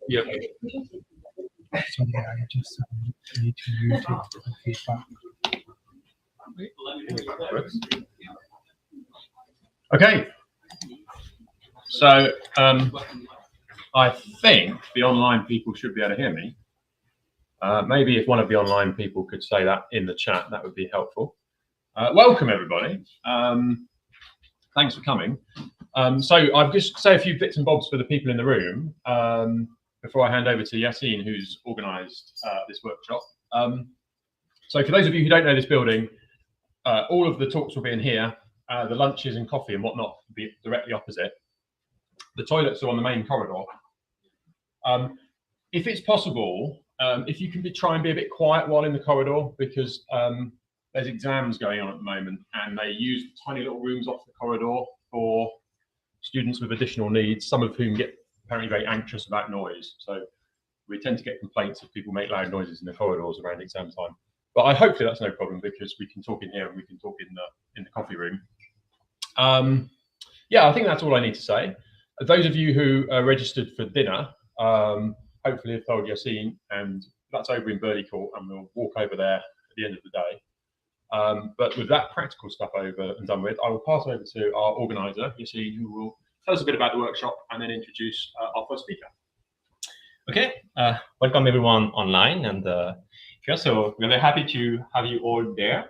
Yep. Sorry, I just need to mute it for feedback. Okay. So I think the online people should be able to hear me. Maybe if one of the online people could say that in the chat, that would be helpful. Welcome, everybody. Thanks for coming. So I'll just say a few bits and bobs for the people in the room before I hand over to Yassine, who's organised this workshop. So for those of you who don't know this building, all of the talks will be in here. The lunches and coffee and whatnot will be directly opposite. The toilets are on the main corridor. If it's possible, if you can try and be a bit quiet while in the corridor, because there's exams going on at the moment, and they use tiny little rooms off the corridor for students with additional needs, some of whom get apparently very anxious about noise. So we tend to get complaints if people make loud noises in the corridors around exam time. But hopefully that's no problem, because we can talk in here and we can talk in the coffee room. Yeah, I think that's all I need to say. Those of you who are registered for dinner, hopefully have told Yassine, and that's over in Burley Court, and we'll walk over there at the end of the day. But with that practical stuff over and done with, I will pass over to our organizer, Yassine, who will tell us a bit about the workshop and then introduce our first speaker. Okay, welcome everyone online, and here, so we're very happy to have you all there.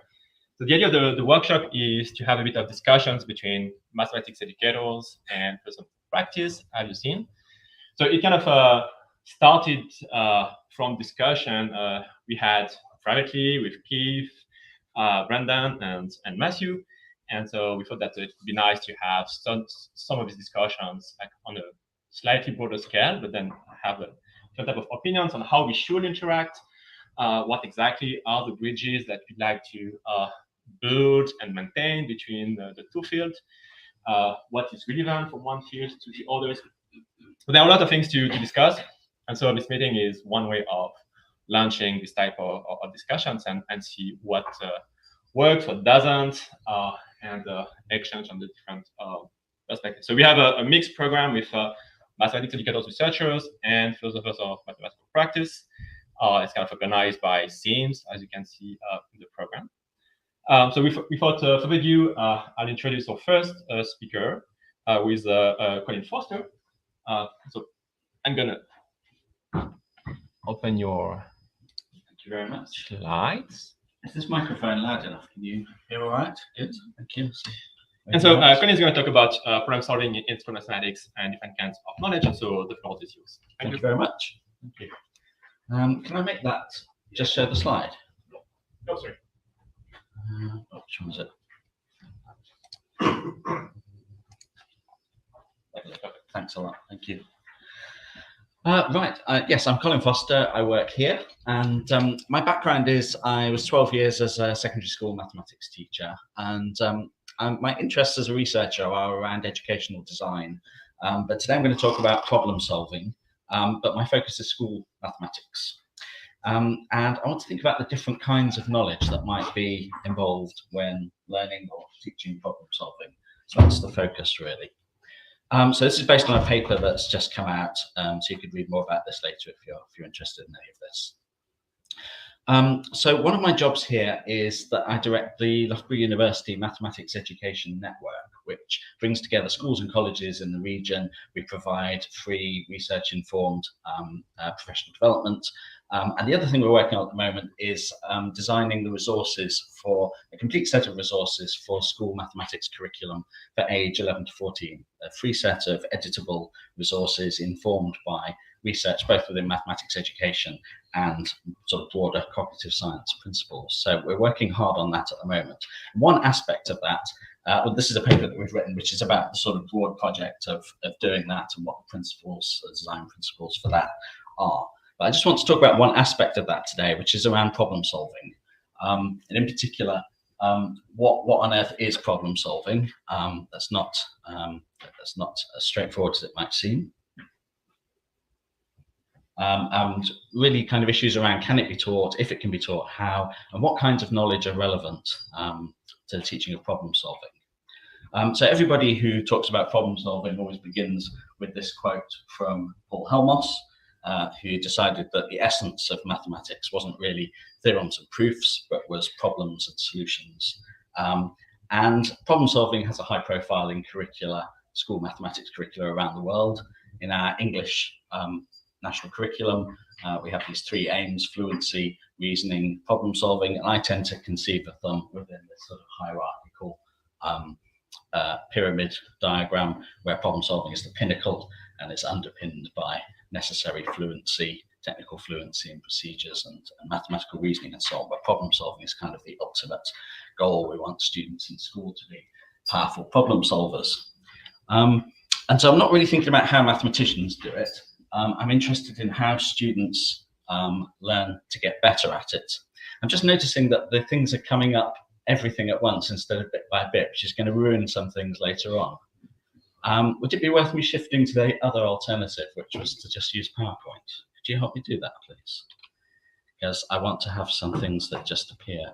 So the idea of the workshop is to have a bit of discussions between mathematics educators and person practice, as you've seen. So it kind of started from discussion we had privately with Keith, Brendan, and Matthew. And so we thought that it would be nice to have some of these discussions like on a slightly broader scale, but then have a different type of opinions on how we should interact, what exactly are the bridges that we'd like to build and maintain between the two fields, what is relevant from one field to the others. So there are a lot of things to discuss. And so this meeting is one way of launching this type of discussions and see what works, what doesn't, and exchange on the different perspectives. So we have a mixed program with mathematics educators, researchers, and philosophers of mathematical practice. It's kind of organized by themes, as you can see in the program. So we thought for the view, I'll introduce our first speaker, who is Colin Foster. So I'm gonna open your Thank you very much. slides. Is this microphone loud enough? Can you hear all right? Good. Thank you. And so Colin is going to talk about problem solving in instrumental mathematics and different kinds of knowledge. And so the floor is yours. Thank you very much. Thank you. Can I make that just show the slide? Oh, sorry. Which one is it? Thanks a lot. Thank you. Right. Yes, I'm Colin Foster. I work here, and my background is I was 12 years as a secondary school mathematics teacher, and my interests as a researcher are around educational design. But today I'm going to talk about problem solving, but my focus is school mathematics. And I want to think about the different kinds of knowledge that might be involved when learning or teaching problem solving. So that's the focus, really. So this is based on a paper that's just come out, so you could read more about this later if you're interested in any of this. So one of my jobs here is that I direct the Loughborough University Mathematics Education Network, which brings together schools and colleges in the region. We provide free research-informed professional development. And the other thing we're working on at the moment is designing the resources for a complete set of resources for school mathematics curriculum for age 11 to 14, a free set of editable resources informed by research both within mathematics education and sort of broader cognitive science principles. So we're working hard on that at the moment. One aspect of that, well, this is a paper that we've written, which is about the sort of broad project of doing that and what the principles, design principles for that are. But I just want to talk about one aspect of that today, which is around problem solving. And in particular, what on earth is problem solving? That's not as straightforward as it might seem. and really kind of issues around can it be taught, if it can be taught, how, and what kinds of knowledge are relevant to the teaching of problem solving. So everybody who talks about problem solving always begins with this quote from Paul Helmos, who decided that the essence of mathematics wasn't really theorems and proofs, but was problems and solutions. And problem solving has a high profile in curricula, school mathematics curricula around the world. In our English national curriculum, we have these three aims: fluency, reasoning, problem solving, and I tend to conceive of them within this sort of hierarchical pyramid diagram, where problem solving is the pinnacle and it's underpinned by necessary fluency, technical fluency in procedures and mathematical reasoning and so on. But problem solving is kind of the ultimate goal. We want students in school to be powerful problem solvers. And so I'm not really thinking about how mathematicians do it. I'm interested in how students learn to get better at it. I'm just noticing that the things are coming up everything at once instead of bit by bit, which is going to ruin some things later on. Would it be worth me shifting to the other alternative, which was to just use PowerPoint? Could you help me do that, please? Because I want to have some things that just appear,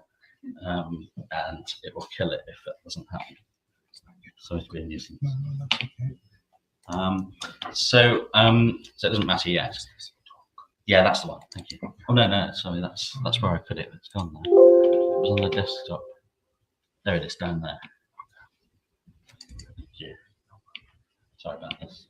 and it will kill it if it doesn't happen. Sorry to be amusing. No, that's okay. So it doesn't matter yet. Yeah, that's the one. Thank you. Oh no, sorry, that's where I put it. It's gone now. It was on the desktop. There it is, down there. Thank you. Sorry about this.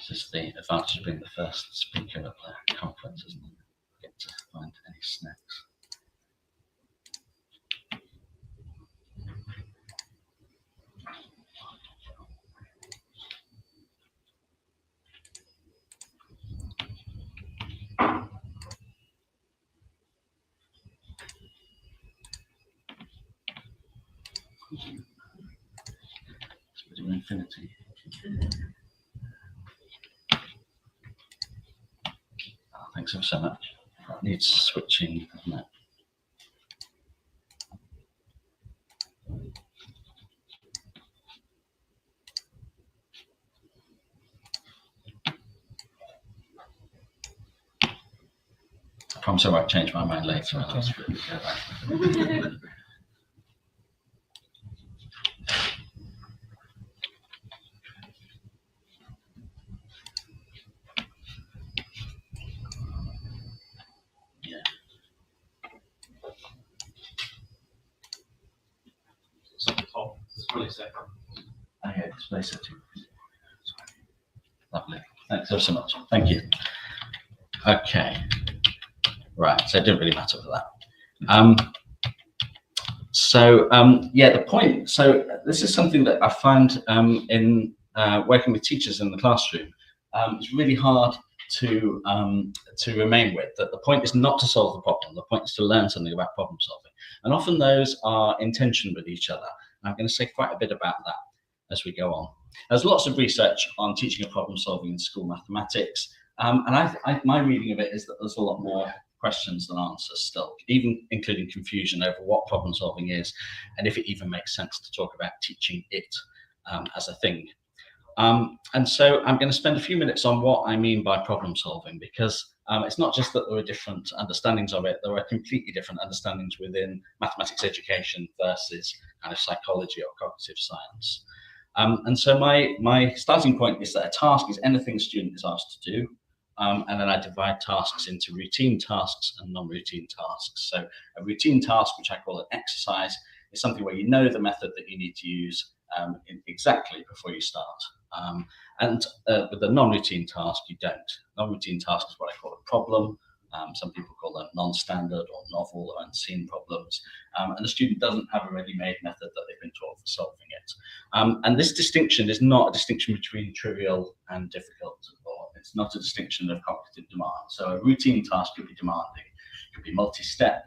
This is the advantage of being the first speaker at the conference, isn't it? Get to find any snacks. It's a bit of infinity. Thanks ever so much. That needs switching, doesn't it? I promise I won't change my mind later. Okay. Okay, display setting. Lovely. Thanks ever so much. Thank you. Okay. Right. So it didn't really matter for that. Yeah, the point. So this is something that I found in working with teachers in the classroom. It's really hard to remain with. That the point is not to solve the problem. The point is to learn something about problem solving, and often those are in tension with each other. I'm going to say quite a bit about that as we go on. There's lots of research on teaching of problem solving in school mathematics, and my reading of it is that there's a lot more questions than answers still, even including confusion over what problem solving is and if it even makes sense to talk about teaching it as a thing. And so I'm going to spend a few minutes on what I mean by problem solving, because it's not just that there are different understandings of it, there are completely different understandings within mathematics education versus kind of psychology or cognitive science. And so my starting point is that a task is anything a student is asked to do. And then I divide tasks into routine tasks and non-routine tasks. So a routine task, which I call an exercise, is something where you know the method that you need to use exactly before you start. With a non-routine task, you don't. Non-routine task is what I call a problem. Some people call them non-standard or novel or unseen problems. And the student doesn't have a ready-made method that they've been taught for solving it. And this distinction is not a distinction between trivial and difficult, or it's not a distinction of cognitive demand. So a routine task could be demanding, it could be multi-step,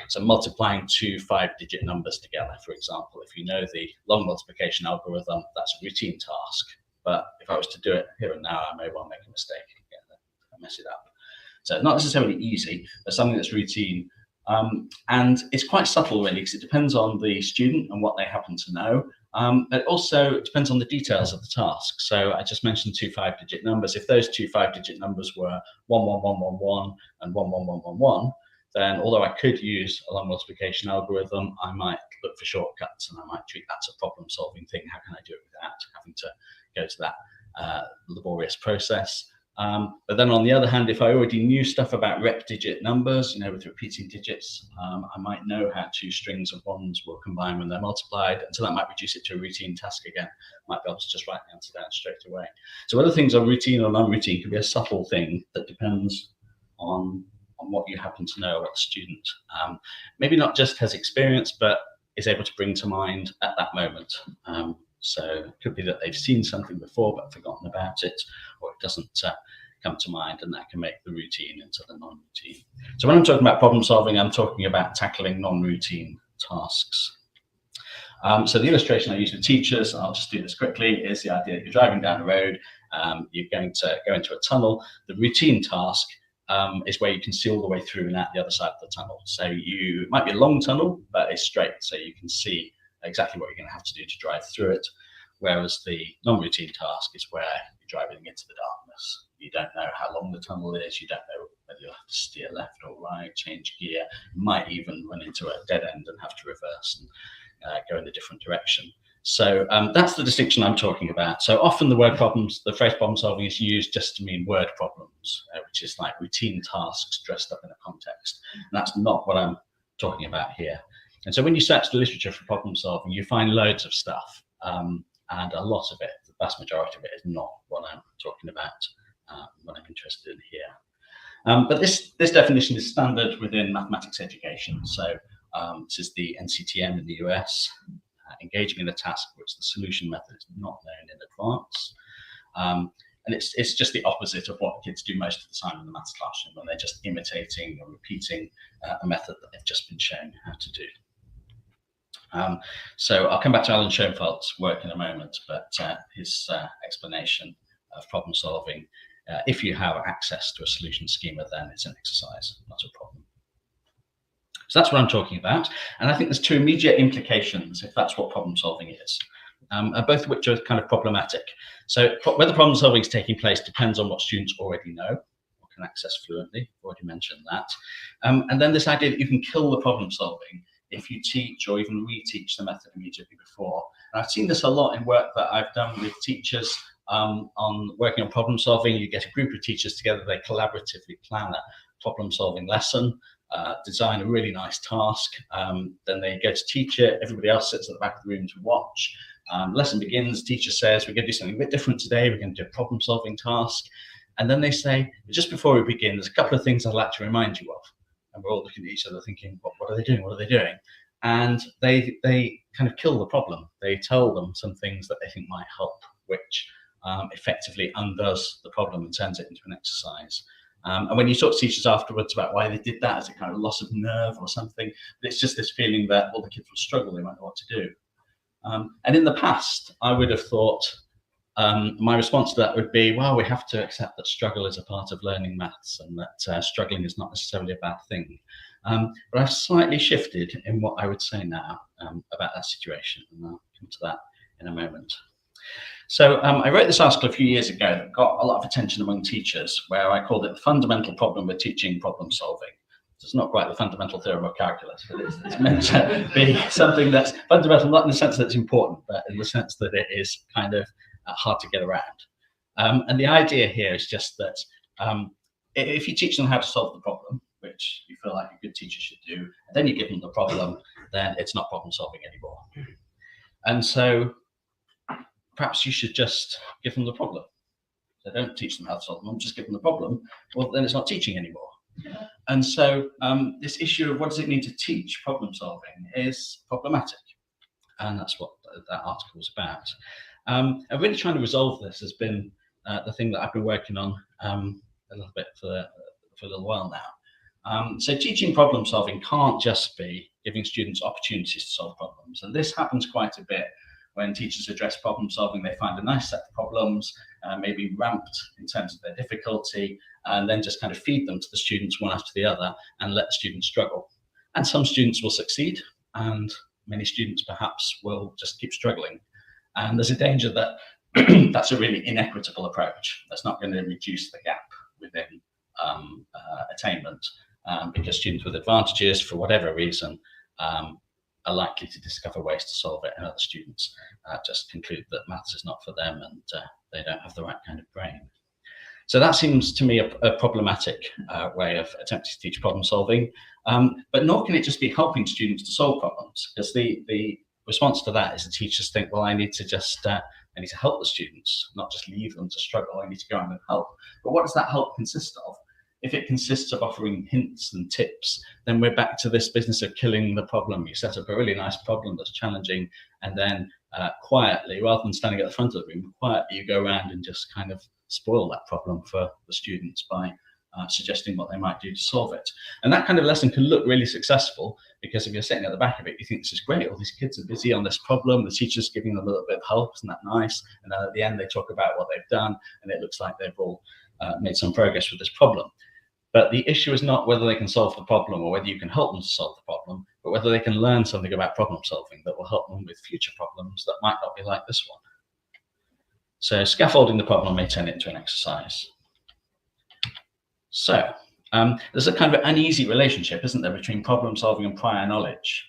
So multiplying two 5-digit numbers together, for example, if you know the long multiplication algorithm, that's a routine task. But if I was to do it here and now, I may well make a mistake and mess it up. So not necessarily easy, but something that's routine. And it's quite subtle, really, because it depends on the student and what they happen to know. It also depends on the details of the task. So I just mentioned two 5-digit numbers. If those two 5-digit numbers were 11111 and 11111, then although I could use a long multiplication algorithm, I might look for shortcuts and I might treat that as a problem-solving thing. How can I do it without having to go to that laborious process? But then on the other hand, if I already knew stuff about rep digit numbers, with repeating digits, I might know how two strings of ones will combine when they're multiplied, and so that might reduce it to a routine task again. Might be able to just write the answer down straight away. So whether things are routine or non-routine can be a subtle thing that depends on what you happen to know about the student. Maybe not just has experience, but is able to bring to mind at that moment. So it could be that they've seen something before but forgotten about it, or it doesn't come to mind, and that can make the routine into the non-routine. So when I'm talking about problem solving, I'm talking about tackling non-routine tasks. So the illustration I use with teachers, I'll just do this quickly, is the idea that you're driving down a road, you're going to go into a tunnel. The routine task is where you can see all the way through and out the other side of the tunnel. So it might be a long tunnel, but it's straight, so you can see exactly what you're going to have to do to drive through it. Whereas the non-routine task is where you're driving into the darkness. You don't know how long the tunnel is. You don't know whether you'll have to steer left or right, change gear. You might even run into a dead end and have to reverse and go in a different direction. So that's the distinction I'm talking about. So often the phrase problem solving is used just to mean word problems, which is like routine tasks dressed up in a context. And that's not what I'm talking about here. And so when you search the literature for problem solving, you find loads of stuff, and a lot of it, the vast majority of it, is not what I'm talking about, what I'm interested in here. But this definition is standard within mathematics education. So this is the NCTM in the US, engaging in a task for which the solution method is not known in advance. And it's just the opposite of what kids do most of the time in the maths classroom, when they're just imitating or repeating a method that they've just been shown how to do. So I'll come back to Alan Schoenfeld's work in a moment, but his explanation of problem solving, if you have access to a solution schema, then it's an exercise, not a problem. So that's what I'm talking about. And I think there's two immediate implications if that's what problem solving is, both of which are kind of problematic. So whether problem solving is taking place depends on what students already know or can access fluently. I've already mentioned that. And then this idea that you can kill the problem solving if you teach or even reteach the method immediately before. And I've seen this a lot in work that I've done with teachers on working on problem solving. You get a group of teachers together, they collaboratively plan a problem solving lesson, design a really nice task, then they go to teach it, everybody else sits at the back of the room to watch. Lesson begins, teacher says, we're going to do something a bit different today, we're going to do a problem solving task. And then they say, just before we begin, there's a couple of things I'd like to remind you of. And we're all looking at each other thinking, what are they doing? What are they doing? And they kind of kill the problem. They tell them some things that they think might help, which effectively undoes the problem and turns it into an exercise. And when you talk to teachers afterwards about why they did that, as a kind of loss of nerve or something, it's just this feeling that all the kids will struggle, they might know what to do. And in the past, I would have thought my response to that would be, well, we have to accept that struggle is a part of learning maths and that struggling is not necessarily a bad thing. But I've slightly shifted in what I would say now about that situation, and I'll come to that in a moment. So I wrote this article a few years ago that got a lot of attention among teachers, where I called it the fundamental problem with teaching problem solving. It's not quite the fundamental theorem of calculus, but it's meant to be something that's fundamental, not in the sense that it's important, but in the sense that it is kind of hard to get around. And the idea here is just that if you teach them how to solve the problem, which you feel like a good teacher should do, and then you give them the problem, then it's not problem solving anymore. And so perhaps you should just give them the problem. So don't teach them how to solve them, just give them the problem. Well, then it's not teaching anymore. And so this issue of what does it mean to teach problem solving is problematic. And that's what that article was about. And really trying to resolve this has been the thing that I've been working on a little bit for a little while now. So teaching problem solving can't just be giving students opportunities to solve problems. And this happens quite a bit when teachers address problem solving. They find a nice set of problems, maybe ramped in terms of their difficulty, and then just kind of feed them to the students one after the other and let the students struggle. And some students will succeed, and many students perhaps will just keep struggling. And there's a danger that that's a really inequitable approach. That's not going to reduce the gap within attainment, because students with advantages, for whatever reason, are likely to discover ways to solve it, and other students just conclude that maths is not for them, and they don't have the right kind of brain. So that seems to me a problematic way of attempting to teach problem solving, but nor can it just be helping students to solve problems, because the response to that is the teachers think, well, I need to just I need to help the students, not just leave them to struggle. I need to go on and help. But what does that help consist of? If it consists of offering hints and tips, then we're back to this business of killing the problem. You set up a really nice problem that's challenging, and then quietly, rather than standing at the front of the room, quietly you go around and just kind of spoil that problem for the students by suggesting what they might do to solve it. And that kind of lesson can look really successful, because if you're sitting at the back of it, you think this is great, all these kids are busy on this problem, the teacher's giving them a little bit of help, isn't that nice? And then at the end they talk about what they've done, and it looks like they've all made some progress with this problem. But the issue is not whether they can solve the problem or whether you can help them to solve the problem, but whether they can learn something about problem solving that will help them with future problems that might not be like this one. So scaffolding the problem may turn it into an exercise. So there's a kind of uneasy relationship, isn't there, between problem solving and prior knowledge.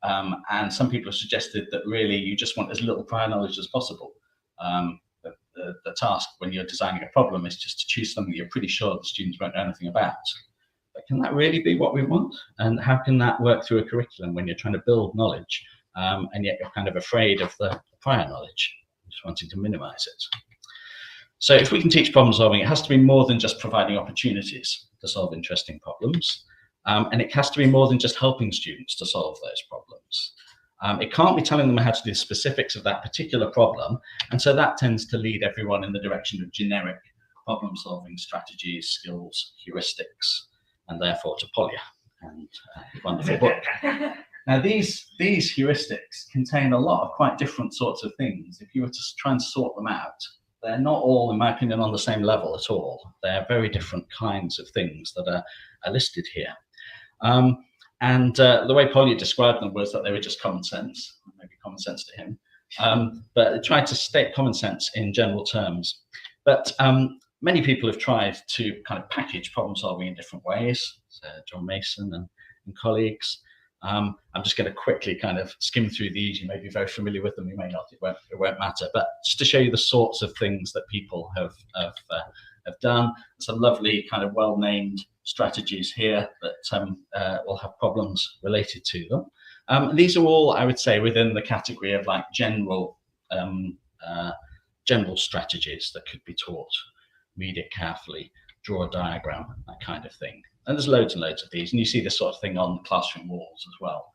And some people have suggested that really you just want as little prior knowledge as possible. The task when you're designing a problem is just to choose something you're pretty sure the students won't know anything about. But can that really be what we want? And how can that work through a curriculum when you're trying to build knowledge, and yet you're kind of afraid of the prior knowledge, just wanting to minimize it? So if we can teach problem solving, it has to be more than just providing opportunities to solve interesting problems. And it has to be more than just helping students to solve those problems. It can't be telling them how to do the specifics of that particular problem. And so that tends to lead everyone in the direction of generic problem solving strategies, skills, heuristics, and therefore to Polya, and wonderful book. Now these heuristics contain a lot of quite different sorts of things. If you were to try and sort them out, they're not all, in my opinion, on the same level at all. They're very different kinds of things that are listed here. And the way Polya described them was that they were just common sense, maybe common sense to him, but it tried to state common sense in general terms. But many people have tried to kind of package problem solving in different ways. So John Mason and colleagues. I'm just going to quickly kind of skim through these. You may be very familiar with them, you may not, it won't matter. But just to show you the sorts of things that people have done. Some lovely kind of well-named strategies here that will have problems related to them. These are all, I would say, within the category of like general strategies that could be taught. Read it carefully, draw a diagram, that kind of thing. And there's loads and loads of these, and you see this sort of thing on classroom walls as well.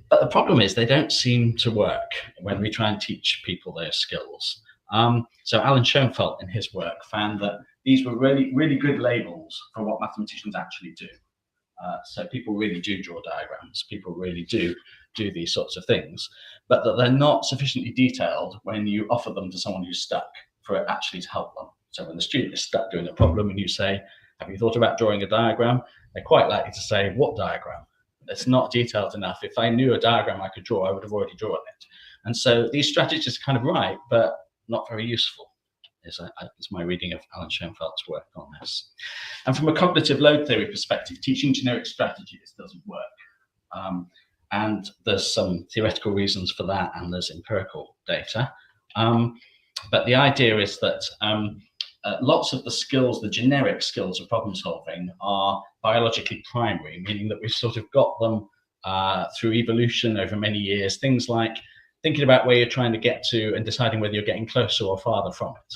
But the problem is they don't seem to work when we try and teach people those skills. So Alan Schoenfeld in his work found that these were really, really good labels for what mathematicians actually do. So people really do draw diagrams, people really do these sorts of things, but that they're not sufficiently detailed when you offer them to someone who's stuck for it actually to help them. So when the student is stuck doing a problem and you say, have you thought about drawing a diagram? They're quite likely to say, what diagram? It's not detailed enough. If I knew a diagram I could draw, I would have already drawn it. And so these strategies are kind of right, but not very useful, is my reading of Alan Schoenfeld's work on this. And from a cognitive load theory perspective, teaching generic strategies doesn't work. And there's some theoretical reasons for that, and there's empirical data. But the idea is that lots of the skills, the generic skills of problem solving, are biologically primary, meaning that we've sort of got them through evolution over many years. Things like thinking about where you're trying to get to and deciding whether you're getting closer or farther from it.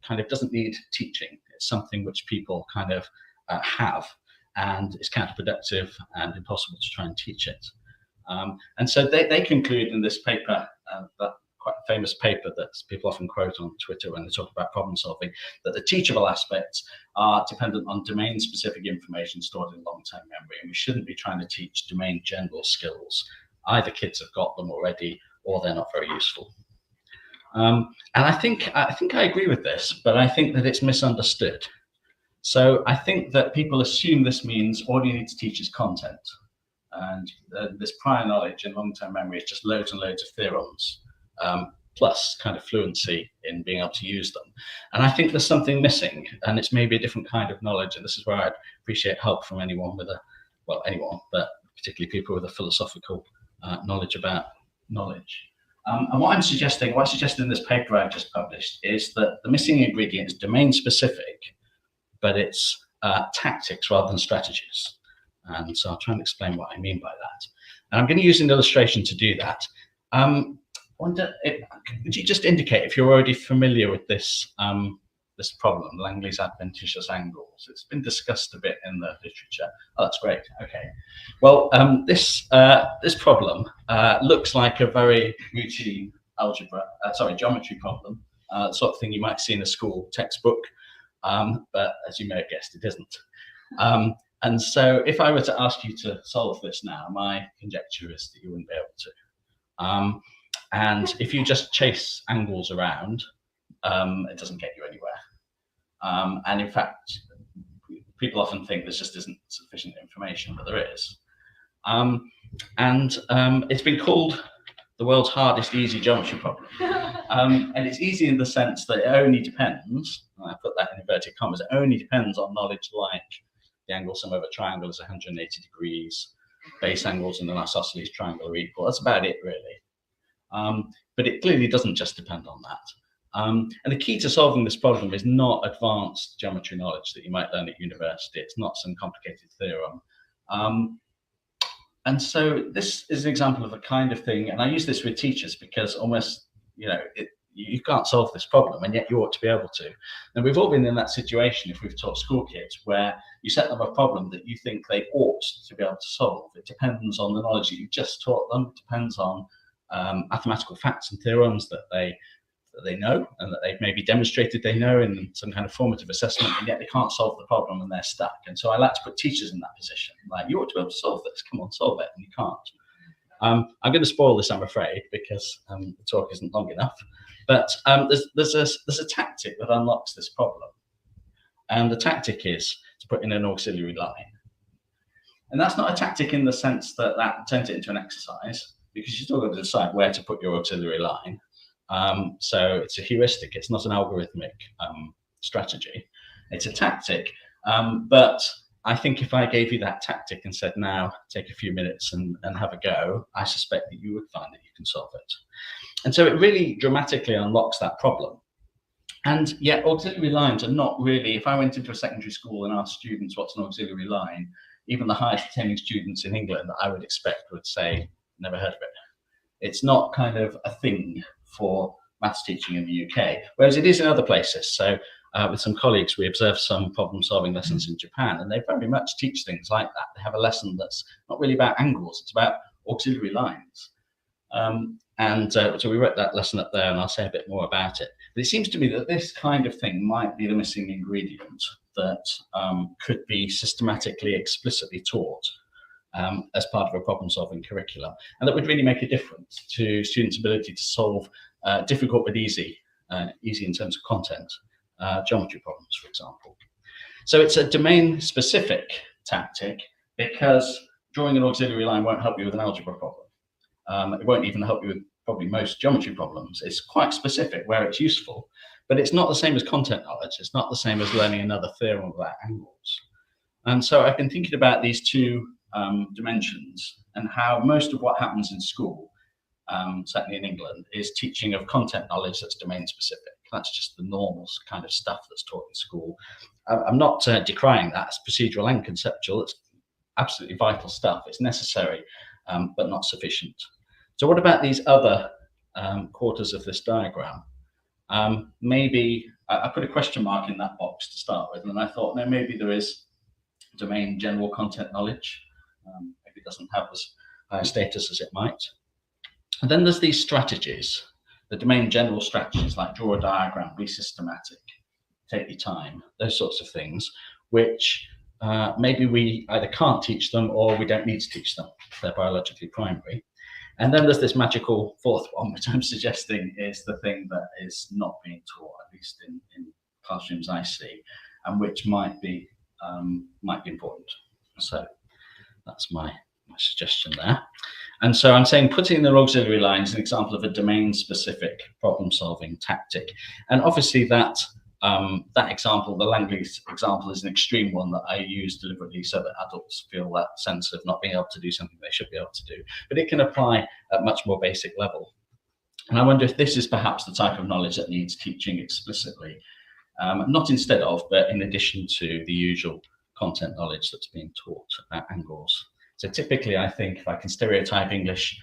Kind of doesn't need teaching. It's something which people kind of have, and it's counterproductive and impossible to try and teach it. And so they conclude in this paper that quite a famous paper that people often quote on Twitter when they talk about problem solving, that the teachable aspects are dependent on domain-specific information stored in long-term memory, and we shouldn't be trying to teach domain general skills. Either kids have got them already, or they're not very useful. And I think I agree with this, but I think that it's misunderstood. So I think that people assume this means all you need to teach is content. And this prior knowledge in long-term memory is just loads and loads of theorems, plus kind of fluency in being able to use them. And I think there's something missing, and it's maybe a different kind of knowledge. And this is where I'd appreciate help from anyone with anyone, but particularly people with a philosophical knowledge about knowledge. And what I suggest in this paper I've just published is that the missing ingredient is domain specific, but it's tactics rather than strategies. And so I'll try and explain what I mean by that. And I'm going to use an illustration to do that. Could you just indicate if you're already familiar with this this problem, Langley's adventitious angles? It's been discussed a bit in the literature. Oh, that's great. Okay. Well, this problem looks like a very routine geometry problem, the sort of thing you might see in a school textbook, but as you may have guessed, it isn't. And so if I were to ask you to solve this now, my conjecture is that you wouldn't be able to. And if you just chase angles around, it doesn't get you anywhere. And in fact, people often think there just isn't sufficient information, but there is. It's been called the world's hardest easy geometry problem. And it's easy in the sense that it only depends, and I put that in inverted commas, it only depends on knowledge like the angle sum over a triangle is 180 degrees, base angles in an isosceles triangle are equal. That's about it, really. But it clearly doesn't just depend on that. And the key to solving this problem is not advanced geometry knowledge that you might learn at university. It's not some complicated theorem. And so this is an example of a kind of thing, and I use this with teachers because almost, you can't solve this problem, and yet you ought to be able to. And we've all been in that situation if we've taught school kids where you set them a problem that you think they ought to be able to solve. It depends on the knowledge that you've just taught them. It depends on mathematical facts and theorems that they know and that they've maybe demonstrated they know in some kind of formative assessment, and yet they can't solve the problem and they're stuck. And so I like to put teachers in that position. Like, you ought to be able to solve this. Come on, solve it, and you can't. I'm going to spoil this, I'm afraid, because the talk isn't long enough. But there's a tactic that unlocks this problem, and the tactic is to put in an auxiliary line. And that's not a tactic in the sense that turns it into an exercise, because you've still got to decide where to put your auxiliary line. So it's a heuristic. It's not an algorithmic strategy. It's a tactic. But I think if I gave you that tactic and said, now take a few minutes and have a go, I suspect that you would find that you can solve it. And so it really dramatically unlocks that problem. And yet auxiliary lines are not really, if I went into a secondary school and asked students what's an auxiliary line, even the highest attending students in England, I would expect would say, never heard of it. It's not kind of a thing for maths teaching in the UK, whereas it is in other places. So with some colleagues, we observed some problem solving lessons in Japan, and they very much teach things like that. They have a lesson that's not really about angles, it's about auxiliary lines. So we wrote that lesson up there, and I'll say a bit more about it. But it seems to me that this kind of thing might be the missing ingredient that could be systematically, explicitly taught as part of a problem-solving curriculum, and that would really make a difference to students' ability to solve difficult but easy in terms of content, geometry problems, for example. So it's a domain-specific tactic because drawing an auxiliary line won't help you with an algebra problem. It won't even help you with probably most geometry problems. It's quite specific where it's useful, but it's not the same as content knowledge. It's not the same as learning another theorem about angles. And so I've been thinking about these two dimensions and how most of what happens in school, certainly in England, is teaching of content knowledge that's domain specific. That's just the normal kind of stuff that's taught in school. I'm not decrying that. It's procedural and conceptual. It's absolutely vital stuff. It's necessary, but not sufficient. So what about these other quarters of this diagram? Maybe I put a question mark in that box to start with, and I thought, no, maybe there is domain general content knowledge. Maybe it doesn't have as high a status as it might. And then there's these strategies. the domain general strategies like draw a diagram, be systematic, take your time, those sorts of things, which maybe we either can't teach them or we don't need to teach them. They're biologically primary. And then there's this magical fourth one, which I'm suggesting is the thing that is not being taught, at least in classrooms I see, and which might be important. So that's my suggestion there. And so I'm saying putting the auxiliary line is an example of a domain-specific problem-solving tactic. And obviously that example, the Langley example, is an extreme one that I use deliberately so that adults feel that sense of not being able to do something they should be able to do. But it can apply at much more basic level. And I wonder if this is perhaps the type of knowledge that needs teaching explicitly, not instead of, but in addition to the usual content knowledge that's being taught at angles. So typically, I think if I can stereotype English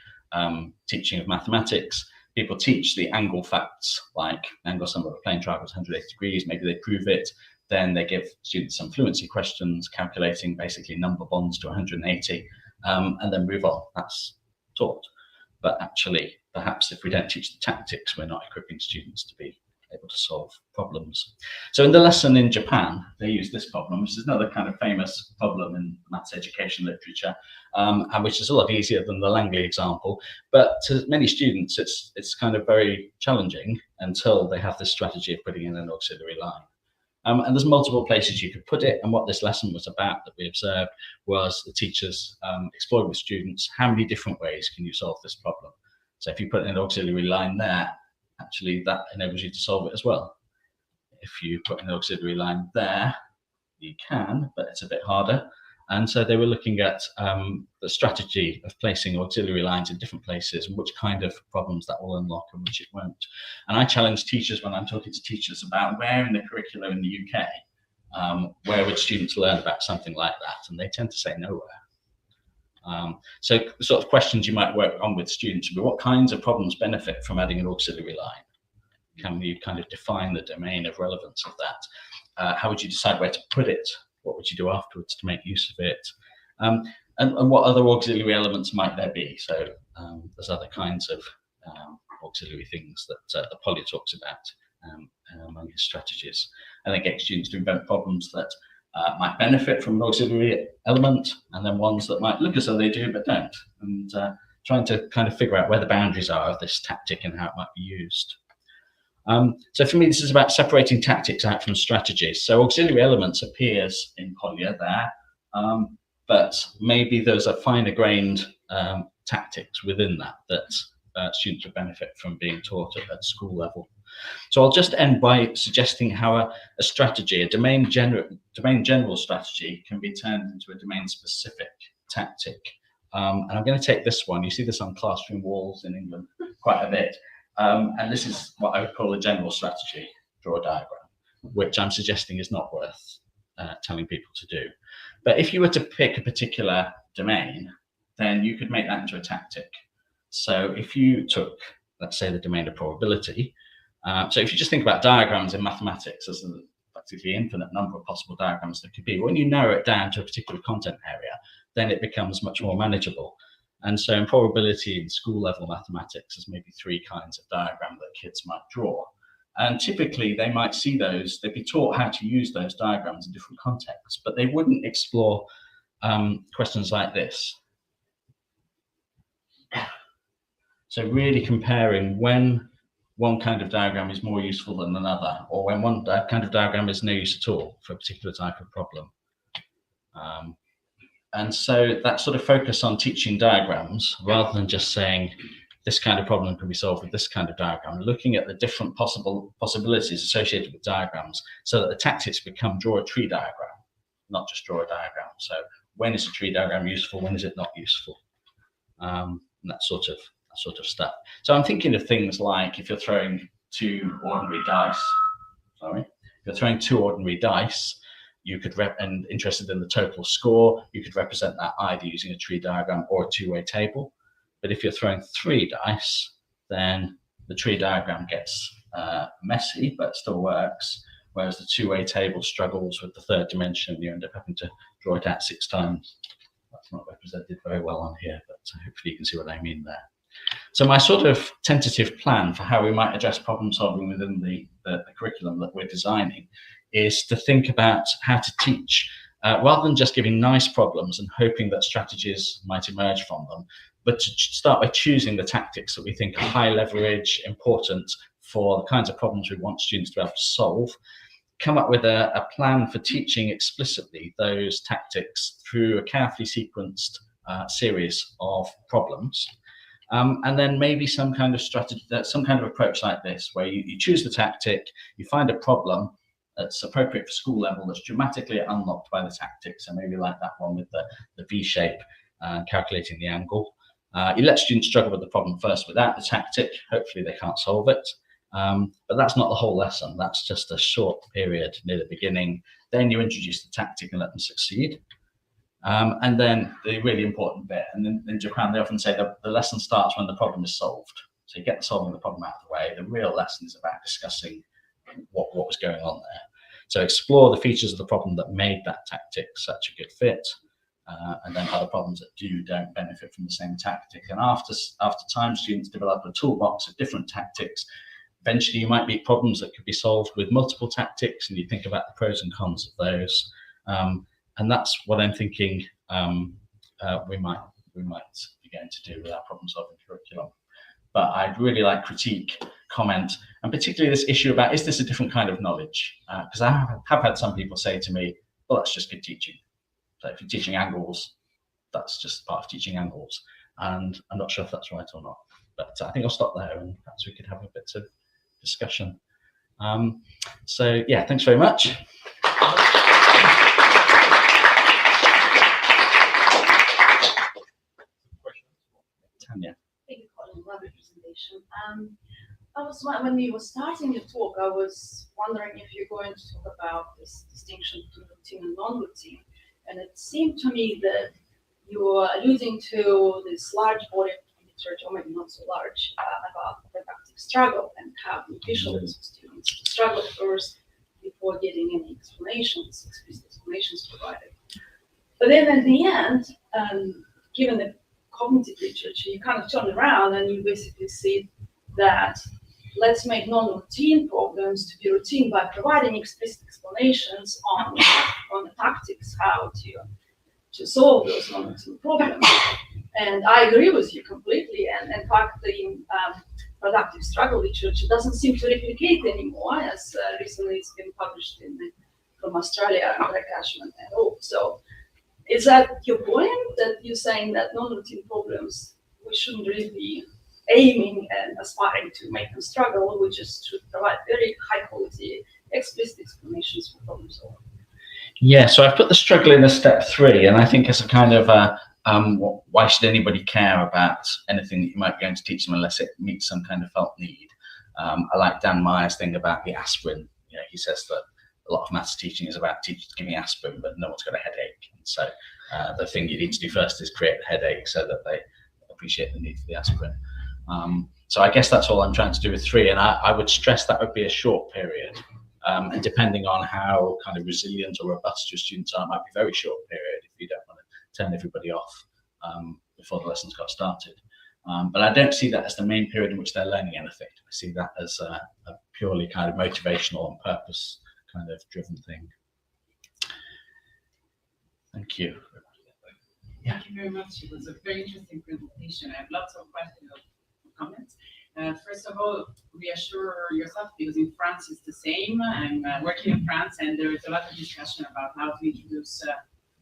teaching of mathematics, people teach the angle facts, like angle sum of a plane triangle is 180 degrees, maybe they prove it, then they give students some fluency questions, calculating basically number bonds to 180, and then move on. That's taught. But actually, perhaps if we don't teach the tactics, we're not equipping students to be able to solve problems. So in the lesson in Japan, they use this problem, which is another kind of famous problem in maths education literature, and which is a lot easier than the Langley example. But to many students, it's kind of very challenging until they have this strategy of putting in an auxiliary line. And there's multiple places you could put it. And what this lesson was about that we observed was the teachers exploring with students, how many different ways can you solve this problem? So if you put in an auxiliary line there, actually that enables you to solve it as well. If you put an auxiliary line there, you can, but it's a bit harder. And so they were looking at the strategy of placing auxiliary lines in different places and which kind of problems that will unlock and which it won't. And I challenge teachers when I'm talking to teachers about where in the curriculum in the UK, where would students learn about something like that? And they tend to say nowhere. So the sort of questions you might work on with students would be, what kinds of problems benefit from adding an auxiliary line? Can you kind of define the domain of relevance of that? How would you decide where to put it? What would you do afterwards to make use of it? And what other auxiliary elements might there be? So there's other kinds of auxiliary things that Polly talks about among his strategies. And then get students to invent problems that might benefit from an auxiliary element, and then ones that might look as though they do but don't, and trying to kind of figure out where the boundaries are of this tactic and how it might be used. So for me, this is about separating tactics out from strategies. So auxiliary elements appears in Collier there, but maybe there's a finer grained tactics within that students would benefit from being taught at school level. So I'll just end by suggesting how a strategy, a domain general strategy, can be turned into a domain specific tactic. And I'm going to take this one. You see this on classroom walls in England quite a bit. And this is what I would call a general strategy, draw a diagram, which I'm suggesting is not worth telling people to do. But if you were to pick a particular domain, then you could make that into a tactic. So if you took, let's say, the domain of probability, so if you just think about diagrams in mathematics as a practically infinite number of possible diagrams there could be, when you narrow it down to a particular content area, then it becomes much more manageable. And so in probability in school level mathematics, there's maybe 3 kinds of diagram that kids might draw. And typically they might see those, they'd be taught how to use those diagrams in different contexts, but they wouldn't explore questions like this. So really comparing when one kind of diagram is more useful than another, or when one kind of diagram is no use at all for a particular type of problem. And so that sort of focus on teaching diagrams, rather than just saying this kind of problem can be solved with this kind of diagram, looking at the different possibilities associated with diagrams so that the tactics become draw a tree diagram, not just draw a diagram. So when is a tree diagram useful, when is it not useful? And that sort of stuff. So I'm thinking of things like if you're throwing 2 ordinary dice, you could and interested in the total score, you could represent that either using a tree diagram or a 2-way table. But if you're throwing 3 dice, then the tree diagram gets messy, but still works, whereas the 2-way table struggles with the 3rd dimension. You end up having to draw it out 6 times. That's not represented very well on here, but hopefully you can see what I mean there. So my sort of tentative plan for how we might address problem solving within the curriculum that we're designing is to think about how to teach, rather than just giving nice problems and hoping that strategies might emerge from them, but to start by choosing the tactics that we think are high leverage, important for the kinds of problems we want students to be able to solve, come up with a plan for teaching explicitly those tactics through a carefully sequenced series of problems. And then maybe some kind of strategy, some kind of approach like this, where you choose the tactic, you find a problem that's appropriate for school level, that's dramatically unlocked by the tactic. So maybe like that one with the V shape, calculating the angle. You let students struggle with the problem first without the tactic. Hopefully they can't solve it. But that's not the whole lesson. That's just a short period near the beginning. Then you introduce the tactic and let them succeed. And then the really important bit, and in Japan they often say that the lesson starts when the problem is solved. So you get solving the problem out of the way. The real lesson is about discussing what was going on there. So explore the features of the problem that made that tactic such a good fit, and then other problems that don't benefit from the same tactic. And after time, students develop a toolbox of different tactics. Eventually you might meet problems that could be solved with multiple tactics, and you think about the pros and cons of those. And that's what I'm thinking we might be going to do with our problem solving curriculum. But I'd really like critique, comment, and particularly this issue about, is this a different kind of knowledge? Because I have had some people say to me, well, that's just good teaching. So if you're teaching angles, that's just part of teaching angles. And I'm not sure if that's right or not. But I think I'll stop there, and perhaps we could have a bit of discussion. So yeah, thanks very much. Tanya. Thank you, Colin. Lovely presentation. When you were starting your talk, I was wondering if you're going to talk about this distinction between routine and non-routine. And it seemed to me that you were alluding to this large body of research, or maybe not so large, about productive struggle and how beneficial it is for students to struggle first before getting any explicit explanations provided. But then at the end, given the cognitive literature, you kind of turn around and you basically see that let's make non-routine problems to be routine by providing explicit explanations on the tactics, how to solve those non-routine problems. And I agree with you completely. And in fact, the productive struggle literature doesn't seem to replicate anymore, as recently it's been published from Australia, Cashman and all. So is that your point, that you're saying that non-routine problems, we shouldn't really be aiming and aspiring to make them struggle, we just should provide very high quality, explicit explanations for problem solving? Yeah, so I've put the struggle in as step 3, and I think it's a kind of why should anybody care about anything that you might be going to teach them unless it meets some kind of felt need? I like Dan Meyer's thing about the aspirin. You know, he says that a lot of maths teaching is about teachers giving aspirin, but no one's got a headache. And so the thing you need to do first is create the headache so that they appreciate the need for the aspirin. So I guess that's all I'm trying to do with 3, and I would stress that would be a short period. And depending on how kind of resilient or robust your students are, it might be a very short period if you don't want to turn everybody off before the lessons got started. But I don't see that as the main period in which they're learning anything. I see that as a purely kind of motivational and purpose kind of driven thing. Thank you. Thank you very much. It was a very interesting presentation. I have lots of questions or comments. First of all, reassure yourself, because in France it's the same. I'm working in France, and there is a lot of discussion about how to introduce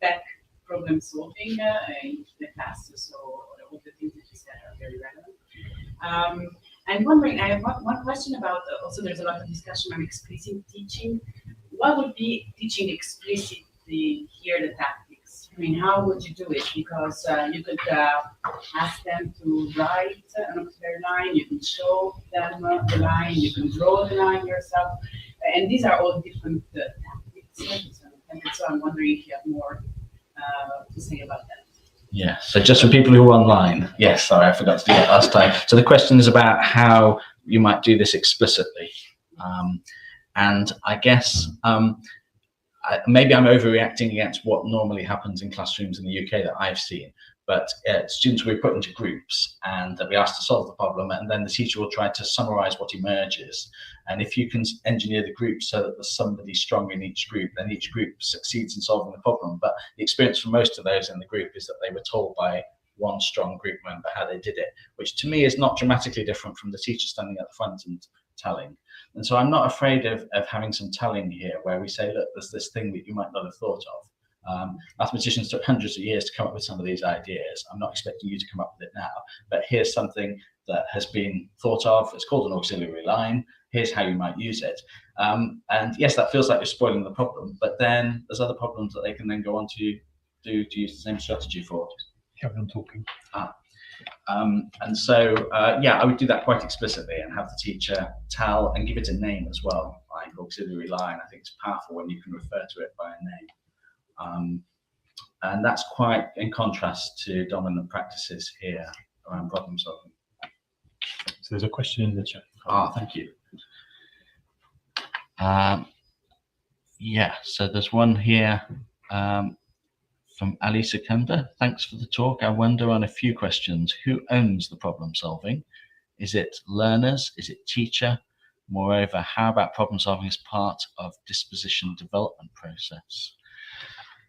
tech problem solving into the class. So all the things that you said are very relevant. I'm wondering, I have one question about, also there's a lot of discussion on explicit teaching. What would be teaching explicitly here, the tactics? I mean, how would you do it? Because you could ask them to write an auxiliary line, you can show them the line, you can draw the line yourself, and these are all different tactics. And so I'm wondering if you have more to say about that. Yeah, so just for people who are online, yes, sorry, I forgot to do that last time. So the question is about how you might do this explicitly. And I guess maybe I'm overreacting against what normally happens in classrooms in the UK that I've seen. but students will be put into groups and they'll be asked to solve the problem, and then the teacher will try to summarize what emerges. And if you can engineer the group so that there's somebody strong in each group, then each group succeeds in solving the problem. But the experience for most of those in the group is that they were told by one strong group member how they did it, which to me is not dramatically different from the teacher standing at the front and telling. And so I'm not afraid of having some telling here where we say, look, there's this thing that you might not have thought of. Mathematicians took hundreds of years to come up with some of these ideas. I'm not expecting you to come up with it now, but here's something that has been thought of. It's called an auxiliary line. Here's how you might use it. And yes, that feels like you're spoiling the problem, but then there's other problems that they can then go on to use the same strategy for. Carry on talking. And so, yeah, I would do that quite explicitly and have the teacher tell and give it a name as well, like auxiliary line. I think it's powerful when you can refer to it by a name. And that's quite in contrast to dominant practices here around problem solving. So there's a question in the chat. Thank you. Yeah, so there's one here from Ali Sekunda. Thanks for the talk. I wonder on a few questions. Who owns the problem solving? Is it learners? Is it teacher? Moreover, how about problem solving as part of disposition development process?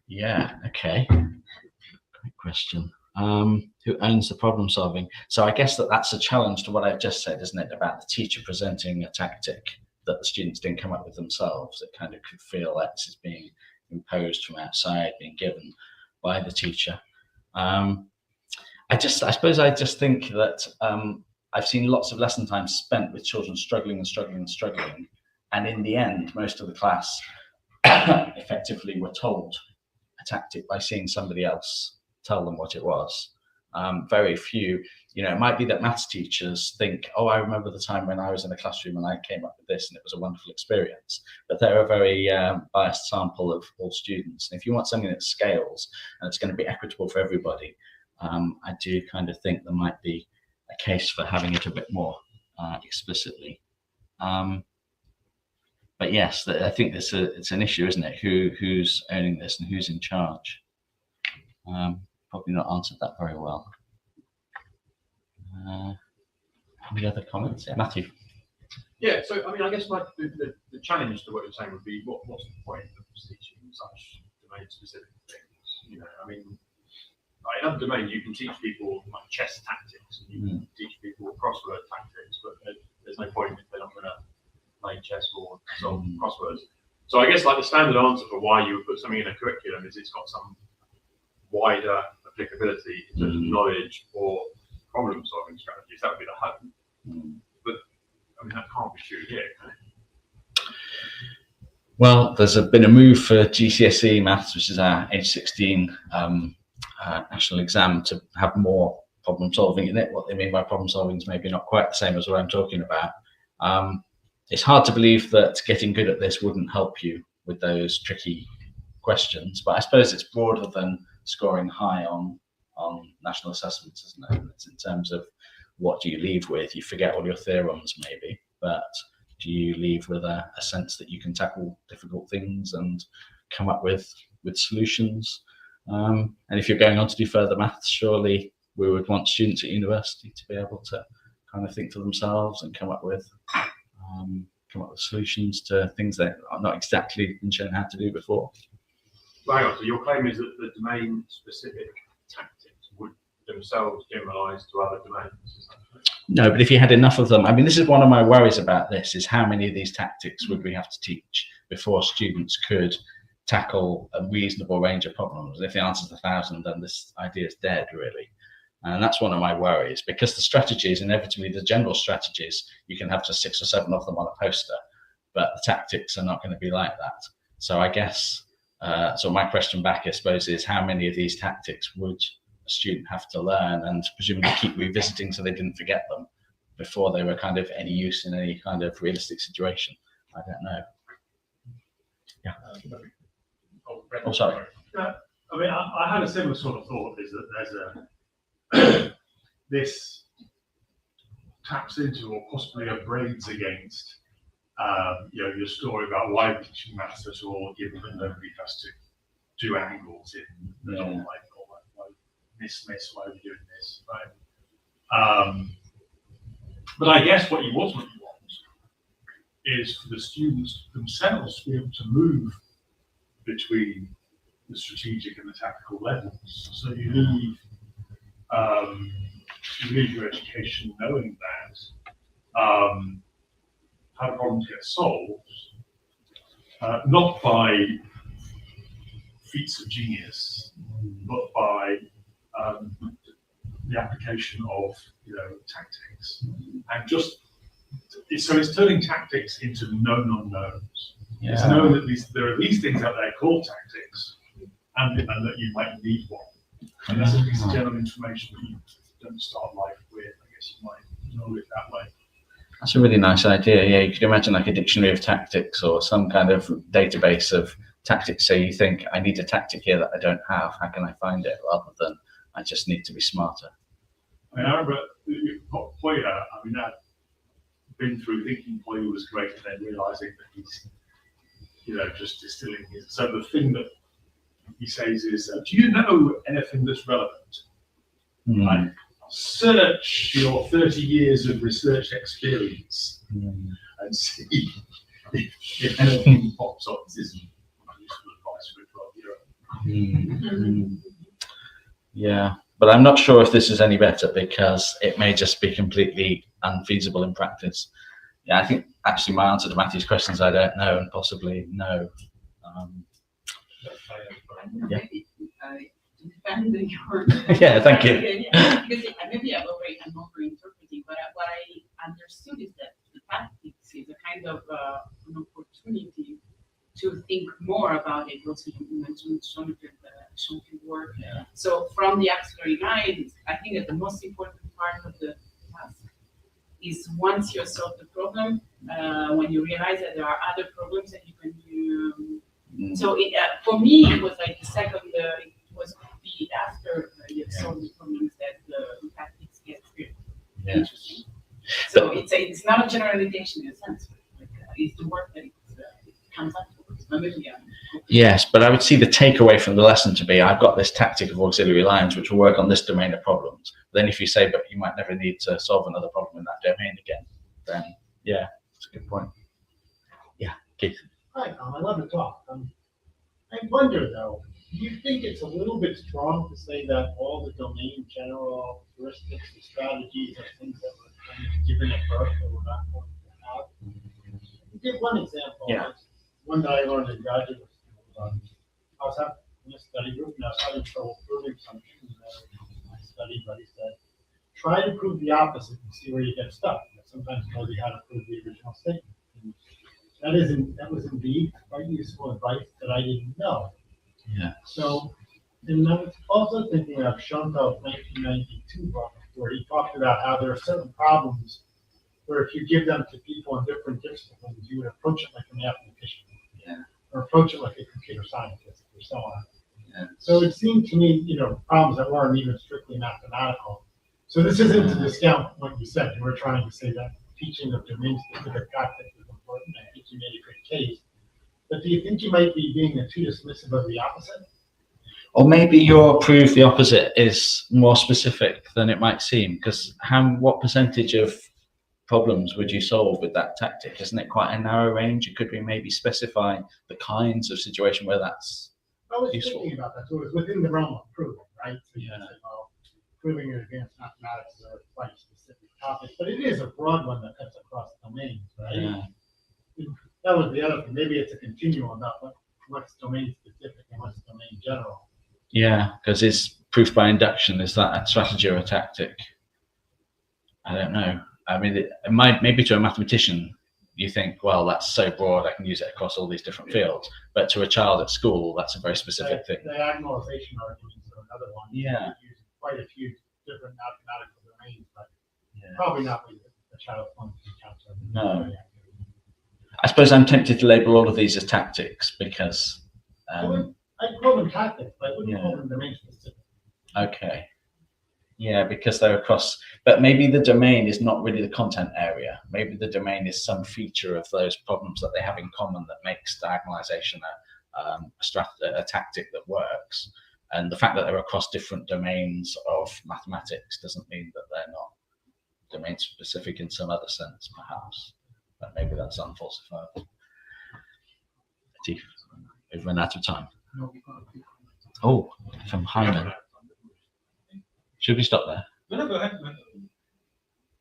Yeah, okay. Great question. Who owns the problem solving? So I guess that's a challenge to what I've just said, isn't it? About the teacher presenting a tactic that the students didn't come up with themselves. It kind of could feel like this is being imposed from outside, being given by the teacher. I suppose I just think that I've seen lots of lesson time spent with children struggling and struggling and struggling. And in the end, most of the class effectively were told a tactic by seeing somebody else tell them what it was. Very few, it might be that maths teachers think, oh, I remember the time when I was in a classroom and I came up with this and it was a wonderful experience. But they're a very biased sample of all students. And if you want something that scales and it's going to be equitable for everybody, I do kind of think there might be a case for having it a bit more explicitly. But yes, I think it's an issue, isn't it? Who's owning this and who's in charge? Probably not answered that very well. Any other comments? Yeah, Matthew. Yeah, so I mean, I guess the challenge to what you're saying would be what's the point of teaching such domain-specific things? I mean, like in other domains you can teach people like chess tactics, and you can teach people crossword tactics, but there's no point if they're not going to play chess or solve crosswords. So I guess like the standard answer for why you would put something in a curriculum is it's got some wider applicability in terms of knowledge or problem-solving strategies. That would be the hope. But I mean, that can't be true here, can it? Well, there's been a move for GCSE maths, which is our age 16 national exam, to have more problem-solving in it. What they mean by problem-solving is maybe not quite the same as what I'm talking about. It's hard to believe that getting good at this wouldn't help you with those tricky questions, but I suppose it's broader than scoring high on national assessments, isn't it? It's in terms of what do you leave with? You forget all your theorems maybe, but do you leave with a sense that you can tackle difficult things and come up with solutions? And if you're going on to do further maths, surely we would want students at university to be able to kind of think for themselves and come up with solutions to things that are not exactly been shown how to do before. Hang on, so your claim is that the domain-specific tactics would themselves generalize to other domains? Is that correct? No, but if you had enough of them, I mean, this is one of my worries about this, is how many of these tactics would we have to teach before students could tackle a reasonable range of problems? If the answer is 1,000, then this idea is dead, really. And that's one of my worries, because the strategies, inevitably the general strategies, you can have just 6 or 7 of them on a poster, but the tactics are not going to be like that. So I guess, so my question back, I suppose, is how many of these tactics would a student have to learn and presumably keep revisiting so they didn't forget them before they were kind of any use in any kind of realistic situation? I don't know. Yeah. Oh, sorry. I mean, I had a similar sort of thought, is that there's this taps into or possibly upgrades against your story about why teaching maths at all, given that nobody has to do angles in the miss, why are we doing this, right? But I guess what you ultimately want is for the students themselves to be able to move between the strategic and the tactical levels. So you leave your education knowing that how problems get solved, not by feats of genius, but by the application of tactics, and just so it's turning tactics into known unknowns. Yeah. It's known that there are these things out there called tactics, and that you might need one. And that's a piece of general information that you don't start life with. I guess you might know it that way. That's a really nice idea. Yeah, you could imagine like a dictionary of tactics or some kind of database of tactics. So you think, I need a tactic here that I don't have. How can I find it? Rather than I just need to be smarter. I mean, I remember Hoyer. I mean, I've been through thinking Hoyer was great, and then realizing that he's, just distilling his. So the thing that he says is, do you know anything that's relevant? Like, search your 30 years of research experience and see if anything pops up. This isn't useful advice for a 12-year-old. Yeah, but I'm not sure if this is any better because it may just be completely unfeasible in practice. Yeah, I think actually my answer to Matthew's questions I don't know and possibly no. Yeah. Depending on Yeah, thank you. Because maybe I'm over-interpreting, but what I understood is that the tactics is a kind of an opportunity to think more about it. Also, you mentioned Schonfeld work. Yeah. So from the auxiliary mind, I think that the most important part of the task is once you solve the problem, when you realize that there are other problems that you can do. So for me, it was like the second, it was the after you solve the problems that the tactics get interesting. So it's not a generalization in a sense, like, it's the work that it comes up to. Yes, but I would see the takeaway from the lesson to be, I've got this tactic of auxiliary lines which will work on this domain of problems. But then if you say, but you might never need to solve another problem in that domain again, then yeah, that's a good point. Yeah, Keith. Hi, Tom. I love to talk. I wonder though, do you think it's a little bit strong to say that all the domain general heuristics and strategies are things that were kind of given at birth that we're not going to have? You give one example. Yeah. One that I learned in graduate school. I was having a study group and I was having trouble proving something. My study buddy said, try to prove the opposite and see where you get stuck. Sometimes tells you how to prove the original statement. And that was indeed quite useful advice that I didn't know. Yeah. So, and I was also thinking of Schonfeld's 1992 book, where he talked about how there are certain problems where if you give them to people in different disciplines, you would approach it like a mathematician. Yeah. Or approach it like a computer scientist or so on. Yeah. So it seemed to me, problems that weren't even strictly mathematical. So this isn't to discount what you said. You were trying to say that teaching of domain-specific tactics is important. I think you made a good case. But do you think you might be being too dismissive of the opposite? Or maybe your proof the opposite is more specific than it might seem, because what percentage of problems would you solve with that tactic? Isn't it quite a narrow range? It could be maybe specify the kinds of situation where that's I was useful. thinking about that. So it's within the realm of proving, right? So you Yeah. say, well, proving in advanced mathematics are quite a specific topic, but it is a broad one that cuts across domains, right? Yeah. That was the other thing. Maybe it's a continuum about what's domain specific and what's domain general. Yeah, because it's proof by induction. Is that a strategy or a tactic? I don't know. I mean, it might, maybe to a mathematician, you think, well, that's so broad, I can use it across all these different fields. But to a child at school, that's a very specific thing. Diagonalization arguments are another one. Yeah. You use quite a few different mathematical domains, but Yeah. probably not with a child phone counter. No. I suppose I'm tempted to label all of these as tactics because, I'd call them tactics, but I wouldn't Yeah. call them domain specific. okay. Yeah, because they're across, but maybe the domain is not really the content area. Maybe the domain is some feature of those problems that they have in common that makes diagonalization a tactic that works. And the fact that they're across different domains of mathematics doesn't mean that they're not domain specific in some other sense, perhaps. But maybe that's unfalsifiable. We've run out of time. Oh, from Hyman. Should we stop there? No, go ahead.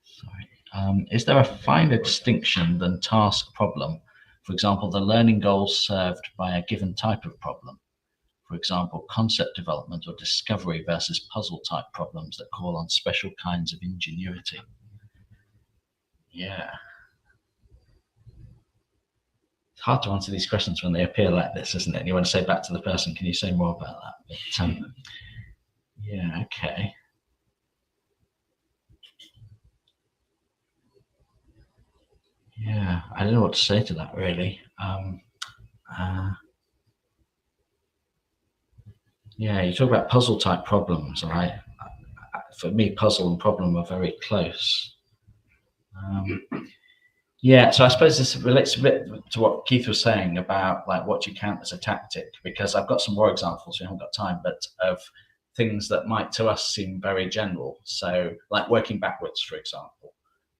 Sorry. Is there a finer distinction than task problem? For example, the learning goals served by a given type of problem. For example, concept development or discovery versus puzzle type problems that call on special kinds of ingenuity. Yeah. It's hard to answer these questions when they appear like this, isn't it? And you want to say back to the person, can you say more about that? But, yeah, okay. Yeah, I don't know what to say to that, really. Yeah, you talk about puzzle type problems, right? For me, puzzle and problem are very close. Yeah, so I suppose this relates a bit to what Keith was saying about like what you count as a tactic, because I've got some more examples, we haven't got time, but of things that might to us seem very general. So like working backwards, for example.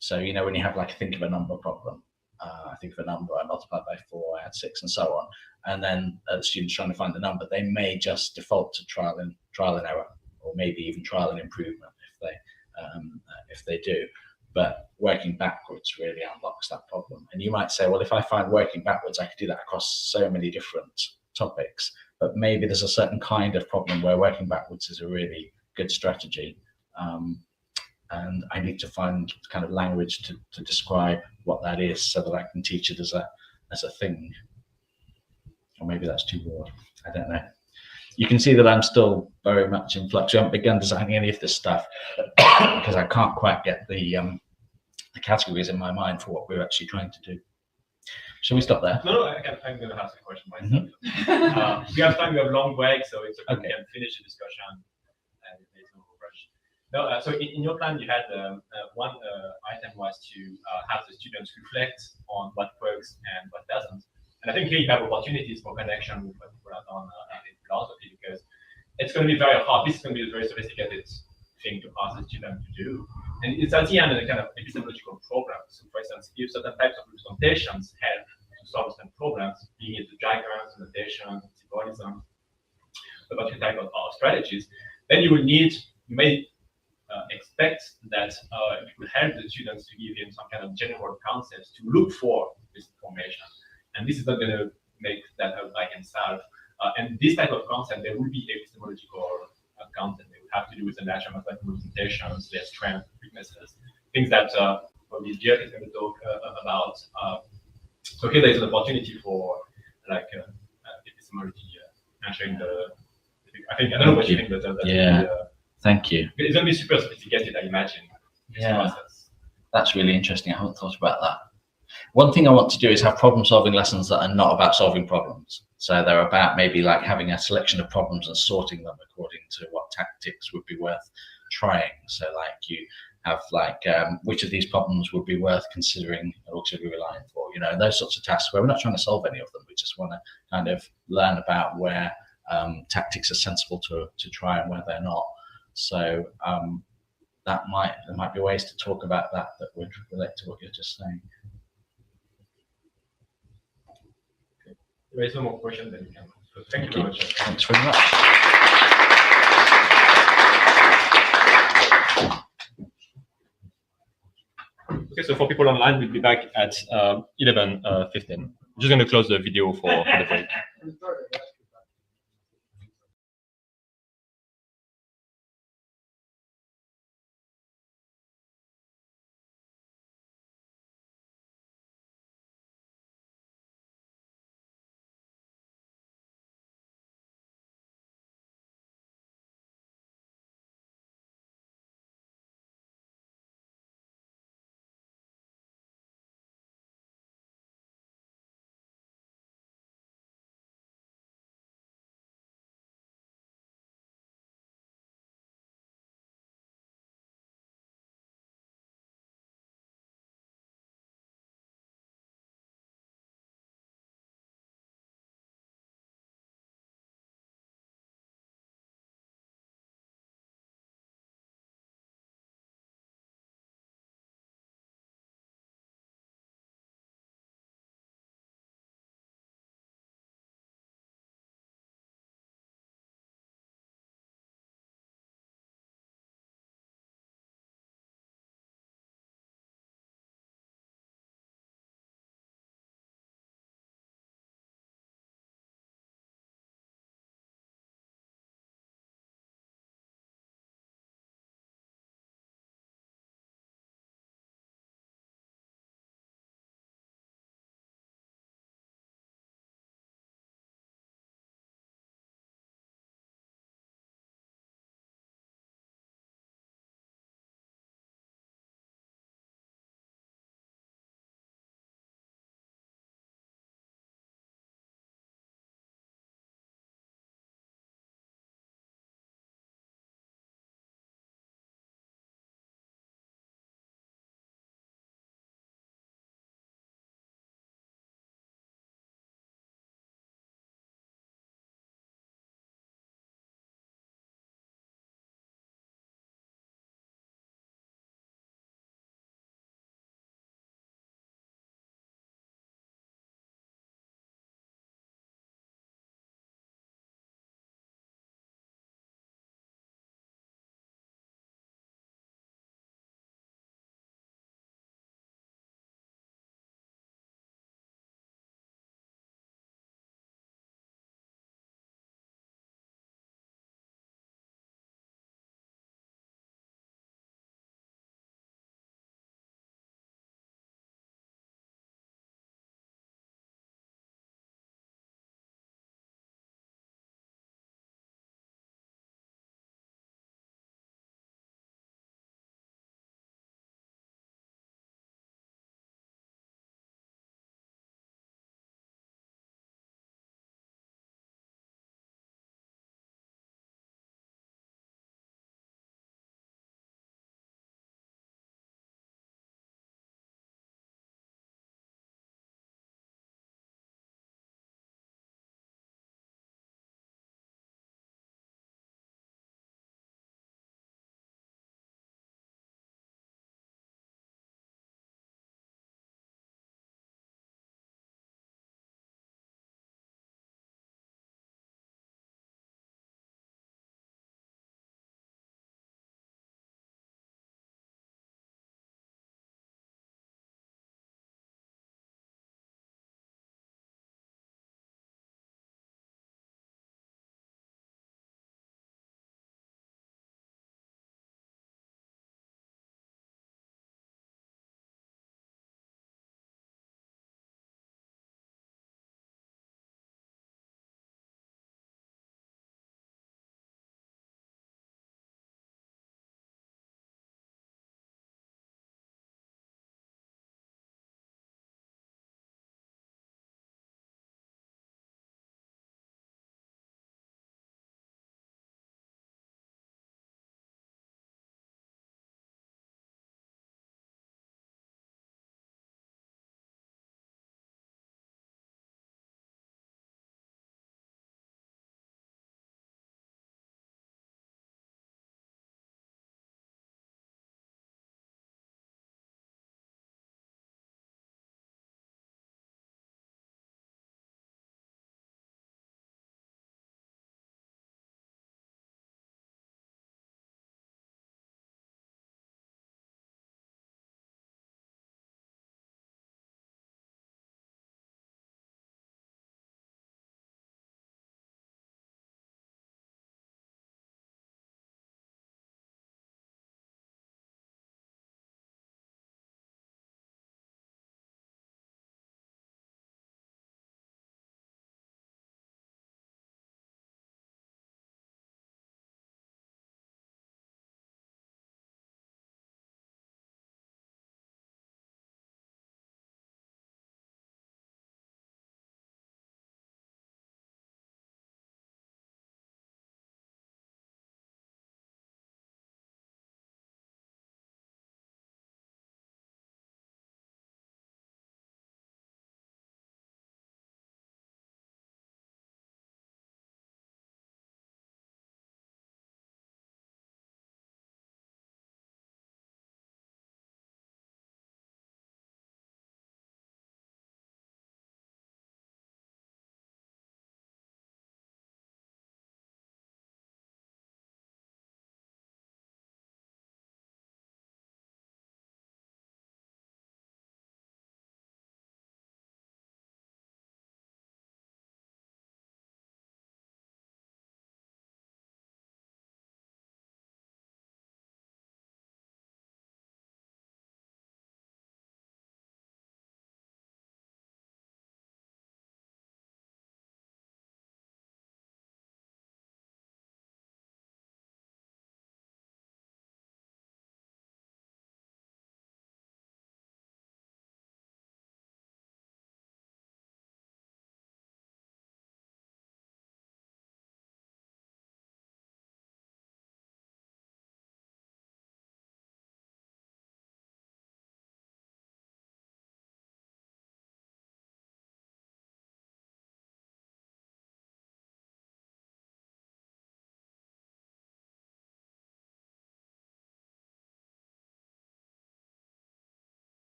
So, you know, when you have like a think of a number problem, I think of a number, I multiply by 4, I add 6 and so on. And then the students trying to find the number, they may just default to trial and error, or maybe even trial and improvement if they do. But working backwards really unlocks that problem. And you might say, well, if I find working backwards, I could do that across so many different topics. But maybe there's a certain kind of problem where working backwards is a really good strategy. And I need to find kind of language to describe what that is so that I can teach it as a thing. Or maybe that's too broad. I don't know. You can see that I'm still very much in flux. I haven't begun designing any of this stuff because I can't quite get the categories in my mind for what we're actually trying to do. Shall we stop there? No, I'm going to ask a question myself. We have time, we have a long break, so it's okay. We can finish the discussion and there's no rush. No, so in your plan, you had one item was to have the students reflect on what works and what doesn't. And I think here you have opportunities for connection with what people have done in philosophy, because it's going to be very hard. This is going to be a very sophisticated thing to ask the student to do. And it's at the end a kind of epistemological program. So for instance, if certain types of representations help to solve certain problems, being it the diagrams, notation, symbolism, a particular type of strategies, then you may expect that it will help the students to give him some kind of general concepts to look for this information. And this is not going to make that out by himself. And this type of concept, there will be epistemological content. They would have to do with the natural mathematical representations, their strengths, weaknesses, things that probably Dirk is going to talk about. So here there's an opportunity for like epistemology answering I don't know what you think, but yeah. Thank you. It's going to be super sophisticated, I imagine. Yeah, that's really interesting. I haven't thought about that. One thing I want to do is have problem-solving lessons that are not about solving problems. So they're about maybe like having a selection of problems and sorting them according to what tactics would be worth trying. So like you have like which of these problems would be worth considering an auxiliary line for, you know, those sorts of tasks where we're not trying to solve any of them. We just want to kind of learn about where tactics are sensible to try and where they're not. So there might be ways to talk about that would relate to what you're just saying. If there is no more questions, then you can. So thank you very much. Thanks very much. Okay, so for people online, we'll be back at 11:15. I'm just going to close the video for the break.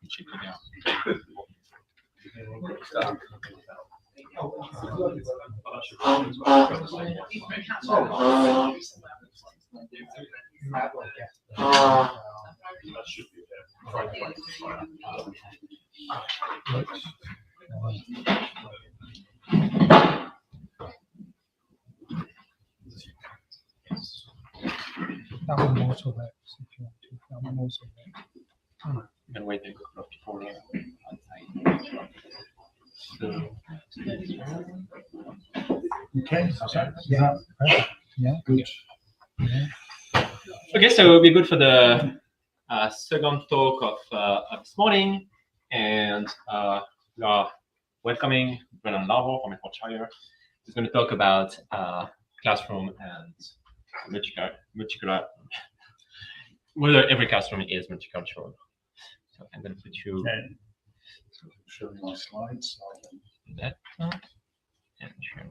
That should be That one also works if you want to. That one also works. You can wait a couple of people Okay. Yeah. Perfect. Yeah. Good. Yeah. Okay, so we'll be good for the second talk of this morning, and we are welcoming Brennan Larvo from Hertfordshire. He's going to talk about classroom and multicultural, whether every classroom is multicultural. So I'm going to put you. Okay. So show me my slides. That and share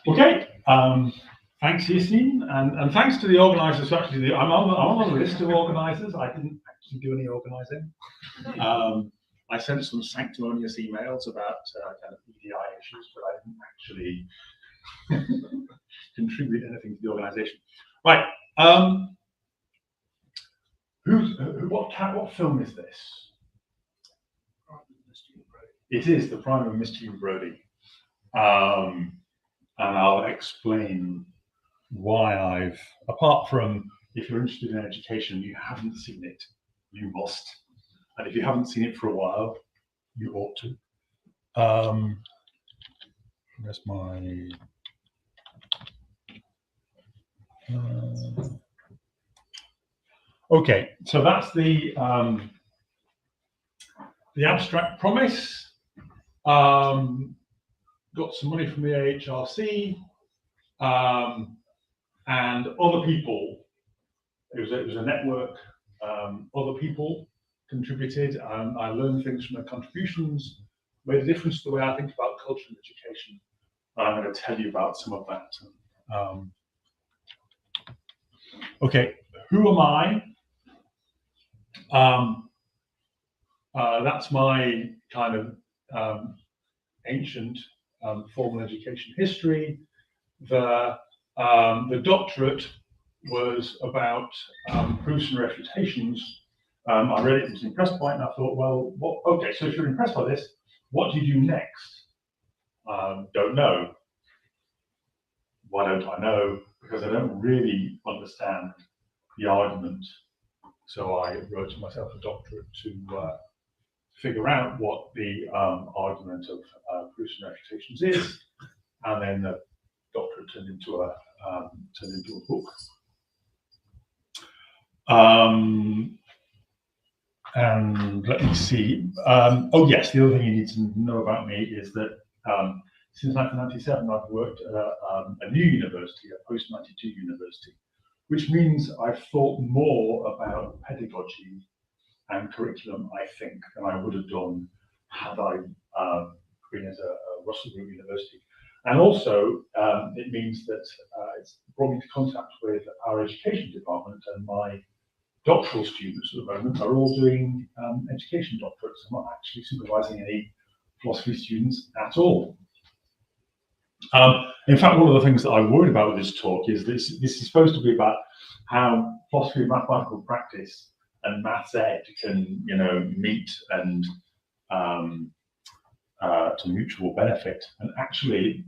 Okay. Thanks, Yassine, and thanks to the organisers. Actually, I'm on the list of organisers. I didn't actually do any organising. I sent some sanctimonious emails about kind of EDI issues, but I didn't actually contribute anything to the organisation. Right. What film is this? It is The Prime of Miss Jean Brodie. And I'll explain why I've, apart from if you're interested in education, you haven't seen it, you must. And if you haven't seen it for a while, you ought to. Where's my... okay, so that's the abstract promise. Got some money from the AHRC and other people. It was a network. Other people contributed, and I learned things from their contributions, made a difference to the way I think about culture and education. I'm going to tell you about some of that. Okay, who am I? That's my kind of ancient formal education history. The doctorate was about proofs and refutations. I read it and was impressed by it, and I thought, well, okay, so if you're impressed by this, what do you do next? Don't know. Why don't I know? Because I don't really understand the argument. So I wrote to myself a doctorate to figure out what the argument of proofs and refutations is, and then the doctorate turned into a book. And let me see. Oh yes, the other thing you need to know about me is that since 1997 I've worked at a new university, a post-92 university, which means I've thought more about pedagogy and curriculum, I think, than I would have done had I been at a Russell Group university. And also, it means that it's brought me into contact with our education department, and my doctoral students at the moment are all doing education doctorates. I'm not actually supervising any philosophy students at all. In fact, one of the things that I worried about with this talk is this is supposed to be about how philosophy and mathematical practice and maths ed can, meet and to mutual benefit. And actually,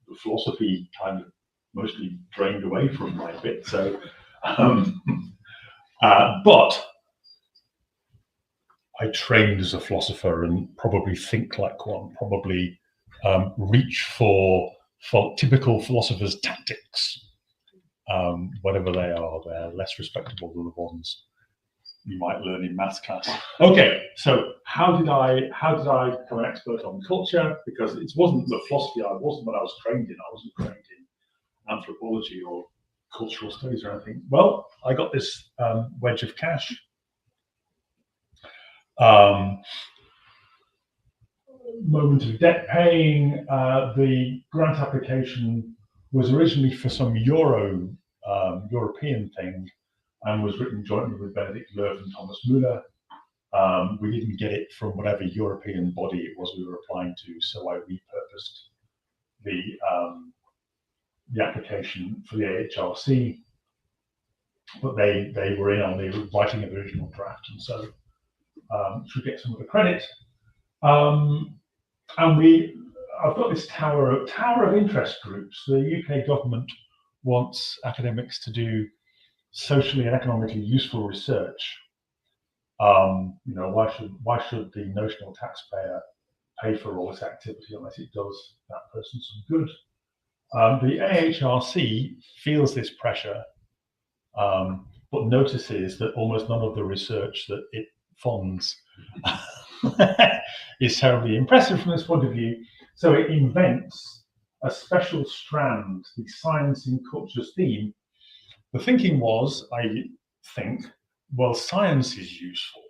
the philosophy kind of mostly drained away from my bit. So, but I trained as a philosopher and probably think like one, probably reach for typical philosophers' tactics, whatever they are. They're less respectable than the ones you might learn in maths class. Okay, so how did I become an expert on culture? Because it wasn't the philosophy I wasn't what I was trained in. I wasn't trained in anthropology or cultural studies or anything. Well, I got this wedge of cash. Moment of debt paying. The grant application was originally for some European thing, and was written jointly with Benedict Löw and Thomas Müller. We didn't get it from whatever European body it was we were applying to, so I repurposed the application for the AHRC, but they were in on the writing of the original draft, and so should get some of the credit. And I've got this tower of interest groups. The UK government wants academics to do socially and economically useful research. Why should the notional taxpayer pay for all this activity unless it does that person some good? The AHRC feels this pressure, but notices that almost none of the research that it funds is terribly impressive from this point of view. So it invents a special strand, the science in cultures theme. The thinking was, I think, well, science is useful.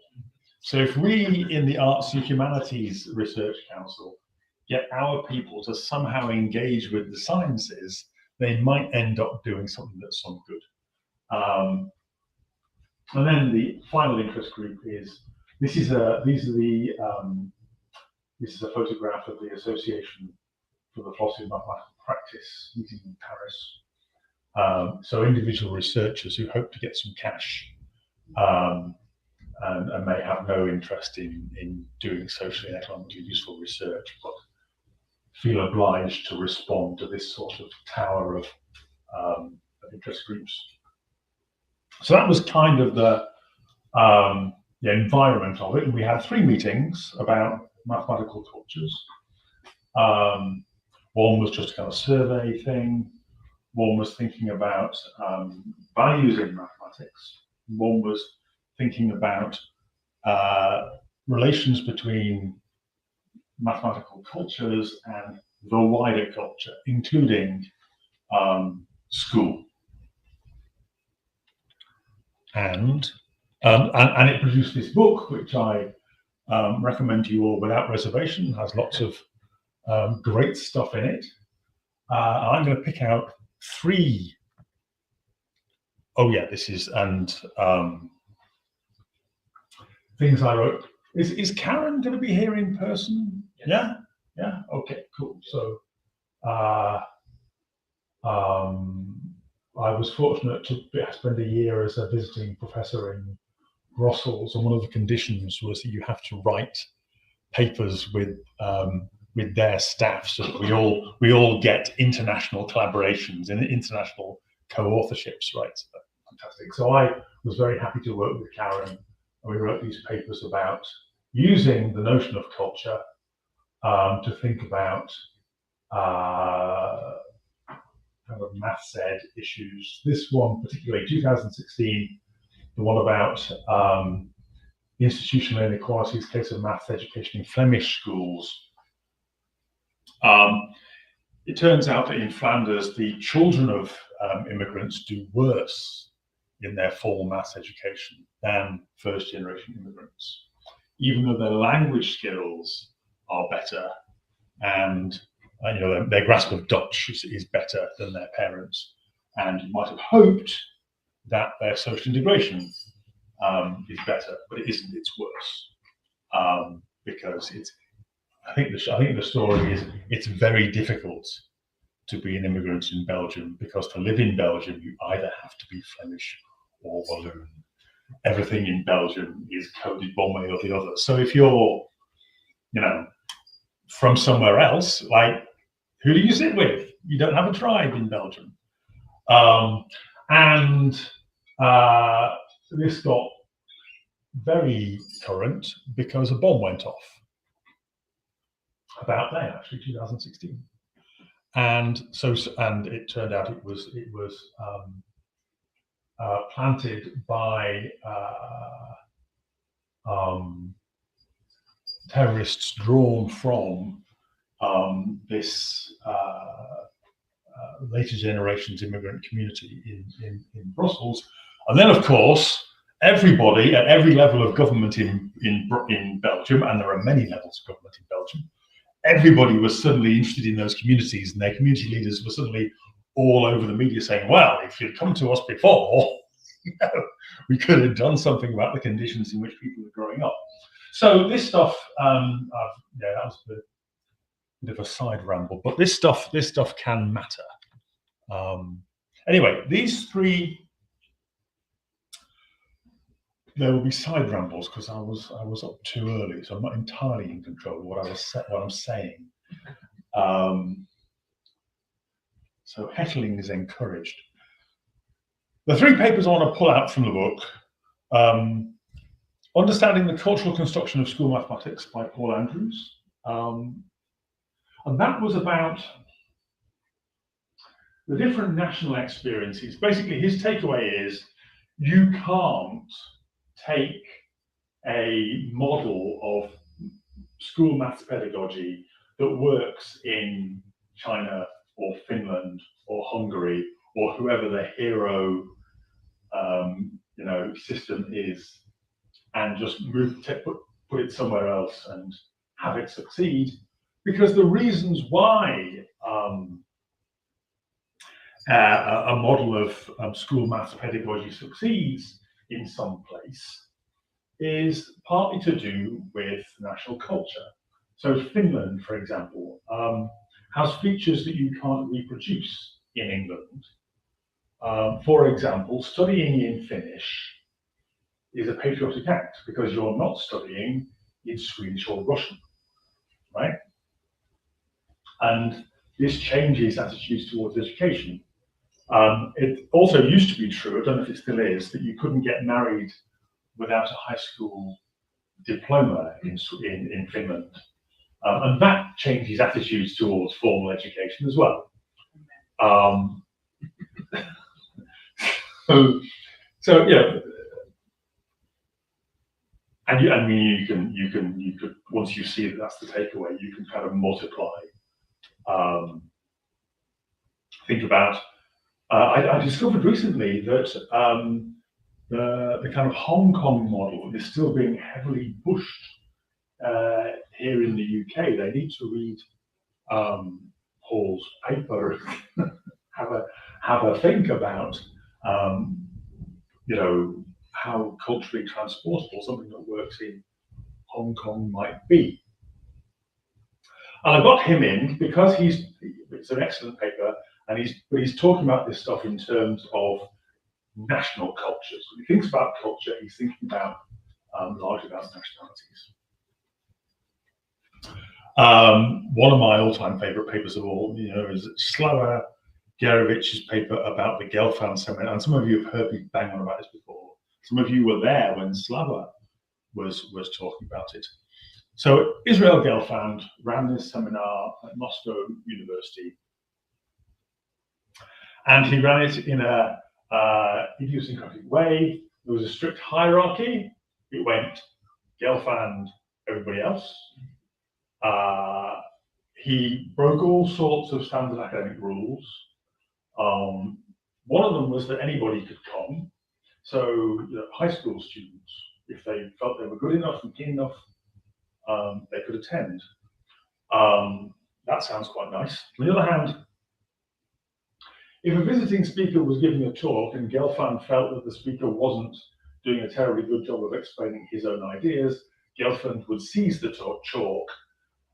So if we in the Arts and Humanities Research Council get our people to somehow engage with the sciences, they might end up doing something that's some good. And then the final interest group is this is a photograph of the Association for the Philosophy of Mathematical Practice meeting in Paris. So individual researchers who hope to get some cash and may have no interest in doing socially and economically useful research, but feel obliged to respond to this sort of tower of interest groups. So that was kind of the environment of it. And we had 3 meetings about mathematical cultures. One was just a kind of survey thing. One was thinking about values in mathematics. One was thinking about relations between mathematical cultures and the wider culture, including school. And it produced this book, which I recommend to you all without reservation. It has lots of great stuff in it. I'm going to pick out 3. Oh yeah, this is, and things I wrote. Is Karen going to be here in person? Yes. Yeah. Okay. Cool. So I was fortunate to spend a year as a visiting professor in Brussels, and one of the conditions was that you have to write papers with their staff, so that we all get international collaborations and international co-authorships, right? So fantastic. So I was very happy to work with Karen, and we wrote these papers about using the notion of culture to think about kind of maths ed issues. This one particularly, 2016, the one about institutional inequalities, case of maths education in Flemish schools. It turns out that in Flanders, the children of immigrants do worse in their formal maths education than first-generation immigrants, even though their language skills are better and their grasp of Dutch is better than their parents. And you might have hoped that their social integration is better, but it isn't. It's worse because I think the story is it's very difficult to be an immigrant in Belgium, because to live in Belgium you either have to be Flemish or Walloon. Everything in Belgium is coded one way or the other. So if you're, from somewhere else, like, who do you sit with? You don't have a tribe in Belgium. This got very current because a bomb went off about then, actually, 2016, and it turned out it was planted by terrorists drawn from this later generations immigrant community in Brussels. And then, of course, everybody at every level of government in Belgium, and there are many levels of government in Belgium, everybody was suddenly interested in those communities, and their community leaders were suddenly all over the media saying, well, if you'd come to us before, we could have done something about the conditions in which people are growing up. So this stuff, yeah, that was a bit of a side ramble, but this stuff can matter. Anyway, these three, there will be side rambles because I was up too early, so I'm not entirely in control of what I'm saying. So heckling is encouraged. The three papers I want to pull out from the book: Understanding the Cultural Construction of School Mathematics by Paul Andrews, and that was about the different national experiences. Basically, his takeaway is you can't take a model of school maths pedagogy that works in China or Finland or Hungary or whoever the hero system is, and just put it somewhere else and have it succeed, because the reasons why a model of school maths pedagogy succeeds in some place is partly to do with national culture. So Finland, for example, has features that you can't reproduce in England. For example, studying in Finnish is a patriotic act because you're not studying in Swedish or Russian, right? And this changes attitudes towards education. It also used to be true, I don't know if it still is, that you couldn't get married without a high school diploma in Finland. And that changes attitudes towards formal education as well. So yeah, and you could once you see that that's the takeaway, you can kind of multiply. Think about. I discovered recently that the kind of Hong Kong model is still being heavily pushed here in the UK. They need to read Paul's paper, have a think about how culturally transportable something that works in Hong Kong might be. And I got him in because it's an excellent paper, and he's talking about this stuff in terms of national cultures. When he thinks about culture, he's thinking about largely about nationalities. One of my all-time favorite papers of all, is Slava Gerovich's paper about the Gelfand seminar. And some of you have heard me bang on about this before. Some of you were there when Slava was talking about it. So Israel Gelfand ran this seminar at Moscow University, and he ran it in a idiosyncratic way. There was a strict hierarchy. It went Gelfand, everybody else. He broke all sorts of standard academic rules. One of them was that anybody could come. So high school students, if they felt they were good enough and keen enough, they could attend. That sounds quite nice. On the other hand, if a visiting speaker was giving a talk and Gelfand felt that the speaker wasn't doing a terribly good job of explaining his own ideas, Gelfand would seize the chalk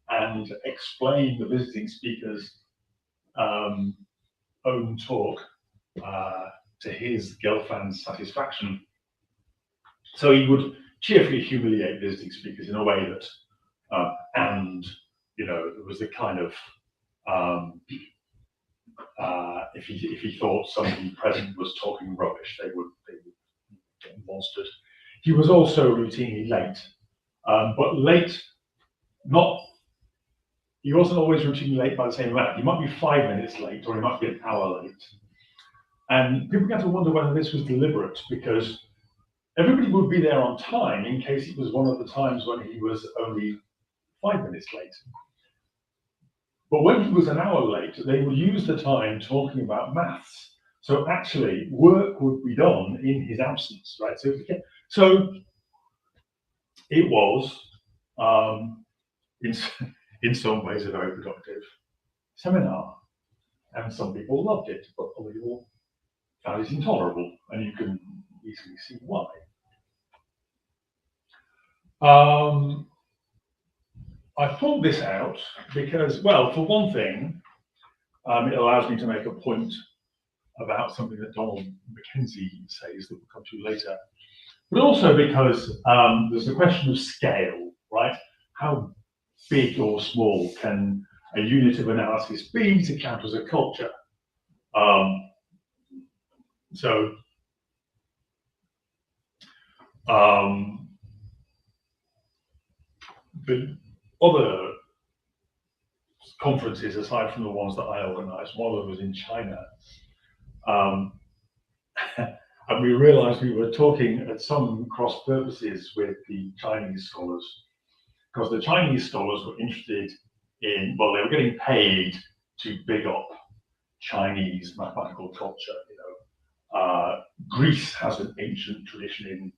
and explain the visiting speaker's own talk to his Gelfand's satisfaction. So he would cheerfully humiliate visiting speakers in a way that, it was the kind of, if he thought somebody present was talking rubbish, they would get monstered. He was also routinely late, but late, he wasn't always routinely late by the same amount. He might be 5 minutes late, or he might be an hour late. And people began to wonder whether this was deliberate, because everybody would be there on time in case it was one of the times when he was only 5 minutes late. But when he was an hour late, they would use the time talking about maths. So actually, work would be done in his absence, right? So it was, in some ways, a very productive seminar. And some people loved it, but other people found it intolerable. And you can easily see why. I thought this out because, well, for one thing, it allows me to make a point about something that Donald Mackenzie says that we'll come to later, but also because there's the question of scale, right? How big or small can a unit of analysis be to count as a culture? The other conferences, aside from the ones that I organised, one of them was in China. And we realised we were talking at some cross purposes with the Chinese scholars, because the Chinese scholars were interested in, well, they were getting paid to big up Chinese mathematical culture. Greece has an ancient tradition in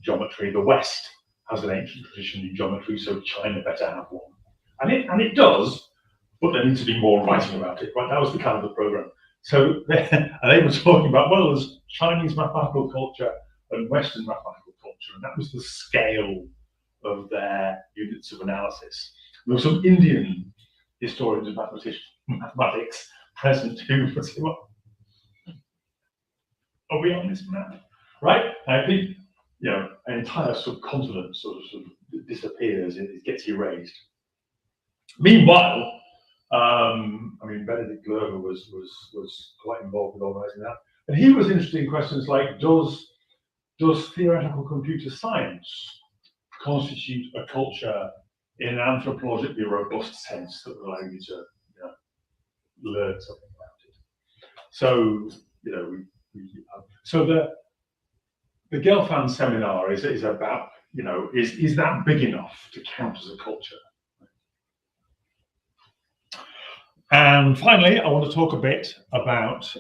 geometry. The West has an ancient tradition in geometry, so China better have one. And it does, but there needs to be more writing about it. Right? That was the kind of the program. So they were talking about, well, there's Chinese mathematical culture and Western mathematical culture, and that was the scale of their units of analysis. There were some Indian historians of mathematics present who would say, well, are we on this map? Right? And I think, an entire subcontinent sort of disappears, it gets erased. Meanwhile, Benedict Glover was quite involved with organising that, and he was interested in questions like, does theoretical computer science constitute a culture in an anthropologically robust sense that will allow you to learn something about it? So so the Gelfand seminar is about is that big enough to count as a culture? And finally, I want to talk a bit about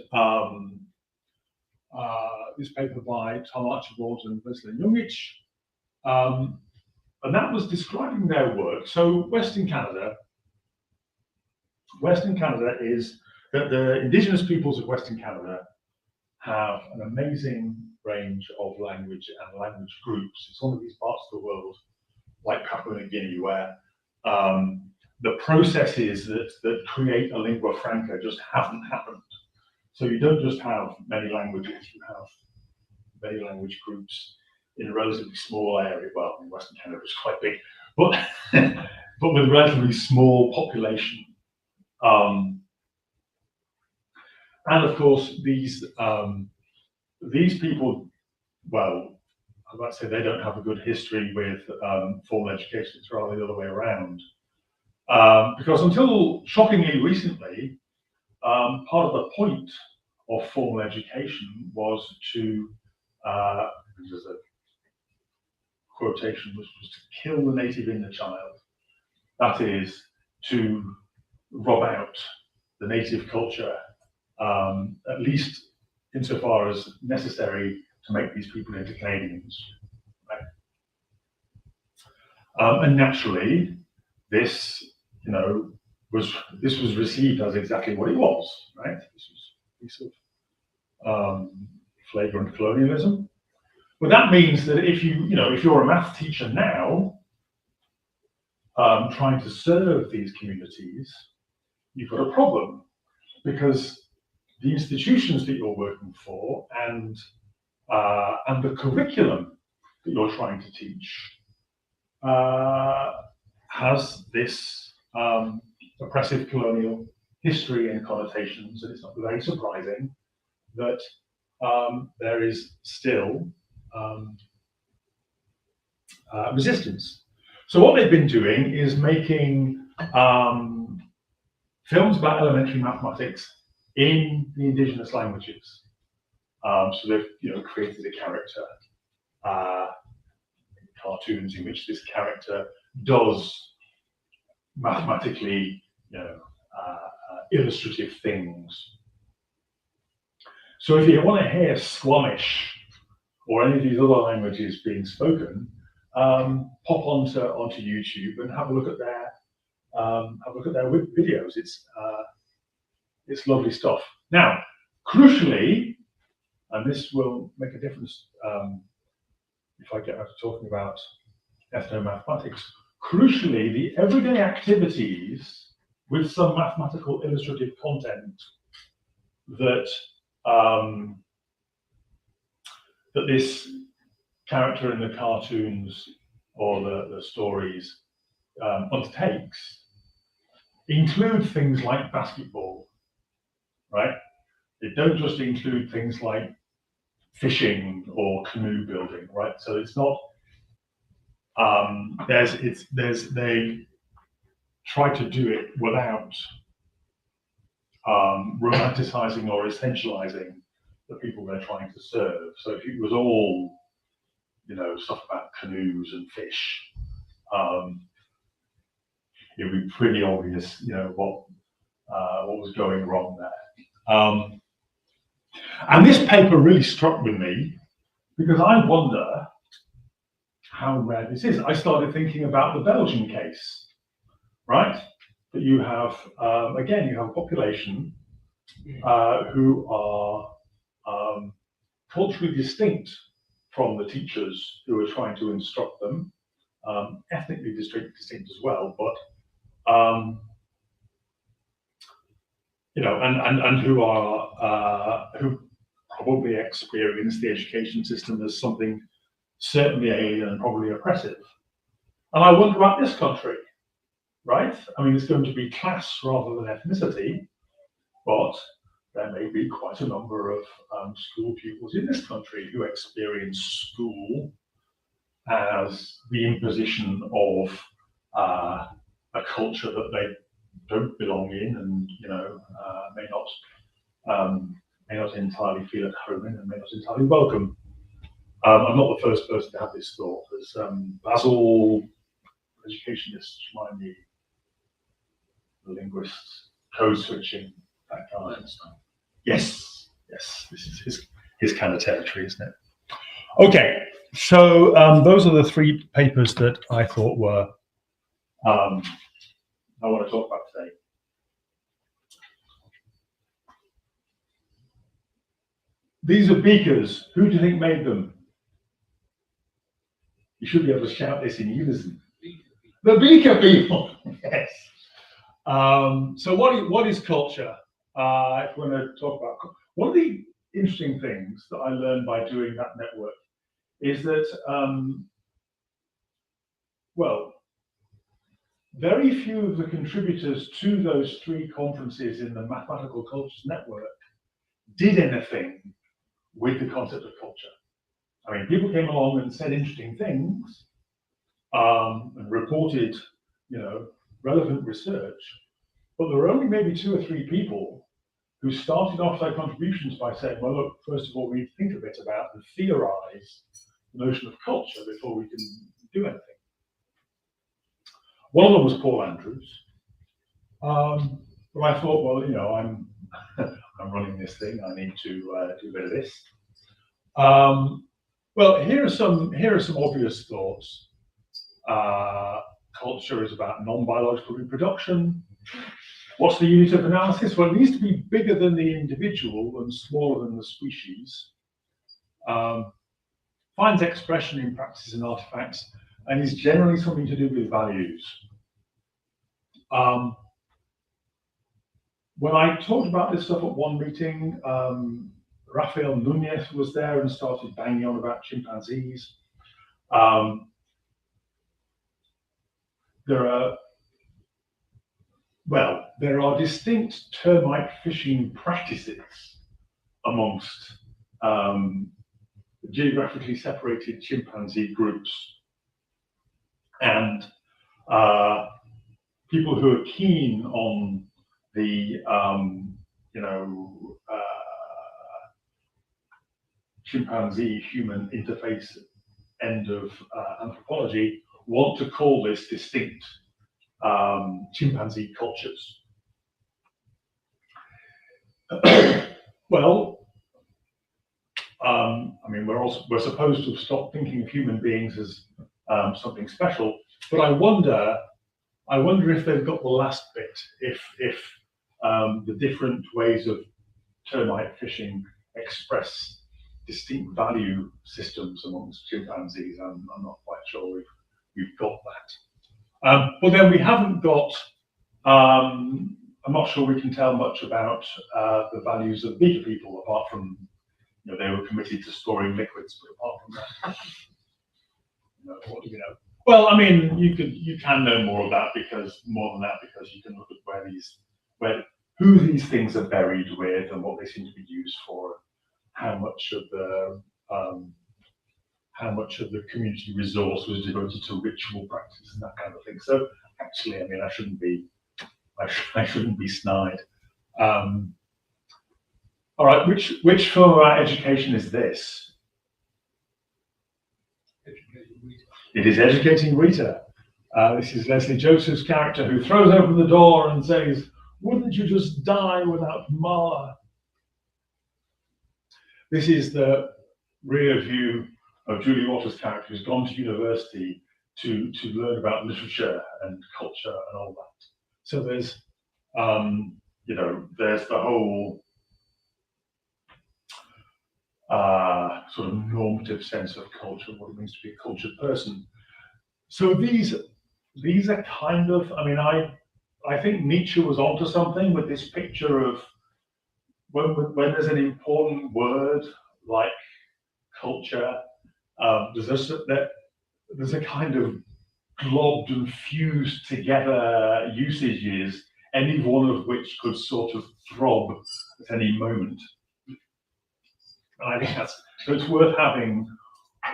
this paper by Tom Archibald and Veselin Jungic, and that was describing their work. So Western Canada is that the Indigenous peoples of Western Canada have an amazing range of language and language groups. It's one of these parts of the world, like Papua New Guinea, where the processes that create a lingua franca just haven't happened. So you don't just have many languages, you have many language groups in a relatively small area. Well, in Western Canada it's quite big, but but with a relatively small population. And of course, these people, well, I might say they don't have a good history with formal education. It's rather the other way around. Because until shockingly recently, part of the point of formal education was to, there's a quotation, was to kill the native in the child. That is, to rob out the native culture, at least insofar as necessary to make these people into Canadians. Right? And naturally, this was received as exactly what it was, right? This was a piece of flagrant colonialism. But that means that if you're a math teacher now, trying to serve these communities, you've got a problem, because the institutions that you're working for and the curriculum that you're trying to teach has this oppressive colonial history and connotations, and it's not very surprising that there is still resistance. So what they've been doing is making films about elementary mathematics in the indigenous languages. So they've created a character, cartoons in which this character does mathematically illustrative things. So if you want to hear Squamish or any of these other languages being spoken, pop onto YouTube and have a look at their videos. It's lovely stuff. Now, crucially, and this will make a difference if I get back to talking about ethnomathematics. Crucially, the everyday activities with some mathematical illustrative content that that this character in the cartoons or the stories undertakes include things like basketball, right? They don't just include things like fishing or canoe building, right? So it's not they try to do it without romanticizing or essentializing the people they're trying to serve. So if it was all, you know, stuff about canoes and fish, it would be pretty obvious, you know, what was going wrong there. And this paper really struck with me because I wonder how rare this is. I started thinking about the Belgian case, right? That you have, again, you have a population who are culturally distinct from the teachers who are trying to instruct them, ethnically distinct as well, but you know, and who are who probably experience the education system as something certainly alien and probably oppressive. And I wonder about this country, right? I mean, it's going to be class rather than ethnicity, but there may be quite a number of school pupils in this country who experience school as the imposition of a culture that they don't belong in, and you know may not entirely feel at home in, and may not entirely welcome. I'm not the first person to have this thought. There's Basil, educationist, remind me, the linguist, code switching, that guy. Yes, this is his kind of territory, isn't it? Okay, so those are the three papers that I thought were I want to talk about today. These are beakers. Who do you think made them? You should be able to shout this in unison. The beaker people. Yes. So what is culture? If we're going to talk about one of the interesting things that I learned by doing that network is that well, very few of the contributors to those three conferences in the Mathematical Cultures Network did anything with the concept of culture. I mean, people came along and said interesting things and reported, you know, relevant research, but there were only maybe 2 or 3 people who started off their contributions by saying, well, look, first of all, we need to think a bit about and theorize the notion of culture before we can do anything. One of them was Paul Andrews. But I thought, well, you know, I'm running this thing. I need to do a bit of this. Well, here are some obvious thoughts. Culture is about non-biological reproduction. What's the unit of analysis? Well, it needs to be bigger than the individual and smaller than the species. Finds expression in practices and artifacts, and is generally something to do with values. When I talked about this stuff at one meeting, Rafael Nunez was there and started banging on about chimpanzees. There are distinct termite fishing practices amongst geographically separated chimpanzee groups, and people who are keen on the chimpanzee human interface end of anthropology want to call this distinct chimpanzee cultures. Well, I mean, we're supposed to stop thinking of human beings as something special, but I wonder if they've got the last bit. If the different ways of termite fishing express distinct value systems amongst chimpanzees. I'm not quite sure we've got that. But then we haven't got, I'm not sure we can tell much about the values of bigger people, apart from, you know, they were committed to storing liquids, but apart from that, you know, what do we know? Well, I mean, you can know more of that because you can look at who these things are buried with and what they seem to be used for, how much of the community resource was devoted to ritual practice and that kind of thing. So actually, I mean, I shouldn't be snide. All right, which form of our education is this? It is educating Rita. This is Leslie Joseph's character who throws open the door and says, "Wouldn't you just die without Marla?" This is the rear view of Julie Waters' character who's gone to university to learn about literature and culture and all that. So there's, you know, there's the whole sort of normative sense of culture, what it means to be a cultured person. So these are kind of, I mean, I think Nietzsche was onto something with this picture of when there's an important word like culture, there's a kind of globbed and fused together usages, any one of which could sort of throb at any moment. And I think so it's worth having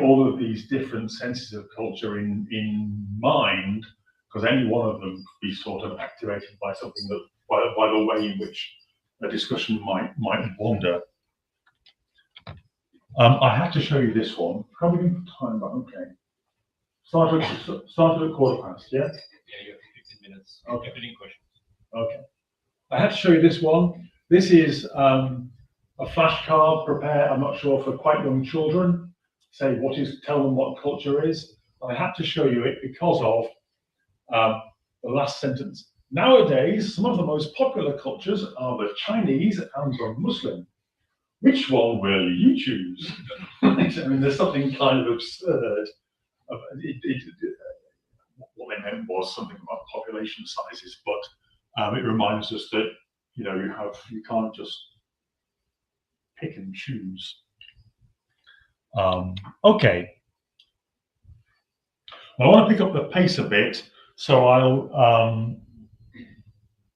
all of these different senses of culture in mind, because any one of them could be sort of activated by something that, by the way in which a discussion might wander. I had to show you this one. Probably didn't put time, but okay. Started at 1:15, yeah? Yeah, you have 15 minutes. Okay. Including questions. Okay. I had to show you this one. This is a flashcard prepared, I'm not sure, for quite young children. Tell them what culture is. I had to show you it because of the last sentence. Nowadays, some of the most popular cultures are the Chinese and the Muslim. Which one will you choose? I mean, there's something kind of absurd. What they meant was something about population sizes, but it reminds us that, you know, you can't just pick and choose. Okay. Well, I want to pick up the pace a bit, so I'll.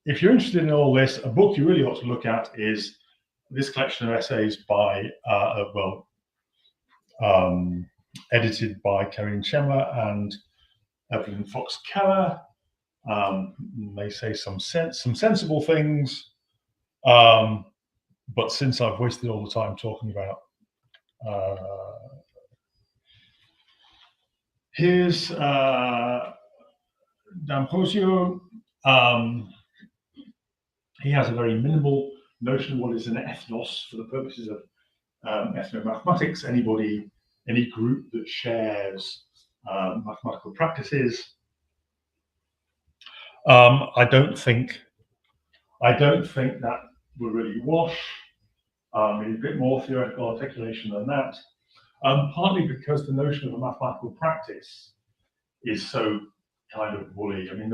If you're interested in all this, a book you really ought to look at is this collection of essays by, edited by Karin Chandler and Evelyn Fox Keller. They say some sensible things, but since I've wasted all the time talking about, here's D'Ambrosio. He has a very minimal notion of what is an ethnos for the purposes of ethnomathematics. Any group that shares mathematical practices. I don't think that will really wash. A bit more theoretical articulation than that. Partly because the notion of a mathematical practice is so kind of woolly. I mean,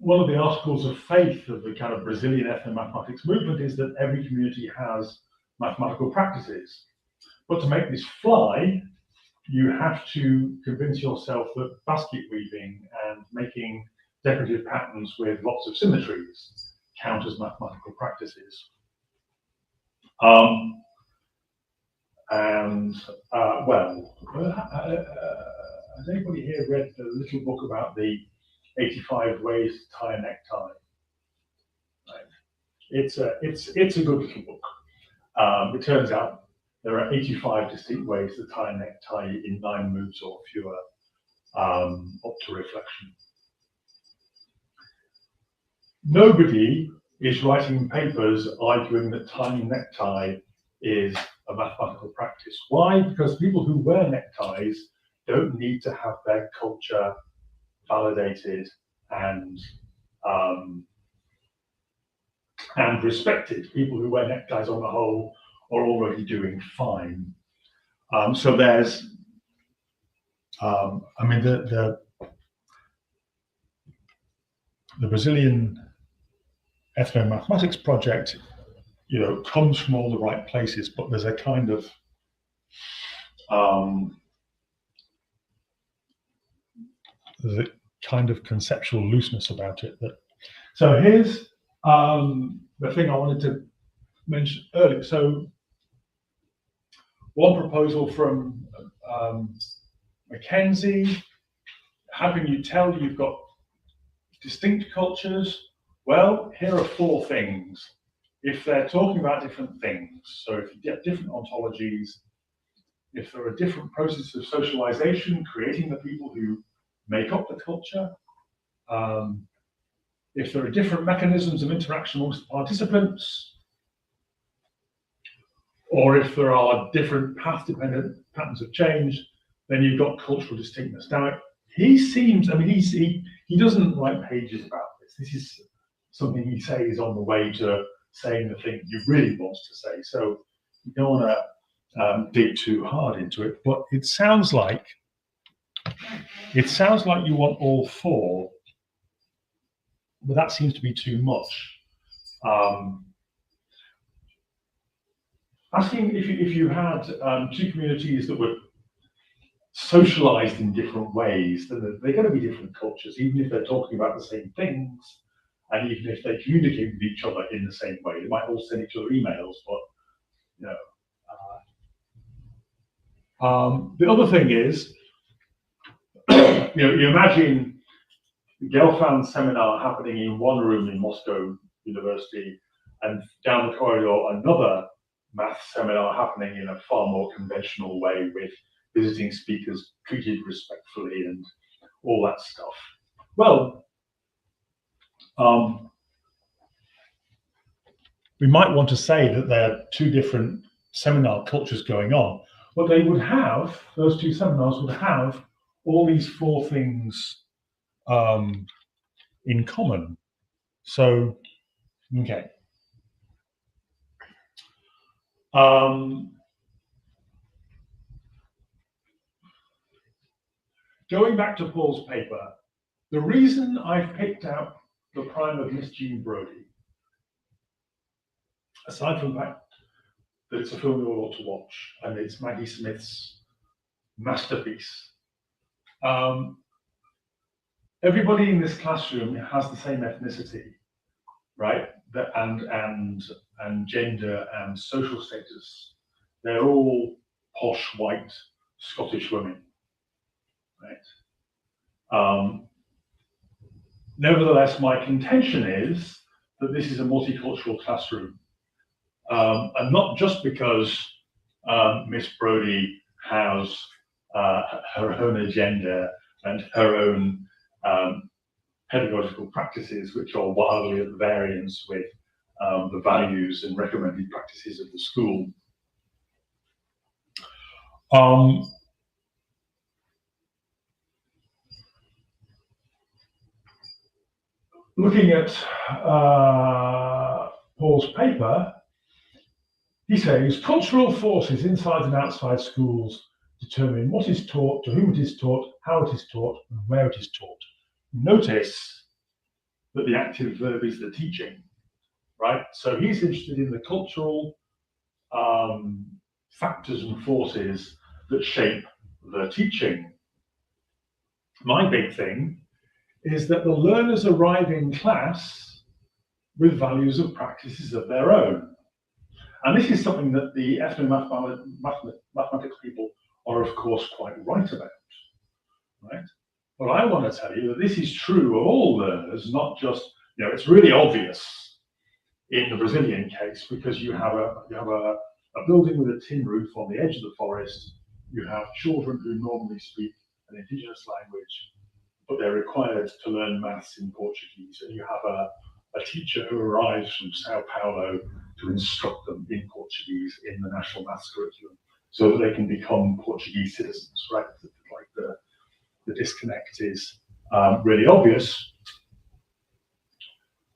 one of the articles of faith of the kind of Brazilian ethnomathematics movement is that every community has mathematical practices. But to make this fly, you have to convince yourself that basket weaving and making decorative patterns with lots of symmetries count as mathematical practices. Has anybody here read the little book about the 85 ways to tie a necktie? Right. It's a good little book. It turns out there are 85 distinct ways to tie a necktie in 9 moves or fewer, up to reflection. Nobody is writing papers arguing that tying a necktie is a mathematical practice. Why? Because people who wear neckties don't need to have their culture validated and respected. People who wear neckties on the whole are already doing fine. So there's, I mean, the Brazilian ethnomathematics project, you know, comes from all the right places, but there's a kind of conceptual looseness about it. So here's the thing I wanted to mention earlier. So one proposal from Mackenzie, how can you tell you've got distinct cultures? Well, here are 4 things. If they're talking about different things, so if you get different ontologies, if there are different processes of socialization creating the people who make up the culture, if there are different mechanisms of interaction amongst participants, or if there are different path-dependent patterns of change, then you've got cultural distinctness. Now, he seems, I mean, he doesn't write pages about this. This is something he says on the way to saying the thing he really wants to say. So you don't want to dig too hard into it, but it sounds like you want all 4, but that seems to be too much. Asking if you had 2 communities that were socialized in different ways, then they're going to be different cultures, even if they're talking about the same things, and even if they communicate with each other in the same way. They might all send each other emails, but you know. The other thing is, you know, you imagine Gelfand's seminar happening in one room in Moscow University, and down the corridor another math seminar happening in a far more conventional way with visiting speakers treated respectfully and all that stuff. Well, we might want to say that there are 2 different seminar cultures going on, but they would have, those 2 seminars would have all these 4 things in common. So, okay. Going back to Paul's paper, the reason I've picked out The Prime of Miss Jean Brodie, aside from the fact that it's a film we all ought to watch and it's Maggie Smith's masterpiece, everybody in this classroom has the same ethnicity, right? And gender and social status. They're all posh, white, Scottish women, right? Nevertheless, my contention is that this is a multicultural classroom. And not just because Miss Brodie has her own agenda and her own pedagogical practices, which are wildly at variance with the values and recommended practices of the school. Looking at Paul's paper, he says, cultural forces inside and outside schools determine what is taught, to whom it is taught, how it is taught, and where it is taught. Notice that the active verb is the teaching, right? So he's interested in the cultural factors and forces that shape the teaching. My big thing is that the learners arrive in class with values and practices of their own. And this is something that the ethnomathematics people are, of course, quite right about, right? But I want to tell you that this is true of all learners, not just, you know, it's really obvious in the Brazilian case because you have a building with a tin roof on the edge of the forest. You have children who normally speak an indigenous language, but they're required to learn maths in Portuguese. And you have a teacher who arrives from Sao Paulo to instruct them in Portuguese in the national maths curriculum so that they can become Portuguese citizens, right? Like the disconnect is really obvious.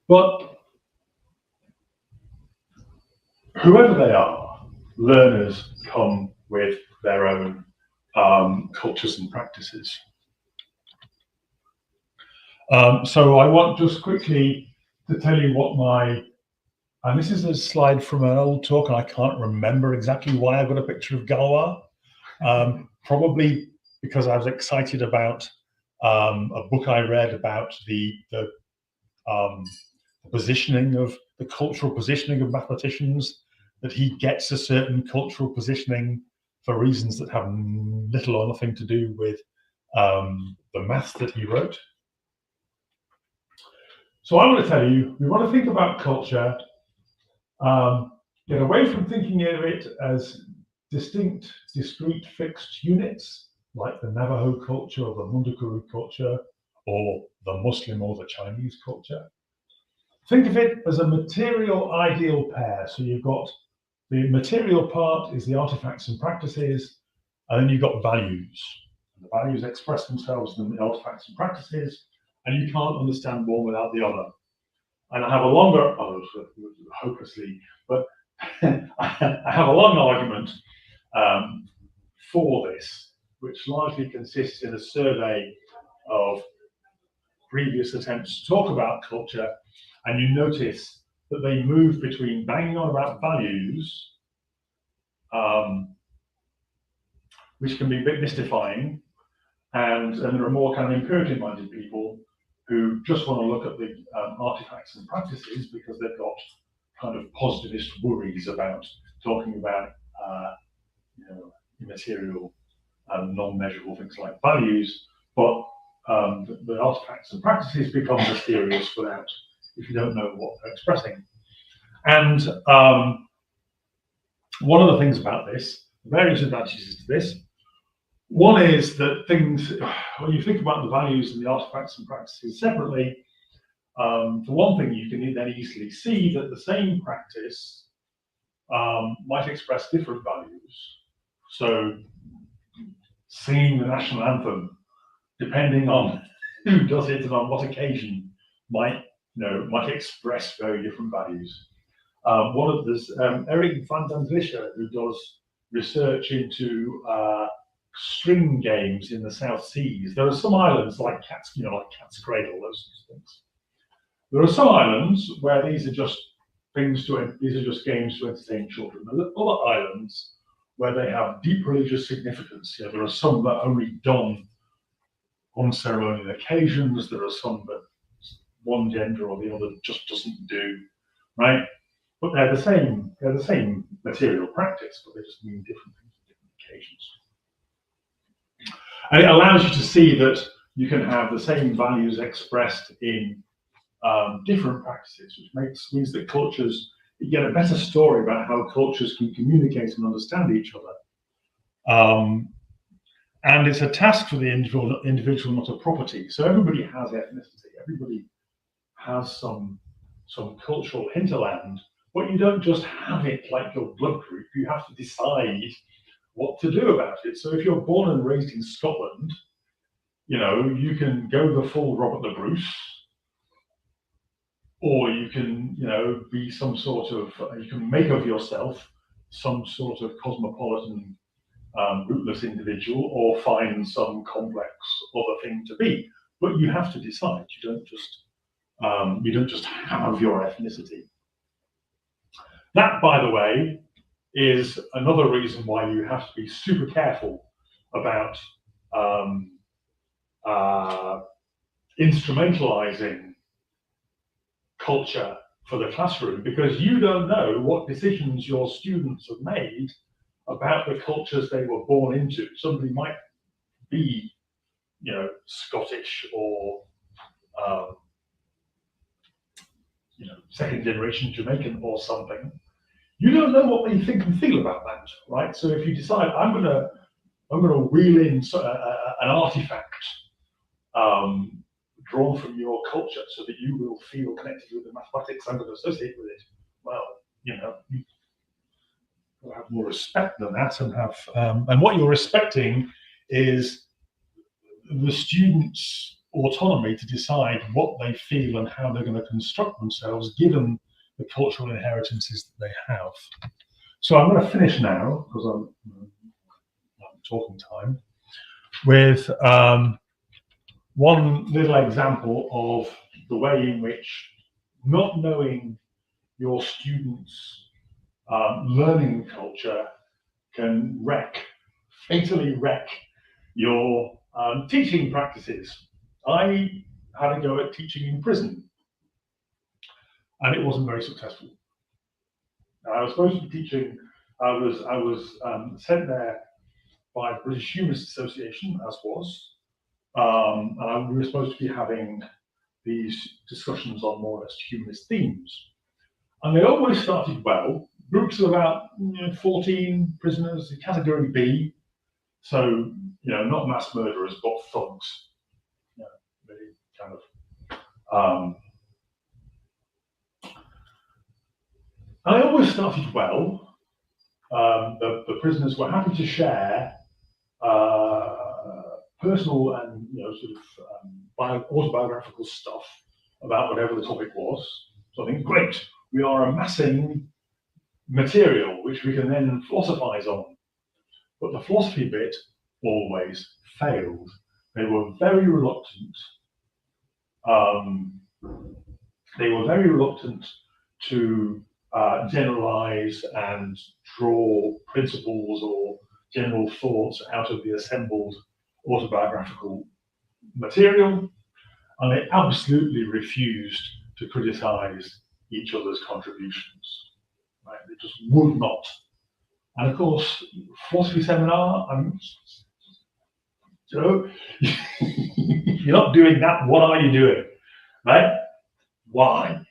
But whoever they are, learners come with their own cultures and practices. So I want just quickly to tell you what and this is a slide from an old talk, and I can't remember exactly why I got a picture of Galois. Probably because I was excited about a book I read about the positioning of the cultural positioning of mathematicians, that he gets a certain cultural positioning for reasons that have little or nothing to do with the maths that he wrote. So I want to tell you, we want to think about culture, get away from thinking of it as distinct, discrete, fixed units, like the Navajo culture or the Mundukuru culture, or the Muslim or the Chinese culture. Think of it as a material ideal pair. So you've got the material part is the artifacts and practices, and then you've got values. And the values express themselves in the artifacts and practices, and you can't understand one without the other. And I have a longer, hopelessly, but I have a long argument for this, which largely consists in a survey of previous attempts to talk about culture, and you notice that they move between banging on about values, which can be a bit mystifying, and there are more kind of empirically-minded people who just want to look at the artifacts and practices because they've got kind of positivist worries about talking about immaterial and non-measurable things like values, but the artifacts and practices become mysterious if you don't know what they're expressing. And one of the things about this, various advantages to this, one is that when you think about the values and the artifacts and practices separately, for one thing, you can then easily see that the same practice might express different values. So singing the national anthem, depending on who does it and on what occasion, might express very different values. There's Eric van den Vlischer, who does research into string games in the South Seas. There are some islands like Cat's Cradle, those sorts of things. There are some islands where these are just games to entertain children. There are other islands where they have deep religious significance. There are some that are only done on ceremonial occasions. There are some that one gender or the other just doesn't do, right? But they're the same material practice, but they just mean different things on different occasions. And it allows you to see that you can have the same values expressed in different practices, which means that you get a better story about how cultures can communicate and understand each other. And it's a task for the individual, not a property. So everybody has ethnicity, everybody has some cultural hinterland, but you don't just have it like your blood group, you have to decide what to do about it. So if you're born and raised in Scotland, you can go the full Robert the Bruce, or you can, be some sort of, you can make of yourself some sort of cosmopolitan, rootless individual, or find some complex other thing to be. But you have to decide. You don't just have your ethnicity. That, by the way, is another reason why you have to be super careful about instrumentalizing culture for the classroom, because you don't know what decisions your students have made about the cultures they were born into. Somebody might be, Scottish or second generation Jamaican or something. You don't know what they think and feel about that, right? So if you decide I'm gonna wheel in an artifact drawn from your culture so that you will feel connected with the mathematics I'm going to associate with it, well, you have more respect than that, and have and what you're respecting is the students' autonomy to decide what they feel and how they're going to construct themselves given the cultural inheritances that they have. So I'm going to finish now because I'm talking time with one little example of the way in which not knowing your students' learning culture can fatally wreck your teaching practices. I had a go at teaching in prison, and it wasn't very successful. I was supposed to be teaching. I was sent there by the British Humanist Association, as was, and we were supposed to be having these discussions on more or less humanist themes. And they always started well. Groups of about 14 prisoners, category B, so not mass murderers but thugs. Really kind of. And I always started well. The prisoners were happy to share personal and autobiographical stuff about whatever the topic was. So I think, great, we are amassing material which we can then philosophize on. But the philosophy bit always failed. They were very reluctant. To generalize and draw principles or general thoughts out of the assembled autobiographical material, and they absolutely refused to criticize each other's contributions. Right? They just would not. And of course, philosophy seminar, you're not doing that. What are you doing? Right? Why?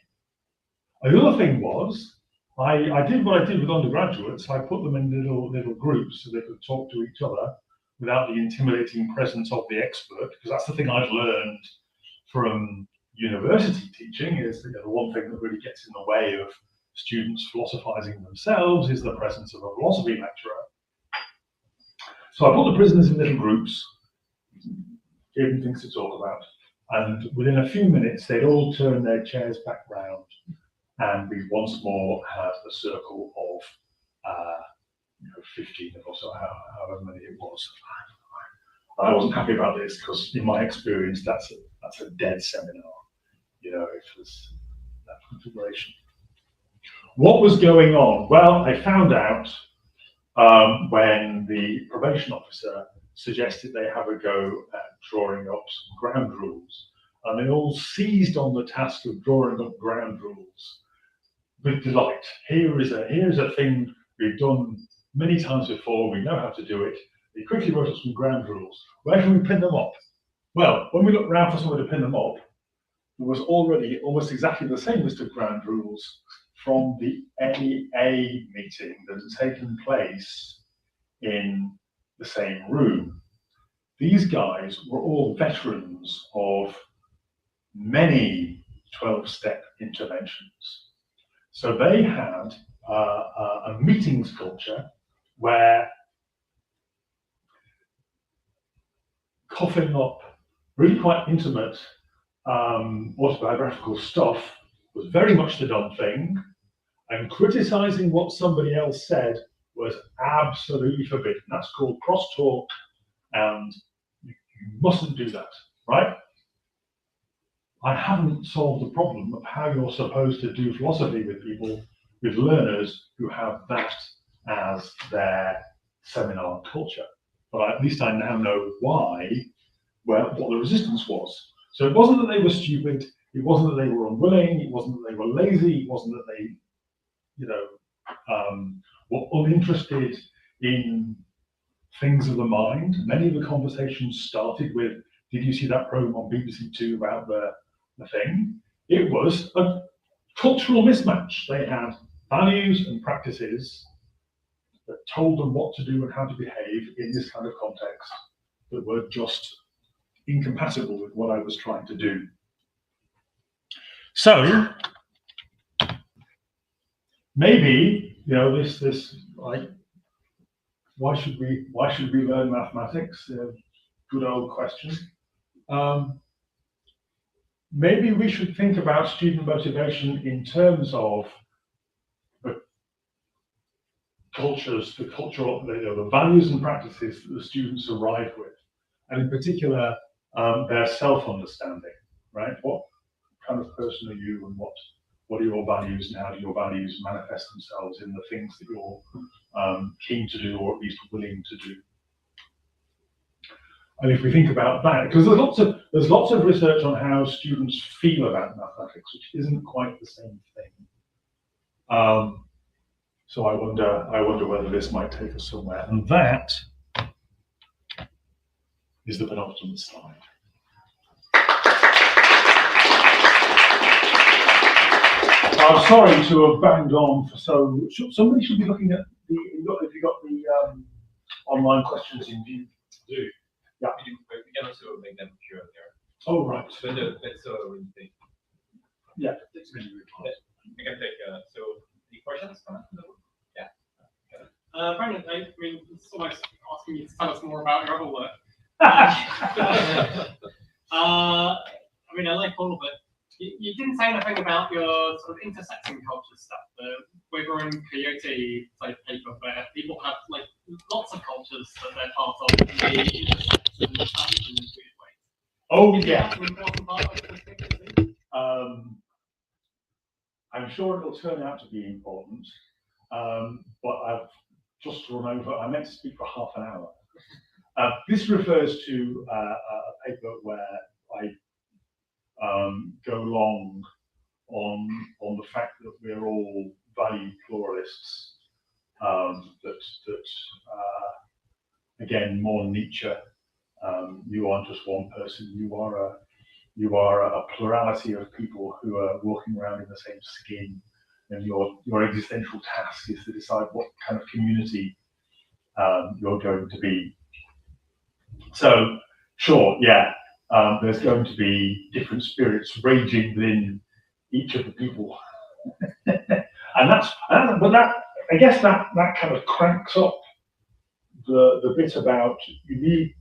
The other thing was, I did what I did with undergraduates. I put them in little groups so they could talk to each other without the intimidating presence of the expert, because that's the thing I've learned from university teaching, is the one thing that really gets in the way of students philosophizing themselves is the presence of a philosophy lecturer. So I put the prisoners in little groups, gave them things to talk about, and within a few minutes they'd all turn their chairs back round, and we once more had a circle of 15 or so, however many it was. I wasn't happy about this because, in my experience, that's a dead seminar. If it's that configuration. What was going on? Well, I found out when the probation officer suggested they have a go at drawing up some ground rules, and they all seized on the task of drawing up ground rules with delight. Here's a thing we've done many times before. We know how to do it. They quickly wrote up some ground rules. Where can we pin them up? Well, when we looked around for somewhere to pin them up, there was already almost exactly the same list of ground rules from the AA meeting that had taken place in the same room. These guys were all veterans of many 12-step interventions. So they had a meetings culture where coughing up really quite intimate autobiographical stuff was very much the done thing, and criticizing what somebody else said was absolutely forbidden. That's called crosstalk, and you mustn't do that, right? I haven't solved the problem of how you're supposed to do philosophy with people, with learners who have that as their seminar culture. But at least I now know why, what the resistance was. So it wasn't that they were stupid, it wasn't that they were unwilling, it wasn't that they were lazy, it wasn't that they, were uninterested in things of the mind. Many of the conversations started with, did you see that program on BBC Two about the thing? It was a cultural mismatch. They had values and practices that told them what to do and how to behave in this kind of context that were just incompatible with what I was trying to do. So maybe this like, why should we learn mathematics? Good old question. Maybe we should think about student motivation in terms of the cultures, the values and practices that the students arrive with, and in particular, their self-understanding, right? What kind of person are you, and what are your values, and how do your values manifest themselves in the things that you're keen to do, or at least willing to do? And if we think about that, because there's lots of research on how students feel about mathematics, which isn't quite the same thing. So I wonder whether this might take us somewhere. And that is the penultimate slide. I'm sorry to have banged on for so. Somebody should be looking at the. If you got the online questions in view. Do. Yeah. We can also make them appear there. Oh right. So that's really thing. Yeah. I can take so the questions. Yeah. Brendan, I mean, it's almost asking you to tell us more about your other work. I mean, I like all of it. You didn't say anything about your sort of intersecting culture stuff, the Weber and Coyote type paper, where people have like lots of cultures that they're part of, and they intersect in weird ways. Oh yeah. That's an important part of the thing. I'm sure it'll turn out to be important, but I've just run over. I meant to speak for half an hour. This refers to a paper where I go long on the fact that we're all value pluralists. Again, more Nietzsche. You aren't just one person. You are a plurality of people who are walking around in the same skin, and your existential task is to decide what kind of community you're going to be. So, sure, yeah, there's going to be different spirits raging within each of the people, I guess that kind of cranks up the bit about you need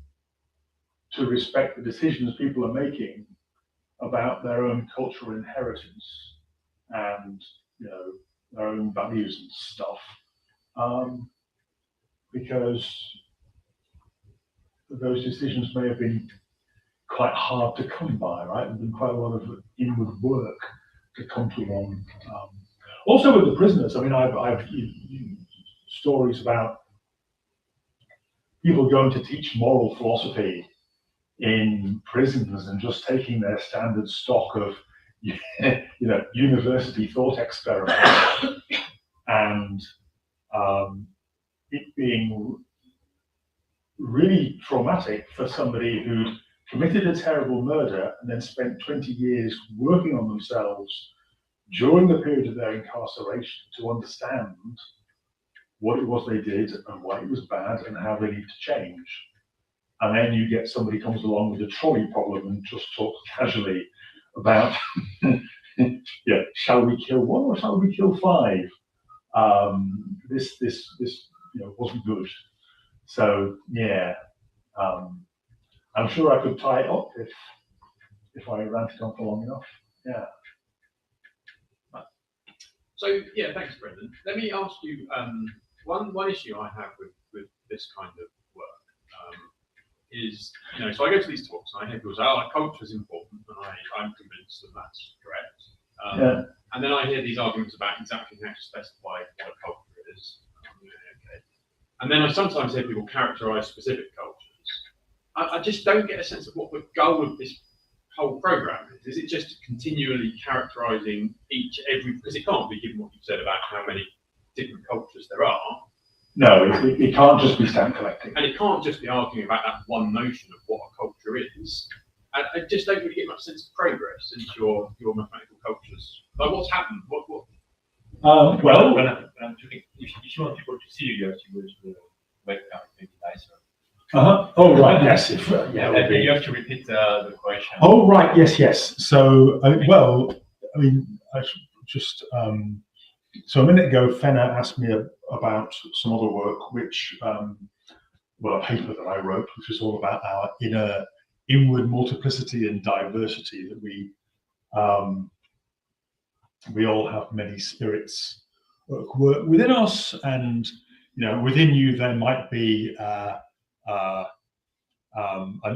to respect the decisions people are making about their own cultural inheritance and their own values and stuff, because those decisions may have been quite hard to come by, right? There's been quite a lot of inward work to come to one. Also with the prisoners, I mean, I've stories about people going to teach moral philosophy in prisons and just taking their standard stock of, university thought experiments, and it being really traumatic for somebody who'd committed a terrible murder and then spent 20 years working on themselves during the period of their incarceration to understand what it was they did and why it was bad and how they need to change. And then you get somebody comes along with a trolley problem and just talks casually about, shall we kill one or shall we kill five? This wasn't good. So yeah, I'm sure I could tie it up if I ranted on for long enough. Yeah. So yeah, thanks, Brendan. Let me ask you one issue I have with this kind of work is, so I go to these talks and I hear people say, culture is important, and I'm convinced that that's correct. And then I hear these arguments about exactly how to specify what a culture is. Okay. And then I sometimes hear people characterize specific cultures. I just don't get a sense of what the goal of this whole program is. Is it just continually characterizing because it can't be, given what you've said about how many different cultures there are. No, it can't just be stamp collecting. And it can't just be arguing about that one notion of what a culture is. I just don't really get much sense of progress into your mathematical cultures. Like, what's happened? What? Well, if you want people to see you, have to go to the webcam, maybe nicer. Oh right, yes. You have to repeat the question. Oh right, yes. So I should just. So a minute ago, Fenna asked me about some other work, which, a paper that I wrote, which was all about our inward multiplicity and diversity, that we all have many spirits work within us, and within you there might be an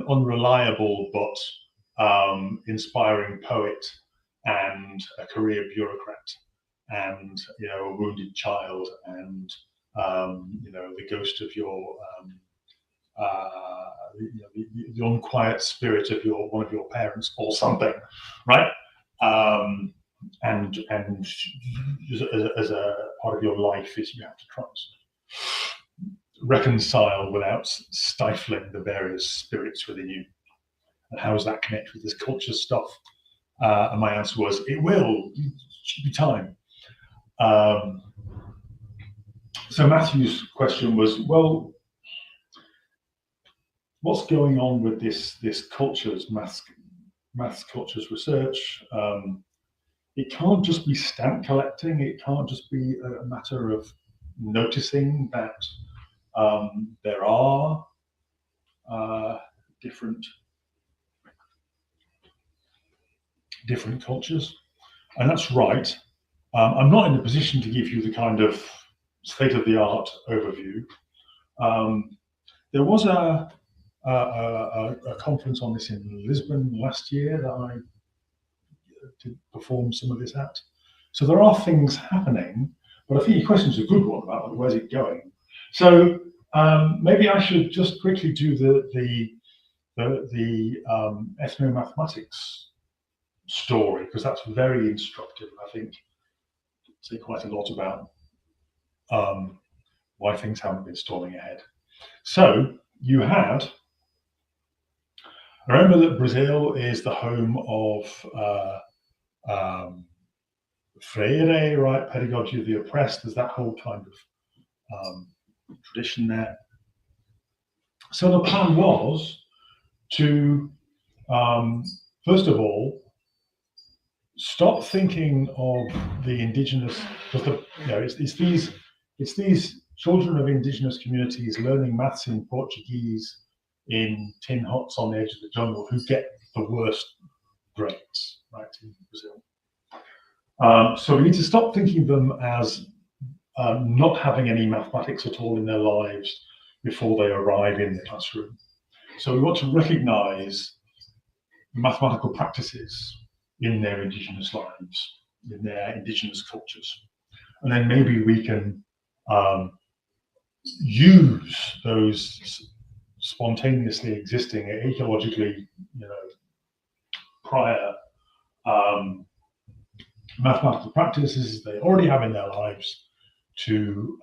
unreliable but inspiring poet, and a career bureaucrat, and a wounded child, and the ghost of your the unquiet spirit of one of your parents or something, right? And as a part of your life is you have to try and reconcile without stifling the various spirits within you. And how does that connect with this culture stuff? And my answer was, it will. It should be time. So Matthew's question was, well, what's going on with this cultures, maths cultures research? It can't just be stamp collecting. It can't just be a matter of noticing that there are different cultures, and that's right. I'm not in a position to give you the kind of state-of-the-art overview. There was a conference on this in Lisbon last year that I did perform some of this at. So there are things happening, but I think your question is a good one about where's it going. So maybe I should just quickly do the ethnomathematics story, because that's very instructive. I think say quite a lot about why things haven't been stalling ahead. So you had, remember that Brazil is the home of Freire, right? Pedagogy of the oppressed. There's that whole kind of tradition there. So the plan was to, first of all, stop thinking of the indigenous, because it's these children of indigenous communities learning maths in Portuguese in tin huts on the edge of the jungle who get the worst grades, right, in Brazil. So we need to stop thinking of them as not having any mathematics at all in their lives before they arrive in the classroom. So we want to recognize mathematical practices in their indigenous lives, in their indigenous cultures. And then maybe we can use those spontaneously existing, ecologically, prior mathematical practices they already have in their lives to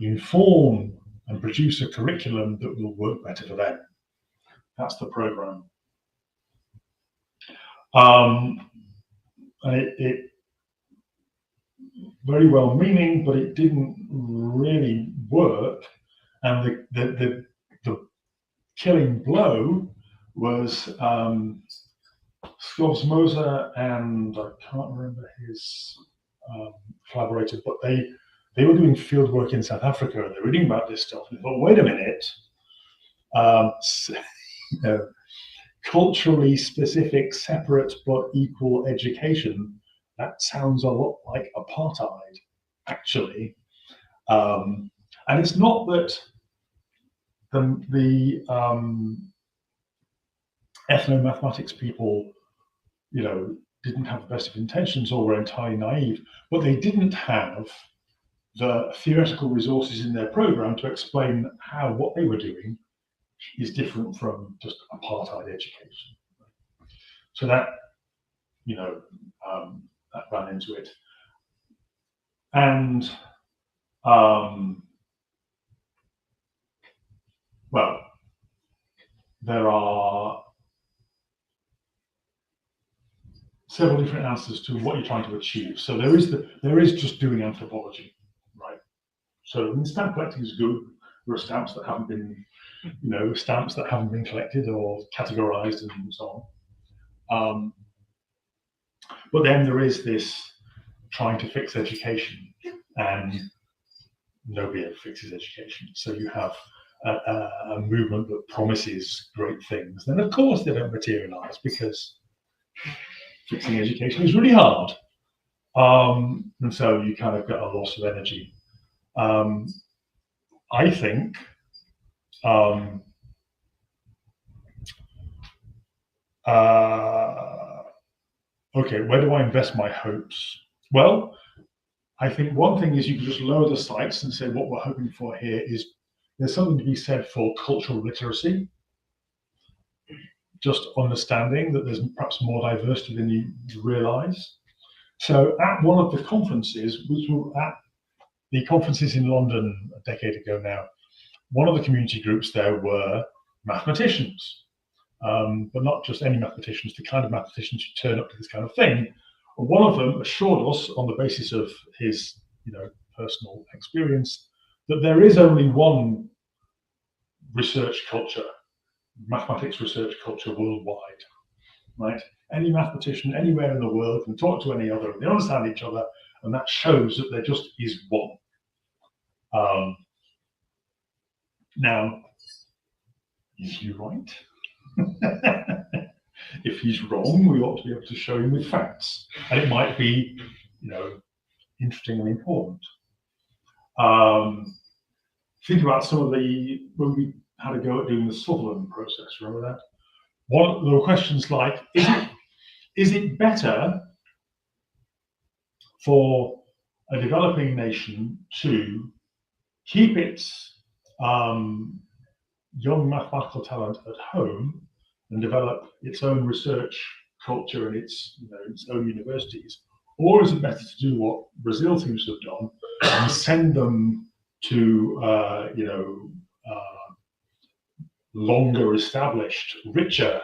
inform and produce a curriculum that will work better for them. That's the program. And it very well meaning, but it didn't really work. And the killing blow was Skovs Moser and I can't remember his collaborator, but they were doing field work in South Africa and they're reading about this stuff. And they thought, wait a minute, culturally specific, separate but equal education, that sounds a lot like apartheid, actually. And it's not that the ethnomathematics people, didn't have the best of intentions or were entirely naive, but they didn't have the theoretical resources in their program to explain how what they were doing is different from just apartheid education. So that, that ran into it. And, well, there are several different answers to what you're trying to achieve. So there is just doing anthropology, right? So stamp collecting is good. There are stamps that haven't been, stamps that haven't been collected or categorized and so on. But then there is this trying to fix education, and nobody ever fixes education. So you have a movement that promises great things. Then of course they don't materialize because fixing education is really hard. And so you kind of get a loss of energy. I think okay, where do I invest my hopes? Well, I think one thing is you can just lower the sights and say what we're hoping for here is there's something to be said for cultural literacy, just understanding that there's perhaps more diversity than you realize. So at one of the conferences, which were at the conferences in London a decade ago now, one of the community groups there were mathematicians, but not just any mathematicians, the kind of mathematicians who turn up to this kind of thing. And one of them assured us, on the basis of his, personal experience, that there is only one research culture, mathematics research culture worldwide, right? Any mathematician anywhere in the world can talk to any other, and they understand each other, and that shows that there just is one. Now, is he right? If he's wrong, we ought to be able to show him with facts, and it might be, interesting and important. Think about some of the, when we had a go at doing the Sutherland process, remember that? There were questions like, is it better for a developing nation to keep its young mathematical talent at home and develop its own research culture and its own universities, or is it better to do what Brazil seems to have done and send them to longer established, richer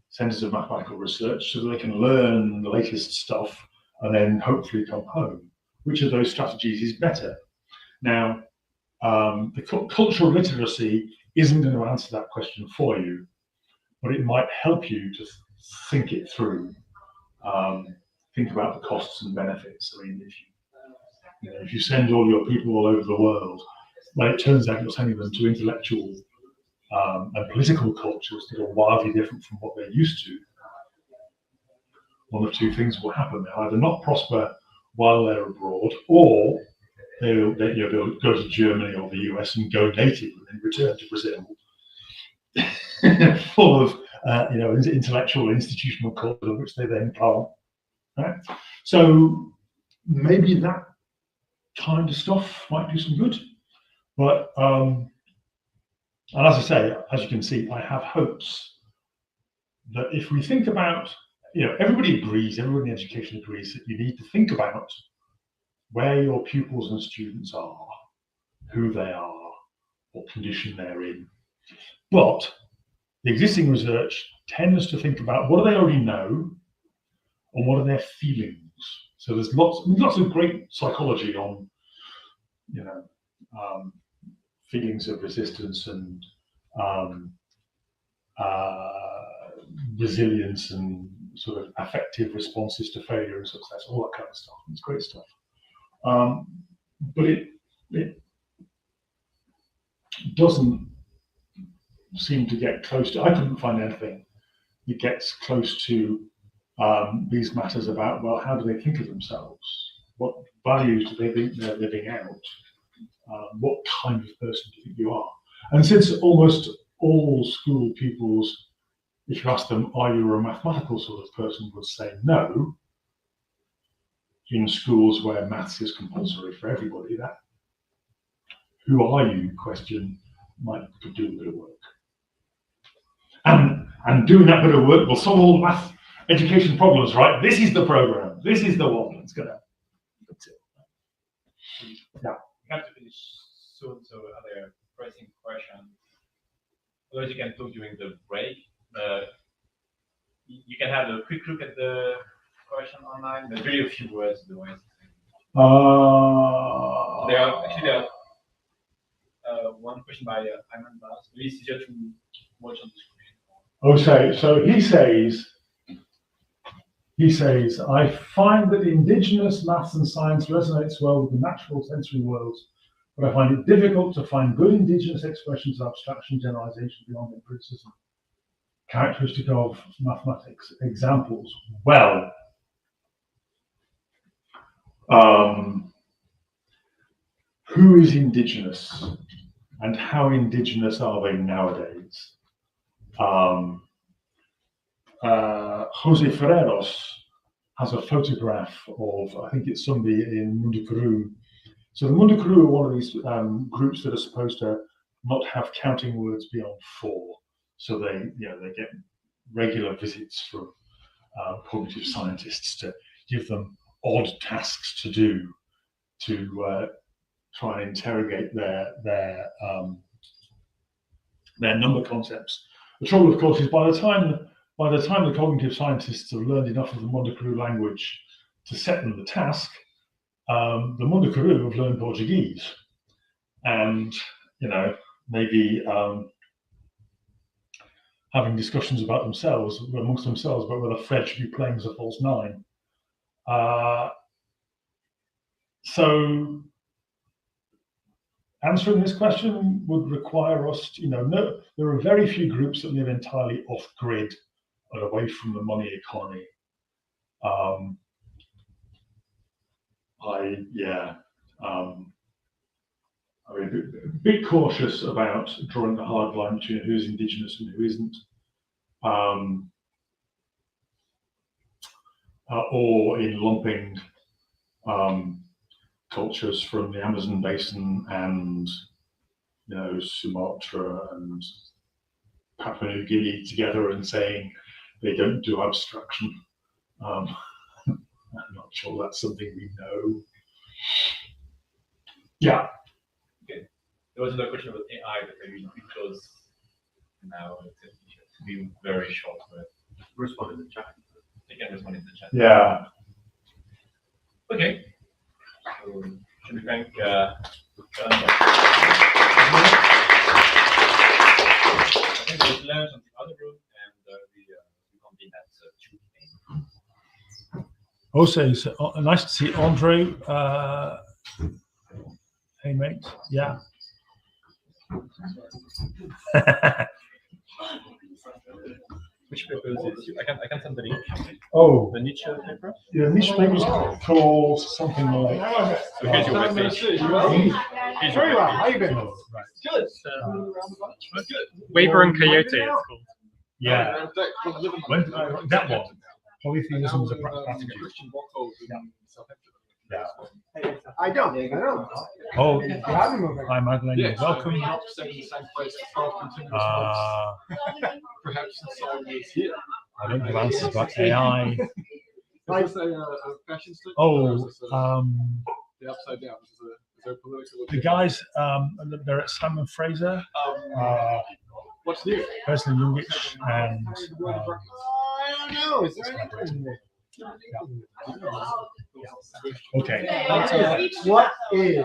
centers of mathematical research so that they can learn the latest stuff and then hopefully come home? Which of those strategies is better? Now, the cultural literacy isn't going to answer that question for you, but it might help you to think it through. Think about the costs and benefits. I mean, if you send all your people all over the world, well, it turns out you're sending them to intellectual and political cultures that are wildly different from what they're used to. One of two things will happen: they'll either not prosper while they're abroad, or they'll go to Germany or the US and go native and then return to Brazil, full of intellectual institutional culture, which they then can't. Right? So maybe that kind of stuff might do some good. But and as I say, as you can see, I have hopes that if we think about, everybody in education agrees that you need to think about where your pupils and students are, who they are, what condition they're in. But the existing research tends to think about what do they already know and what are their feelings. So there's lots of great psychology on, feelings of resistance and resilience and sort of affective responses to failure and success, all that kind of stuff. It's great stuff. But it doesn't seem to get close to, I couldn't find anything that gets close to these matters about, well, how do they think of themselves? What values do they think they're living out? What kind of person do you think you are? And since almost all school pupils, if you ask them, are you a mathematical sort of person, would say no, in schools where maths is compulsory for everybody, that who are you question could do a bit of work. And doing that bit of work will solve all the math education problems, right? This is the program. This is the one that's gonna. That's it. Yeah. We have to finish soon, so other pressing questions. Otherwise, you can talk during the break. You can have a quick look at the question online. There's really a few words, otherwise. There are one question by Ayman Bas. Maybe it's easier to watch on the screen. Okay, so he says, I find that indigenous maths and science resonates well with the natural sensory worlds, but I find it difficult to find good indigenous expressions of abstraction generalization beyond empiricism. Characteristic of mathematics. Examples. Well, who is indigenous and how indigenous are they nowadays? Jose Ferreros has a photograph of, I think it's somebody in Mundukuru. So the Mundukuru are one of these groups that are supposed to not have counting words beyond 4. So they get regular visits from cognitive scientists to give them odd tasks to do to try and interrogate their number concepts. The trouble, of course, is by the time the cognitive scientists have learned enough of the Mundukuru language to set them the task, the Mundukuru have learned Portuguese, and maybe having discussions about themselves amongst themselves about whether Fred should be playing as a false 9. So answering this question would require us to, there are very few groups that live entirely off grid and away from the money economy. A bit cautious about drawing a hard line between who's indigenous and who isn't, or in lumping cultures from the Amazon basin and Sumatra and Papua New Guinea together and saying they don't do abstraction. I'm not sure that's something we know. Yeah. Okay. There was another question about AI that maybe we close now. To be very short, but respond in the chat. They can respond in the chat. Yeah. Okay. So, should we thank I think there's lunch on the other room, and we convene at 2 p.m. Also, nice to see Andre. Hey, mate. Yeah. Which paper is this? I can send the link. Oh, The Nietzsche paper? yeah, Nietzsche paper's called something like. So here's your webpage. Here's Very your well. webpage. How you been? Good. Weber and Coyote, it's called. Yeah. When, that one. Polytheism is a practice. Yeah. I don't. Oh, hi, Madeleine. Yeah, Welcome. staying in the same place for 12 continuous months. Perhaps since I was here. I don't have answers about AI. Is this a fashion statement? Oh, The upside down. Is there political? the guys, they're at Simon Fraser, What's new? Presley Lungich, and I don't know. Is there anything there? okay. What is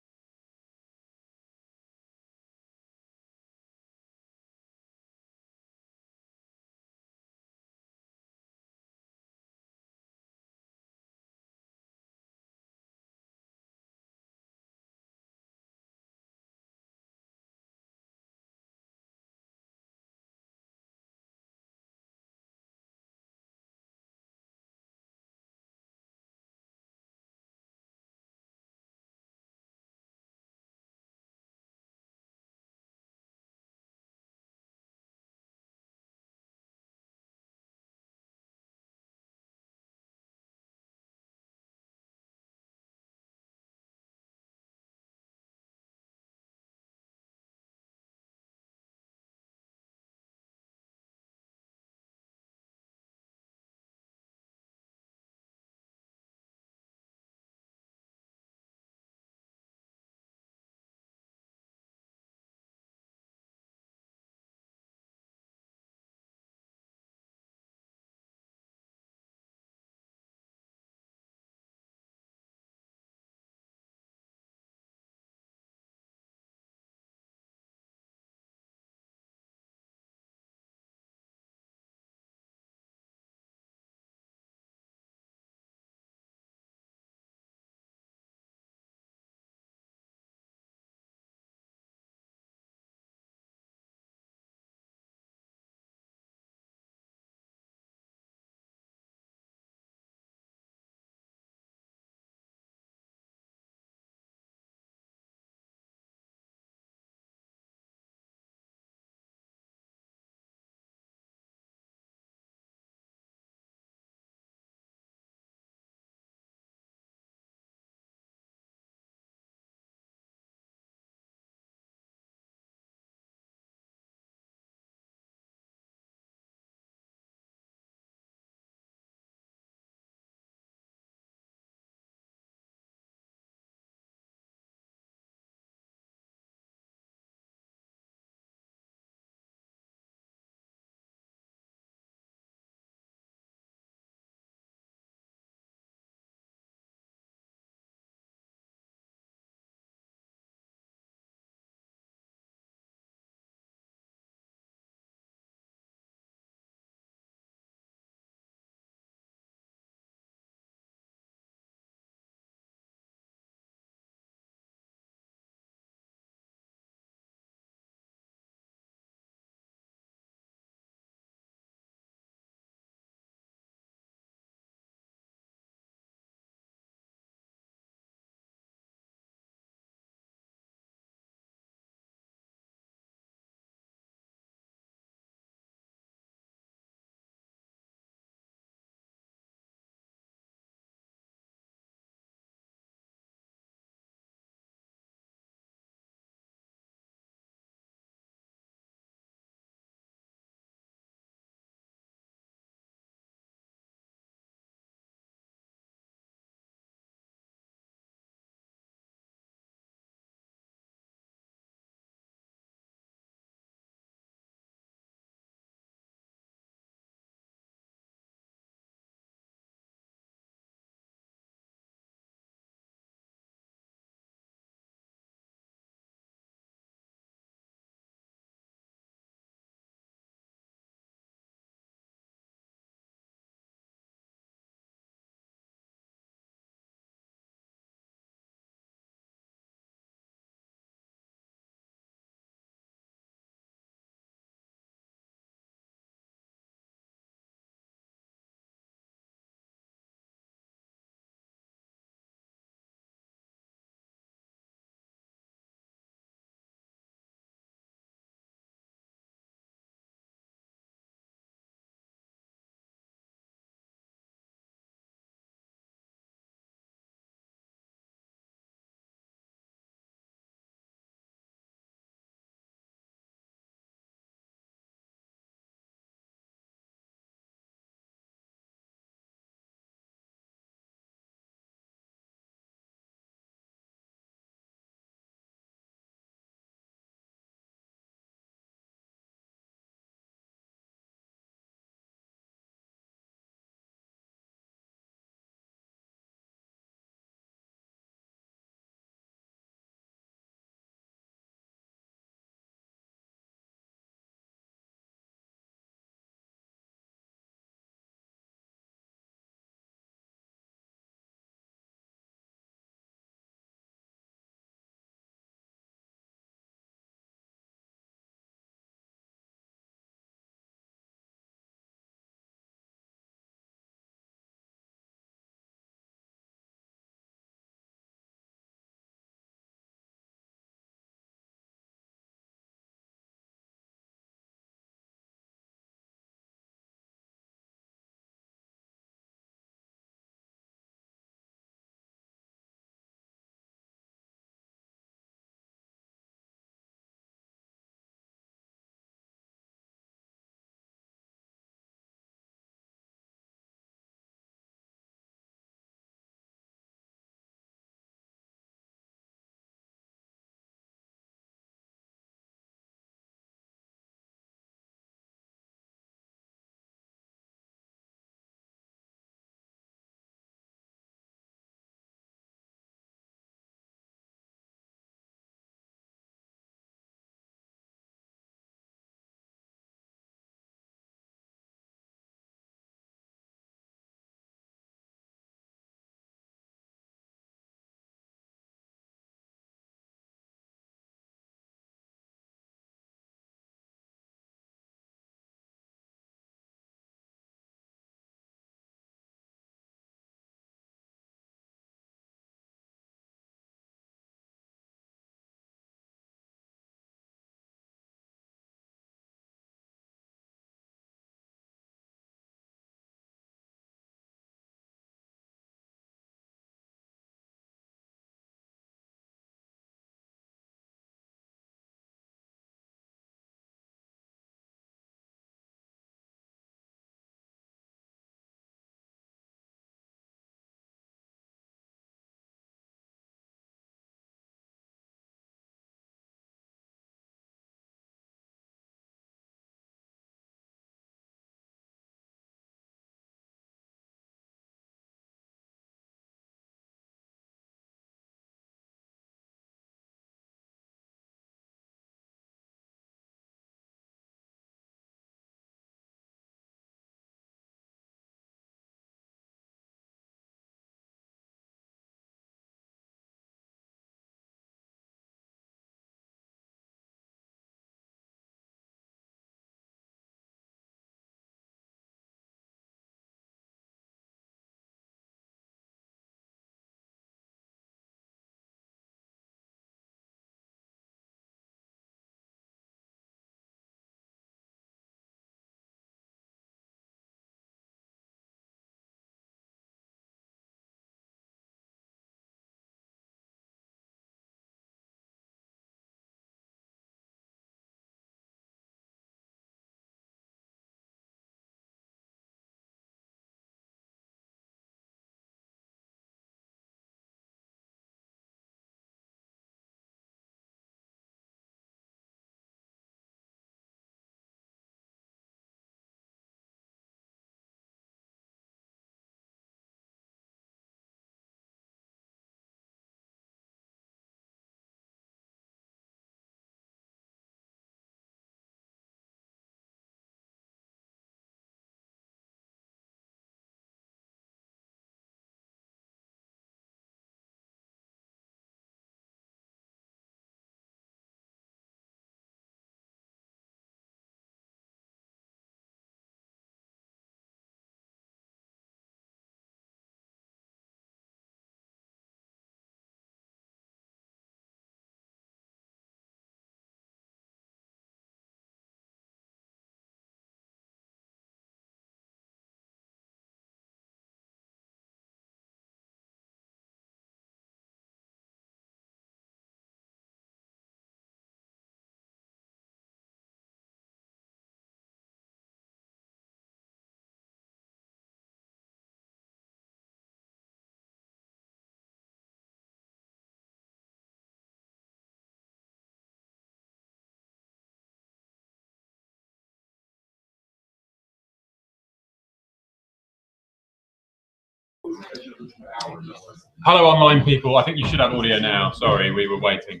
Hello, online people. I think you should have audio now. Sorry, we were waiting.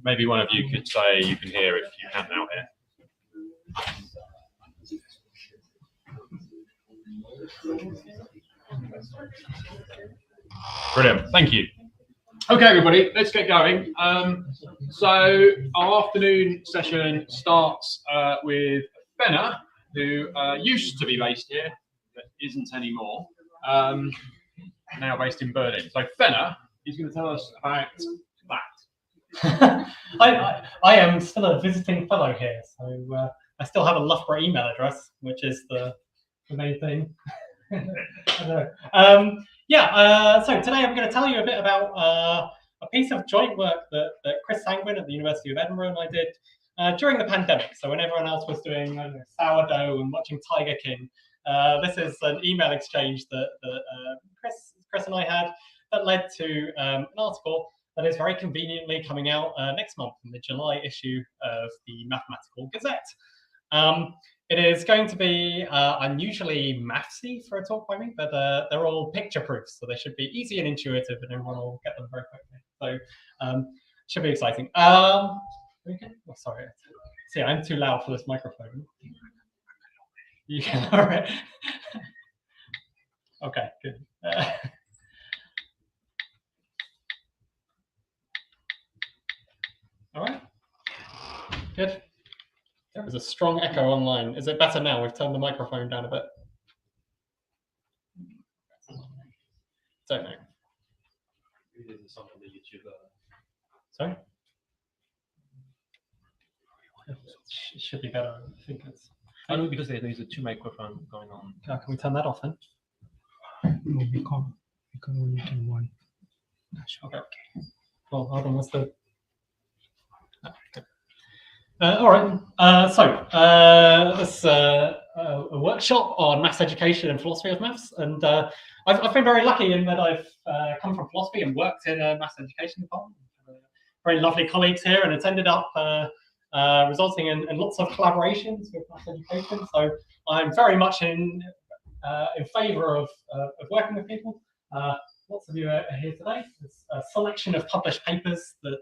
Maybe one of you could say you can hear if you can now hear. Brilliant. Thank you. Okay, everybody, let's get going. So our afternoon session starts with Fenner, who used to be based here, but isn't anymore. Now based in Berlin. So Fenner is going to tell us about that. I am still a visiting fellow here, so I still have a Loughborough email address, which is the main thing. I don't know. So today I'm going to tell you a bit about a piece of joint work that Chris Sanguin at the University of Edinburgh and I did during the pandemic. So when everyone else was doing sourdough and watching Tiger King, this is an email exchange that Chris and I had that led to an article that is very conveniently coming out next month in the July issue of the Mathematical Gazette. It is going to be unusually mathsy for a talk by me, but they're all picture proofs, so they should be easy and intuitive, and everyone will get them very quickly. So should be exciting. Okay. Oh, sorry. See, I'm too loud for this microphone. You can, all right. Okay, good. All right, good. There was a strong echo online. Is it better now? We've turned the microphone down a bit. Don't know. Sorry? It should be better. I think it's. I know because there is a two microphone going on. Can we turn that off then? No, we can't only do one. Okay. Well, hold on. What's the? All right. So this is a workshop on maths education and philosophy of maths, and I've been very lucky in that I've come from philosophy and worked in a maths education department. Very lovely colleagues here, and it's ended up resulting in lots of collaborations with maths education. So I'm very much in favour of working with people. Lots of you are here today. There's a selection of published papers that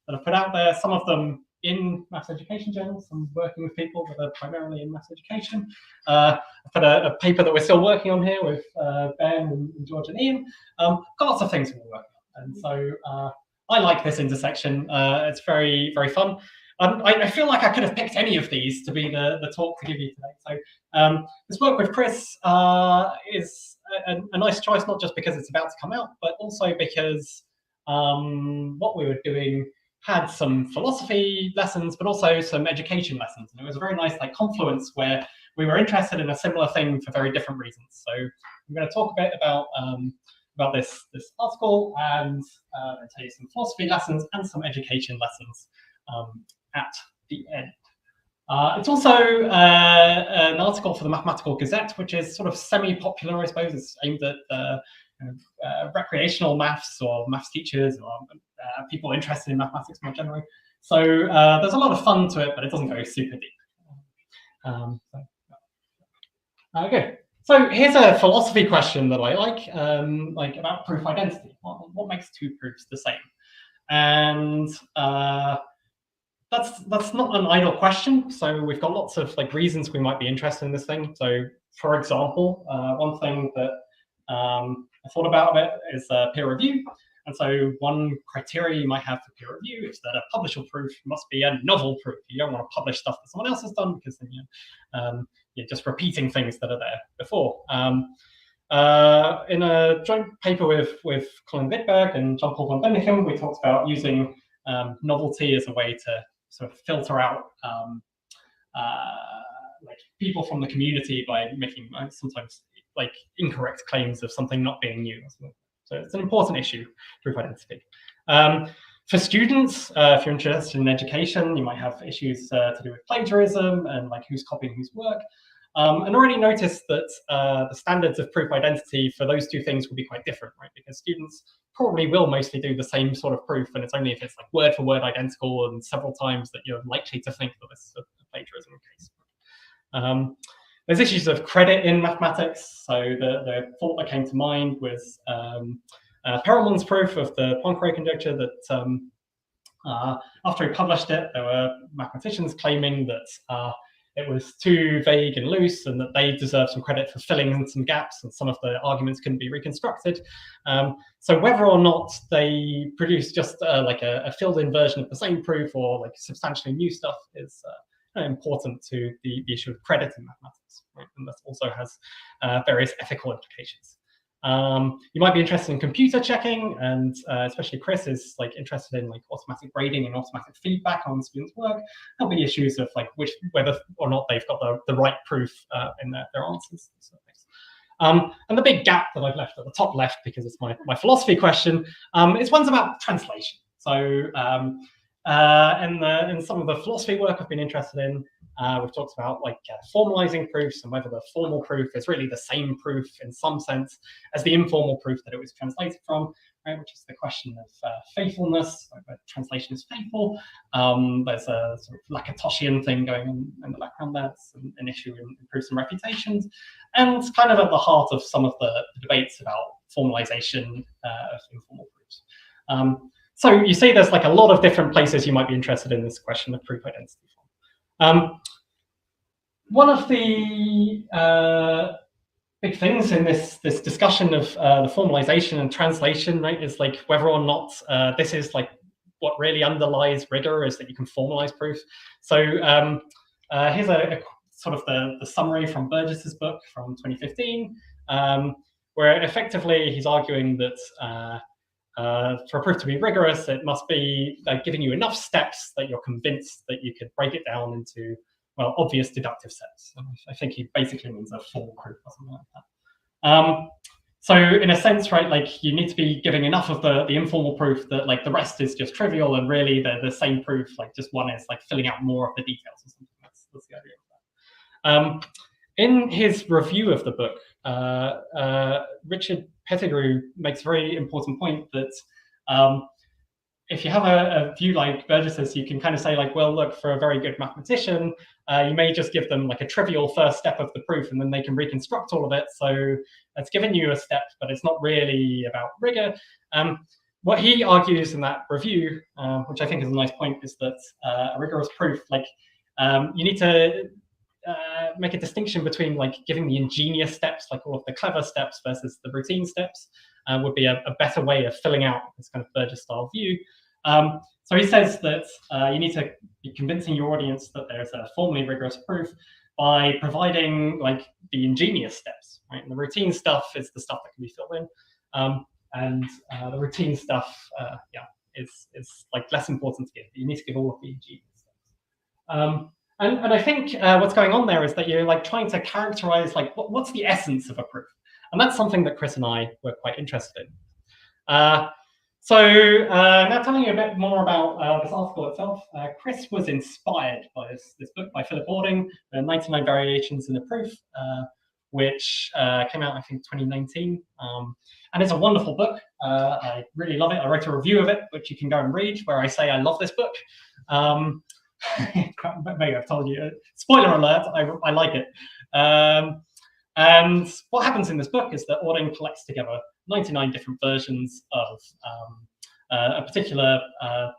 I've put out there. Some of them in maths education journals. I'm working with people that are primarily in maths education. I've put a paper that we're still working on here with Ben and George and Ian. Got lots of things we're working on, and so I like this intersection. It's very, very fun. I feel like I could have picked any of these to be the talk to give you today. So this work with Chris is a nice choice, not just because it's about to come out, but also because what we were doing had some philosophy lessons, but also some education lessons. And it was a very nice confluence where we were interested in a similar thing for very different reasons. So I'm going to talk a bit about this article and tell you some philosophy lessons and some education lessons at the end. It's also an article for the Mathematical Gazette, which is sort of semi-popular, I suppose. It's aimed at recreational maths or maths teachers or people interested in mathematics more generally. So there's a lot of fun to it, but it doesn't go super deep. Okay, so here's a philosophy question that I like about proof identity. What makes two proofs the same? And that's not an idle question. So we've got lots of reasons we might be interested in this thing. So for example, one thing that I thought about a bit is peer review. And so one criteria you might have for peer review is that a publishable proof must be a novel proof. You don't want to publish stuff that someone else has done because then you're just repeating things that are there before. In a joint paper with Colin Wittberg and John-Paul von Bennichem, we talked about using novelty as a way to sort of filter out people from the community by making sometimes incorrect claims of something not being new. So it's an important issue, proof identity. For students, if you're interested in education, you might have issues to do with plagiarism and who's copying whose work. And already noticed that the standards of proof identity for those two things will be quite different, right? Because students probably will mostly do the same sort of proof, and it's only if it's word for word identical and several times that you're likely to think that this is a plagiarism case. There's issues of credit in mathematics. So the thought that came to mind was Perelman's proof of the Poincare conjecture that after he published it, there were mathematicians claiming that it was too vague and loose and that they deserved some credit for filling in some gaps and some of the arguments couldn't be reconstructed. So whether or not they produced just like a filled-in version of the same proof or like substantially new stuff is important to the issue of credit in mathematics, right? And that also has various ethical implications. You might be interested in computer checking, and especially Chris is like interested in like automatic grading and automatic feedback on students' work. There'll be issues of like whether or not they've got the right proof in their answers. And the big gap that I've left at the top left, because it's my philosophy question, is one's about translation. So in some of the philosophy work I've been interested in, we've talked about like formalizing proofs and whether the formal proof is really the same proof in some sense as the informal proof that it was translated from, right? Which is the question of faithfulness, whether translation is faithful. There's a sort of Lakatoshian thing going on in the background there. It's an issue in proofs and reputations, and it's kind of at the heart of some of the debates about formalization of informal proofs. So you see there's like a lot of different places you might be interested in this question of proof identity. One of the big things in this discussion of the formalization and translation, right, is like whether or not this is like what really underlies rigor, is that you can formalize proof. So here's a sort of the summary from Burgess's book from 2015, where effectively he's arguing that for a proof to be rigorous, it must be giving you enough steps that you're convinced that you could break it down into, well, obvious deductive sets. I think he basically means a full proof or something like that. So in a sense, right, like you need to be giving enough of the informal proof that like the rest is just trivial, and really they're the same proof, like just one is like filling out more of the details or something. That's the idea of that. In his review of the book, Richard Pettigrew makes a very important point that if you have a view like Burgess's, you can kind of say like, well, look, for a very good mathematician, you may just give them like a trivial first step of the proof and then they can reconstruct all of it. So it's given you a step, but it's not really about rigor. What he argues in that review, which I think is a nice point, is that a rigorous proof, like you need to make a distinction between like giving the ingenious steps, like all of the clever steps, versus the routine steps, would be a better way of filling out this kind of Burgess style view. So he says that you need to be convincing your audience that there's a formally rigorous proof by providing like the ingenious steps, right? And the routine stuff is the stuff that can be filled in, and the routine stuff, is like less important to give. You need to give all of the ingenious steps. And I think what's going on there is that you're like trying to characterize like what's the essence of a proof, and that's something that Chris and I were quite interested in. So now telling you a bit more about this article itself, Chris was inspired by this book by Philip Ording, 99 Variations in a Proof, which came out I think 2019, and it's a wonderful book. I really love it. I wrote a review of it, which you can go and read, where I say I love this book. Maybe I've told you. Spoiler alert, I like it. And what happens in this book is that Ording collects together 99 different versions of a particular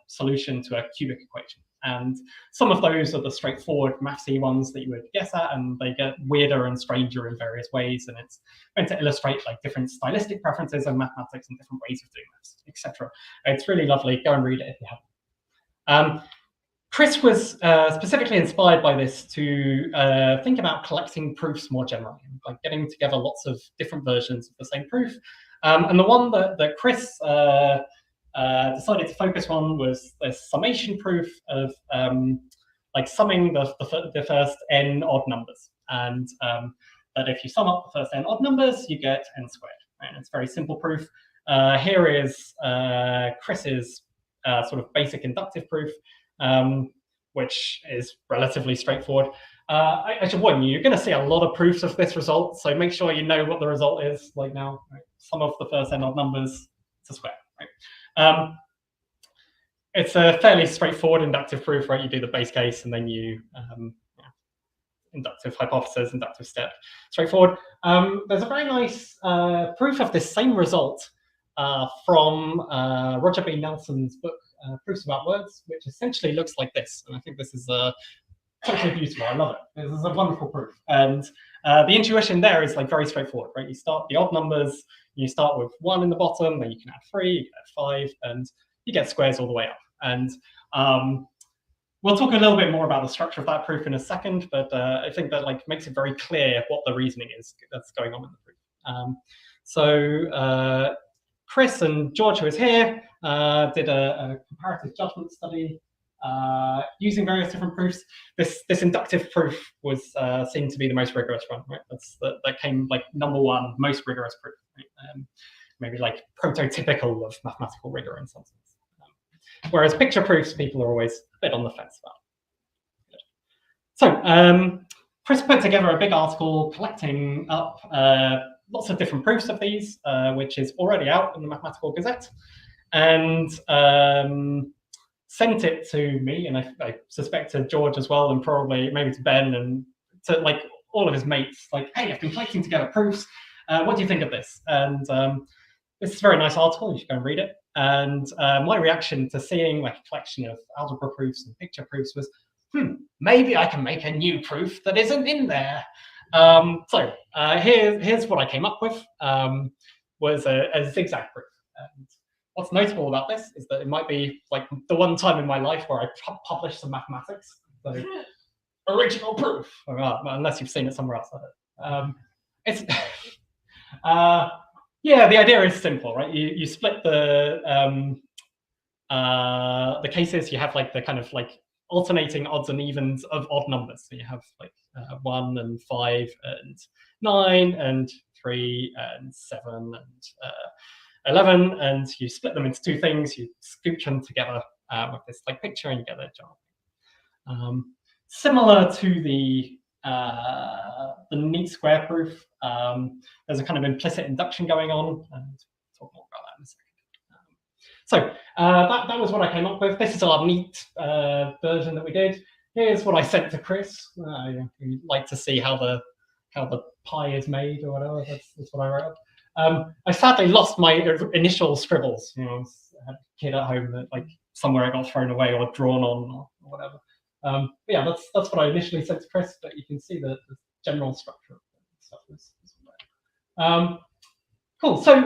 solution to a cubic equation. And some of those are the straightforward mathsy ones that you would guess at, and they get weirder and stranger in various ways. And it's meant to illustrate like different stylistic preferences in mathematics and different ways of doing this, etc. It's really lovely. Go and read it if you haven't. Chris was specifically inspired by this to think about collecting proofs more generally, like getting together lots of different versions of the same proof. And the one that Chris decided to focus on was the summation proof of like summing the first n odd numbers. And that if you sum up the first n odd numbers, you get n squared. Right? And it's a very simple proof. Here is Chris's sort of basic inductive proof, which is relatively straightforward. I should warn you, you're going to see a lot of proofs of this result, so make sure you know what the result is. Like now, right? Sum of the first n odd numbers to square. Right? It's a fairly straightforward inductive proof, right? You do the base case, and then you inductive hypothesis, inductive step, straightforward. There's a very nice proof of this same result from Roger B. Nelson's book, Proofs About Words, which essentially looks like this. And I think this is totally beautiful. I love it. This is a wonderful proof. And the intuition there is like very straightforward, right? You start the odd numbers, you start with 1 in the bottom, then you can add 3, you can add 5, and you get squares all the way up. And we'll talk a little bit more about the structure of that proof in a second, but I think that like makes it very clear what the reasoning is that's going on in the proof. So Chris and George, who is here, did a comparative judgment study using various different proofs. This inductive proof was seen to be the most rigorous one, right? That came like #1 most rigorous proof, right? Maybe like prototypical of mathematical rigor in some sense. Whereas picture proofs, people are always a bit on the fence about. So Chris put together a big article collecting up lots of different proofs of these, which is already out in the Mathematical Gazette, and sent it to me, and I suspect to George as well, and probably maybe to Ben and to like all of his mates. Like, hey, I've been collecting together proofs. What do you think of this? And this is a very nice article. You should go and read it. And my reaction to seeing like a collection of algebra proofs and picture proofs was, maybe I can make a new proof that isn't in there. So here's what I came up with, was a zigzag proof. And what's notable about this is that it might be like the one time in my life where I published some mathematics. So original proof, unless you've seen it somewhere else. It's yeah, the idea is simple, right? You split the cases. You have like the kind of like alternating odds and evens of odd numbers. So you have like 1 and 5 and 9 and 3 and 7 and 11, and you split them into 2 things. You scooch them together with this like picture, and you get a jar. Similar to the neat square proof, there's a kind of implicit induction going on, and we'll talk more about that in a second. So that was what I came up with. This is our neat version that we did. Here's what I sent to Chris. You'd like to see how the pie is made or whatever. That's what I wrote. I sadly lost my initial scribbles. You know, I had a kid at home that like somewhere it got thrown away or drawn on or whatever. But yeah, that's what I initially sent to Chris, but you can see the general structure of stuff is cool. So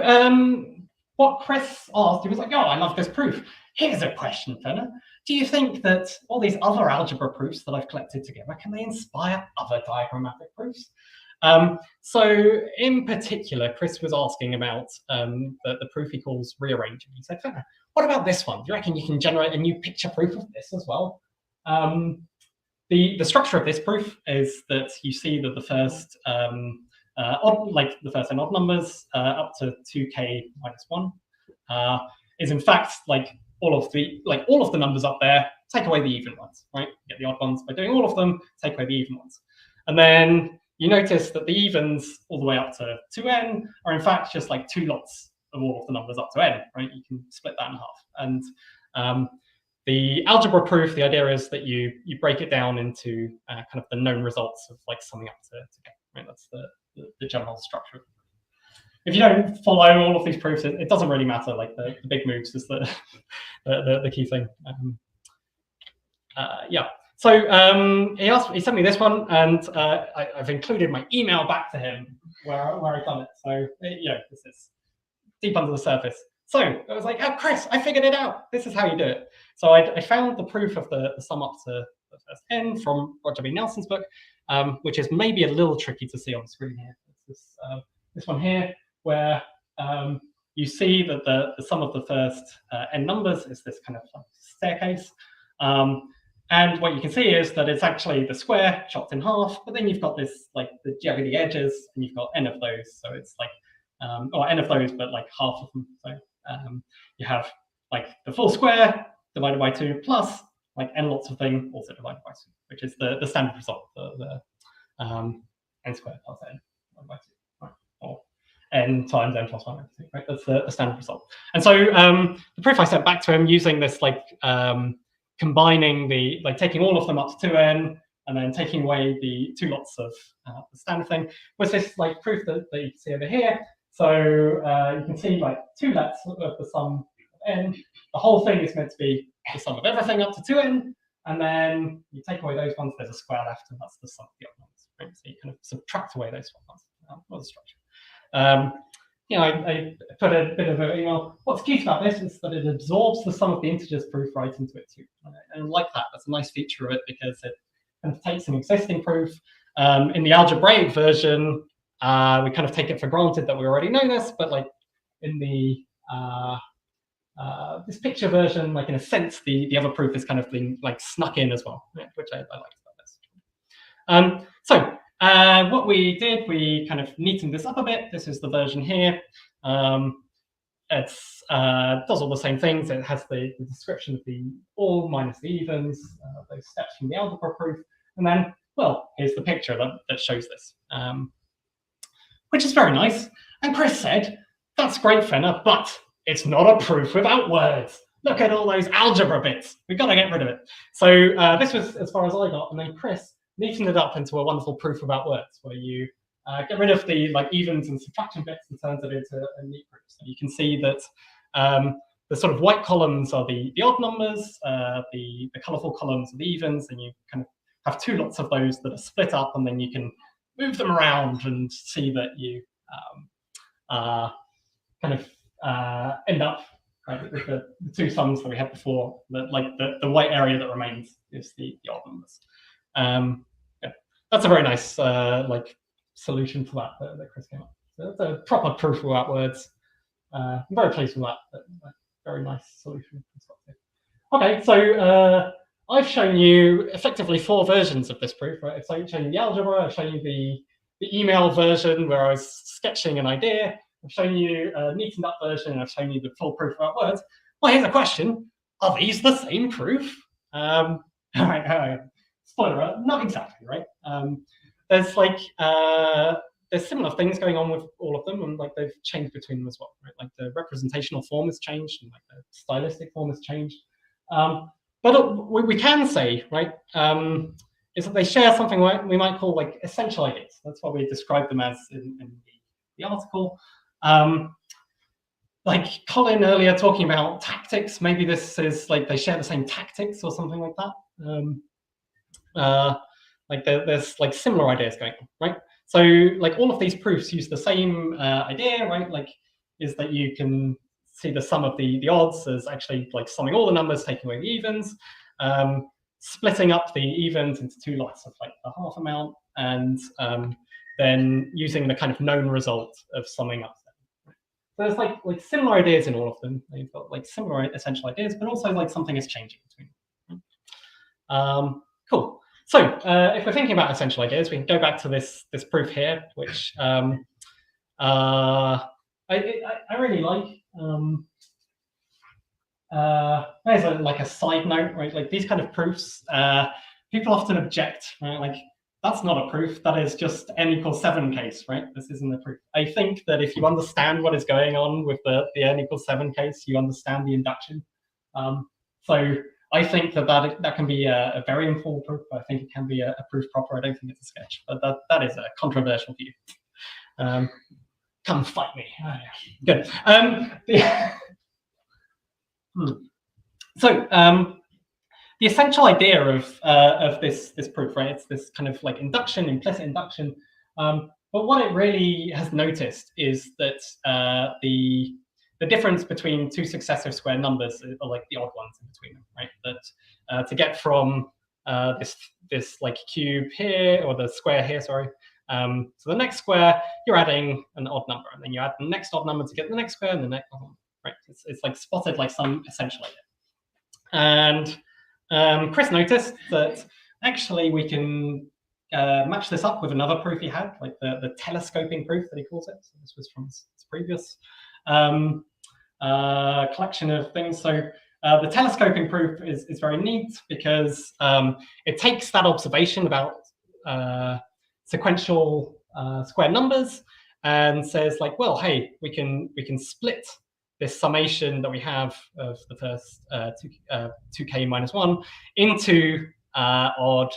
what Chris asked, he was like, oh, I love this proof. Here's a question, Fenner. Do you think that all these other algebra proofs that I've collected together, can they inspire other diagrammatic proofs? So in particular, Chris was asking about the proof he calls rearranging. He said, Fenner, what about this one? Do you reckon you can generate a new picture proof of this as well? The structure of this proof is that you see that the first the first n odd numbers up to 2k minus 1 is in fact like all of the numbers up there. Take away the even ones, right? Get the odd ones by doing all of them. Take away the even ones, and then you notice that the evens all the way up to 2n are in fact just like 2 lots of all of the numbers up to n, right? You can split that in half, and the algebra proof, the idea is that you break it down into kind of the known results of like summing up to k, right? That's the general structure. If you don't follow all of these proofs, it doesn't really matter. Like the big moves is the key thing. Yeah. So he sent me this one, and I've included my email back to him where I've done it. So this is deep under the surface. So I was like, oh, Chris, I figured it out. This is how you do it. So I found the proof of the sum up to the first n from Roger B. Nelson's book, which is maybe a little tricky to see on the screen here. It's this one here, where you see that the sum of the first n numbers is this kind of like staircase. And what you can see is that it's actually the square chopped in half, but then you've got this like the jaggedy edges, and you've got n of those. So it's like, or n of those, but like half of them. So you have like the full square divided by 2 plus like n lots of thing also divided by 2, which is the standard result, the n squared plus n divided by 2, right? Or n times n plus 1 over 2, right? That's the standard result. And so the proof I sent back to him using this like combining taking all of them up to 2n, and then taking away the two lots of the standard thing, was this like proof that you can see over here. So you can see like 2 lets of the sum of n. The whole thing is meant to be the sum of everything up to 2n, and then you take away those ones, there's a square left, and that's the sum of the odd ones. Right? So you kind of subtract away those ones. What the structure? You know, I put a bit of a, what's cute about this is that it absorbs the sum of the integers proof right into it too. And I like that. That's a nice feature of it because it kind of takes an existing proof. In the algebraic version, we kind of take it for granted that we already know this, but like in the this picture version, like in a sense, the other proof is kind of being like snuck in as well, right? Which I like about this. So what we did, we kind of neatened this up a bit. This is the version here. It does all the same things. It has the description of the all minus the evens, those steps from the algebra proof. And then, well, here's the picture that shows this, which is very nice. And Chris said, that's great, Fenner, but it's not a proof without words. Look at all those algebra bits. We've got to get rid of it. So this was as far as I got. And then Chris neatened it up into a wonderful proof without words, where you get rid of the like evens and subtraction bits and turns it into a neat proof. So you can see that the sort of white columns are the odd numbers, the colorful columns are the evens, and you kind of have 2 lots of those that are split up, and then you can move them around and see that you kind of end up right, with the 2 sums that we had before. That like the white area that remains is the odd numbers. Yeah, that's a very nice like solution for that Chris came up. So that's a proper proof without words. I'm very pleased with that. Very nice solution. Okay, so I've shown you effectively 4 versions of this proof. Right, I've shown you the algebra. I've shown you the email version where I was sketching an idea. I've shown you a neatened up version, and I've shown you the full proof without words. Well, here's a question: are these the same proof? All right. Spoiler alert, not exactly, right? There's like there's similar things going on with all of them, and like they've changed between them as well, right? Like the representational form has changed, and like the stylistic form has changed. But what we can say, right, is that they share something we might call like essential ideas. That's what we describe them as in the article. Like Colin earlier talking about tactics, maybe this is like they share the same tactics or something like that. Like there's like similar ideas going on, right? So like all of these proofs use the same idea, right? Like is that you can see the sum of the odds as actually like summing all the numbers, taking away the evens, splitting up the evens into 2 lots of like the half amount, and then using the kind of known result of summing up. So there's like similar ideas in all of them. They've got like similar essential ideas, but also like something is changing between them. Cool. So if we're thinking about essential ideas, we can go back to this proof here, which I really like. There's like a side note, right? Like these kind of proofs, people often object, right? Like that's not a proof. That is just n equals 7 case, right? This isn't a proof. I think that if you understand what is going on with the n equals 7 case, you understand the induction. So I think that can be a very informal proof. I think it can be a proof proper. I don't think it's a sketch, but that is a controversial view. Come fight me. Oh, yeah. Good. So the essential idea of this proof, right? It's this kind of like induction, implicit induction. But what it really has noticed is that the difference between 2 successive square numbers are like the odd ones in between them, right? That to get from this like cube here, or the square here, sorry, to the next square, you're adding an odd number, and then you add the next odd number to get the next square, and the next odd number, right? It's like spotted like some essential idea. And Chris noticed that actually we can match this up with another proof he had, like the telescoping proof that he calls it. So this was from his previous collection of things. So the telescoping proof is very neat because it takes that observation about sequential square numbers and says like, well, hey, we can split this summation that we have of the first 2k minus 1 into odd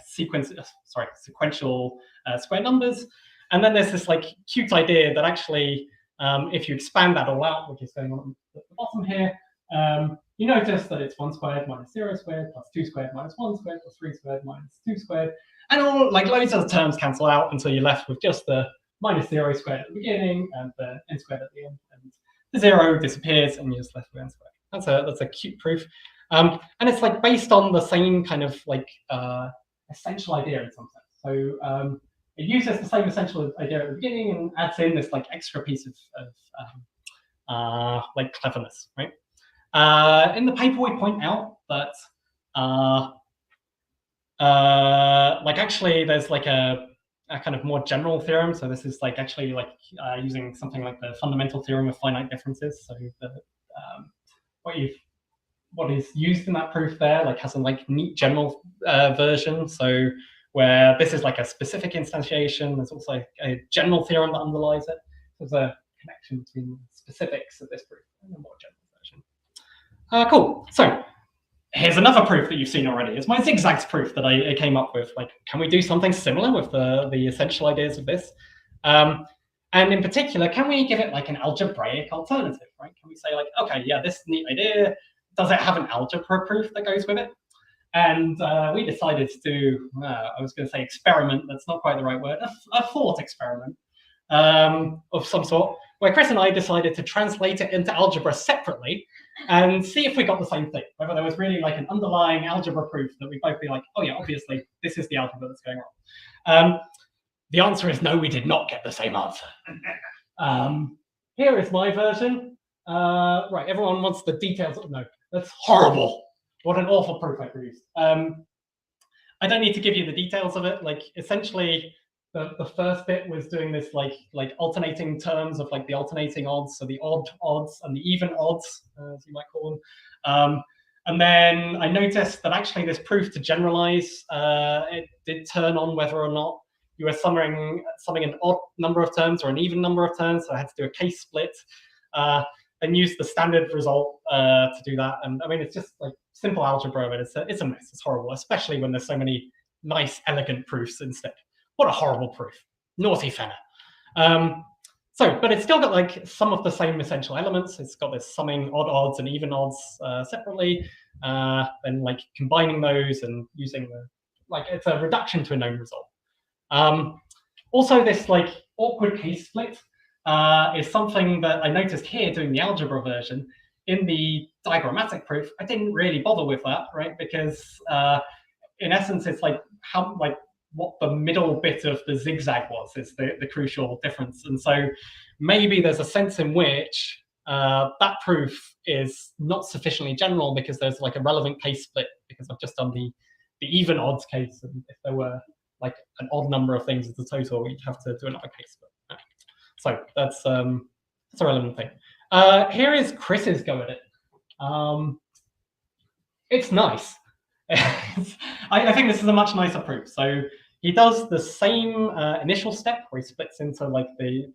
sequential square numbers. And then there's this like cute idea that actually, if you expand that all out, which is going on at the bottom here, you notice that it's 1 squared minus 0 squared plus 2 squared minus 1 squared plus 3 squared minus 2 squared, and all like loads of the terms cancel out until you're left with just the minus 0 squared at the beginning and the n squared at the end, and the 0 disappears and you're just left with n squared. That's a cute proof, and it's like based on the same kind of like essential idea in some sense. So it uses the same essential idea at the beginning and adds in this like extra piece of like cleverness, right? In the paper, we point out that like actually there's like a kind of more general theorem. So this is like actually like using something like the fundamental theorem of finite differences. So what is used in that proof there like has a like neat general version. So where this is like a specific instantiation, there's also a general theorem that underlies it. There's a connection between the specifics of this proof and the more general version. Cool. So here's another proof that you've seen already. It's my zigzags proof that I came up with. Like, can we do something similar with the essential ideas of this? And in particular, can we give it like an algebraic alternative, right? Can we say like, okay, yeah, this neat idea, does it have an algebra proof that goes with it? And we decided to do, I was going to say experiment, that's not quite the right word, a thought experiment of some sort, where Chris and I decided to translate it into algebra separately and see if we got the same thing, whether there was really like an underlying algebra proof that we'd both be like, oh yeah, obviously this is the algebra that's going wrong. The answer is no, we did not get the same answer. Here is my version. Right, everyone wants the details. No, that's horrible. What an awful proof I produced. I don't need to give you the details of it. Like essentially, the first bit was doing this like alternating terms of like the alternating odds, so the odd odds and the even odds, as you might call them. And then I noticed that actually this proof to generalize, it did turn on whether or not you were summing an odd number of terms or an even number of terms. So I had to do a case split and use the standard result to do that. And I mean, it's just like simple algebra, but it's a mess. It's horrible, especially when there's so many nice, elegant proofs instead. What a horrible proof. Naughty Fenner. But it's still got like some of the same essential elements. It's got this summing odd odds and even odds separately, and like combining those and using it's a reduction to a known result. Also, this like awkward case split is something that I noticed here doing the algebra version. In the diagrammatic proof, I didn't really bother with that, right? Because in essence, it's like what the middle bit of the zigzag was is the crucial difference. And so maybe there's a sense in which that proof is not sufficiently general because there's like a relevant case split, because I've just done the even odds case. And if there were like an odd number of things as a total, you'd have to do another case split. So that's a relevant thing. Here is Chris's go at it. It's nice. I think this is a much nicer proof. So he does the same initial step where he splits into like the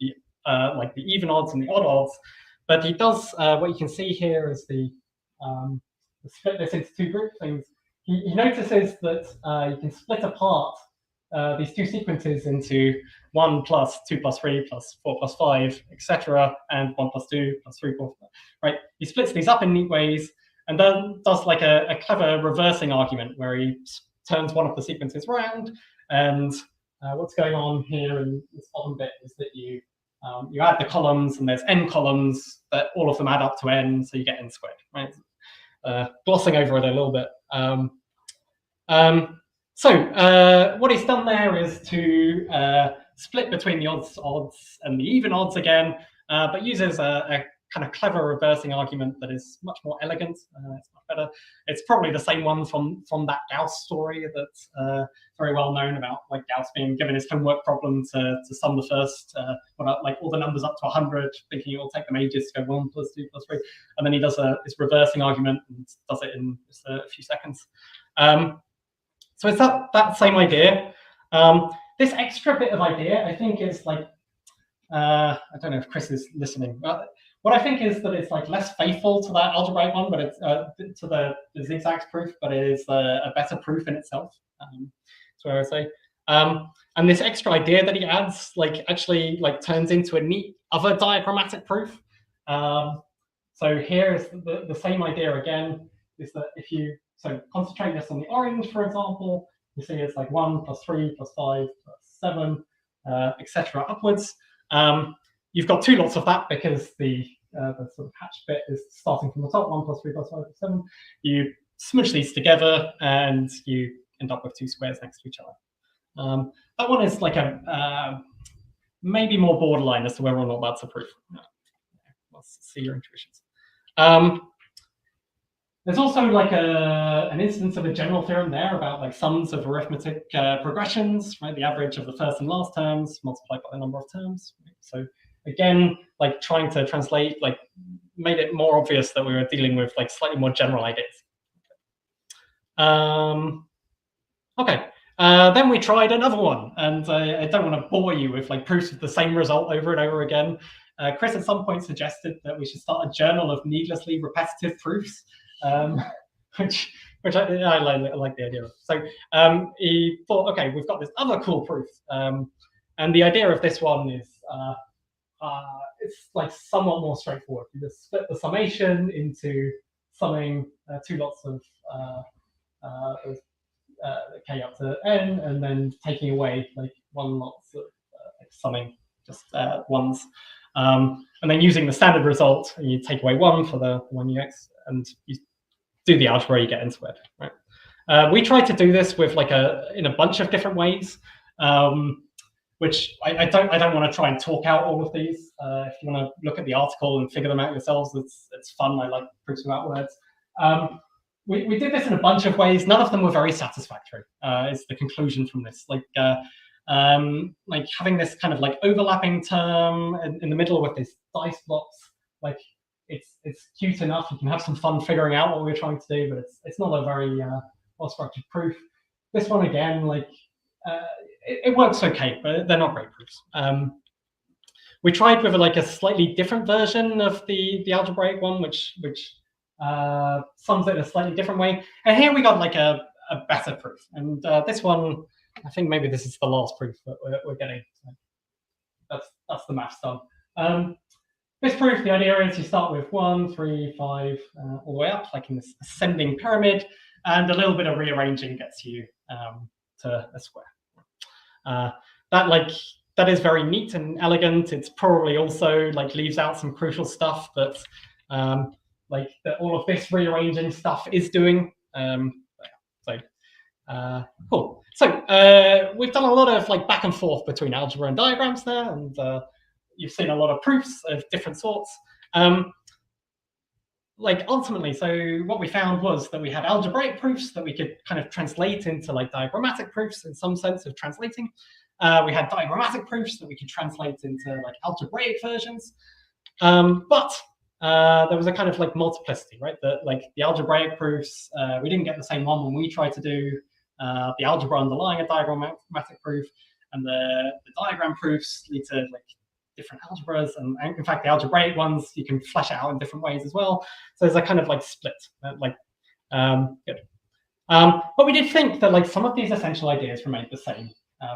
even odds and the odd odds, but he does what you can see here is the split this into two group things. He notices that you can split apart these two sequences into 1 plus 2 plus 3 plus 4 plus 5, etc., and 1 plus 2 plus 3 plus 4. Right? He splits these up in neat ways, and then does like a clever reversing argument where he turns one of the sequences round. And what's going on here in this bottom bit is that you add the columns, and there's n columns, but all of them add up to n, so you get n squared. Right? Glossing over it a little bit. So what he's done there is to split between the odds and the even odds again, but uses a kind of clever reversing argument that is much more elegant. It's much better. It's probably the same one from that Gauss story that's very well known about, like Gauss being given his homework problem to sum the first, like all the numbers up to 100, thinking it will take them ages to go 1 plus 2 plus 3, and then he does this reversing argument and does it in just a few seconds. So it's that same idea. This extra bit of idea, I think, is like, I don't know if Chris is listening. What I think is that it's like less faithful to that algebraic one, but it's to the zigzags proof, but it is a better proof in itself. That's what I would say. And this extra idea that he adds, like, actually, like, turns into a neat other diagrammatic proof. So here is the same idea again, is that if you concentrate this on the orange, for example, you see it's like 1 + 3 + 5 + 7, etc. upwards. You've got 2 lots of that because the sort of hatched bit is starting from the top, 1 + 3 + 5 + 7. You smoosh these together and you end up with 2 squares next to each other. That one is like a maybe more borderline as to whether or not that's a proof. Let's see your intuitions. There's also like an instance of a general theorem there about like sums of arithmetic progressions, right? The average of the first and last terms multiplied by the number of terms. Right? So again, like trying to translate, like made it more obvious that we were dealing with like slightly more general ideas. Okay. Then we tried another one, and I don't want to bore you with like proofs of the same result over and over again. Chris at some point suggested that we should start a journal of needlessly repetitive proofs, which I like the idea of. So he thought, okay, we've got this other cool proof, and the idea of this one is it's like somewhat more straightforward. You just split the summation into summing 2 lots of k up to n, and then taking away like 1 lot of like summing just ones, and then using the standard result, you take away 1 for the 1ux, and you do the algebra, you get n squared. Right? We tried to do this with like in a bunch of different ways, which I don't want to try and talk out all of these. If you want to look at the article and figure them out yourselves, it's fun. I like proofs without words. We did this in a bunch of ways. None of them were very satisfactory. Is the conclusion from this. Like having this kind of like overlapping term in the middle with this dice blocks. Like it's cute enough. You can have some fun figuring out what we're trying to do, but it's not a very well structured proof. This one again, like it works okay, but they're not great proofs. We tried with like a slightly different version of the algebraic one, which sums it in a slightly different way. And here we got like a better proof. And this one, I think maybe this is the last proof that we're getting. So that's the maths done. This proof, the idea is you start with 1, 3, 5, all the way up, like in this ascending pyramid, and a little bit of rearranging gets you to a square. That is very neat and elegant. It's probably also like leaves out some crucial stuff that all of this rearranging stuff is doing. Cool. So we've done a lot of like back and forth between algebra and diagrams there, and you've seen a lot of proofs of different sorts. Ultimately, so what we found was that we had algebraic proofs that we could kind of translate into like diagrammatic proofs in some sense of translating. We had diagrammatic proofs that we could translate into like algebraic versions. But there was a kind of like multiplicity, right? That like the algebraic proofs, we didn't get the same one when we tried to do the algebra underlying a diagrammatic proof, and the diagram proofs lead to like different algebras, and in fact the algebraic ones you can flesh out in different ways as well. So there's a kind of like split, good. But we did think that like some of these essential ideas remained the same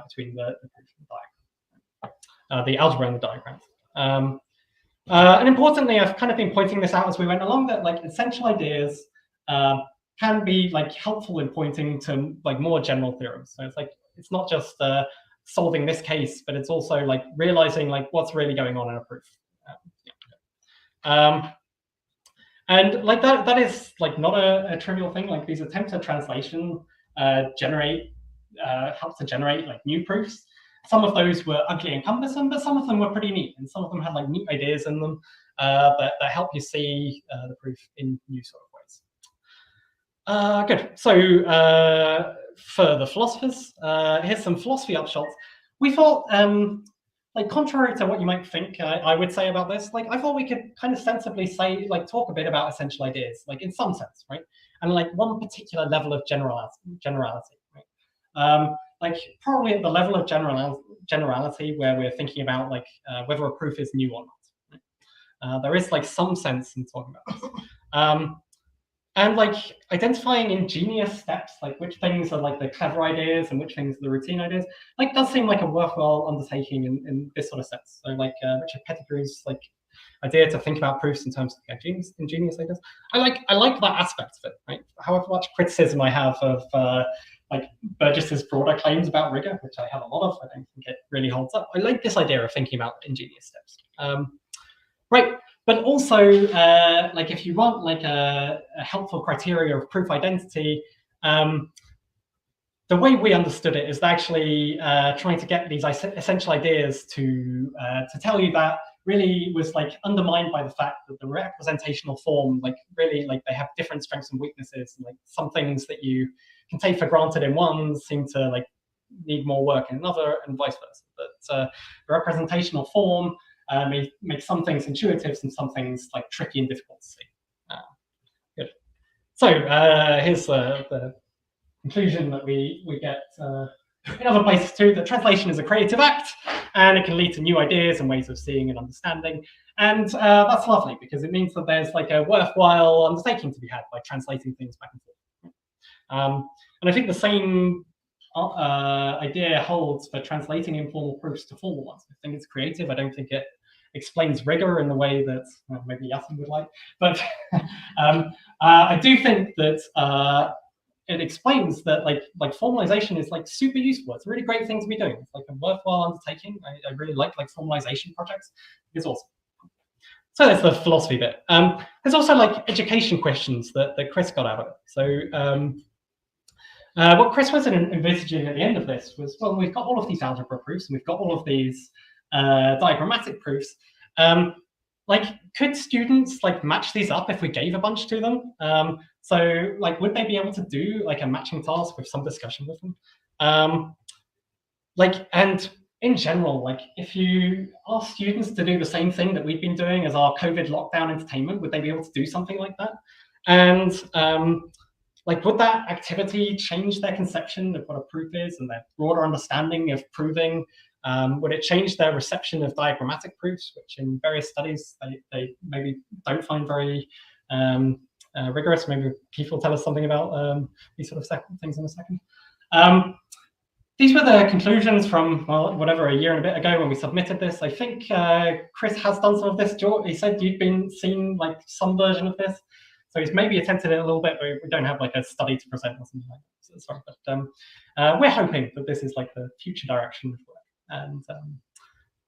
between the proof and the diagram, the algebra and the diagrams. And importantly, I've kind of been pointing this out as we went along, that like essential ideas can be like helpful in pointing to like more general theorems. So it's like it's not just solving this case, but it's also like realizing like what's really going on in a proof. And like that is like not a trivial thing. Like these attempts at translation help to generate like new proofs. Some of those were ugly and cumbersome, but some of them were pretty neat, and some of them had like neat ideas in them that help you see the proof in new sort of ways. Good. So for the philosophers, here's some philosophy upshots. We thought, like contrary to what you might think, I would say about this, like I thought we could kind of sensibly say, like talk a bit about essential ideas, like in some sense, right? And like one particular level of generality, right? Like probably at the level of generality where we're thinking about like whether a proof is new or not. Right? There is like some sense in talking about this. And like identifying ingenious steps, like which things are like the clever ideas and which things are the routine ideas, like does seem like a worthwhile undertaking in this sort of sense. So like Richard Pettigrew's like idea to think about proofs in terms of ingenious ideas. I like that aspect of it, right? However much criticism I have of like Burgess's broader claims about rigor, which I have a lot of, I don't think it really holds up. I like this idea of thinking about ingenious steps. Right. But also, like if you want like a helpful criteria of proof identity, the way we understood it is actually trying to get these essential ideas to tell you that really was like undermined by the fact that the representational form, like really like they have different strengths and weaknesses. And, like some things that you can take for granted in one seem to like need more work in another, and vice versa. But the representational form may make some things intuitive and some things like tricky and difficult to see. Good. So here's the conclusion that we get in other places too, that translation is a creative act and it can lead to new ideas and ways of seeing and understanding. And that's lovely because it means that there's like a worthwhile undertaking to be had by translating things back and forth. And I think the same idea holds for translating informal proofs to formal ones. I think it's creative. I don't think it explains rigor in the way that maybe Yasin would like, but I do think that it explains that like formalization is like super useful. It's a really great thing to be doing. It's like a worthwhile undertaking. I really like formalization projects. It's awesome. So that's the philosophy bit. There's also like education questions that Chris got out of it. So what Chris was envisaging at the end of this was, well, we've got all of these algebra proofs and we've got all of these diagrammatic proofs. Like, could students like match these up if we gave a bunch to them? So like, would they be able to do like a matching task with some discussion with them? Like, and in general, like if you ask students to do the same thing that we've been doing as our COVID lockdown entertainment, would they be able to do something like that? And like, would that activity change their conception of what a proof is and their broader understanding of proving? Would it change their reception of diagrammatic proofs, which in various studies they maybe don't find very rigorous? Maybe Keith will tell us something about these sort of things in a second. These were the conclusions from, well, whatever, a year and a bit ago when we submitted this. I think Chris has done some of this. George, he said you'd seen like some version of this. So he's maybe attempted it a little bit, but we don't have like a study to present or something like that. So sorry, but we're hoping that this is like the future direction of work. And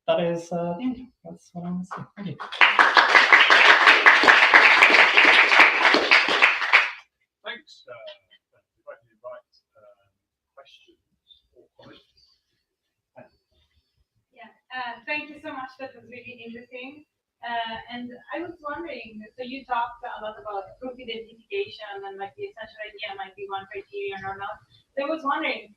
that is the end. That's what I want to say. Thank you. Thanks. If I can invite questions or comments. Yeah, thank you so much. That was really interesting. And I was wondering, so you talked a lot about proof identification and like the essential idea might be one criterion or not. So I was wondering,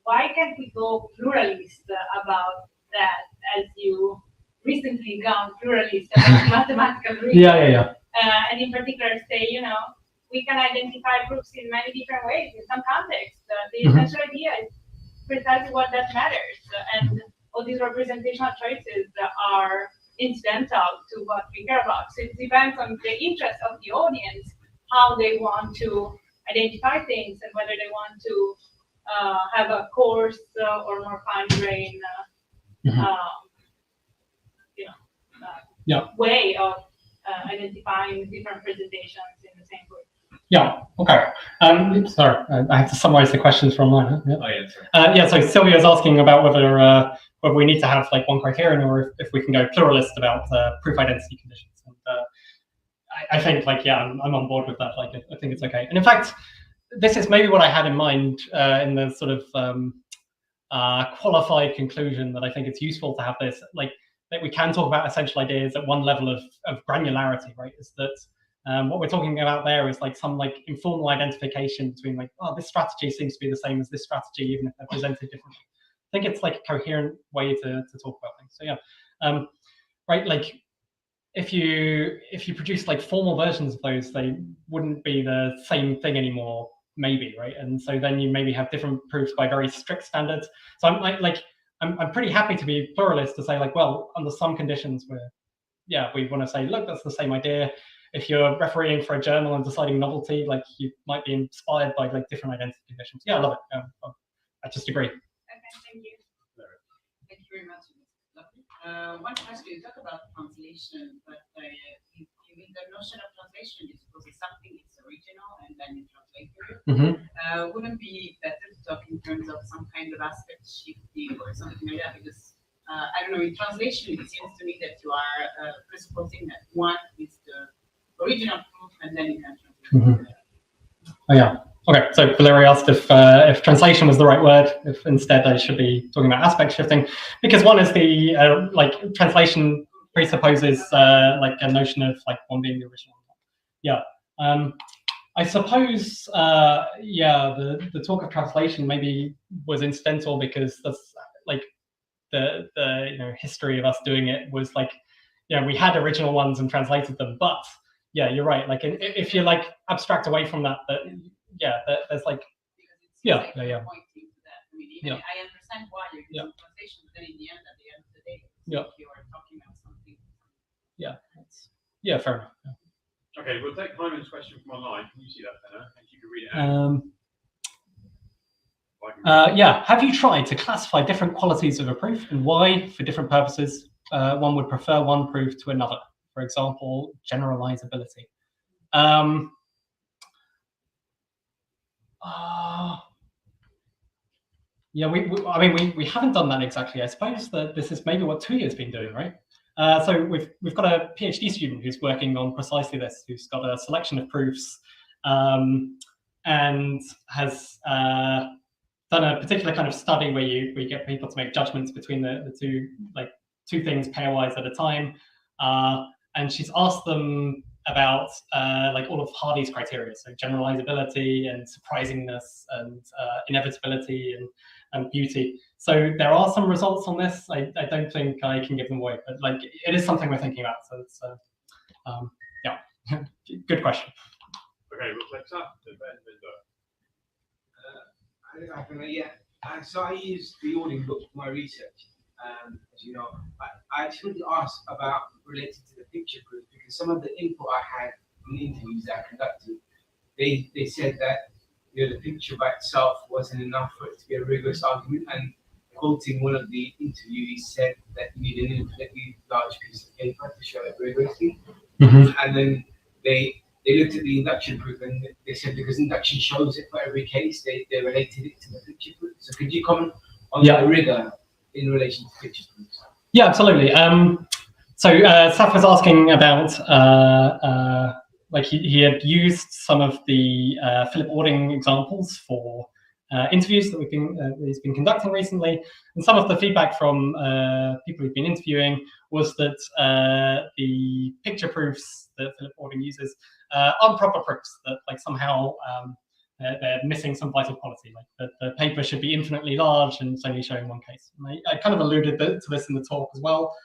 why can't we go pluralist about that, as you recently gone pluralist about mathematical reasoning? Yeah. And in particular say, you know, we can identify proofs in many different ways in some contexts. The essential idea is precisely what that matters. And all these representational choices are incidental to what we care about. So it depends on the interest of the audience, how they want to identify things and whether they want to have a coarse or more fine-grained way of identifying different presentations in the same group. Yeah, okay. Sorry, I have to summarize the questions from online. Huh? Oh, yeah, so Sylvia is asking about whether we need to have like one criterion or if we can go pluralist about proof identity conditions. And I think like, yeah, I'm on board with that. Like, I think it's okay. And in fact, this is maybe what I had in mind in the sort of qualified conclusion that I think it's useful to have this, like that we can talk about essential ideas at one level of granularity, right? Is that what we're talking about there is like some like informal identification between like, oh, this strategy seems to be the same as this strategy, even if they're presented differently. I think it's like a coherent way to talk about things. So yeah, right, like if you produce like formal versions of those, they wouldn't be the same thing anymore, maybe, right? And so then you maybe have different proofs by very strict standards. So I'm pretty happy to be pluralist to say like, well, under some conditions where, yeah, we want to say, look, that's the same idea. if you're refereeing for a journal and deciding novelty, like you might be inspired by like different identity conditions. Yeah, I love it. I just agree. Okay, thank you. Thank you very much. One question, you talk about translation, but in the notion of translation, you suppose that something is original and then you translate it. Wouldn't it be better to talk in terms of some kind of aspect shifting or something like that? Because I don't know, in translation, it seems to me that you are presupposing that one is the original proof and then you can translate it. Oh yeah. Okay, so Valeria asked if translation was the right word, if instead I should be talking about aspect shifting, because one is the like translation presupposes like a notion of like one being the original. Yeah, I suppose yeah, the talk of translation maybe was incidental because that's like the you know history of us doing it was like, yeah, we had original ones and translated them, but yeah, you're right. Like if you like abstract away from that, yeah, there's like, yeah. Pointing to that. I mean, even I understand why you're using translation, but then in the end, at the end of the day, you are talking about something. Yeah, yeah, fair enough. Yeah. Okay, we'll take Hyman's question from online. Can you see that, Penna? If you can read it out. Yeah, have you tried to classify different qualities of a proof and why, for different purposes, one would prefer one proof to another? For example, generalizability. Yeah, I mean, we haven't done that exactly. I suppose that this is maybe what Tuya's been doing, right? So we've got a PhD student who's working on precisely this, who's got a selection of proofs and has done a particular kind of study where you get people to make judgments between the two things pairwise at a time, and she's asked them about like all of Hardy's criteria, so generalizability and surprisingness and inevitability and beauty. So there are some results on this. I don't think I can give them away, but like it is something we're thinking about. So it's yeah, good question. Okay, we'll take that. So I use the Ording book for my research. As you know, I just wanted to ask about related to the picture proof, because some of the input I had from the interviews that I conducted, they said that the picture by itself wasn't enough for it to be a rigorous argument. And quoting one of the interviewees said that you need an infinitely large piece of paper to show it rigorously. And then they looked at the induction proof and they said because induction shows it for every case, they related it to the picture proof. So could you comment on the rigor in relation to picture proofs? Yeah, absolutely. So Saf was asking about like he had used some of the Philip Ording examples for interviews that he's been conducting recently, and some of the feedback from people who've been interviewing was that the picture proofs that Philip Ording uses aren't proper proofs, that like somehow they're missing some vital quality, like the paper should be infinitely large and it's only showing one case. And I kind of alluded to this in the talk as well.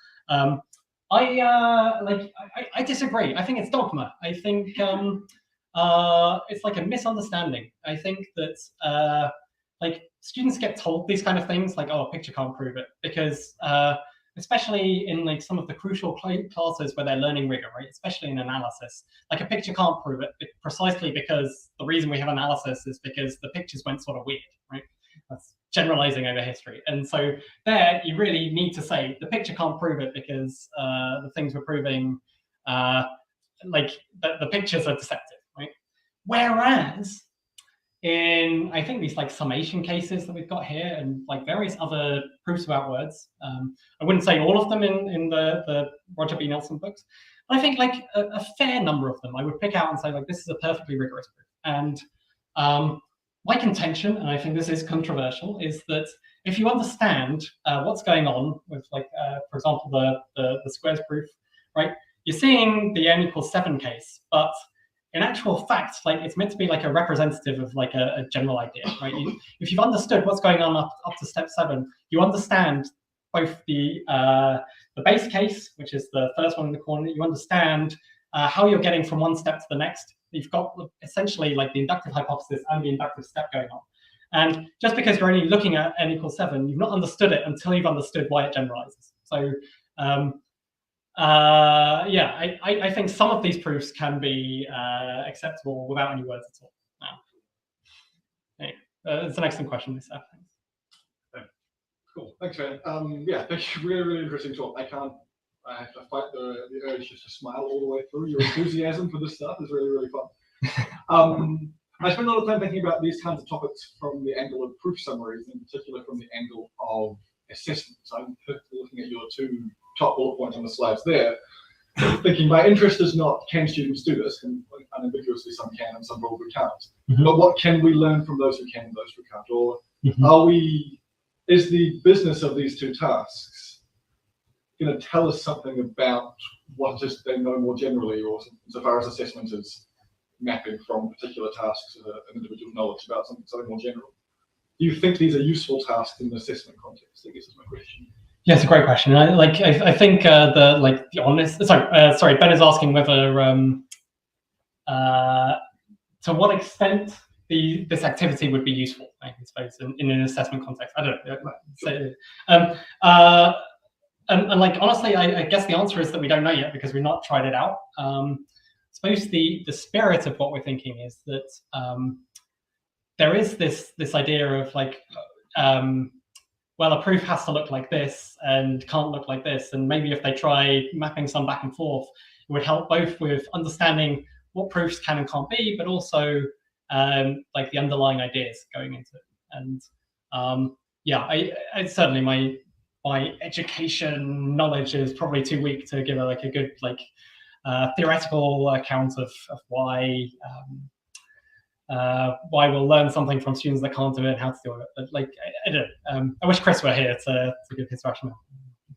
I disagree. I think it's dogma. I think it's like a misunderstanding. I think that like students get told these kind of things, like, oh, a picture can't prove it, because especially in like some of the crucial classes where they're learning rigor, right? Especially in analysis, like a picture can't prove it precisely because the reason we have analysis is because the pictures went sort of weird, right? That's generalizing over history. And so there you really need to say the picture can't prove it because the things we're proving, like the pictures are deceptive, right? Whereas in, I think these like summation cases that we've got here and like various other proofs about words, I wouldn't say all of them in the Roger B. Nelson books, but I think like a fair number of them I would pick out and say like, this is a perfectly rigorous proof. And my contention, and I think this is controversial, is that if you understand what's going on with like, for example, the squares proof, right? You're seeing the n equals 7 case, but in actual fact, like it's meant to be like a representative of like a general idea, right? If you've understood what's going on up to step 7, you understand both the base case, which is the first one in the corner. You understand how you're getting from one step to the next. You've got essentially like the inductive hypothesis and the inductive step going on. And just because you're only looking at n equals 7, you've not understood it until you've understood why it generalizes. So Yeah, I think some of these proofs can be acceptable without any words at all. Anyway, it's an excellent question, Lisa. Cool. Thanks, man. Yeah, thank you. Really, really interesting talk. I have to fight the urge just to smile all the way through. Your enthusiasm for this stuff is really, really fun. I spend a lot of time thinking about these kinds of topics from the angle of proof summaries, in particular from the angle of assessments. I'm looking at your two top bullet points on the slides there, thinking my interest is not can students do this, and unambiguously some can and some probably can't. But what can we learn from those who can and those who can't? Or is the business of these two tasks going to tell us something about what is they know more generally, or insofar as assessment is mapping from particular tasks to an individual's knowledge about something more general? Do you think these are useful tasks in the assessment context? I guess is my question. Yeah, it's a great question. I think the honest. Sorry. Ben is asking whether to what extent this activity would be useful, I suppose, in an assessment context. I don't know. And honestly, I guess the answer is that we don't know yet because we've not tried it out. I suppose the spirit of what we're thinking is that there is this idea of well, a proof has to look like this and can't look like this, and maybe if they try mapping some back and forth, it would help both with understanding what proofs can and can't be, but also the underlying ideas going into it. And yeah, I certainly my education knowledge is probably too weak to give a good theoretical account of why we'll learn something from students that can't do it and how to do it. But I don't know. I wish Chris were here to give his rationale.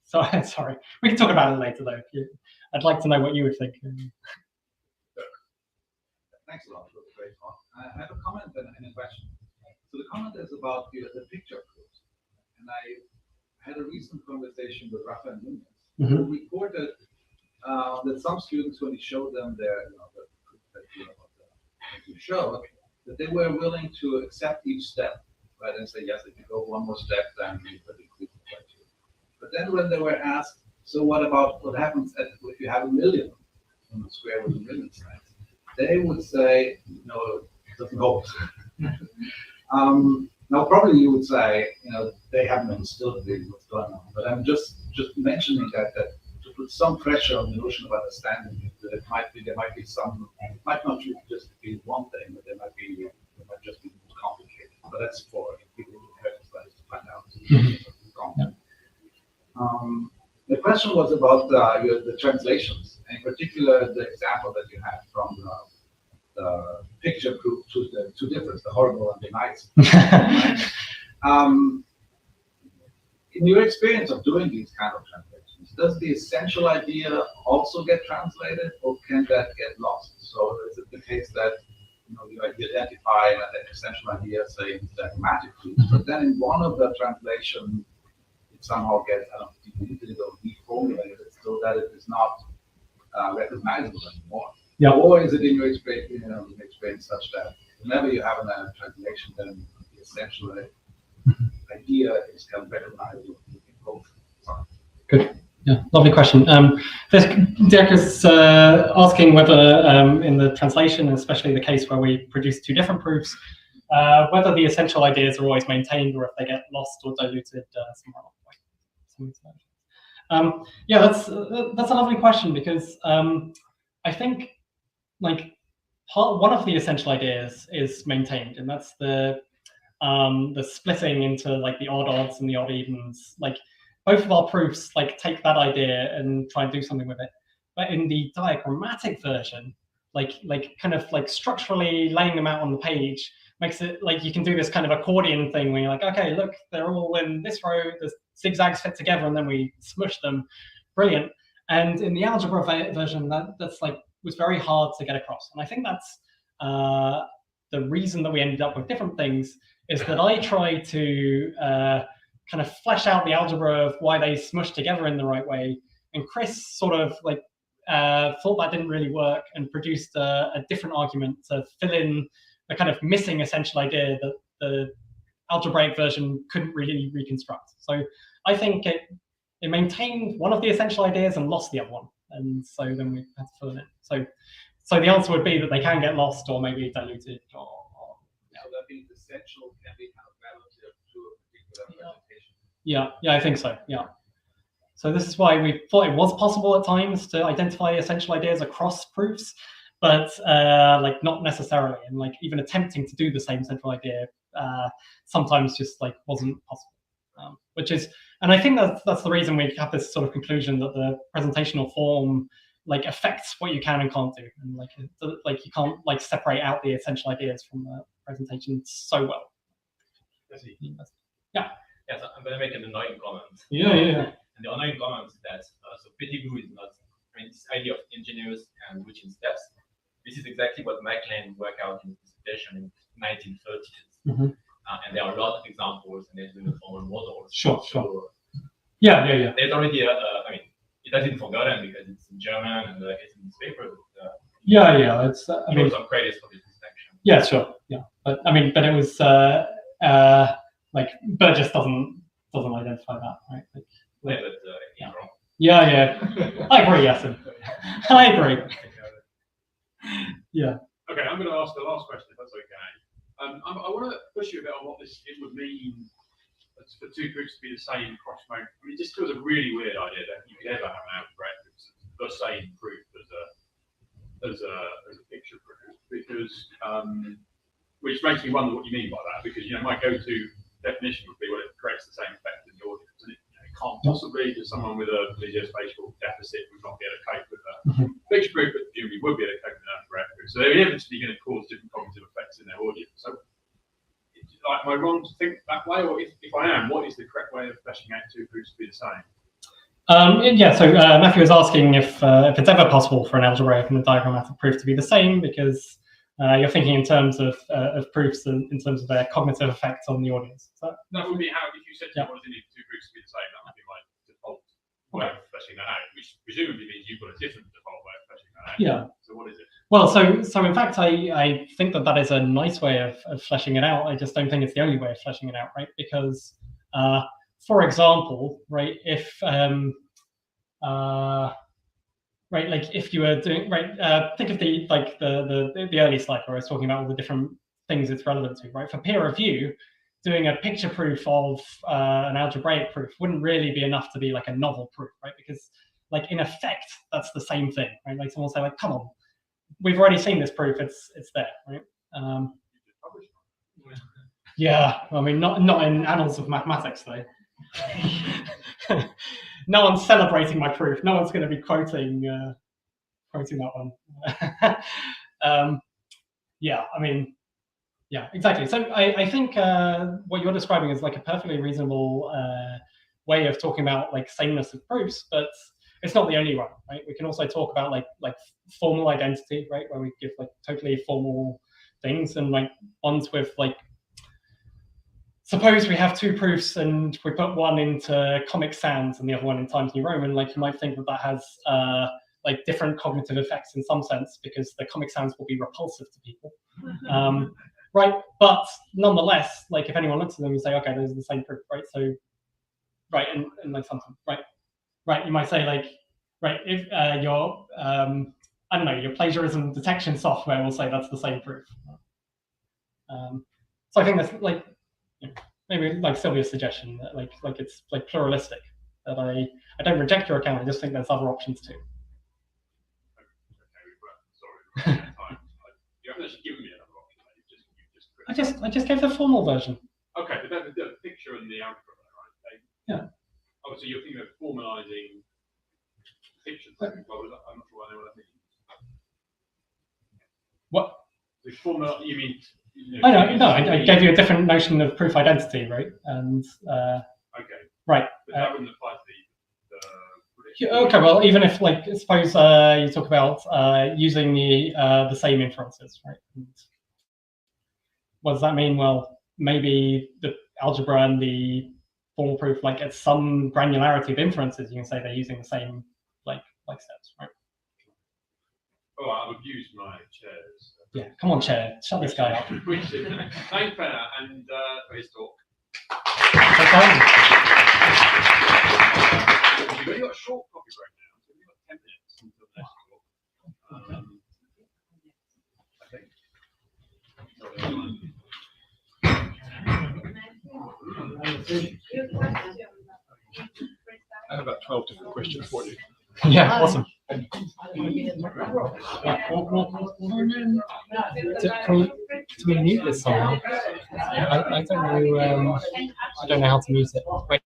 So sorry, we can talk about it later though. I'd like to know what you would think. Thanks a lot for the great talk. I have a comment and a question. So the comment is about the picture proofs. And I had a recent conversation with Rafa and Nunes, who reported that some students, when you showed them the proof that you showed, that they were willing to accept each step, right, and say, yes, if you go one more step, then you could increase the criteria. But then when they were asked, so what happens if you have 1 million in a square with 1 million sides? They would say, no, it doesn't hold. Now, probably you would say, they haven't understood really what's going on. But I'm just mentioning that to put some pressure on the notion of understanding that there might be some, it might not just be one thing, but there might just be complicated. But that's for people who have studies to find out. The question was about the translations, and in particular the example that you had from the picture proof to the two difference, the horrible and the nice. In your experience of doing these kind of translations, does the essential idea also get translated, or can that get lost? So is it the case that you identify an essential idea, say in diagrammatic proofs, but then in one of the translation somehow gets deleted or reformulated so that it is not recognizable anymore? Yeah. Or is it in your experience such that whenever you have a translation, then the essential idea is kind of recognizable in both? Good. Yeah, lovely question. Dirk is asking whether in the translation, especially the case where we produce two different proofs, whether the essential ideas are always maintained or if they get lost or diluted somewhere. Yeah, that's a lovely question because I think one of the essential ideas is maintained, and that's the splitting into the odd odds and the odd evens. Both of our proofs take that idea and try and do something with it. But in the diagrammatic version, structurally laying them out on the page makes it you can do this kind of accordion thing where you're okay, look, they're all in this row, the zigzags fit together, and then we smush them. Brilliant. And in the algebra version, that's was very hard to get across. And I think that's the reason that we ended up with different things is that I tried to kind of flesh out the algebra of why they smush together in the right way. And Chris sort of thought that didn't really work and produced a different argument to fill in the kind of missing essential idea that the algebraic version couldn't really reconstruct. So I think it maintained one of the essential ideas and lost the other one, and so then we had to fill it in. So the answer would be that they can get lost or maybe diluted or So that means essential can be kind of relative to a particular presentation. Yeah, I think so. Yeah. So this is why we thought it was possible at times to identify essential ideas across proofs, but like not necessarily, and like even attempting to do the same central idea sometimes just like wasn't possible. Which is, and I think that's the reason we have this sort of conclusion that the presentational form like affects what you can and can't do, and like you can't like separate out the essential ideas from the presentation so well. Yeah. Yeah, so I'm going to make an annoying comment. Yeah. And the annoying comment is that so Pettigrew is not, I mean, this idea of engineers and reaching steps. This is exactly what McLean worked out in his dissertation in 1930s. Mm-hmm. And there are a lot of examples, and there's been formal models. Sure. Yeah. There's already I mean, it has been forgotten because it's in German and it's in this paper. But, yeah. It's I mean, some credits for this distinction. Yeah, sure. Yeah, but I mean, but it was like Burgess doesn't identify that, right? Like, yeah, but he's wrong. Yeah. I agree, Yasin. I agree. Yeah. Okay, I'm going to ask the last question, if that's okay. I want to push you a bit on what it would mean for two proofs to be the same cross-mode. I mean, it just feels a really weird idea that you could ever have an algebraic proof, the same proof as a picture proof, because which makes me wonder what you mean by that. Because my go-to definition would be, well, it creates the same effect in the audience, and it can't possibly, because someone with a visuospatial deficit would not be able to cope with that. Picture proof, but presumably would be able to cope with an algebraic proof. So they're inevitably going to cause different cognitive effects in their audience. So, am I wrong to think that way, or if I am, what is the correct way of fleshing out two proofs to be the same? Yeah, so Matthew was asking if it's ever possible for an algebraic and a diagrammatic proof to be the same, because you're thinking in terms of proofs and in terms of their cognitive effects on the audience. So that would be how, if you said to me, what does it need two proofs to be the same, that would be my default way of fleshing that out, which presumably means you've got a different default way of fleshing that out. Yeah. So what is it? Well, so in fact, I think that is a nice way of fleshing it out. I just don't think it's the only way of fleshing it out, right? Because, for example, right, if right, like if you were doing think of the early slide where I was talking about all the different things it's relevant to, right? For peer review, doing a picture proof of an algebraic proof wouldn't really be enough to be like a novel proof, right? Because like in effect, that's the same thing, right? Like someone will say like, come on, we've already seen this proof, it's there, right? Yeah, I mean, not in annals of mathematics though. No one's celebrating my proof. No one's going to be quoting that one. Yeah, I mean, yeah, exactly. So I think what you're describing is like a perfectly reasonable way of talking about like sameness of proofs, but it's not the only one, right? We can also talk about like formal identity, right, where we give like totally formal things, and like ones with like, suppose we have two proofs and we put one into Comic Sans and the other one in Times New Roman, like you might think that has like different cognitive effects in some sense, because the Comic Sans will be repulsive to people. Right, but nonetheless, like if anyone looks at them and say, okay, those are the same proof, right? So, right, and like something, right, you might say like, right, if your I don't know, your plagiarism detection software will say that's the same proof. So I think that's like, maybe like Sylvia's suggestion that like it's like pluralistic, that I don't reject your account, I just think there's other options too. Sorry, you haven't actually given me another option. I just gave the formal version. Okay, but that's the picture and the algebra, right? Yeah. Oh, so you're thinking of formalizing pictures. I'm not sure I know what that means. What? The formal, you mean? I gave you a different notion of proof identity, right? And okay. Right. But that wouldn't apply to the okay, well, even if like suppose you talk about using the same inferences, right? And what does that mean? Well, maybe the algebra and the formal proof, like at some granularity of inferences, you can say they're using the same like steps, right? Oh, I've abused my chairs. Yeah, come on, chair, shut this guy up. Thanks, Penna, and for his talk. I have about 12 different questions for you. Yeah, awesome. Can we mute this somehow? I don't know. I don't know how to mute it. Wait.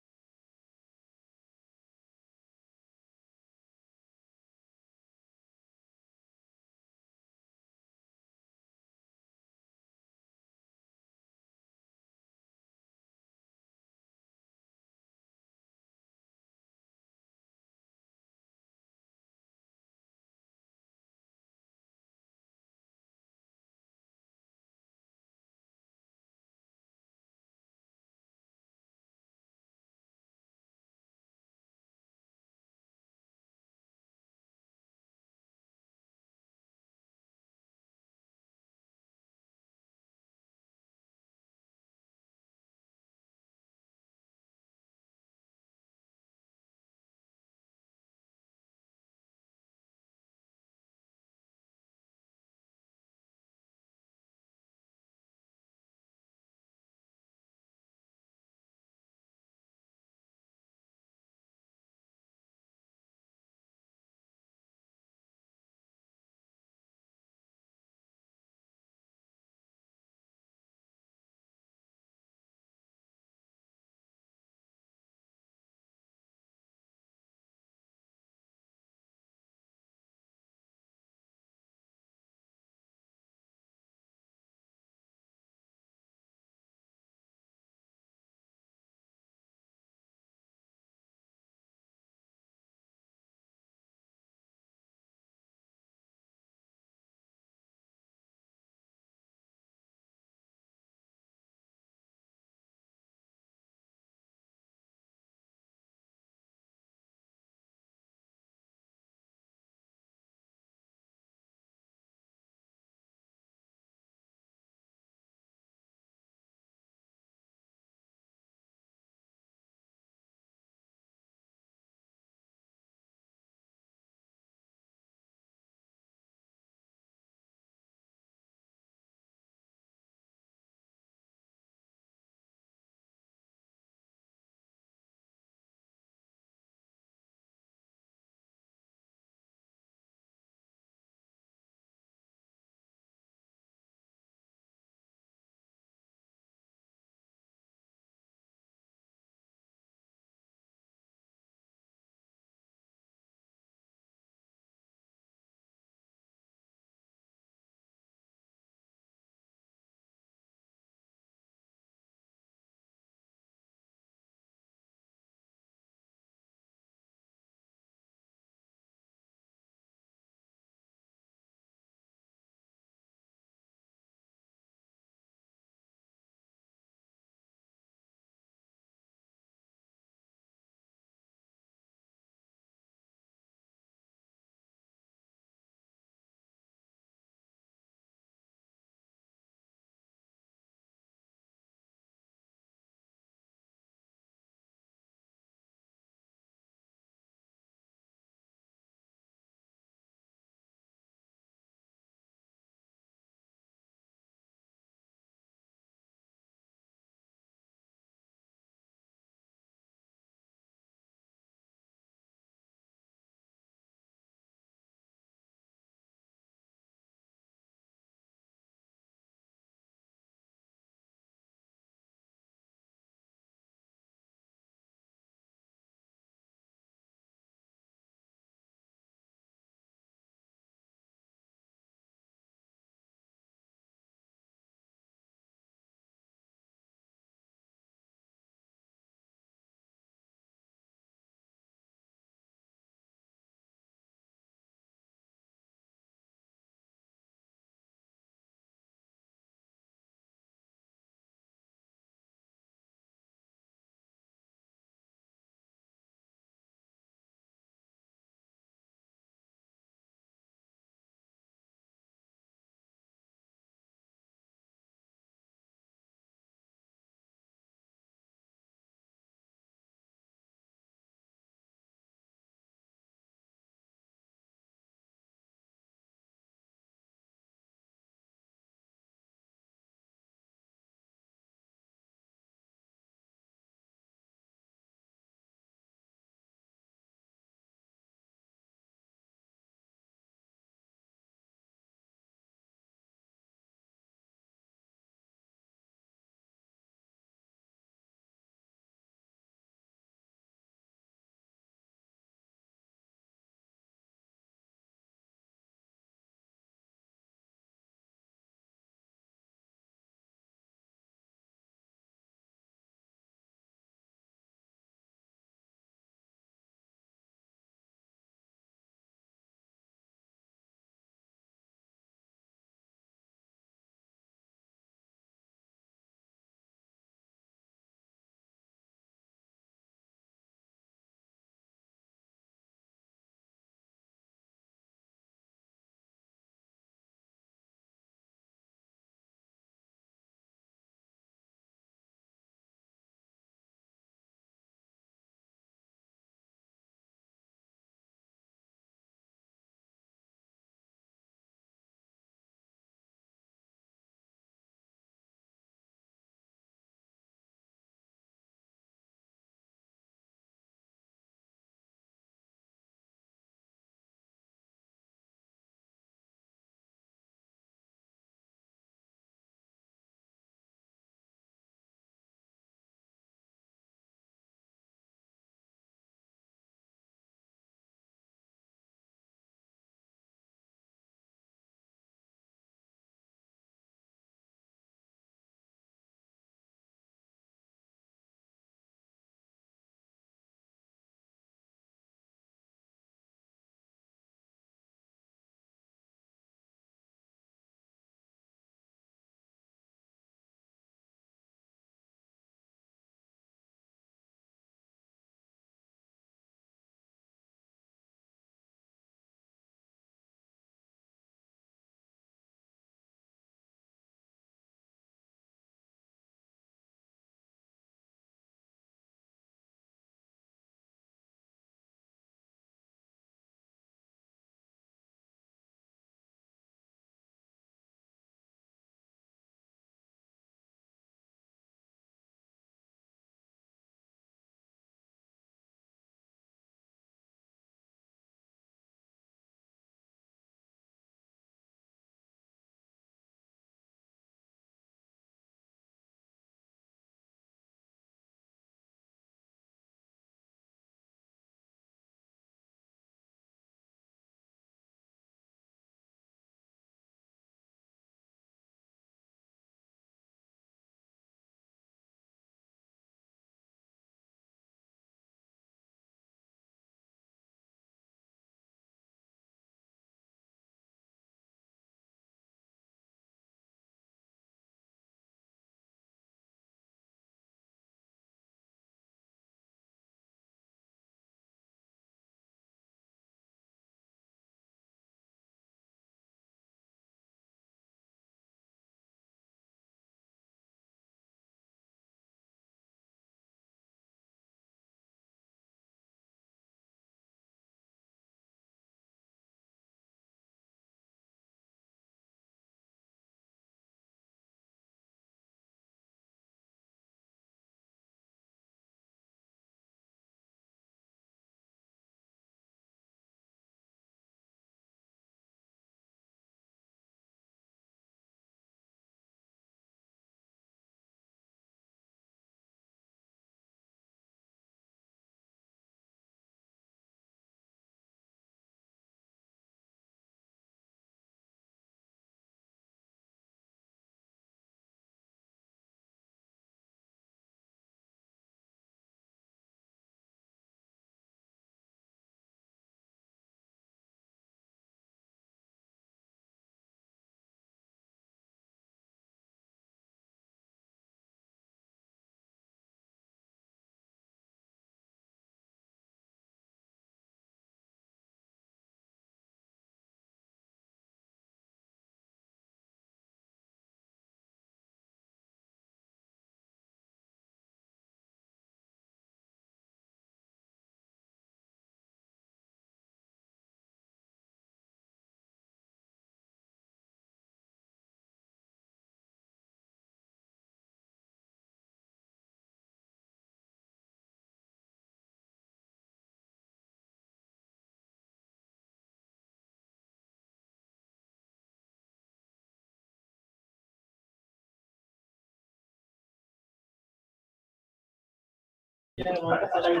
Yeah, well, I guess I don't.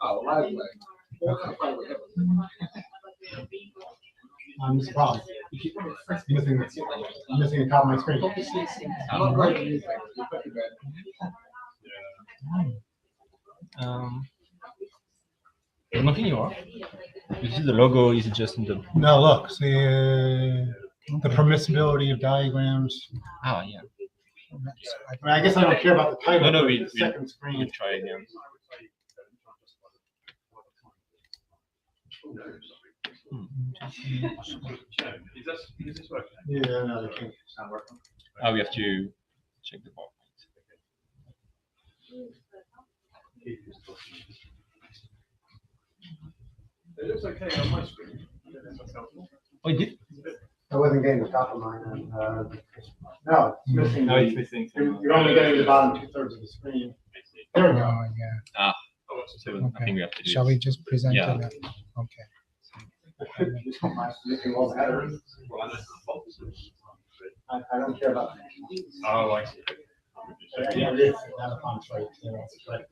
Oh, right. This is a problem. I'm missing a top of my screen. Not right anything. Nothing your. You see the logo is just in the. No, look, see the permissibility of diagrams. Ah, yeah. I mean, I guess I don't care about the title. No, but we the second screen. We'll try again. Is this working? Yeah, no, they can't. It's not working. We have to check the PowerPoint. It looks okay on my screen. Oh, it did? I wasn't getting the top of mine. And, no, it's missing. No, it's missing. You're only getting the bottom 2/3 of the screen. There we go. Oh, yeah. Ah, so I think we have to do. Shall we just present Yeah. it? Okay. Missing all the headers. I don't care about that. Oh, I see. Yeah, it is. That's a font choice, you know, it's like-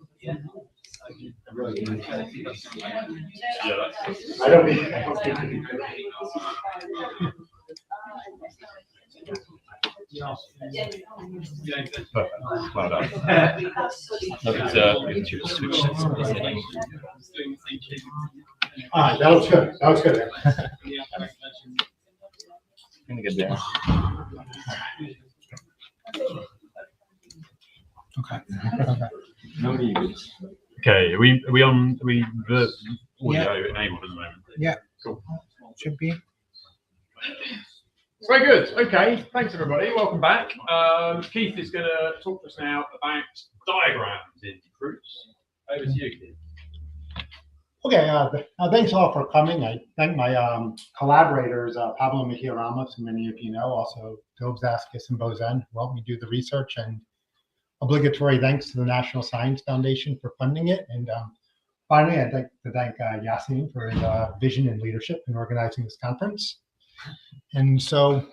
I really don't care. I don't think Perfect. Well done. No, it's to switch the setting. All right, that looks good. That looks good. I'm gonna get there. Okay. Okay, are we on? Are we the audio enabled at the moment? Yeah. Cool. Should be. Very good. Okay, thanks everybody. Welcome back. Keith is going to talk to us now about diagrams in proofs. Over to you, Keith. Okay, thanks all for coming. I thank my collaborators, Pablo Mejia Ramos, who many of you know, also Phil Zaskis and Bozen, who helped me do the research, and obligatory thanks to the National Science Foundation for funding it. And finally, I'd like to thank Yasin for his vision and leadership in organizing this conference. And so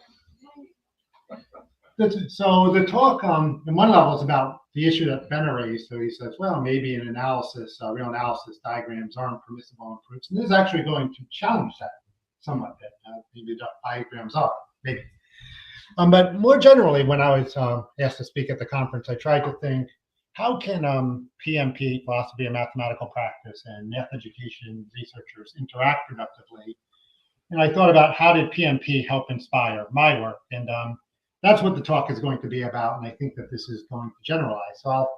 the talk, in one level, is about the issue that Ben raised. So he says, well, maybe in analysis, real analysis, diagrams aren't permissible in proofs. And this is actually going to challenge that somewhat. Maybe the diagrams are, maybe. But more generally, when I was asked to speak at the conference, I tried to think, how can PMP, philosophy and mathematical practice, and math education researchers interact productively? And I thought about how did PMP help inspire my work? And that's what the talk is going to be about. And I think that this is going to generalize. So I'll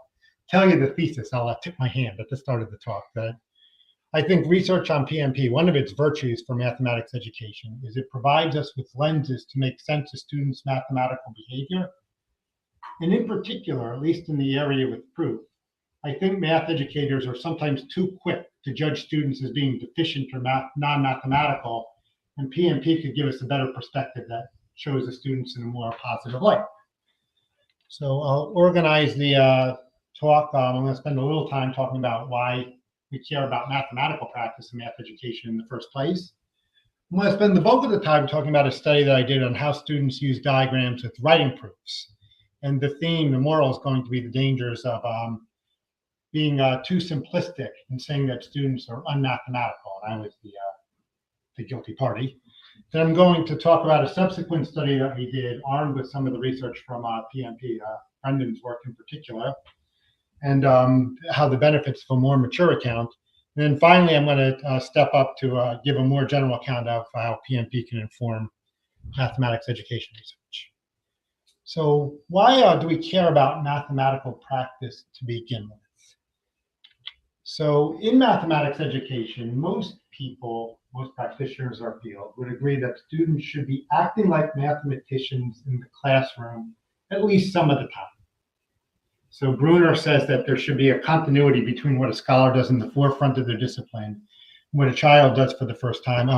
tell you the thesis. I'll tip my hand at the start of the talk that I think research on PMP, one of its virtues for mathematics education is it provides us with lenses to make sense of students' mathematical behavior. And in particular, at least in the area with proof, I think math educators are sometimes too quick to judge students as being deficient or non-mathematical, and PMP could give us a better perspective that shows the students in a more positive light. So I'll organize the talk. I'm going to spend a little time talking about why we care about mathematical practice and math education in the first place. I'm going to spend the bulk of the time talking about a study that I did on how students use diagrams with writing proofs. And the theme, the moral, is going to be the dangers of being too simplistic and saying that students are unmathematical. And I was the guilty party. Then I'm going to talk about a subsequent study that we did, armed with some of the research from PMP, Brendan's work in particular, and how the benefits of a more mature account. And then finally, I'm going to step up to give a more general account of how PMP can inform mathematics education research. So why do we care about mathematical practice to begin with? So in mathematics education, most people, most practitioners in our field would agree that students should be acting like mathematicians in the classroom at least some of the time. So Bruner says that there should be a continuity between what a scholar does in the forefront of their discipline and what a child does for the first time.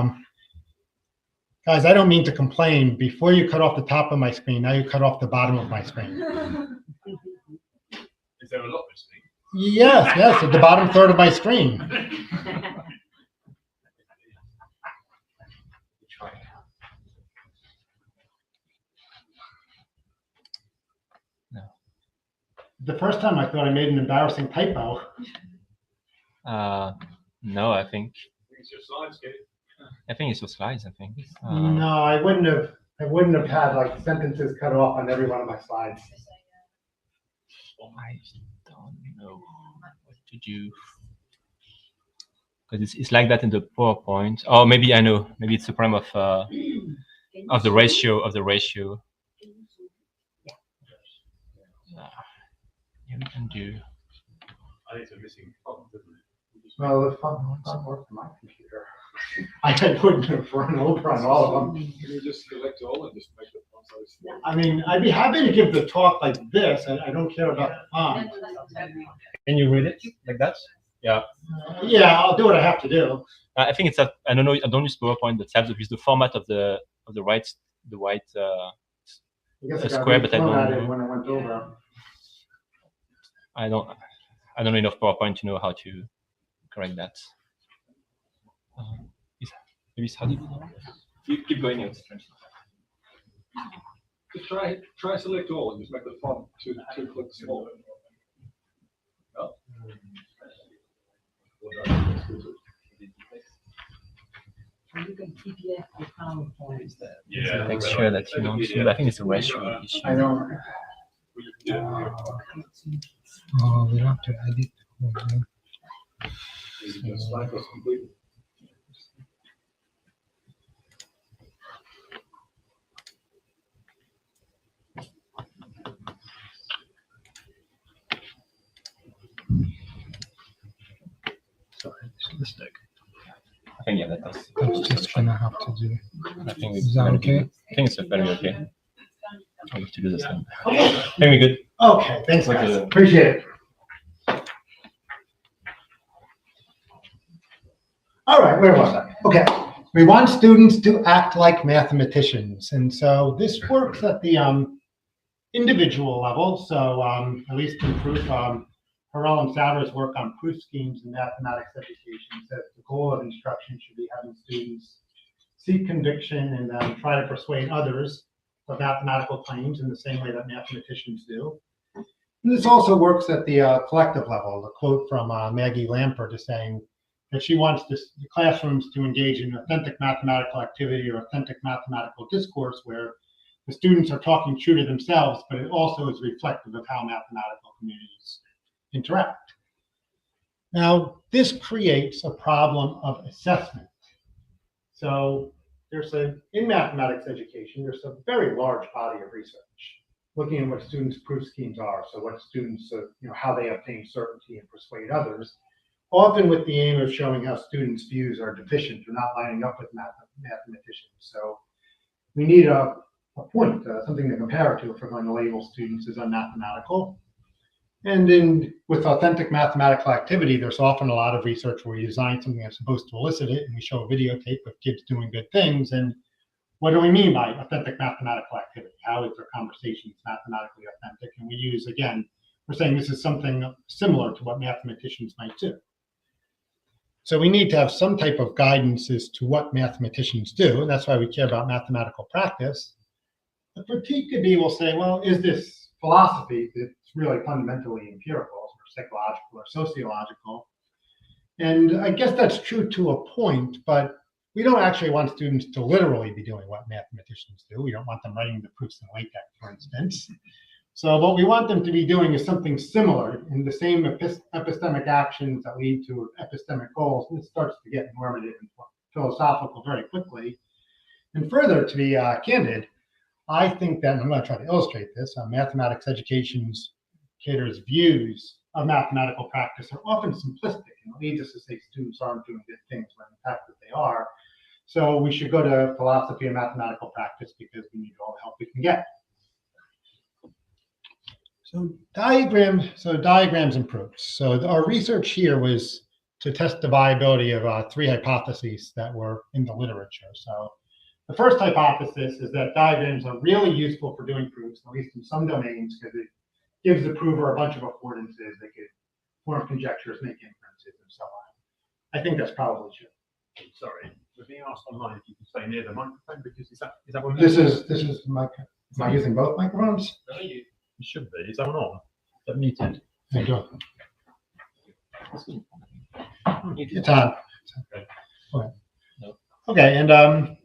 Guys, I don't mean to complain. Before you cut off the top of my screen, now you cut off the bottom of my screen. Is there a lot missing? Yes, at the bottom third of my screen. the first time I thought I made an embarrassing typo. No, I think It's your slides, Gabe. it's your slides. I think. No, I wouldn't have had like sentences cut off on every one of my slides. I don't know. What did you? Because it's like that in the PowerPoint. Oh, maybe I know. Maybe it's the problem of the ratio Yeah, we can do. I think it's a missing font, isn't it? Well, the font works on my computer. I wouldn't have run over on all of them. Can you just select all and just make the font size smaller? I mean, I'd be happy to give the talk like this. I don't care about the font. Can you read it like that? Yeah. Yeah, I'll do what I have to do. I think it's that. I don't know. I don't use PowerPoint, but Tabs use the format of the white I guess I got square, but I don't reformatted know. when I went over. I don't know enough PowerPoint to know how to correct that. Maybe it's how do you keep going? It's Just try select all and just make the font two clicks smaller. No? You can PDF the PowerPoint. Yeah. Make sure that you don't. I think it's a ratio issue. I don't. Oh, we'll have to edit. The slide was complete. Sorry, it's a mistake. I think that does. That's just gonna have to do. I think Is that okay? I think it's very okay. I have to do the same. I think we're good. Okay, thanks guys. Appreciate it. All right, where was I? Okay, we want students to act like mathematicians. And so this works at the individual level. So at least in proof, Harrell and Sauter's work on proof schemes in mathematics education says the goal of instruction should be having students seek conviction and then try to persuade others of mathematical claims in the same way that mathematicians do. And this also works at the collective level. The quote from Maggie Lampert is saying that she wants the classrooms to engage in authentic mathematical activity or authentic mathematical discourse where the students are talking true to themselves, but it also is reflective of how mathematical communities interact. Now, this creates a problem of assessment. So in mathematics education, there's a very large body of research looking at what students' proof schemes are. So what students, how they obtain certainty and persuade others, often with the aim of showing how students' views are deficient or not lining up with mathematicians. So we need a point, something to compare it to if we're going to label students as unmathematical. And with authentic mathematical activity, there's often a lot of research where you design something that's supposed to elicit it, and we show a videotape of kids doing good things. And what do we mean by authentic mathematical activity? How is their conversations mathematically authentic? And we use, again, we're saying this is something similar to what mathematicians might do. So we need to have some type of guidance as to what mathematicians do, and that's why we care about mathematical practice. The critique could be, we'll say, well, is this philosophy that's really fundamentally empirical or psychological or sociological? And I guess that's true to a point, but we don't actually want students to literally be doing what mathematicians do. We don't want them writing the proofs in LaTeX, for instance. So what we want them to be doing is something similar in the same epistemic actions that lead to epistemic goals. And this starts to get normative and philosophical very quickly. And further, to be candid, I think that, and I'm going to try to illustrate this, mathematics education's caters' views of mathematical practice are often simplistic, and it leads us to say students aren't doing good things when in fact that they are. So we should go to philosophy and mathematical practice because we need all the help we can get. So diagrams and proofs. So our research here was to test the viability of 3 hypotheses that were in the literature. So the first hypothesis is that diagrams are really useful for doing proofs, at least in some domains, because it gives the prover a bunch of affordances. They could form conjectures, make inferences, and so on. I think that's probably true. Sorry, we're being asked online if you can stay near the microphone because is that what? This is my. Am I using both microphones? No, you should be. Is that one on? but muted. How you doing? It's on. Okay, and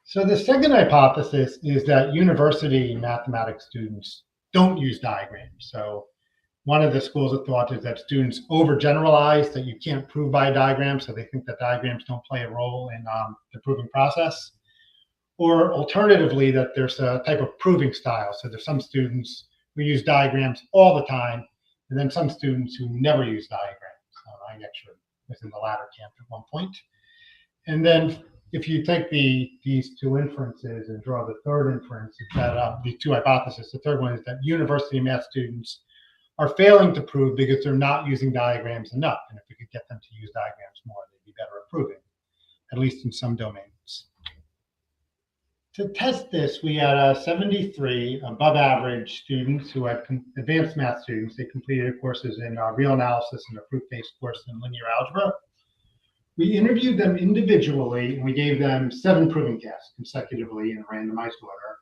so the second hypothesis is that university mathematics students don't use diagrams. So one of the schools of thought is that students overgeneralize, that you can't prove by a diagram, so they think that diagrams don't play a role in the proving process. Or alternatively, that there's a type of proving style. So there's some students who use diagrams all the time, and then some students who never use diagrams. I actually was in the latter camp at one point. And then if you take these two inferences and draw the third inference, it's that the two hypotheses. The third one is that university math students are failing to prove because they're not using diagrams enough. And if we could get them to use diagrams more, they'd be better at proving, at least in some domains. To test this, we had 73 above average students who had advanced math students. They completed courses in real analysis and a proof-based course in linear algebra. We interviewed them individually, and we gave them 7 proving tasks consecutively in a randomized order.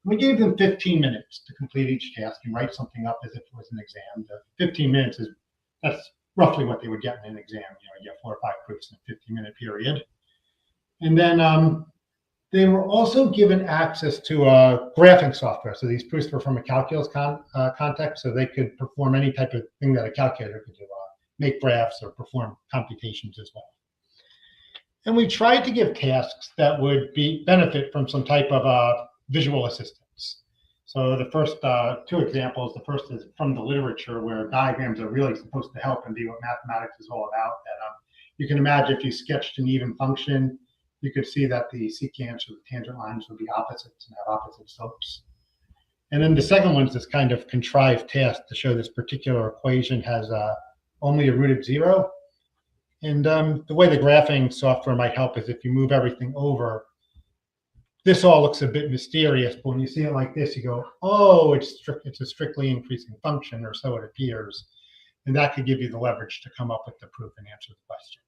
We gave them 15 minutes to complete each task and write something up as if it was an exam. The 15 minutes that's roughly what they would get in an exam. You get 4 or 5 proofs in a 15-minute period. And then they were also given access to graphing software. So these proofs were from a calculus context, so they could perform any type of thing that a calculator could do, make graphs or perform computations as well. And we tried to give tasks that would benefit from some type of visual assistance. So the first 2 examples, the first is from the literature where diagrams are really supposed to help and be what mathematics is all about. That you can imagine if you sketched an even function, you could see that the secants or the tangent lines would be opposites and have opposite slopes. And then the second one is this kind of contrived task to show this particular equation has only a root of 0. And the way the graphing software might help is if you move everything over, this all looks a bit mysterious, but when you see it like this, you go, oh, it's a strictly increasing function, or so it appears. And that could give you the leverage to come up with the proof and answer the question.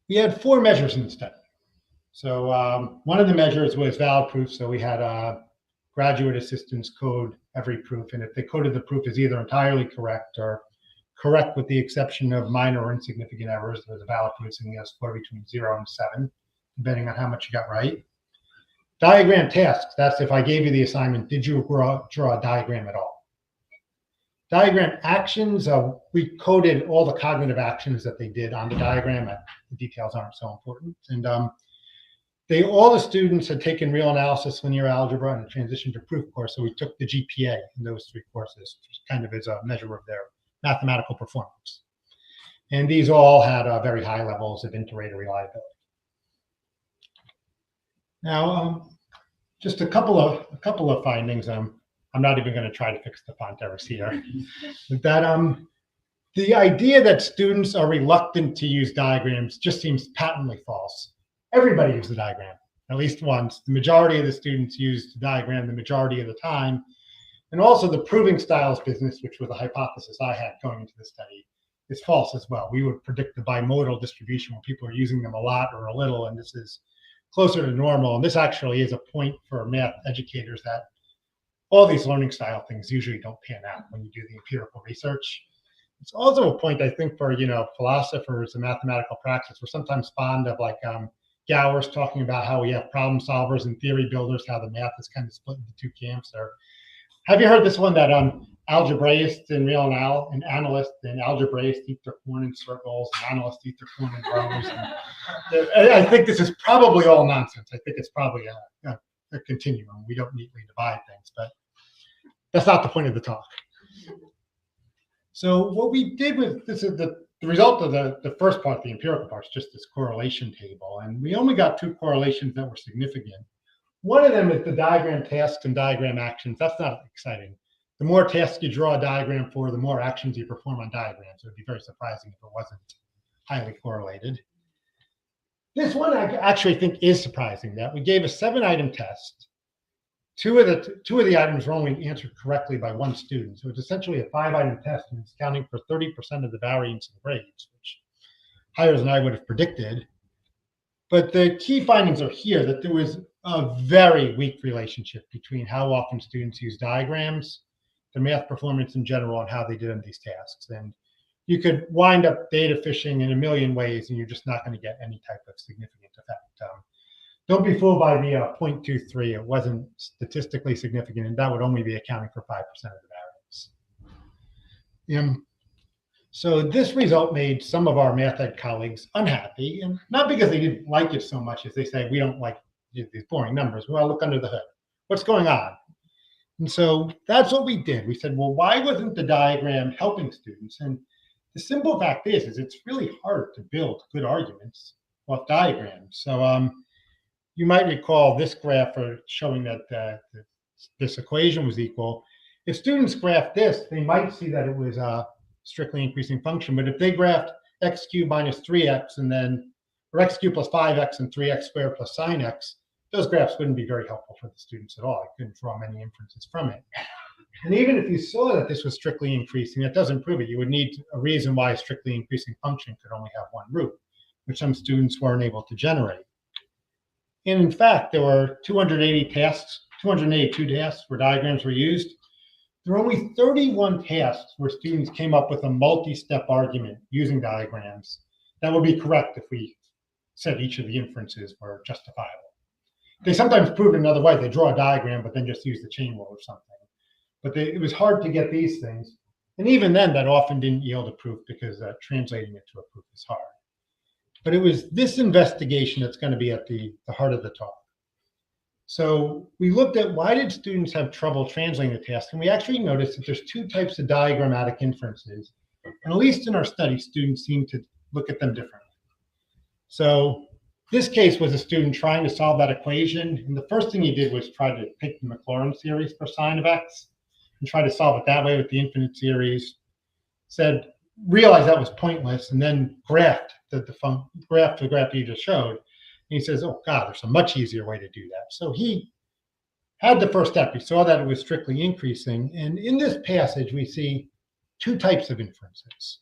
We had 4 measures in the study. So one of the measures was valid proof. So we had graduate assistants code every proof. And if they coded the proof as either entirely correct or correct with the exception of minor or insignificant errors, there was a valid proof, and you had a score between 0 and 7, depending on how much you got right. Diagram tasks, that's if I gave you the assignment, did you draw a diagram at all? Diagram actions, we coded all the cognitive actions that they did on the diagram. The details aren't so important. And all the students had taken real analysis, linear algebra, and a transition to proof course. So we took the GPA in those 3 courses, which kind of is a measure of their mathematical performance. And these all had very high levels of inter-rater reliability. Now, just a couple of findings. I'm not even going to try to fix the font errors here. That the idea that students are reluctant to use diagrams just seems patently false. Everybody uses a diagram at least once. The majority of the students use the diagram the majority of the time. And also the proving styles business, which was a hypothesis I had going into the study, is false as well. We would predict the bimodal distribution when people are using them a lot or a little, and this is closer to normal. And this actually is a point for math educators that all these learning style things usually don't pan out when you do the empirical research. It's also a point, I think, for philosophers and mathematical practice. We're sometimes fond of like Gower's talking about how we have problem solvers and theory builders, how the math is kind of split into 2 camps there. Have you heard this one that algebraists and analysts and algebraists eat their corn in circles, and analysts eat their corn in rows? I think this is probably all nonsense. I think it's probably a continuum. We don't neatly divide things, but that's not the point of the talk. So what we did with this is the result of the first part, the empirical part, is just this correlation table, and we only got 2 correlations that were significant. One of them is the diagram tasks and diagram actions. That's not exciting. The more tasks you draw a diagram for, the more actions you perform on diagrams. It would be very surprising if it wasn't highly correlated. This one I actually think is surprising, that we gave a 7-item test. Two of the items were only answered correctly by 1 student. So it's essentially a 5-item test, and it's accounting for 30% of the variance in grades, which higher than I would have predicted. But the key findings are here, that there was a very weak relationship between how often students use diagrams, their math performance in general, and how they did on these tasks. And you could wind up data fishing in a million ways, and you're just not going to get any type of significant effect. Don't be fooled by the 0.23. It wasn't statistically significant, and that would only be accounting for 5% of the variance. So this result made some of our math ed colleagues unhappy, and not because they didn't like it so much as they say, we don't like these boring numbers. Well, look under the hood. What's going on? And so that's what we did. We said, well, why wasn't the diagram helping students? And the simple fact is it's really hard to build good arguments off diagrams. So you might recall this graph showing that this equation was equal. If students graphed this, they might see that it was a strictly increasing function. But if they graphed x cubed minus 3x and then, or x cubed plus 5x and 3x squared plus sine x, those graphs wouldn't be very helpful for the students at all. I couldn't draw many inferences from it. And even if you saw that this was strictly increasing, it doesn't prove it. You would need a reason why a strictly increasing function could only have one root, which some students weren't able to generate. And in fact, there were 282 tasks where diagrams were used. There were only 31 tasks where students came up with a multi-step argument using diagrams that would be correct if we said each of the inferences were justifiable. They sometimes prove it another way. They draw a diagram, but then just use the chain rule or something. But it was hard to get these things. And even then, that often didn't yield a proof because translating it to a proof is hard. But it was this investigation that's going to be at the heart of the talk. So we looked at why did students have trouble translating the task, and we actually noticed that there's two types of diagrammatic inferences. And at least in our study, students seem to look at them differently. So this case was a student trying to solve that equation, and the first thing he did was try to pick the Maclaurin series for sine of x and try to solve it that way with the infinite series. Realized that was pointless, and then graphed the graph he just showed. And he says, oh God, there's a much easier way to do that. So he had the first step. He saw that it was strictly increasing. And in this passage, we see two types of inferences.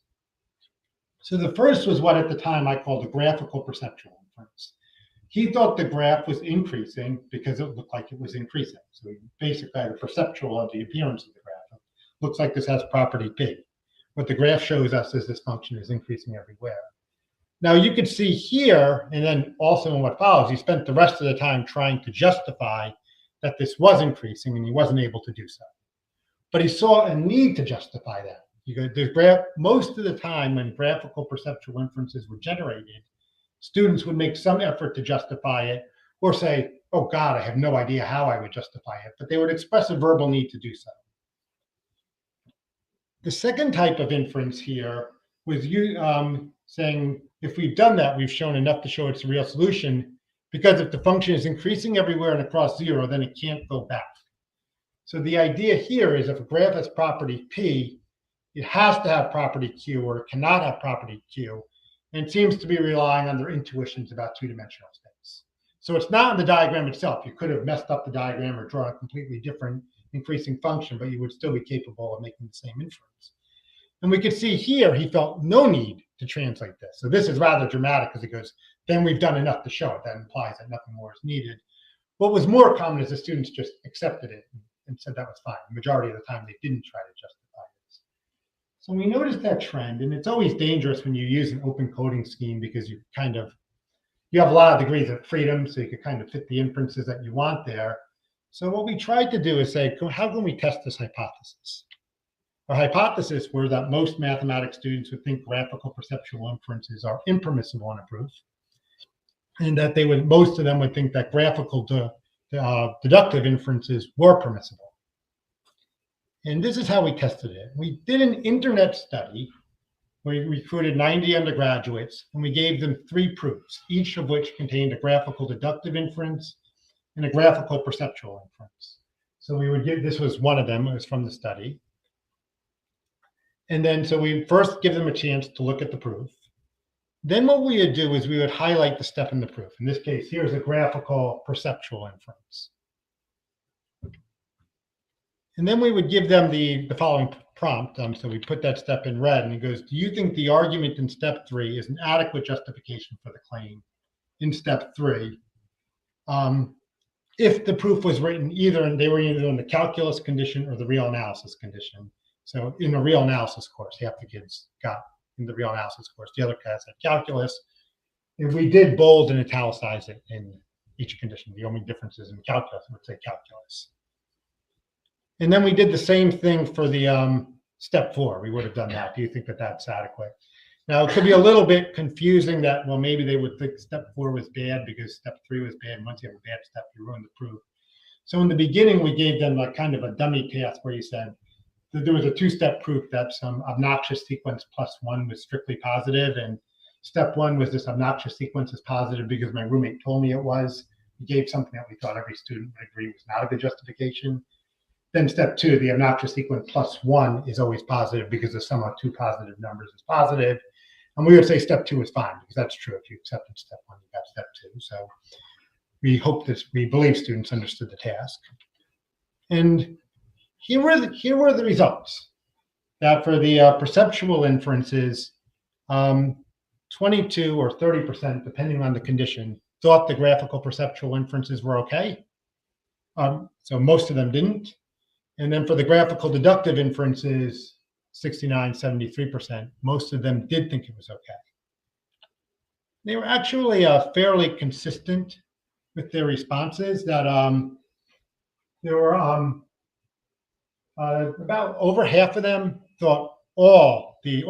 So the first was what at the time I called the graphical perceptual inference. He thought the graph was increasing because it looked like it was increasing. So he basically had a perceptual of the appearance of the graph. It looks like this has property P. What the graph shows us is this function is increasing everywhere. Now you could see here, and then also in what follows, he spent the rest of the time trying to justify that this was increasing, and he wasn't able to do so. But he saw a need to justify that. Most of the time when graphical perceptual inferences were generated, students would make some effort to justify it or say, oh God, I have no idea how I would justify it, but they would express a verbal need to do so. The second type of inference here was saying, if we've done that, we've shown enough to show it's a real solution, because if the function is increasing everywhere and across zero, then it can't go back. So the idea here is if a graph has property P, it has to have property Q, or it cannot have property Q, and it seems to be relying on their intuitions about two-dimensional space. So it's not in the diagram itself. You could have messed up the diagram or drawn a completely different increasing function, but you would still be capable of making the same inference. And we could see here, he felt no need to translate this. So this is rather dramatic because he goes, then we've done enough to show it. That implies that nothing more is needed. What was more common is the students just accepted it and said that was fine. The majority of the time, they didn't try to justify this. So we noticed that trend, and it's always dangerous when you use an open coding scheme because you have a lot of degrees of freedom, so you can kind of fit the inferences that you want there. So what we tried to do is say, how can we test this hypothesis? Our hypothesis was that most mathematics students would think graphical perceptual inferences are impermissible in a proof, and that most of them would think that graphical deductive inferences were permissible. And this is how we tested it. We did an internet study. We recruited 90 undergraduates, and we gave them 3 proofs, each of which contained a graphical deductive inference and a graphical perceptual inference. So this was one of them, it was from the study. And then, so we first give them a chance to look at the proof. Then what we would do is we would highlight the step in the proof. In this case, here's a graphical perceptual inference. And then we would give them the following prompt. So we put that step in red, and it goes, do you think the argument in step 3 is an adequate justification for the claim in step 3? if the proof was written they were either in the calculus condition or the real analysis condition. So in the real analysis course, half the kids got in the real analysis course. The other class had calculus. If we did bold and italicize it in each condition, the only difference is in calculus, I would say calculus. And then we did the same thing for the step 4. We would have done that. Do you think that that's adequate? Now, it could be a little bit confusing that, well, maybe they would think step 4 was bad because step 3 was bad. And once you have a bad step, you ruin the proof. So in the beginning, we gave them a kind of a dummy task where you said that there was a 2-step proof that some obnoxious sequence plus 1 was strictly positive. And step 1 was this obnoxious sequence is positive because my roommate told me it was. We gave something that we thought every student would agree was not a good justification. Then step 2, the obnoxious sequence plus 1 is always positive because the sum of 2 positive numbers is positive. And we would say step 2 is fine because that's true. If you accepted step 1, you got step 2. So we believe students understood the task. And here were the results. That for the perceptual inferences, 22 or 30%, depending on the condition, thought the graphical perceptual inferences were okay. So most of them didn't. And then for the graphical deductive inferences, 69, 73%, most of them did think it was okay. They were actually fairly consistent with their responses. That there were about over half of them thought all 3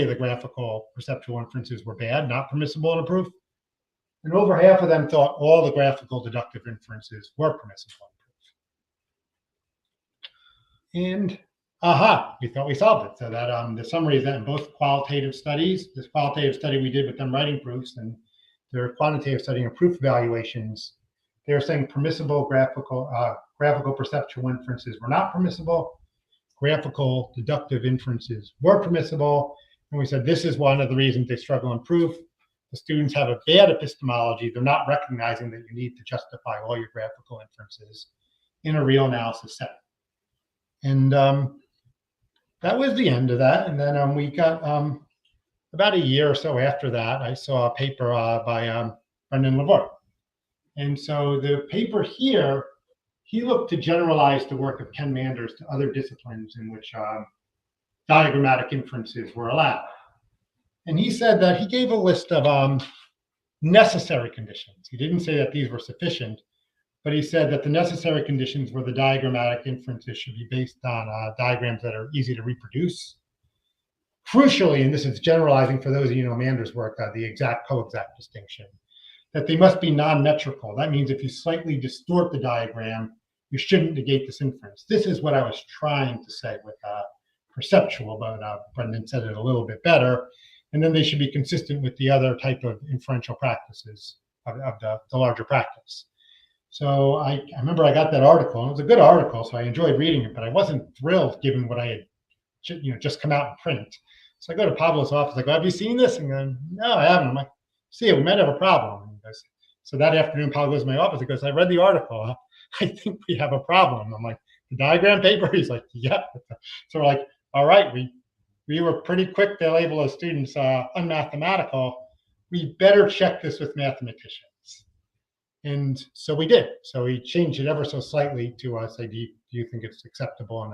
of the graphical perceptual inferences were bad, not permissible in a proof. And over half of them thought all the graphical deductive inferences were permissible in a proof. And we thought we solved it. So that the summary is that in both qualitative studies, this qualitative study we did with them writing proofs and their quantitative study and proof evaluations, they were saying permissible graphical perceptual inferences were not permissible. Graphical deductive inferences were permissible. And we said this is one of the reasons they struggle in proof. The students have a bad epistemology. They're not recognizing that you need to justify all your graphical inferences in a real analysis setting. And that was the end of that. And then we got about a year or so after that, I saw a paper by Brendan Lavore. And so the paper here, he looked to generalize the work of Ken Manders to other disciplines in which diagrammatic inferences were allowed. And he said that he gave a list of necessary conditions. He didn't say that these were sufficient, but he said that the necessary conditions were the diagrammatic inferences should be based on diagrams that are easy to reproduce. Crucially, and this is generalizing for those of you who know Manders' work, the exact co-exact distinction, that they must be non-metrical. That means if you slightly distort the diagram, you shouldn't negate this inference. This is what I was trying to say with perceptual, but Brendan said it a little bit better. And then they should be consistent with the other type of inferential practices of the larger practice. So I remember I got that article, and it was a good article, so I enjoyed reading it, but I wasn't thrilled given what I had just come out in print. So I go to Pablo's office, I go, have you seen this? And going, no, I haven't. I'm like, see, we might have a problem. And he goes, so that afternoon, Pablo goes to my office, he goes, I read the article. I think we have a problem. I'm like, the diagram paper? He's like, yep. So we're like, all right, we were pretty quick to label as students unmathematical. We better check this with mathematicians. And so we did. So we changed it ever so slightly to say, do you think it's acceptable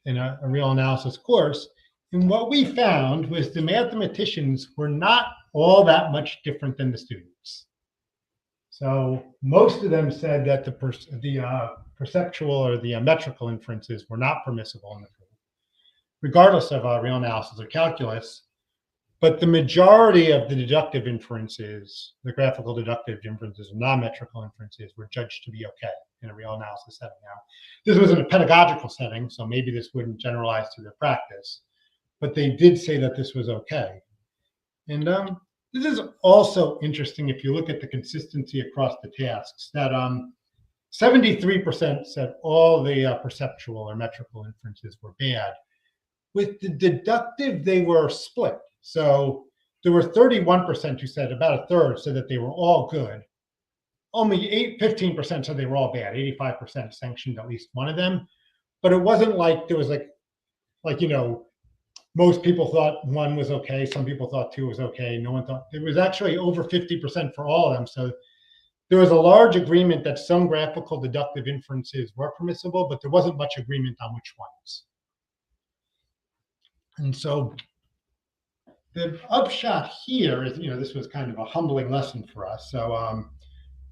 in a real analysis course? And what we found was the mathematicians were not all that much different than the students. So most of them said that the perceptual or the metrical inferences were not permissible in the proof, regardless of real analysis or calculus. But the majority of the deductive inferences, the graphical deductive inferences, non-metrical inferences, were judged to be okay in a real analysis setting. Now, this was in a pedagogical setting, so maybe this wouldn't generalize to their practice, but they did say that this was okay. And this is also interesting if you look at the consistency across the tasks, that 73% said all the perceptual or metrical inferences were bad. With the deductive, they were split. So there were 31% who said, about a third said that they were all good. Only 15% said they were all bad. 85% sanctioned at least one of them. But it wasn't like there was like most people thought one was okay. Some people thought two was okay. No one thought. It was actually over 50% for all of them. So there was a large agreement that some graphical deductive inferences were permissible, but there wasn't much agreement on which ones. And so the upshot here is, this was kind of a humbling lesson for us. So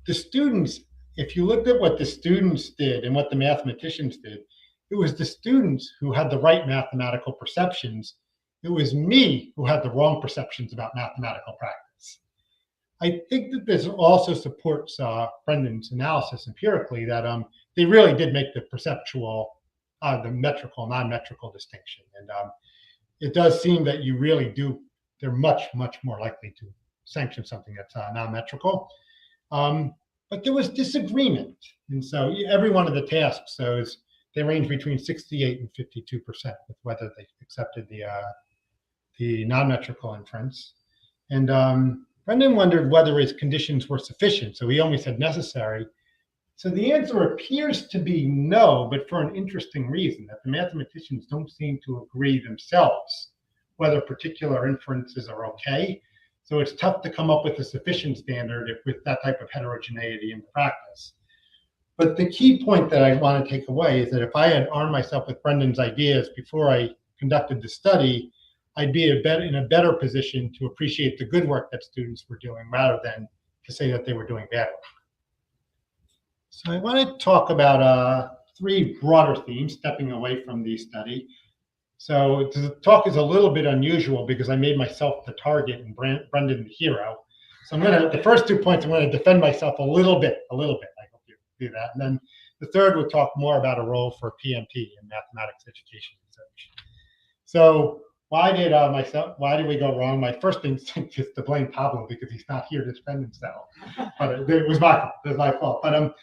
the students, if you looked at what the students did and what the mathematicians did, it was the students who had the right mathematical perceptions. It was me who had the wrong perceptions about mathematical practice. I think that this also supports Brendan's analysis empirically that they really did make the perceptual, the metrical, non-metrical distinction. And it does seem that you really do, they're much, much more likely to sanction something that's non-metrical. But there was disagreement. And so every one of the tasks, they range between 68 and 52% with whether they accepted the non-metrical inference. And Brendan wondered whether his conditions were sufficient. So he only said necessary. So the answer appears to be no, but for an interesting reason, that the mathematicians don't seem to agree themselves whether particular inferences are okay. So it's tough to come up with a sufficient standard with that type of heterogeneity in practice. But the key point that I want to take away is that if I had armed myself with Brendan's ideas before I conducted the study, I'd be in a better position to appreciate the good work that students were doing rather than to say that they were doing bad work. So I want to talk about three broader themes, stepping away from the study. So the talk is a little bit unusual because I made myself the target and Brendan the hero. So the first 2 points, I'm going to defend myself a little bit. I hope you do that. And then the third will talk more about a role for PMP in mathematics education research. So why did we go wrong? My first instinct is to blame Pablo because he's not here to defend himself. But it was my fault. It was my fault. But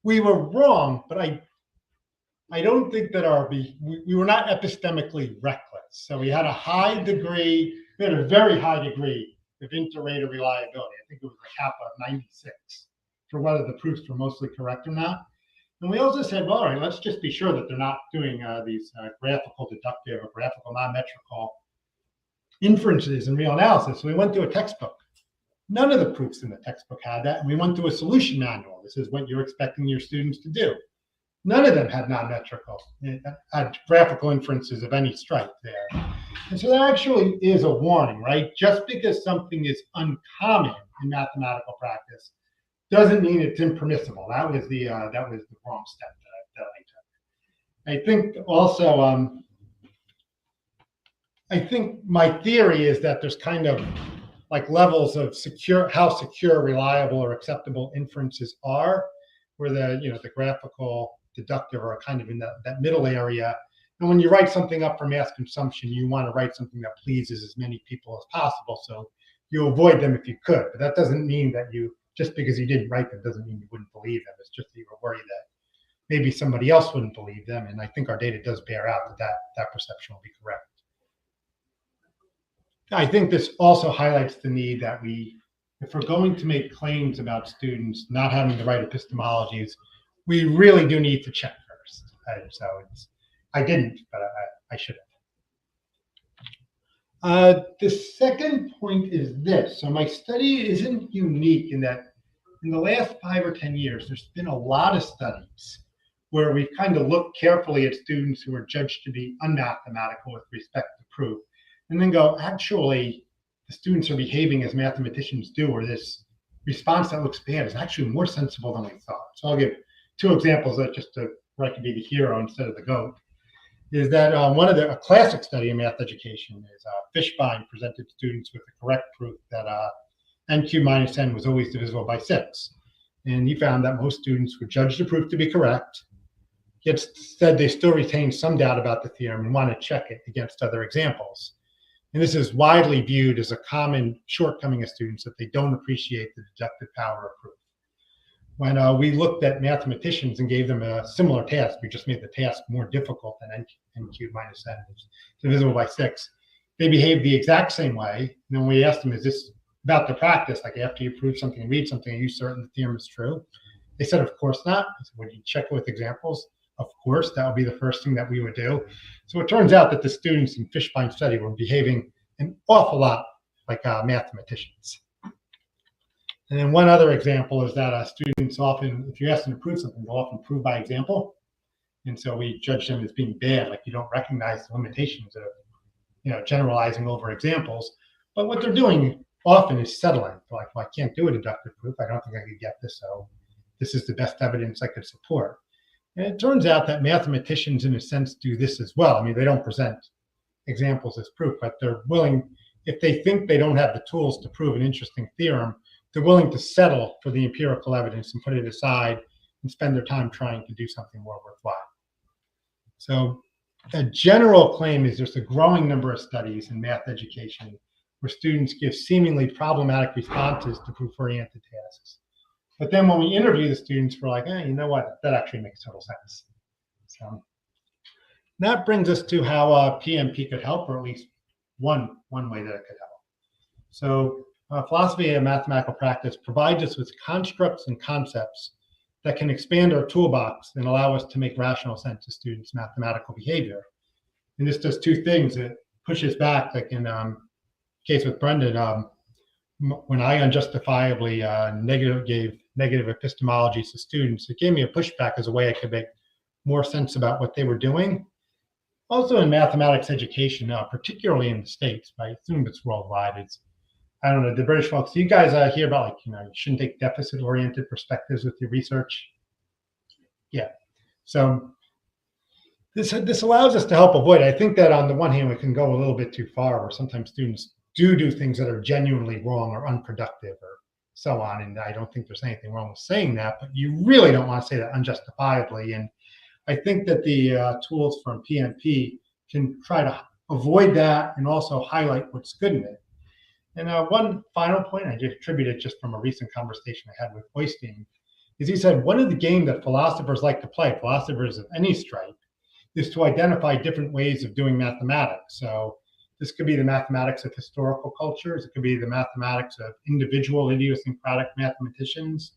we were wrong, but I don't think that we were not epistemically reckless. So we had a very high degree of inter-rater reliability. I think it was a kappa of 96 for whether the proofs were mostly correct or not. And we also said, well, all right, let's just be sure that they're not doing these graphical deductive or graphical non-metrical inferences in real analysis. So we went to a textbook. None of the proofs in the textbook had that. And we went to a solution manual. This is what you're expecting your students to do. None of them had non-metrical, had graphical inferences of any stripe there. And so that actually is a warning, right? Just because something is uncommon in mathematical practice doesn't mean it's impermissible. That was the wrong step that I took. I think also, I think my theory is that there's kind of like levels of how secure, reliable, or acceptable inferences are, where the graphical deductive are kind of in that middle area. And when you write something up for mass consumption, you want to write something that pleases as many people as possible. So you avoid them if you could. But that doesn't mean that just because you didn't write them doesn't mean you wouldn't believe them. It's just that you were worried that maybe somebody else wouldn't believe them. And I think our data does bear out that perception will be correct. I think this also highlights the need that if we're going to make claims about students not having the right epistemologies, we really do need to check first. So I didn't, but I should have. The second point is this. So my study isn't unique in that in the last 5 or 10 years, there's been a lot of studies where we've kind of looked carefully at students who are judged to be unmathematical with respect to proof, and then go, actually, the students are behaving as mathematicians do, or this response that looks bad is actually more sensible than we thought. So I'll give 2 examples just where I can be the hero instead of the goat. Is that a classic study in math education is Fishbein presented students with the correct proof that NQ minus N was always divisible by 6. And he found that most students would judge the proof to be correct, yet said they still retain some doubt about the theorem and want to check it against other examples. And this is widely viewed as a common shortcoming of students, that they don't appreciate the deductive power of proof. When we looked at mathematicians and gave them a similar task, we just made the task more difficult than NQ minus N is divisible by 6. They behaved the exact same way. And then we asked them, is this about the practice? Like after you prove something and read something, are you certain the theorem is true? They said, of course not. I said, would you check it with examples? Of course, that would be the first thing that we would do. So it turns out that the students in Fishbein's study were behaving an awful lot like mathematicians. And then one other example is that students often, if you ask them to prove something, they'll often prove by example. And so we judge them as being bad, like you don't recognize the limitations of, generalizing over examples. But what they're doing often is settling. They're like, well, I can't do a deductive proof. I don't think I could get this, so this is the best evidence I could support. And it turns out that mathematicians, in a sense, do this as well. I mean, they don't present examples as proof, but they're willing, if they think they don't have the tools to prove an interesting theorem, they're willing to settle for the empirical evidence and put it aside and spend their time trying to do something more worthwhile. So a general claim is there's a growing number of studies in math education where students give seemingly problematic responses to proof-oriented tasks. But then when we interview the students, we're like, you know what, that actually makes total sense. So that brings us to how PMP could help, or at least one way that it could help. So philosophy and mathematical practice provides us with constructs and concepts that can expand our toolbox and allow us to make rational sense of students' mathematical behavior. And this does two things. It pushes back, like in case with Brendan, when I unjustifiably gave negative epistemologies to students, it gave me a pushback as a way I could make more sense about what they were doing. Also in mathematics education, particularly in the States, but I assume it's worldwide, I don't know, the British folks, do you guys hear about, like, you shouldn't take deficit-oriented perspectives with your research? Yeah. So this allows us to help avoid. I think that on the one hand, we can go a little bit too far, where sometimes students do things that are genuinely wrong or unproductive or so on. And I don't think there's anything wrong with saying that, but you really don't want to say that unjustifiably. And I think that the tools from PMP can try to avoid that and also highlight what's good in it. And one final point, I just attribute it just from a recent conversation I had with Oystein, is he said one of the games that philosophers like to play, philosophers of any stripe, is to identify different ways of doing mathematics. So this could be the mathematics of historical cultures, it could be the mathematics of individual idiosyncratic mathematicians,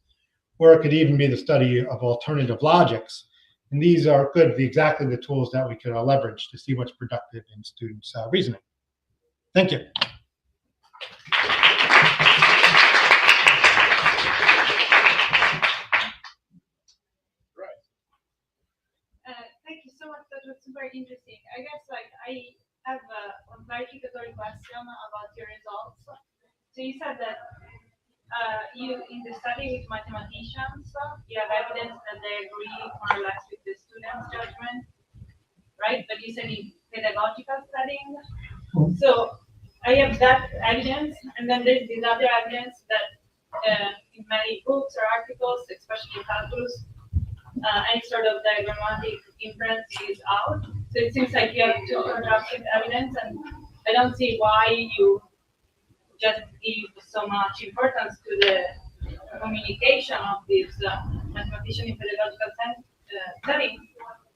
or it could even be the study of alternative logics. And these are exactly the tools that we could leverage to see what's productive in students' reasoning. Thank you. Thank you so much. That was super interesting. I guess I have one clarificatory question about your results. So you said that you in the study with mathematicians, you have evidence that they agree more or less with the student's judgment, right? But you said in pedagogical studying. So I have that evidence, and then there's this other evidence that in many books or articles, especially in calculus, any sort of diagrammatic inference is out. So it seems like you have two contrasting evidence, and I don't see why you just give so much importance to the communication of this mathematician in pedagogical setting,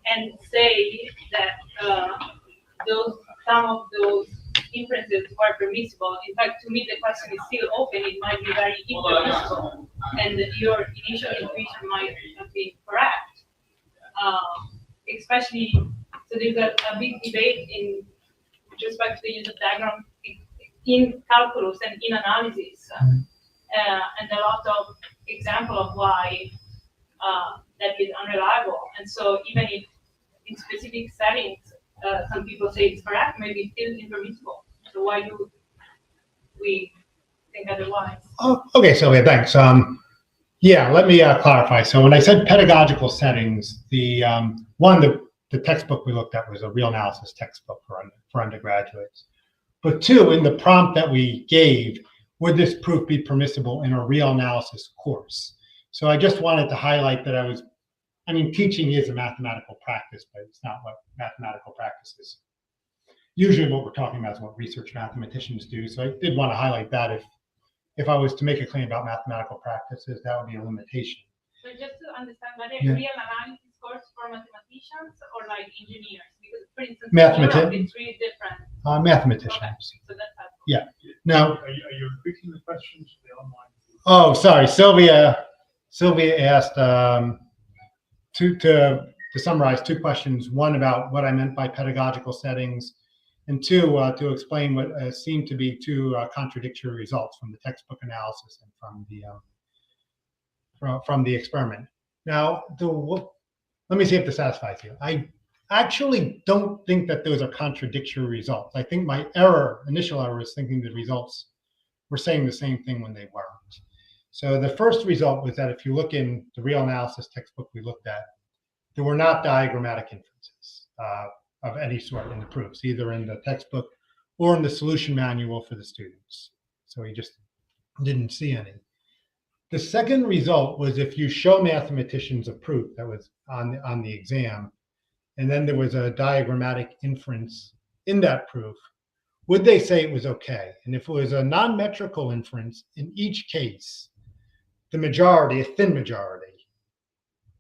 and say that some of those inferences were permissible. In fact, to me, the question is still open. It might be very impermissible, and your initial intuition might not be correct. Especially, so there's a big debate with respect to the use of diagram in calculus and in analysis, and a lot of example of why that is unreliable. And so, even if in specific settings, some people say it's correct, maybe it's still impermissible. So why do we think otherwise? Oh, okay, Sylvia, thanks. Yeah, let me clarify. So when I said pedagogical settings, the textbook we looked at was a real analysis textbook for undergraduates. But two, in the prompt that we gave, would this proof be permissible in a real analysis course? So I just wanted to highlight that teaching is a mathematical practice, but it's not what mathematical practice is. Usually what we're talking about is what research mathematicians do. So I did want to highlight that if I was to make a claim about mathematical practices, that would be a limitation. So just to understand, whether real analysis course for mathematicians or like engineers? Because for instance, in Europe, it's really different. Mathematicians. Okay. So that's helpful. Yeah. Now, are you repeating the questions for the online? Oh, sorry, Sylvia asked to summarize two questions. One about what I meant by pedagogical settings, and two, to explain what seemed to be two contradictory results from the textbook analysis and from the experiment. Now, let me see if this satisfies you. I actually don't think that those are contradictory results. I think my initial error, is thinking the results were saying the same thing when they weren't. So the first result was that if you look in the real analysis textbook we looked at, there were not diagrammatic inferences of any sort in the proofs, either in the textbook or in the solution manual for the students. So he just didn't see any. The second result was if you show mathematicians a proof that was on the exam, and then there was a diagrammatic inference in that proof, would they say it was okay? And if it was a non-metrical inference, in each case, the majority, a thin majority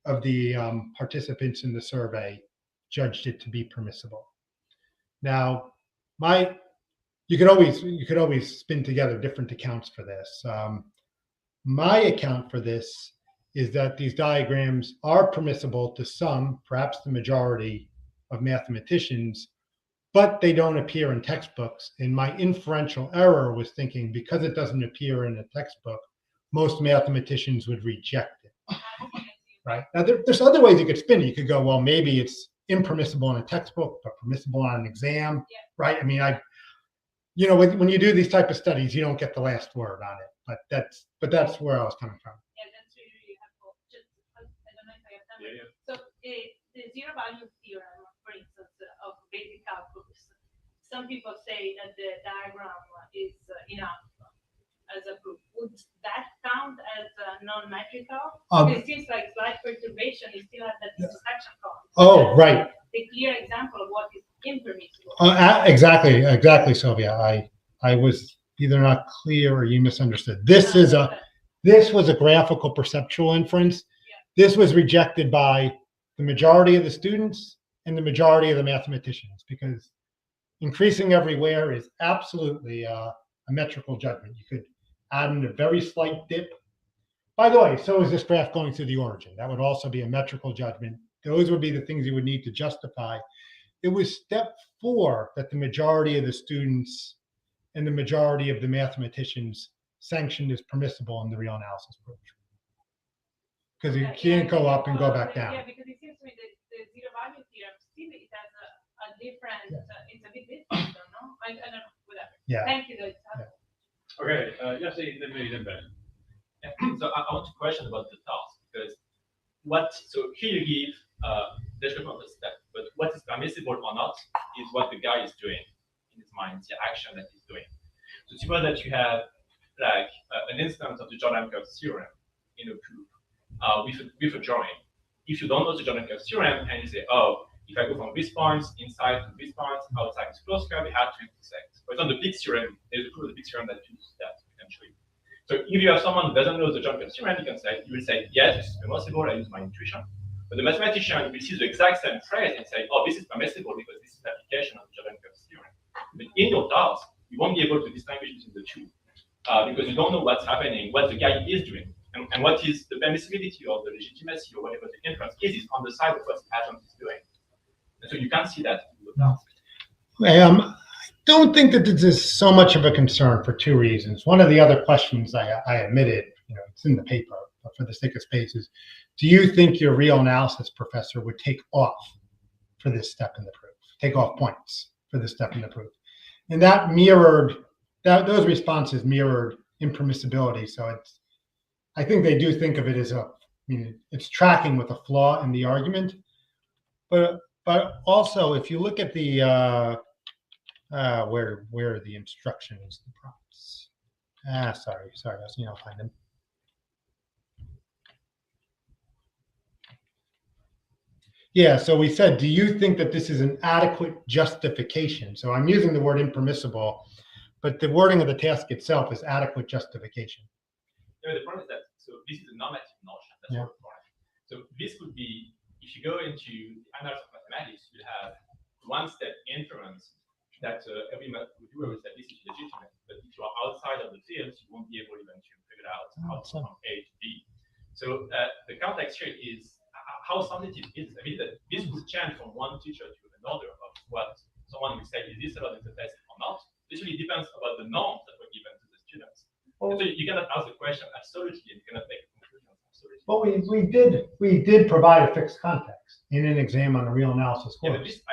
of the participants in the survey judged it to be permissible. Now, you could always spin together different accounts for this. My account for this is that these diagrams are permissible to some, perhaps the majority of mathematicians, but they don't appear in textbooks. And my inferential error was thinking, because it doesn't appear in a textbook, most mathematicians would reject it, right? Now, there's other ways you could spin it. You could go, well, maybe it's impermissible in a textbook, but permissible on an exam, right? I mean, when you do these type of studies, you don't get the last word on it. But that's where I was coming from. Yeah, that's really helpful. Just, I don't know if I have time. So the zero value theorem, for instance, of basic calculus, some people say that the diagram is enough as a proof. Would that count as non-metrical? It seems like slight perturbation, you still have that intersection count. Oh, right. The clear example of what is impermissible. Exactly, Sylvia. I was either not clear or you misunderstood. This was a graphical perceptual inference. Yeah. This was rejected by the majority of the students and the majority of the mathematicians, because increasing everywhere is absolutely a metrical judgment. You could add in a very slight dip. By the way, so is this graph going through the origin. That would also be a metrical judgment. Those would be the things you would need to justify. It was step 4 that the majority of the students and the majority of the mathematicians sanctioned as permissible in the real analysis approach. Because you can't go up and go back down. Yeah, because it seems to me that the zero value theorem still it has a different, it's a bit different, no? I don't know, whatever. Yeah. Thank you, though. Okay, Yossi, then maybe then Ben. So I want to question about the task, because so here you give description of the step, but what is permissible or not is what the guy is doing in his mind, the action that he's doing. So suppose that you have like an instance of the Jordan-Curve theorem in a proof with a drawing. If you don't know the Jordan-Curve theorem and you say, oh, if I go from this point inside to this point outside this closed curve, it has to intersect. But on the big theorem, there's a proof of the big theorem that uses that potentially. So if you have someone who doesn't know the Jordan-Curve theorem, you will say, yes, this is permissible, I use my intuition. But the mathematician will see the exact same phrase and say, oh, this is permissible because this is the application of the Jordan-Curve theorem. But in your task, you won't be able to distinguish between the two because you don't know what's happening, what the guy is doing, and what is the permissibility or the legitimacy or whatever the inference is on the side of what the agent is doing. And so you can't see that in the task. I don't think that this is so much of a concern for 2 reasons. One of the other questions I admitted, it's in the paper, but for the sake of space, is do you think your real analysis professor would take off for this step in the proof, take off points for this step in the proof? And those responses mirrored impermissibility. So I think they do think of it as it's tracking with a flaw in the argument. But also, if you look at the where are the instructions, the prompts? Sorry, I'll find them. Yeah, so we said, do you think that this is an adequate justification? So I'm using the word impermissible, but the wording of the task itself is adequate justification. Yeah, the problem is that, so this is a normative notion, that's what we're calling. So this would be, if you go into the analysis of mathematics, you have one-step inference that every viewer will say this is legitimate, but if you are outside of the field, you won't be able even to figure out how to from A to B. So the context here is how sensitive is. I mean, that this would change from one teacher to another of what someone will say, is this a learning test or not? Usually it depends about the norms that were given to the students. And so you cannot ask the question absolutely, and you cannot make a conclusion absolutely. Well, we did provide a fixed context in an exam on a real analysis Yeah, course. but this is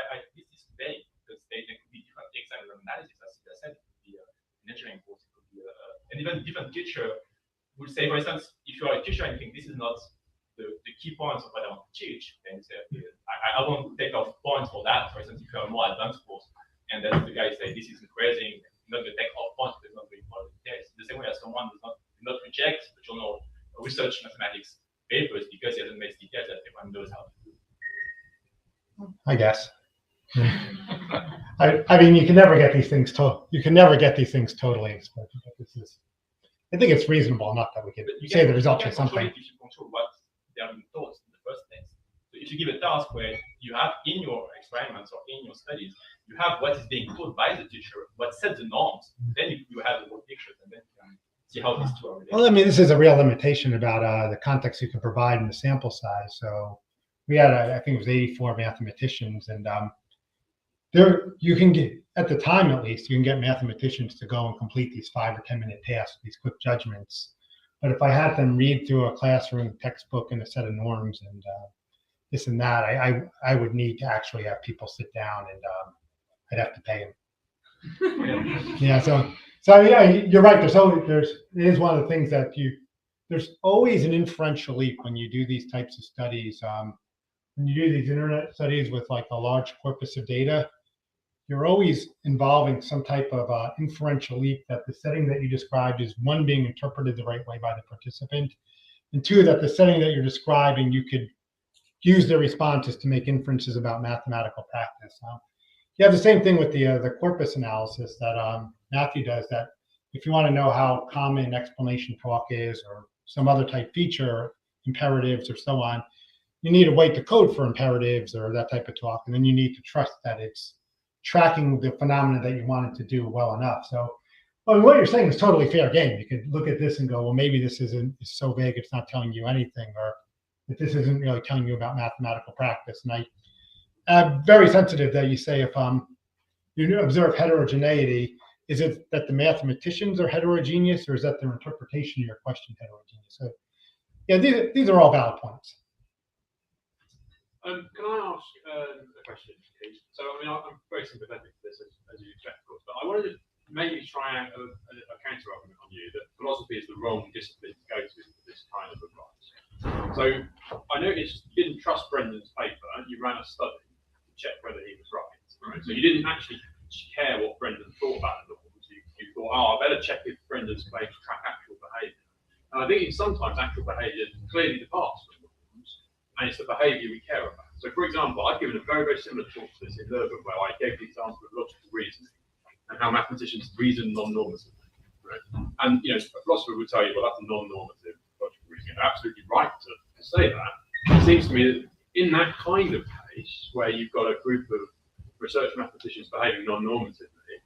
vague because there could be different exam analysis, as I said. It could be an engineering course, it could be and even different teacher would say, for instance, if you are a teacher and you think this is not the key points of what I want to teach, then you say, okay, I won't take off points for that. For instance, if you have a more advanced course, and then the guy say, this is increasing, not going to take off points, because not going to follow the test. The same way as someone does not reject the journal research mathematics papers because he hasn't made details that everyone knows how to do. I guess. I mean, you can never get these things totally explicit. But this is, I think it's reasonable enough that we can say the results are something. If you control what they are being taught in the first place. So if you give a task where you have in your experiments or in your studies, you have what is being taught by the teacher, what sets the norms, then you have the whole picture, and then you can see how these two are related. Well, I mean, this is a real limitation about the context you can provide in the sample size. So we had, I think it was 84 mathematicians, and there you can get, at the time at least, you can get mathematicians to go and complete these 5 or 10 minute tasks, these quick judgments. But if I had them read through a classroom textbook and a set of norms and this and that, I would need to actually have people sit down, and I'd have to pay them. Yeah, so yeah, you're right. It is one of the things that there's always an inferential leap when you do these types of studies. When you do these internet studies with like a large corpus of data, you're always involving some type of inferential leap that the setting that you described is, one, being interpreted the right way by the participant, and two, that the setting that you're describing, you could use their responses to make inferences about mathematical practice. You have the same thing with the corpus analysis that Matthew does, that if you want to know how common explanation talk is or some other type feature, imperatives or so on, you need to weight the code for imperatives or that type of talk, and then you need to trust that it's tracking the phenomena that you want it to do well enough. So, I mean, what you're saying is totally fair game. You could look at this and go, well, maybe this it's so vague it's not telling you anything, or that this isn't really telling you about mathematical practice. And I'm very sensitive that you say if you observe heterogeneity, is it that the mathematicians are heterogeneous, or is that their interpretation of your question heterogeneous? So, yeah, these are all valid points. Can I ask a question, please? So, I mean, I'm very sympathetic to this, as you expect, of course, but I wanted to maybe try out a counter argument on you that philosophy is the wrong discipline to go to for this kind of advice. So, I noticed you didn't trust Brendan's paper, and you ran a study to check whether he was right? So, you didn't actually care what Brendan thought about the norms. You thought, oh, I better check if Brendan's claims track actual behaviour. And I think sometimes actual behaviour clearly departs from norms, and it's the behaviour we care about. So, for example, I've given a very, very similar talk to this in Durban, where I gave the example of logical reasoning and how mathematicians reason non-normatively. Right? And a philosopher would tell you, well, that's non-normative logical reasoning. They're absolutely right to say that. It seems to me that in that kind of case, where you've got a group of research mathematicians behaving non-normatively,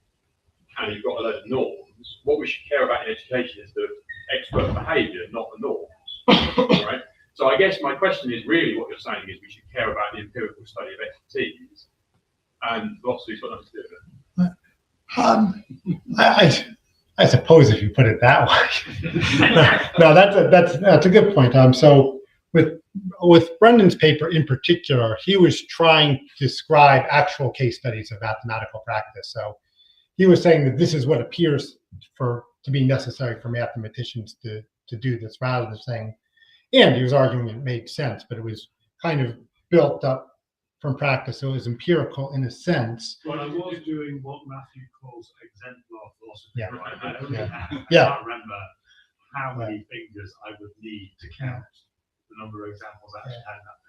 and you've got a load of norms, what we should care about in education is the expert behaviour, not the norms. Right? So I guess my question is really what you're saying is we should care about the empirical study of expertise, and philosophy's got nothing to do with it. I suppose if you put it that way. No, that's a good point. So with Brendan's paper in particular, he was trying to describe actual case studies of mathematical practice. So he was saying that this is what appears to be necessary for mathematicians to do this, rather than saying, and he was arguing it made sense, but it was kind of built up from practice, so it was empirical in a sense. Well, I was doing what Matthew calls exemplar philosophy. Yeah. I Yeah. can't remember how many fingers I would need to count the number of examples I actually had in that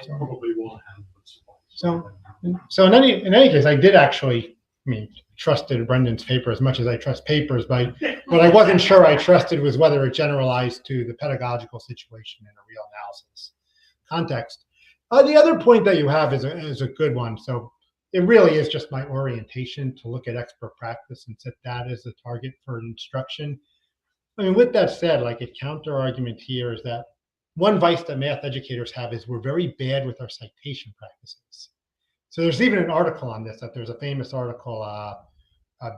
paper. Probably one hand would suffice. So in any case, I did actually, trusted Brendan's paper as much as I trust papers, but what I wasn't sure I trusted was whether it generalized to the pedagogical situation in a real analysis context. The other point that you have is a good one. So it really is just my orientation to look at expert practice and set that as the target for instruction. With that said, like a counter argument here is that one vice that math educators have is we're very bad with our citation practices. So there's even an article on this, that there's a famous article,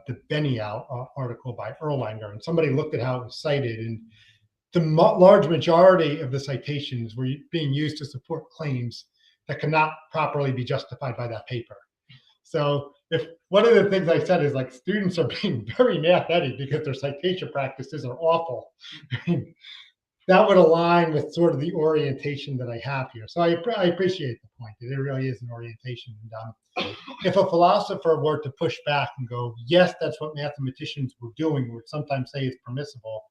the Beniout article by Erlanger, and somebody looked at how it was cited, and the large majority of the citations were being used to support claims that could not properly be justified by that paper. So if one of the things I said is like students are being very math-heavy because their citation practices are awful, that would align with sort of the orientation that I have here. So I appreciate the point that it really is an orientation. And if a philosopher were to push back and go, yes, that's what mathematicians were doing, would sometimes say it's permissible,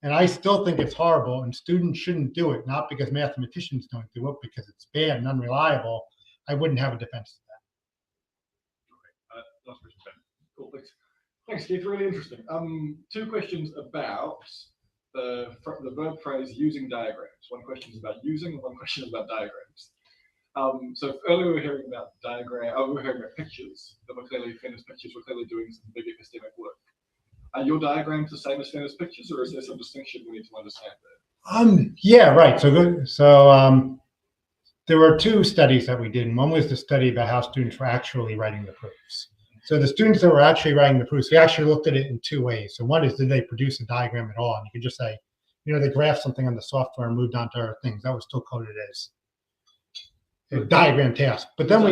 and I still think it's horrible, and students shouldn't do it, not because mathematicians don't do it, because it's bad and unreliable, I wouldn't have a defense to that. Last question, Ben. Cool, thanks. Thanks, Keith. Really interesting. Two questions about the verb phrase using diagrams. One question is about using, and one question is about diagrams. So earlier we were hearing about we were hearing about pictures that were clearly Finner's pictures were clearly doing some big epistemic work. Are your diagrams the same as Finner's pictures, or is there some distinction we need to understand there? Yeah, right. So there were two studies that we did, and one was the study about how students were actually writing the proofs. So the students that were actually writing the proofs, we actually looked at it in two ways. So one is, did they produce a diagram at all? And you could just say, you know, they graphed something on the software and moved on to other things. That was still coded as a diagram task. But then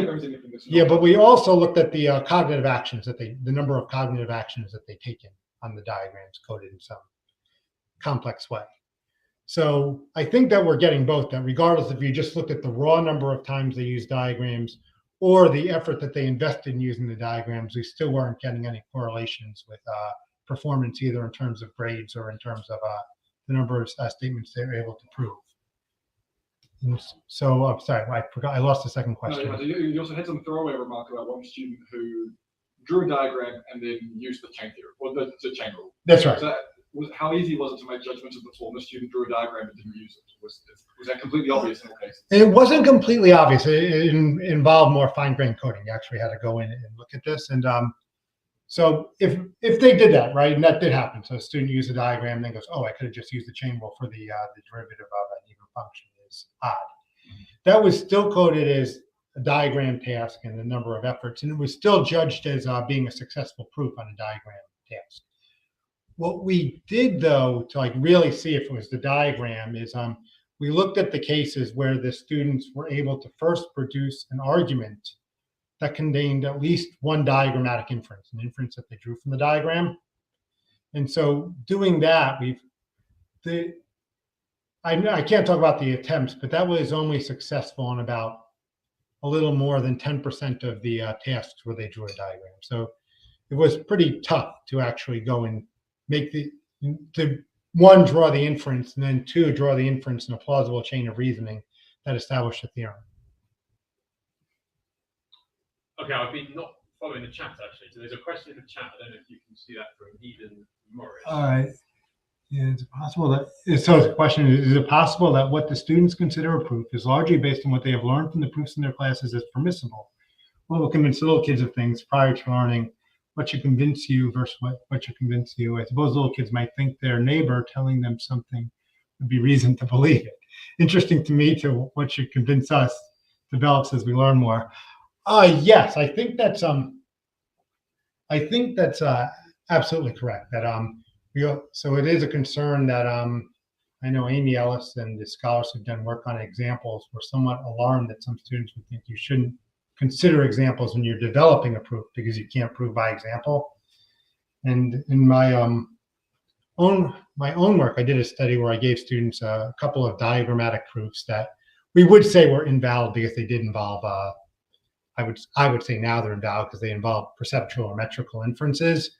but we also looked at the cognitive actions the number of cognitive actions that they taken on the diagrams coded in some complex way. So I think that we're getting both, that regardless if you just looked at the raw number of times they use diagrams or the effort that they invested in using the diagrams, we still weren't getting any correlations with performance, either in terms of grades or in terms of the number of statements they were able to prove. And so I'm sorry, I forgot, I lost the second question. No, you also had some throwaway remark about one student who drew a diagram and then used the chain theory, or the chain rule. That's right. So how easy was it to make judgments of the form? The student drew a diagram and didn't use it. Was that completely obvious in all cases? It wasn't completely obvious. It involved more fine-grained coding. You actually had to go in and look at this. And so if they did that, right, and that did happen, so a student used a diagram and then goes, oh, I could have just used the chain rule for the derivative of an even function is odd. That was still coded as a diagram task and the number of efforts, and it was still judged as being a successful proof on a diagram task. What we did, though, to like really see if it was the diagram is we looked at the cases where the students were able to first produce an argument that contained at least one diagrammatic inference, an inference that they drew from the diagram. And so doing that, I can't talk about the attempts, but that was only successful on about a little more than 10% of the tasks where they drew a diagram. So it was pretty tough to actually go and make one, draw the inference, and then two, draw the inference in a plausible chain of reasoning that established a theorem. Okay, I've been not following the chat actually. So there's a question in the chat. I don't know if you can see that from Eden Morris. All right. Yeah, it's possible that, so the question is it possible that what the students consider a proof is largely based on what they have learned from the proofs in their classes as permissible? What will convince little kids of things prior to learning what should convince you versus what should convince you? I suppose little kids might think their neighbor telling them something would be reason to believe it. Interesting to me to what should convince us develops as we learn more. Yes, I think that's absolutely correct. That so it is a concern that I know Amy Ellis and the scholars who've done work on examples were somewhat alarmed that some students would think you shouldn't consider examples when you're developing a proof because you can't prove by example. And in my own work, I did a study where I gave students a couple of diagrammatic proofs that we would say were invalid because they did involve I would say now they're invalid because they involve perceptual or metrical inferences.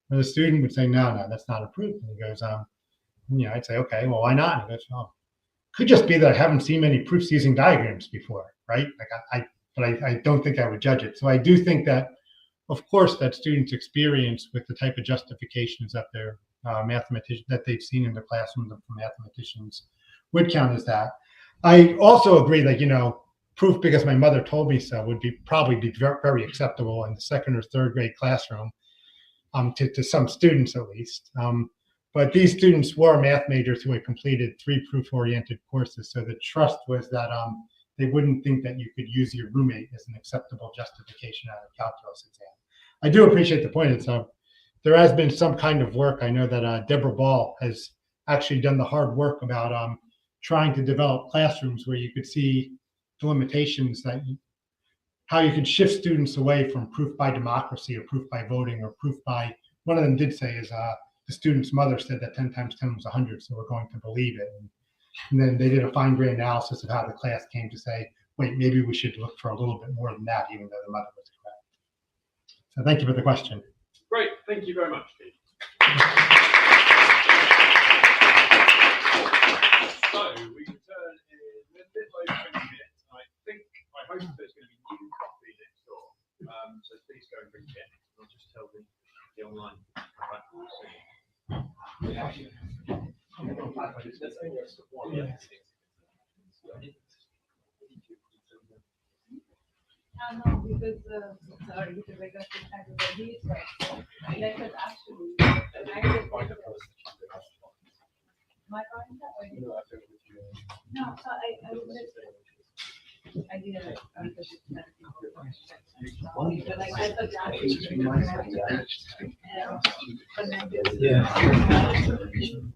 And the student would say, no, that's not a proof. And he goes, I'd say, okay, well, why not? And he goes, well, could just be that I haven't seen many proofs using diagrams before, right? Like I don't think I would judge it. So I do think that, of course, that students' experience with the type of justifications that their mathematicians that they've seen in the classrooms from mathematicians would count as that. I also agree that proof because my mother told me so would probably be very, very acceptable in the second or third grade classroom to some students at least. But these students were math majors who had completed 3 proof-oriented courses, so the trust was that they wouldn't think that you could use your roommate as an acceptable justification on a calculus exam. I do appreciate the point. It's there has been some kind of work. I know that Deborah Ball has actually done the hard work about trying to develop classrooms where you could see the limitations that how you could shift students away from proof by democracy or proof by voting or proof by, one of them did say is the student's mother said that 10 times 10 was 100, so we're going to believe it. And then they did a fine grained analysis of how the class came to say, wait, maybe we should look for a little bit more than that, even though the mother was correct. So thank you for the question. Great, thank you very much, Steve. So we return in a bit over 20 minutes. I hope there's going to be new coffee next door. So please go and bring it. I'll just tell the online platform soon. No, because sorry, because I got to kind of a heat, so I could actually. My point, no, so I was just. I didn't understand. But I thought that.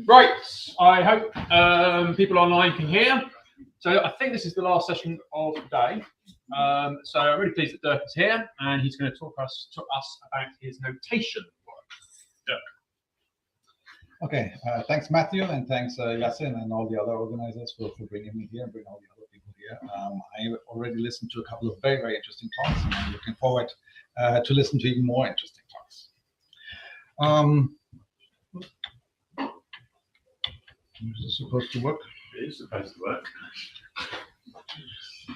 Right, I hope people online can hear. So I think this is the last session of the day. So I'm really pleased that Dirk is here, and he's going to talk to us about his notation work. Dirk. Okay, thanks Matthew, and thanks Yasin and all the other organizers for bringing me here and bringing all the other people here. I already listened to a couple of very, very interesting talks, and I'm looking forward to listen to even more interesting talks. Is this supposed to work? It is supposed to work.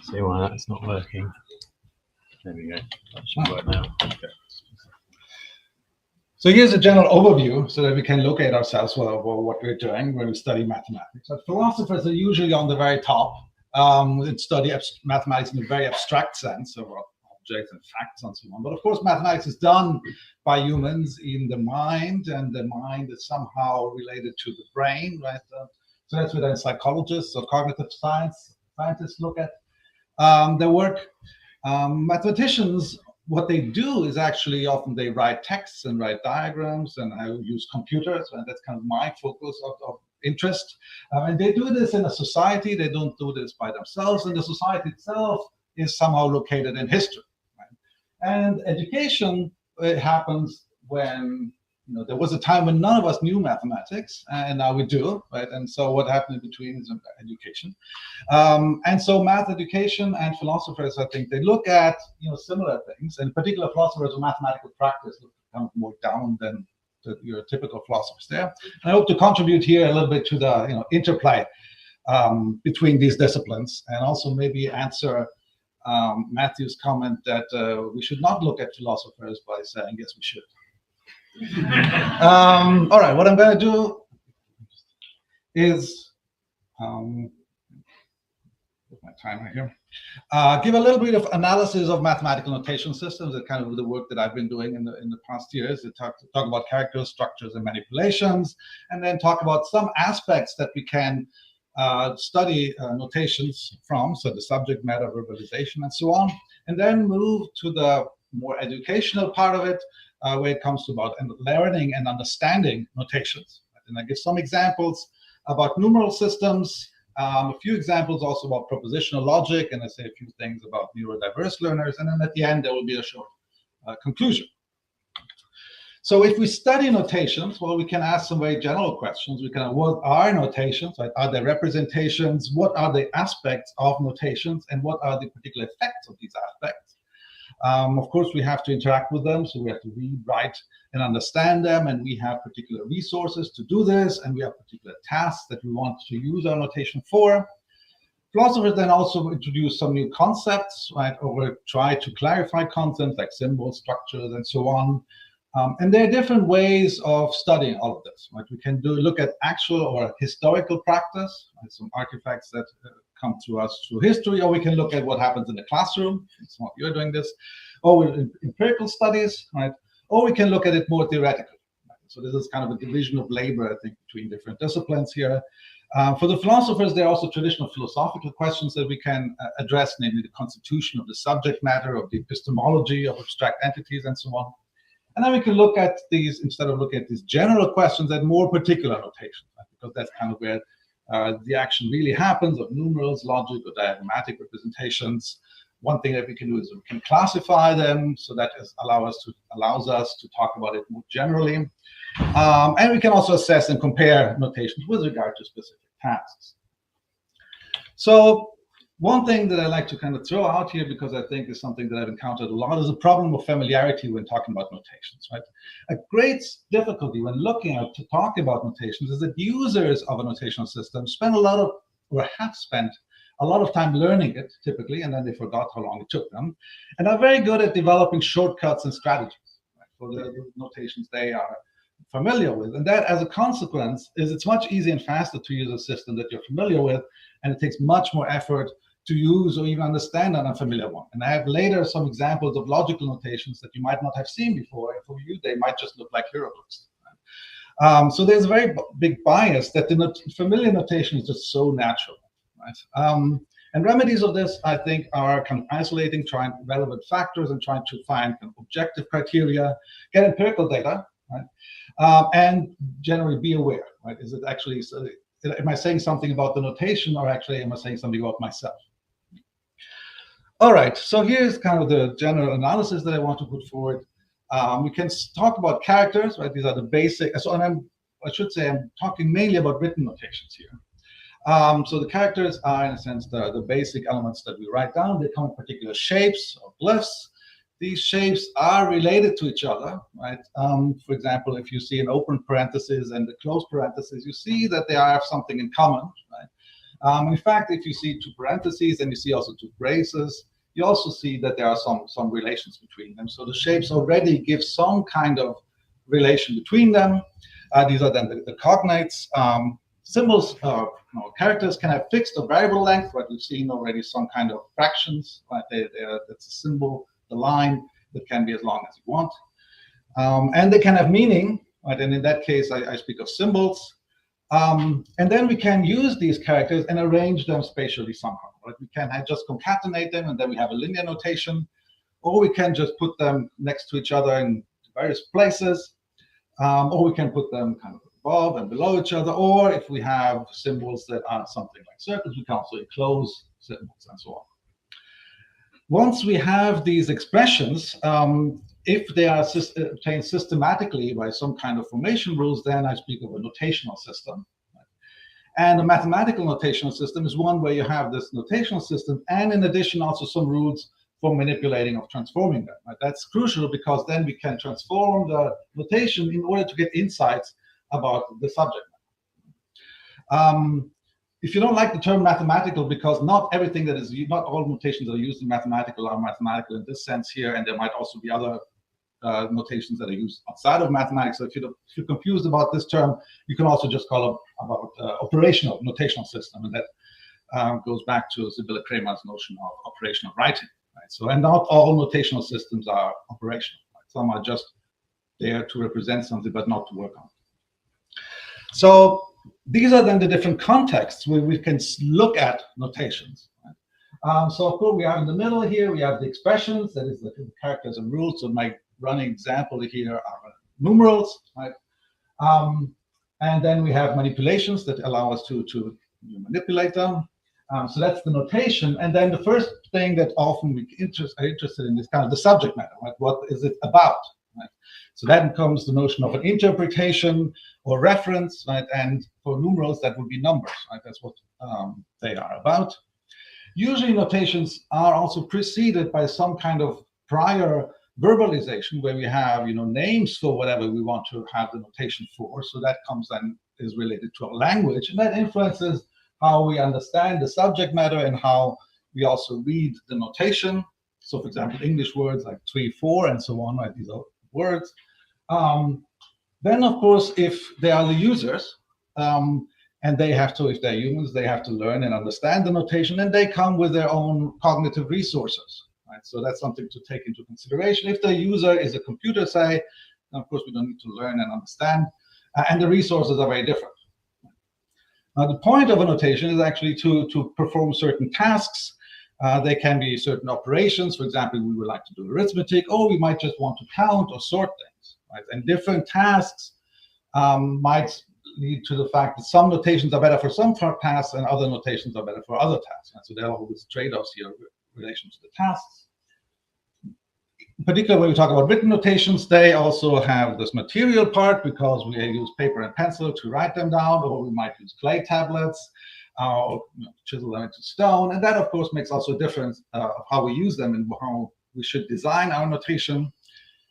See why that's not working. There we go. That should work now. Okay. So here's a general overview so that we can locate ourselves what we're doing when we study mathematics. So philosophers are usually on the very top and study mathematics in a very abstract sense, so objects and facts and so on. But of course, mathematics is done by humans in the mind, and the mind is somehow related to the brain, right? So that's where psychologists or cognitive scientists look at their work. Mathematicians, what they do is actually often they write texts and write diagrams, and I use computers, and that's kind of my focus of interest. And they do this in a society. They don't do this by themselves, and the society itself is somehow located in history. Right? And education happens when there was a time when none of us knew mathematics, and now we do, right? And so what happened in between is education. And so math education and philosophers, I think, they look at similar things. In particular, philosophers of mathematical practice look kind of more down than your typical philosophers there. And I hope to contribute here a little bit to the interplay between these disciplines, and also maybe answer Matthew's comment that we should not look at philosophers by saying yes, we should. All right, what I'm going to do is put my timer here. Give a little bit of analysis of mathematical notation systems, that kind of the work that I've been doing in the past years. To talk about characters, structures, and manipulations, and then talk about some aspects that we can study notations from, so the subject matter, verbalization, and so on, and then move to the more educational part of it, where it comes to about learning and understanding notations. And I give some examples about numeral systems, a few examples also about propositional logic, and I say a few things about neurodiverse learners, and then at the end there will be a short conclusion. So if we study notations, well, we can ask some very general questions. We can, what are notations? Right? Are they representations? What are the aspects of notations? And what are the particular effects of these aspects? Of course, we have to interact with them, so we have to read, write, and understand them, and we have particular resources to do this, and we have particular tasks that we want to use our notation for. Philosophers then also introduce some new concepts, right, or try to clarify concepts like symbols, structures, and so on. And there are different ways of studying all of this. Right? We can look at actual or historical practice, right? Some artifacts that come to us through history, or we can look at what happens in the classroom. It's not you're doing this, or with empirical studies, right? Or we can look at it more theoretically. Right? So this is kind of a division of labor, I think, between different disciplines here. For the philosophers, there are also traditional philosophical questions that we can address, namely the constitution of the subject matter, of the epistemology of abstract entities, and so on. And then we can look at these, instead of looking at these general questions, at more particular notation, right? Because that's kind of where the action really happens, of numerals, logic, or diagrammatic representations. One thing that we can do is we can classify them, so that allows us to talk about it more generally. And we can also assess and compare notations with regard to specific tasks. So one thing that I like to kind of throw out here, because I think is something that I've encountered a lot, is a problem of familiarity when talking about notations, right? A great difficulty when looking at to talk about notations is that users of a notational system spend a lot of, or have spent a lot of time learning it, typically, and then they forgot how long it took them, and are very good at developing shortcuts and strategies, right, for the notations they are familiar with. And that, as a consequence, is it's much easier and faster to use a system that you're familiar with, and it takes much more effort to use or even understand an unfamiliar one. And I have later some examples of logical notations that you might not have seen before, and for you, they might just look like hieroglyphs. So there's a very big bias that the familiar notation is just so natural, right? And remedies of this, I think, are kind of isolating, trying relevant factors and trying to find kind of objective criteria, get empirical data, right? And generally be aware, right? Is it actually, am I saying something about the notation, or actually am I saying something about myself? All right, so here's kind of the general analysis that I want to put forward. We can talk about characters, right? These are the basic, so, and I should say I'm talking mainly about written notations here. So the characters are, in a sense, the basic elements that we write down. They come in particular shapes or glyphs. These shapes are related to each other, right? For example, if you see an open parenthesis and a closed parenthesis, you see that they have something in common, right? In fact, if you see two parentheses and you see also two braces, you also see that there are some relations between them. So the shapes already give some kind of relation between them. These are then the cognates. Symbols, characters can have fixed or variable length, right? We've seen already some kind of fractions, right? That's a symbol, the line that can be as long as you want. And they can have meaning, right? And in that case, I speak of symbols. And then we can use these characters and arrange them spatially somehow, right? We can just concatenate them, and then we have a linear notation, or we can just put them next to each other in various places, or we can put them kind of above and below each other, or if we have symbols that are something like circles, we can also enclose symbols and so on. Once we have these expressions, if they are obtained systematically by some kind of formation rules, then I speak of a notational system. And a mathematical notational system is one where you have this notational system, and in addition also some rules for manipulating or transforming them. Right? That's crucial, because then we can transform the notation in order to get insights about the subject matter. If you don't like the term mathematical, because not everything that is, not all notations that are used in mathematical are mathematical in this sense here, and there might also be other notations that are used outside of mathematics. So if you're confused about this term, you can also just call it about operational notational system, and that goes back to Sibylle Kramer's notion of operational writing. Right? So, and not all notational systems are operational. Right? Some are just there to represent something, but not to work on. So these are then the different contexts where we can look at notations. Right? So of course we have in the middle here, we have the expressions, that is the characters and rules. So my running example here are numerals, right? And then we have manipulations that allow us to manipulate them. So that's the notation. And then the first thing that often we are interested in is kind of the subject matter, right? What is it about? Right? So then comes the notion of an interpretation or reference, right? And for numerals, that would be numbers, right? That's what they are about. Usually notations are also preceded by some kind of prior verbalization where we have, names for whatever we want to have the notation for. So that comes then is related to our language, and that influences how we understand the subject matter and how we also read the notation. So for example, English words like 3, 4, and so on, right? These are words. Then of course, if they are the users, and they have to, if they're humans, they have to learn and understand the notation, and they come with their own cognitive resources. Right? So that's something to take into consideration. If the user is a computer, say, then of course we don't need to learn and understand, and the resources are very different. Now, the point of a notation is actually to perform certain tasks. They can be certain operations. For example, we would like to do arithmetic, or we might just want to count or sort things. Right? And different tasks might lead to the fact that some notations are better for some tasks and other notations are better for other tasks. And so there are always trade-offs here in relation to the tasks. Particularly when we talk about written notations, they also have this material part, because we use paper and pencil to write them down, or we might use clay tablets, or chisel them into stone. And that, of course, makes also a difference of how we use them and how we should design our notation.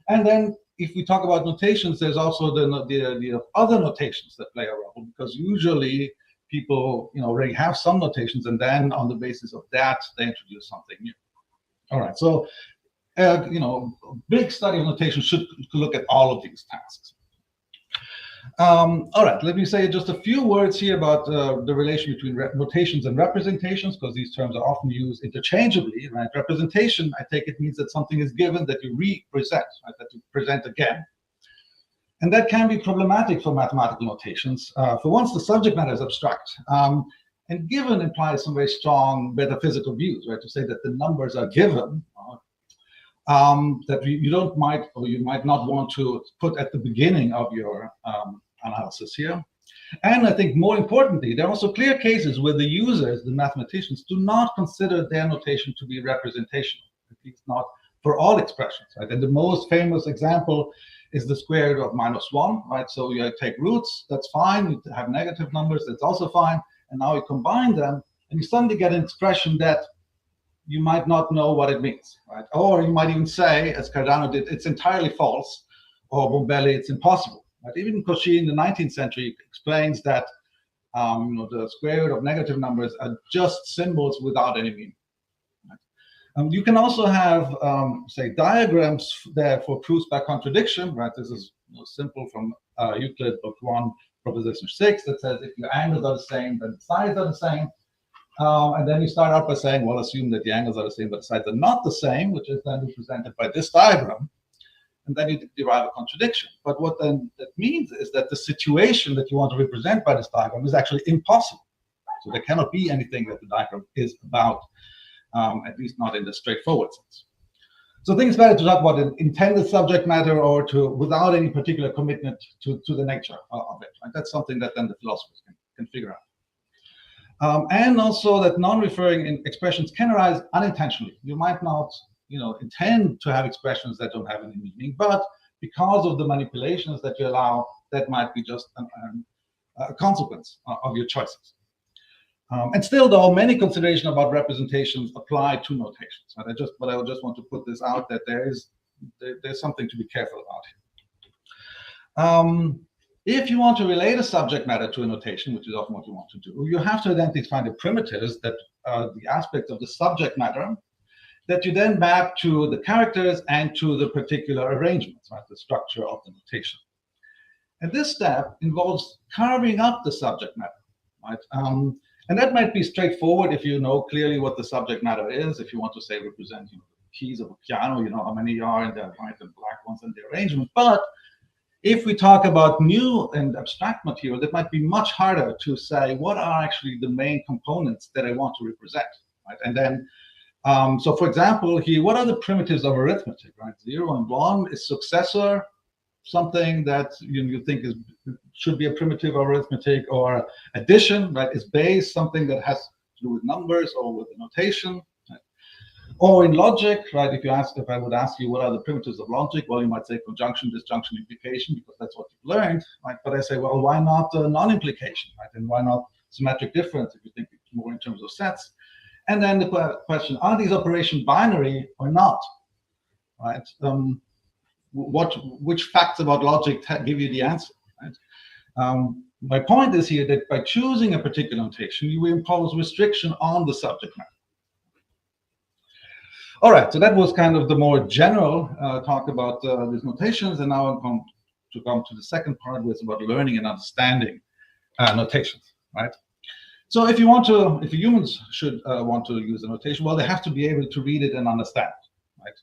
And then if we talk about notations, there's also the idea of other notations that play a role, because usually people already have some notations, and then on the basis of that, they introduce something new. All right, so a big study of notation should look at all of these tasks. All right, let me say just a few words here about the relation between notations and representations, because these terms are often used interchangeably. Right? Representation, I take it, means that something is given that you represent, right? That you present again. And that can be problematic for mathematical notations. For once, the subject matter is abstract. And given implies some very strong metaphysical views, right? To say that the numbers are given, that you don't might or you might not want to put at the beginning of your analysis here. And I think more importantly, there are also clear cases where the users, the mathematicians, do not consider their notation to be representational, at least not for all expressions, right? And the most famous example is the square root of -1, right? So you take roots, that's fine. You have negative numbers, that's also fine. And now you combine them, and you suddenly get an expression that you might not know what it means, right? Or you might even say, as Cardano did, it's entirely false, or Bombelli, it's impossible. Right? Even Cauchy in the 19th century explains that the square root of negative numbers are just symbols without any meaning. Right? You can also have, say, diagrams there for proofs by contradiction. Right? This is simple from Euclid, Book 1, Proposition 6, that says if your angles are the same, then the sides are the same. And then you start out by saying, well, assume that the angles are the same, but the sides are not the same, which is then represented by this diagram. And then you derive a contradiction. But what then that means is that the situation that you want to represent by this diagram is actually impossible. So there cannot be anything that the diagram is about, at least not in the straightforward sense. So I think it's better to talk about an intended subject matter or to without any particular commitment to the nature of it. Right? That's something that then the philosophers can figure out. And also that non-referring expressions can arise unintentionally. You might not intend to have expressions that don't have any meaning, but because of the manipulations that you allow, that might be just a consequence of your choices. And still, though, many considerations about representations apply to notations. Right? But I just want to put this out that there's something to be careful about here. If you want to relate a subject matter to a notation, which is often what you want to do, you have to identify the primitives that are the aspects of the subject matter that you then map to the characters and to the particular arrangements, right? The structure of the notation. And this step involves carving up the subject matter, right? And that might be straightforward if you know clearly what the subject matter is. If you want to say represent the keys of a piano, you know how many are in the white and black ones in the arrangement. But if we talk about new and abstract material, that might be much harder to say what are actually the main components that I want to represent, right? And then, so for example, here, what are the primitives of arithmetic, right? 0 and 1 is successor, something that you think should be a primitive of arithmetic, or addition, right, is base, something that has to do with numbers or with the notation. Right? Or in logic, right, if I would ask you what are the primitives of logic, well, you might say conjunction, disjunction, implication, because that's what you've learned, right? But I say, well, why not non-implication, right? And why not symmetric difference if you think it's more in terms of sets? And then the question, are these operations binary or not, right? Which facts about logic give you the answer, right? My point is here that by choosing a particular notation, you impose restriction on the subject matter. All right, so that was kind of the more general talk about these notations, and now I'm going to come to the second part, which is about learning and understanding notations, right? So if humans should want to use a notation, well, they have to be able to read it and understand, right?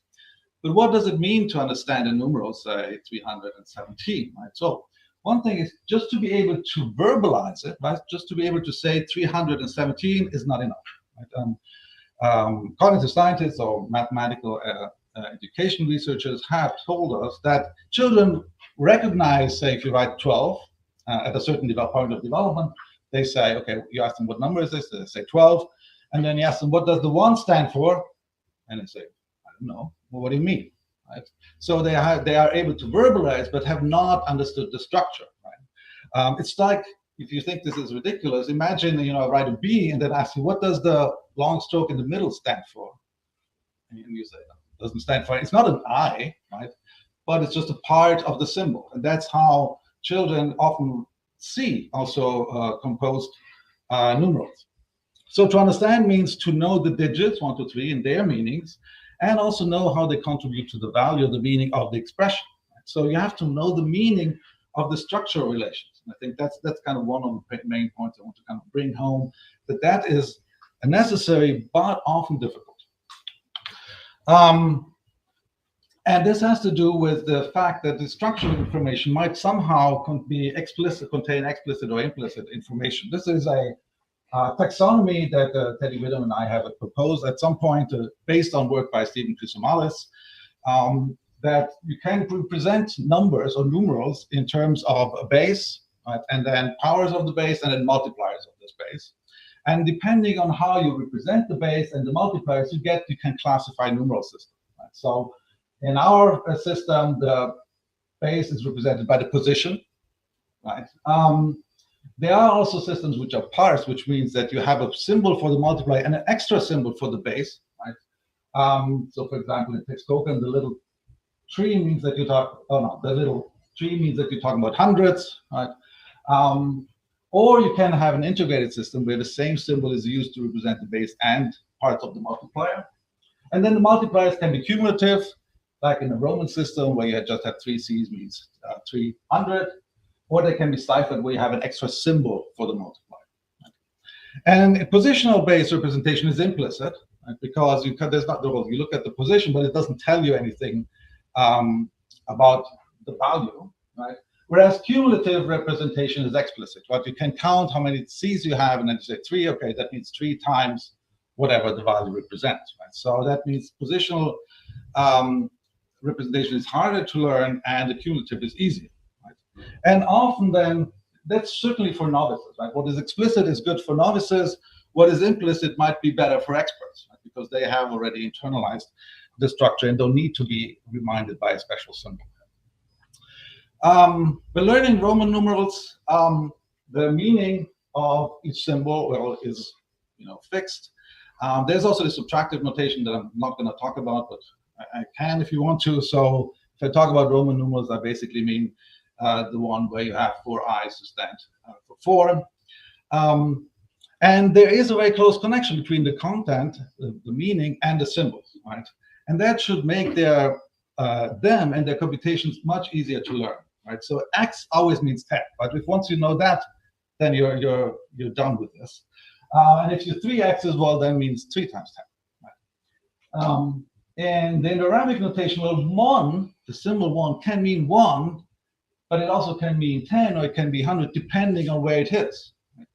But what does it mean to understand a numeral, say 317, right? So one thing is just to be able to verbalize it, right? Just to be able to say 317 is not enough, right? Cognitive scientists or mathematical education researchers have told us that children recognize, say, if you write 12 at a certain point of development, they say, okay, you ask them what number is this, they say 12, and then you ask them what does the 1 stand for, and they say, I don't know. Well, what do you mean? Right? So they are able to verbalize, but have not understood the structure. Right? It's like, if you think this is ridiculous, imagine I write a B and then ask you what does the long stroke in the middle stand for, and you say it doesn't stand for. It's not an I, right? But it's just a part of the symbol, and that's how children often see also composed numerals. So to understand means to know the digits 1, 2, 3 and their meanings, and also know how they contribute to the value of the meaning of the expression. Right? So you have to know the meaning of the structural relations. And I think that's kind of one of the main points I want to kind of bring home, that is a necessary but often difficult. And this has to do with the fact that the structural information might somehow contain explicit or implicit information. This is a taxonomy that Teddy Whittam and I have proposed at some point, based on work by Stephen Chrysomalis, that you can represent numbers or numerals in terms of a base, right, and then powers of the base, and then multipliers of this base. And depending on how you represent the base and the multipliers you get, you can classify numeral systems. Right? So in our system, the base is represented by the position, right? There are also systems which are parsed, which means that you have a symbol for the multiplier and an extra symbol for the base, right? So for example, in Texcoco, the little tree means that you talk, oh no, the little tree means that you're talking about hundreds, right? Or you can have an integrated system where the same symbol is used to represent the base and parts of the multiplier. And then the multipliers can be cumulative, like in the Roman system where you just have 3 C's means 300, or they can be ciphered where you have an extra symbol for the multiplier. And a positional based representation is implicit, right? Because there's not, you look at the position, but it doesn't tell you anything about the value, right? Whereas cumulative representation is explicit, right? You can count how many C's you have, and then you say 3, okay, that means 3 times whatever the value represents, right? So that means positional representation is harder to learn, and the cumulative is easier, right? And often then, that's certainly for novices, right? What is explicit is good for novices. What is implicit might be better for experts, right? Because they have already internalized the structure and don't need to be reminded by a special symbol. But learning Roman numerals, the meaning of each symbol is, fixed. There's also the subtractive notation that I'm not going to talk about, but I can if you want to. So if I talk about Roman numerals, I basically mean the one where you have 4 eyes to stand for 4. And there is a very close connection between the content, the meaning, and the symbols, right? And that should make them and their computations much easier to learn, right? So X always means 10, but if once you know that, then you're done with this. And if you 3X's, well, that means 3 times 10. Right? And in Arabic notation, well, 1, the symbol 1 can mean 1, but it also can mean 10 or it can be 100, depending on where it is. Right?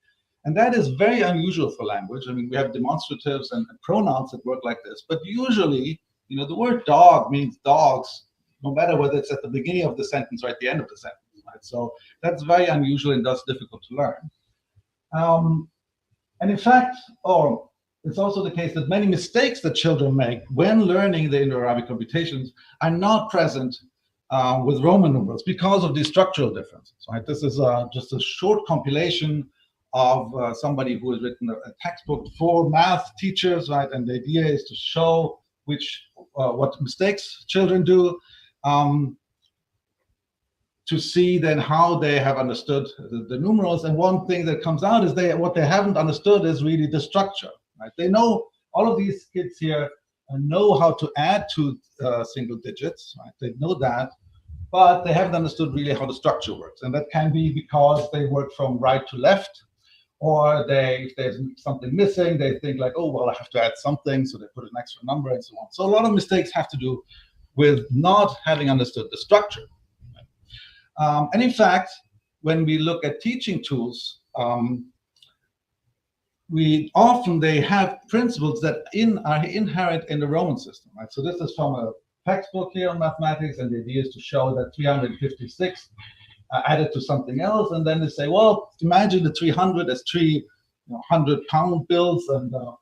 And that is very unusual for language. I mean, we have demonstratives and pronouns that work like this, but usually, the word dog means dogs, no matter whether it's at the beginning of the sentence or at the end of the sentence. Right? So that's very unusual and thus difficult to learn. And in fact, it's also the case that many mistakes that children make when learning the Indo-Arabic computations are not present with Roman numerals because of these structural differences. Right? This is just a short compilation of somebody who has written a textbook for math teachers, right? And the idea is to show what mistakes children do, to see then how they have understood the numerals. And one thing that comes out is what they haven't understood is really the structure. Right? They know, all of these kids here know how to add 2 single digits. Right? They know that, but they haven't understood really how the structure works. And that can be because they work from right to left, or if there's something missing, they think like, oh, well, I have to add something, so they put an extra number and so on. So a lot of mistakes have to do with not having understood the structure. And in fact, when we look at teaching tools, they have principles that are inherent in the Roman system, right? So this is from a textbook here on mathematics, and the idea is to show that 356 added to something else, and then they say, well, imagine the 300 as 3 100-pound bills, and the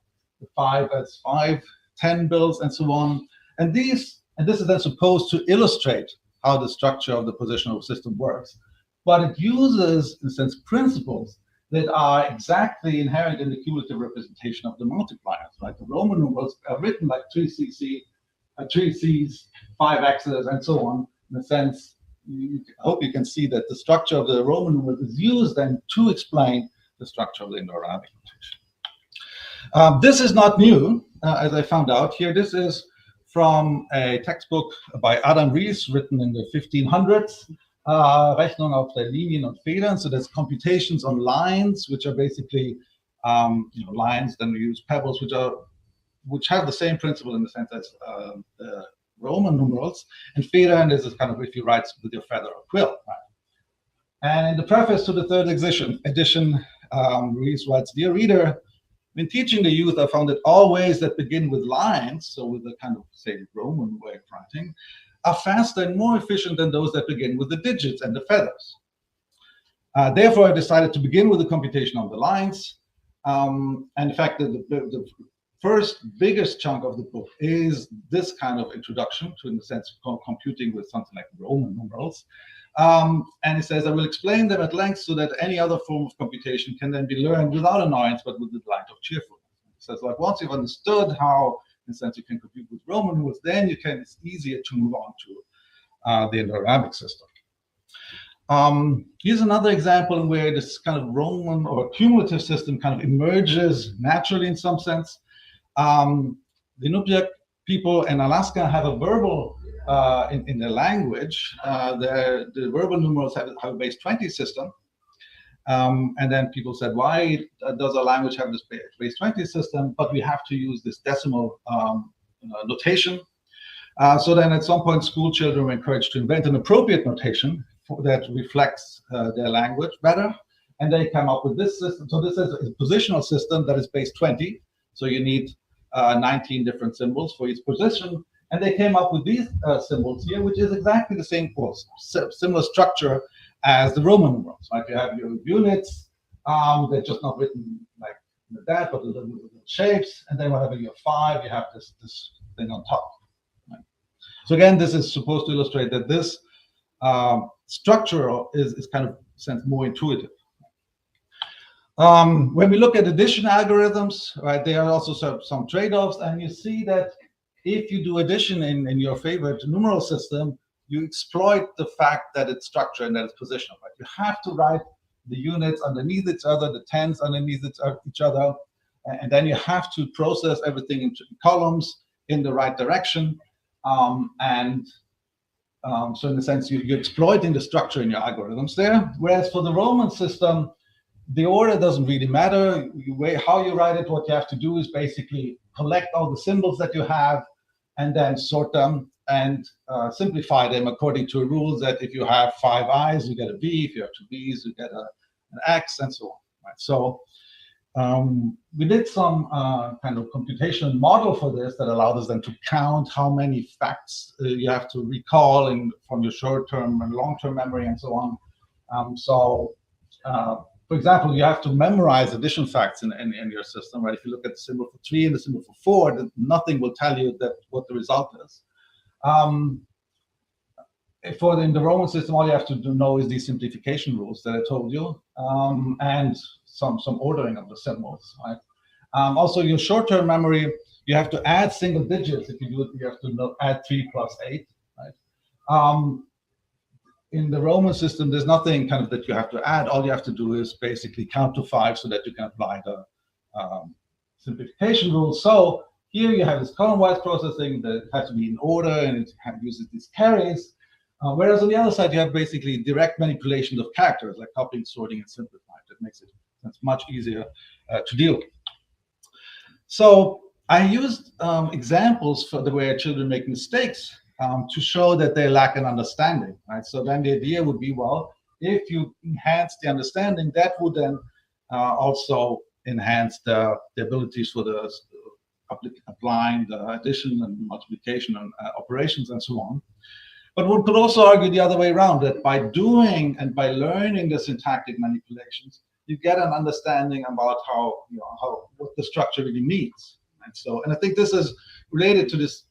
5 as 5 10 bills, and so on. And this is then supposed to illustrate how the structure of the positional system works, but it uses, in a sense, principles that are exactly inherent in the cumulative representation of the multipliers. Right? The Roman numerals are written like 3 C's, 5 X's, and so on. In a sense, I hope you can see that the structure of the Roman numerals is used then to explain the structure of the Indo-Arabic notation. This is not new, as I found out here. This is from a textbook by Adam Ries, written in the 1500s, Rechnung auf der Linien und Federn. So there's computations on lines, which are basically lines. Then we use pebbles, which have the same principle in the sense as the Roman numerals. And Federn is kind of if you write with your feather or quill. Right? And in the preface to the 3rd edition, Ruiz writes, "Dear reader, when teaching the youth, I found that all ways that begin with lines, so with the kind of, say, Roman way of writing, are faster and more efficient than those that begin with the digits and the feathers. Therefore, I decided to begin with the computation on the lines. And in fact, the first biggest chunk of the book is this kind of introduction to, in the sense, of computing with something like Roman numerals. And it says, I will explain them at length so that any other form of computation can then be learned without annoyance, but with the delight of cheerfulness. It says, like, once you've understood how, in a sense, you can compute with Roman numerals, then it's easier to move on to the Indo-Arabic system. Here's another example where this kind of Roman or cumulative system kind of emerges naturally in some sense. The Inupiaq people in Alaska have a verbal, in their language, the verbal numerals have a base 20 system. And then people said, why does our language have this base 20 system, but we have to use this decimal notation? So then at some point, school children were encouraged to invent an appropriate notation that reflects their language better. And they come up with this system. So this is a positional system that is base 20. So you need 19 different symbols for each position. And they came up with these symbols here, which is exactly the same course, similar structure as the Roman numerals. Right? You have your units, they're just not written like that, but little shapes. And then whenever you have 5, you have this thing on top. Right? So again, this is supposed to illustrate that this structure is kind of sense more intuitive. When we look at addition algorithms, right, there are also some trade-offs, and you see that if you do addition in your favorite numeral system, you exploit the fact that it's structured and that it's positional. Right? You have to write the units underneath each other, the tens underneath each other, and then you have to process everything into columns in the right direction. So in a sense, you're exploiting the structure in your algorithms there. Whereas for the Roman system, the order doesn't really matter. How you write it, what you have to do is basically collect all the symbols that you have and then sort them and simplify them according to rules that if you have 5 I's, you get a V. If you have 2 B's, you get an X, and so on. Right? So we did some kind of computational model for this that allowed us then to count how many facts you have to recall from your short-term and long-term memory and so on. For example, you have to memorize addition facts in your system, right? If you look at the symbol for 3 and the symbol for 4, then nothing will tell you what the result is. In the Roman system, all you have to know is these simplification rules that I told you, and some ordering of the symbols, right? Also, your short-term memory, you have to add single digits. If you do it, you have to add 3 plus 8, right? In the Roman system, there's nothing kind of that you have to add. All you have to do is basically count to 5 so that you can apply the simplification rule. So here you have this column-wise processing that has to be in order, and it uses these carries. Whereas on the other side, you have basically direct manipulations of characters, like copying, sorting, and simplifying. That makes it much easier to deal with. So I used examples for the way children make mistakes to show that they lack an understanding. Right? So then the idea would be, well, if you enhance the understanding, that would then also enhance the abilities for the applying the addition and multiplication and operations and so on. But one could also argue the other way around, that by doing and by learning the syntactic manipulations, you get an understanding about what the structure really means. And I think this is related to this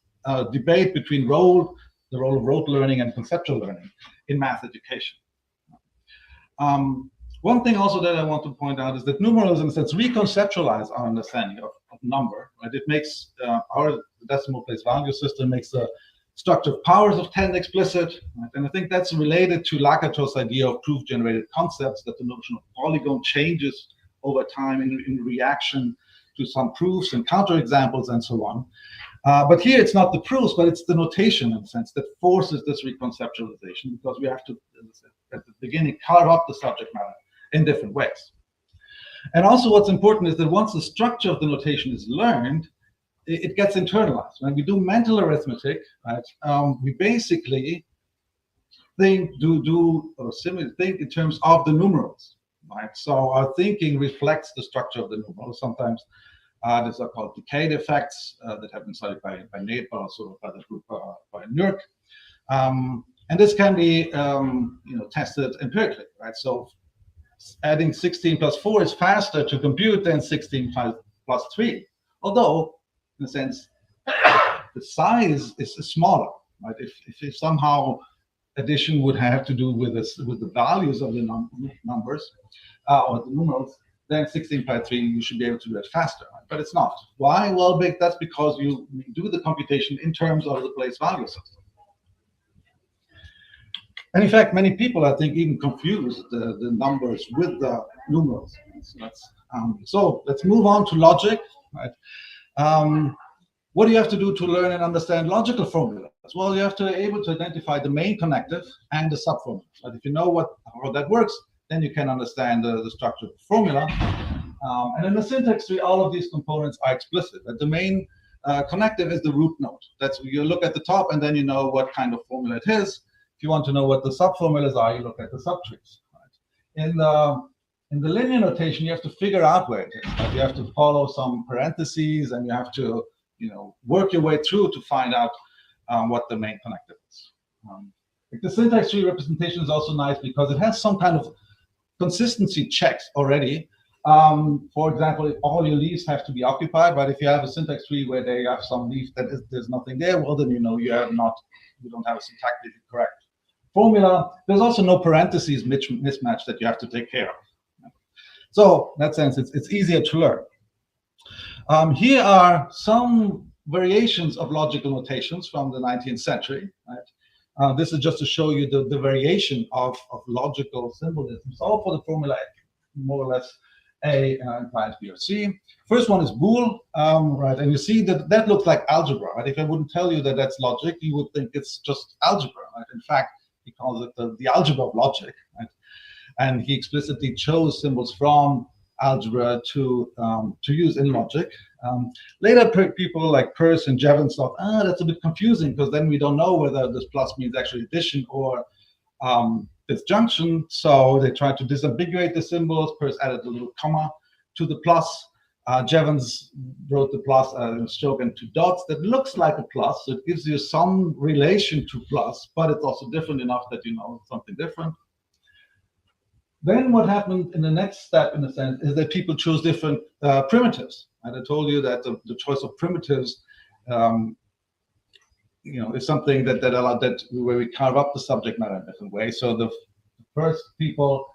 debate between the role of rote learning and conceptual learning in math education. One thing also that I want to point out is that numerals, in a sense, reconceptualize our understanding of number. Right? It makes our decimal place value system makes the structure of powers of 10 explicit. Right? And I think that's related to Lakato's idea of proof-generated concepts, that the notion of polygon changes over time in reaction to some proofs and counterexamples and so on. But here it's not the proofs, but it's the notation, in a sense, that forces this reconceptualization, because we have to, at the beginning, carve up the subject matter in different ways. And also what's important is that once the structure of the notation is learned, it gets internalized. When we do mental arithmetic, right, we basically think in terms of the numerals. right? So our thinking reflects the structure of the numerals. Sometimes these are called decayed effects that have been studied by Nate, but also by the group by Nurk. And this can be tested empirically, right? So adding 16 plus 4 is faster to compute than 16 plus 3, although in a sense the size is smaller, right? If somehow addition would have to do with this, with the values of the numbers or the numerals, then 16 by 3 you should be able to do it faster, right? But it's not. Why? Well, that's because you do the computation in terms of the place value system. And in fact, many people, I think, even confuse the numbers with the numerals. So let's move on to logic, right? What do you have to do to learn and understand logical formulas? Well, you have to be able to identify the main connective and the subformula. But if you know how that works, then you can understand the structure of the formula. And in the syntax tree, all of these components are explicit. But the main connective is the root node. That's you look at the top, and then you know what kind of formula it is. If you want to know what the subformulas are, you look at the subtrees. Right? In the linear notation, you have to figure out where it is. Right? You have to follow some parentheses, and you have to work your way through to find out what the main connective is. The syntax tree representation is also nice because it has some kind of consistency checks already. For example, if all your leaves have to be occupied, but if you have a syntax tree where they have some leaf there's nothing there, well, then you don't have a syntactically correct formula. There's also no parentheses mismatch that you have to take care of. So in that sense, it's easier to learn. Here are some variations of logical notations from the 19th century. Right? This is just to show you the variation of logical symbolisms, all for the formula more or less A implies B or C. First one is bool, right? And you see that looks like algebra, right? If I wouldn't tell you that that's logic, you would think it's just algebra, right? In fact, he calls it the algebra of logic, right? And he explicitly chose symbols from algebra to use in logic. Later, people like Peirce and Jevons thought, that's a bit confusing because then we don't know whether this plus means actually addition or disjunction. So they tried to disambiguate the symbols. Peirce added a little comma to the plus. Jevons wrote the plus in stroke and two dots that looks like a plus. So it gives you some relation to plus, but it's also different enough that you know it's something different. Then what happened in the next step, in a sense, is that people chose different primitives. And I told you that the choice of primitives, is something that where we carve up the subject matter in a different way. So the first people,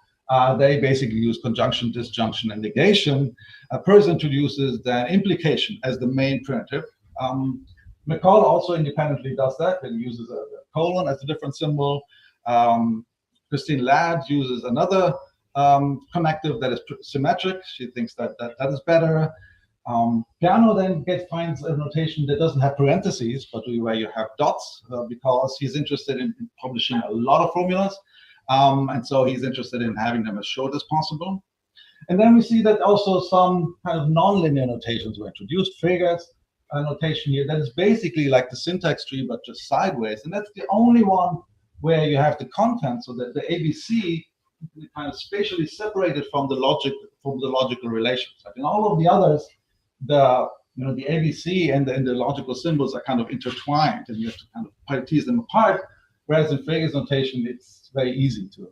they basically use conjunction, disjunction, and negation. Peirce introduces the implication as the main primitive. McCall also independently does that and uses a colon as a different symbol. Christine Ladd uses another connective that is symmetric. She thinks that is better. Piano then finds a notation that doesn't have parentheses, but where you have dots, because he's interested in publishing a lot of formulas. And so he's interested in having them as short as possible. And then we see that also some kind of nonlinear notations were introduced. Frege's notation here that is basically like the syntax tree, but just sideways. And that's the only one where you have the content, so that the ABC is kind of spatially separated from the logical relations. Like in all of the others, the ABC and the logical symbols are kind of intertwined, and you have to kind of tease them apart. Whereas in Frege's notation, it's very easy to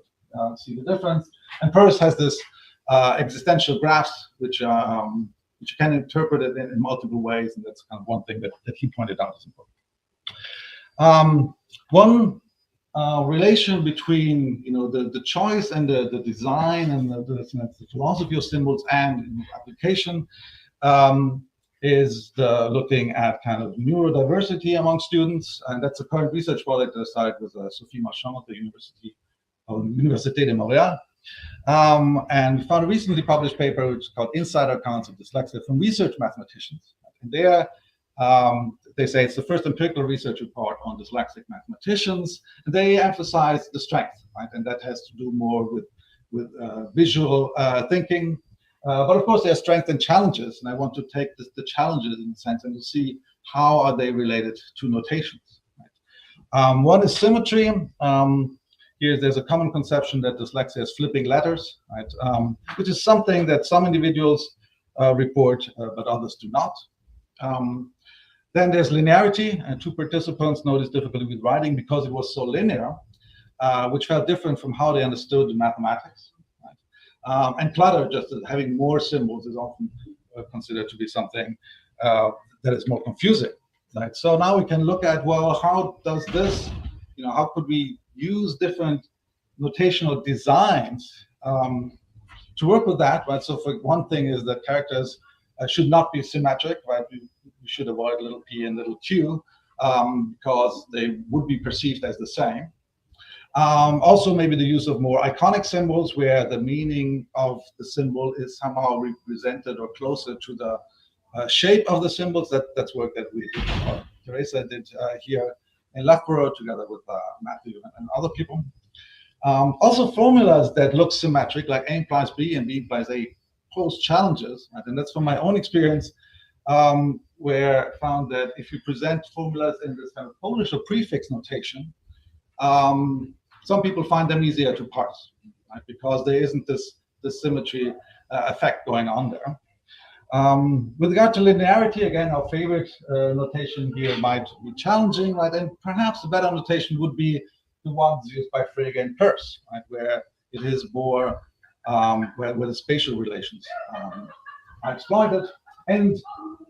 see the difference. And Peirce has this existential graphs, which you can interpret it in multiple ways, and that's kind of one thing that he pointed out as important. One relation between the choice and the design and the philosophy of symbols and application is looking at kind of neurodiversity among students, and that's a current research project that I started with Sophie Marchand at the Université de Montréal. And we found a recently published paper which is called Insider Accounts of Dyslexia from Research Mathematicians. And there they say it's the first empirical research report on dyslexic mathematicians. And they emphasize the strength, right? And that has to do more with visual thinking. But of course, there are strengths and challenges. And I want to take the challenges in a sense and to see how are they related to notations. Right? One is symmetry. here there's a common conception that dyslexia is flipping letters, right? Which is something that some individuals report, but others do not. Then there's linearity, and 2 participants noticed difficulty with writing because it was so linear, which felt different from how they understood the mathematics. Right? And clutter, just having more symbols, is often considered to be something that is more confusing. Right? So now we can look at, well, how does this, how could we use different notational designs to work with that, right? So for one thing is that characters should not be symmetric, right? We should avoid little p and little q because they would be perceived as the same. Also, maybe the use of more iconic symbols where the meaning of the symbol is somehow represented or closer to the shape of the symbols. That's work that Teresa did here in Loughborough together with Matthew and other people. Also formulas that look symmetric, like A implies B and B implies A, pose challenges, right? And that's from my own experience, where I found that if you present formulas in this kind of Polish or prefix notation, some people find them easier to parse, right? Because there isn't this symmetry effect going on there. With regard to linearity, again, our favorite notation here might be challenging, right? And perhaps a better notation would be the ones used by Frege and Peirce, right? Where it is more, where the spatial relations are exploited. And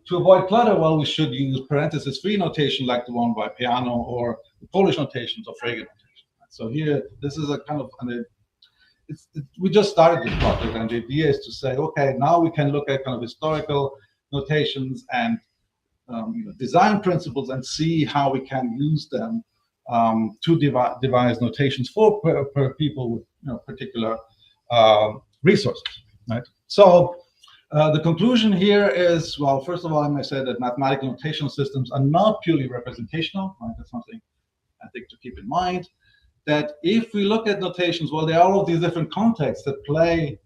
to avoid clutter, well, we should use parenthesis-free notation like the one by Peano or the Polish notations of Frege notation. Right? So here, this is a kind of, we just started this project, and the idea is to say, okay, now we can look at kind of historical notations and design principles and see how we can use them to devise notations for people with particular resources, right? So the conclusion here is, well, first of all, I may say that mathematical notational systems are not purely representational, right? That's something I think to keep in mind. That if we look at notations, well, there are all of these different contexts that play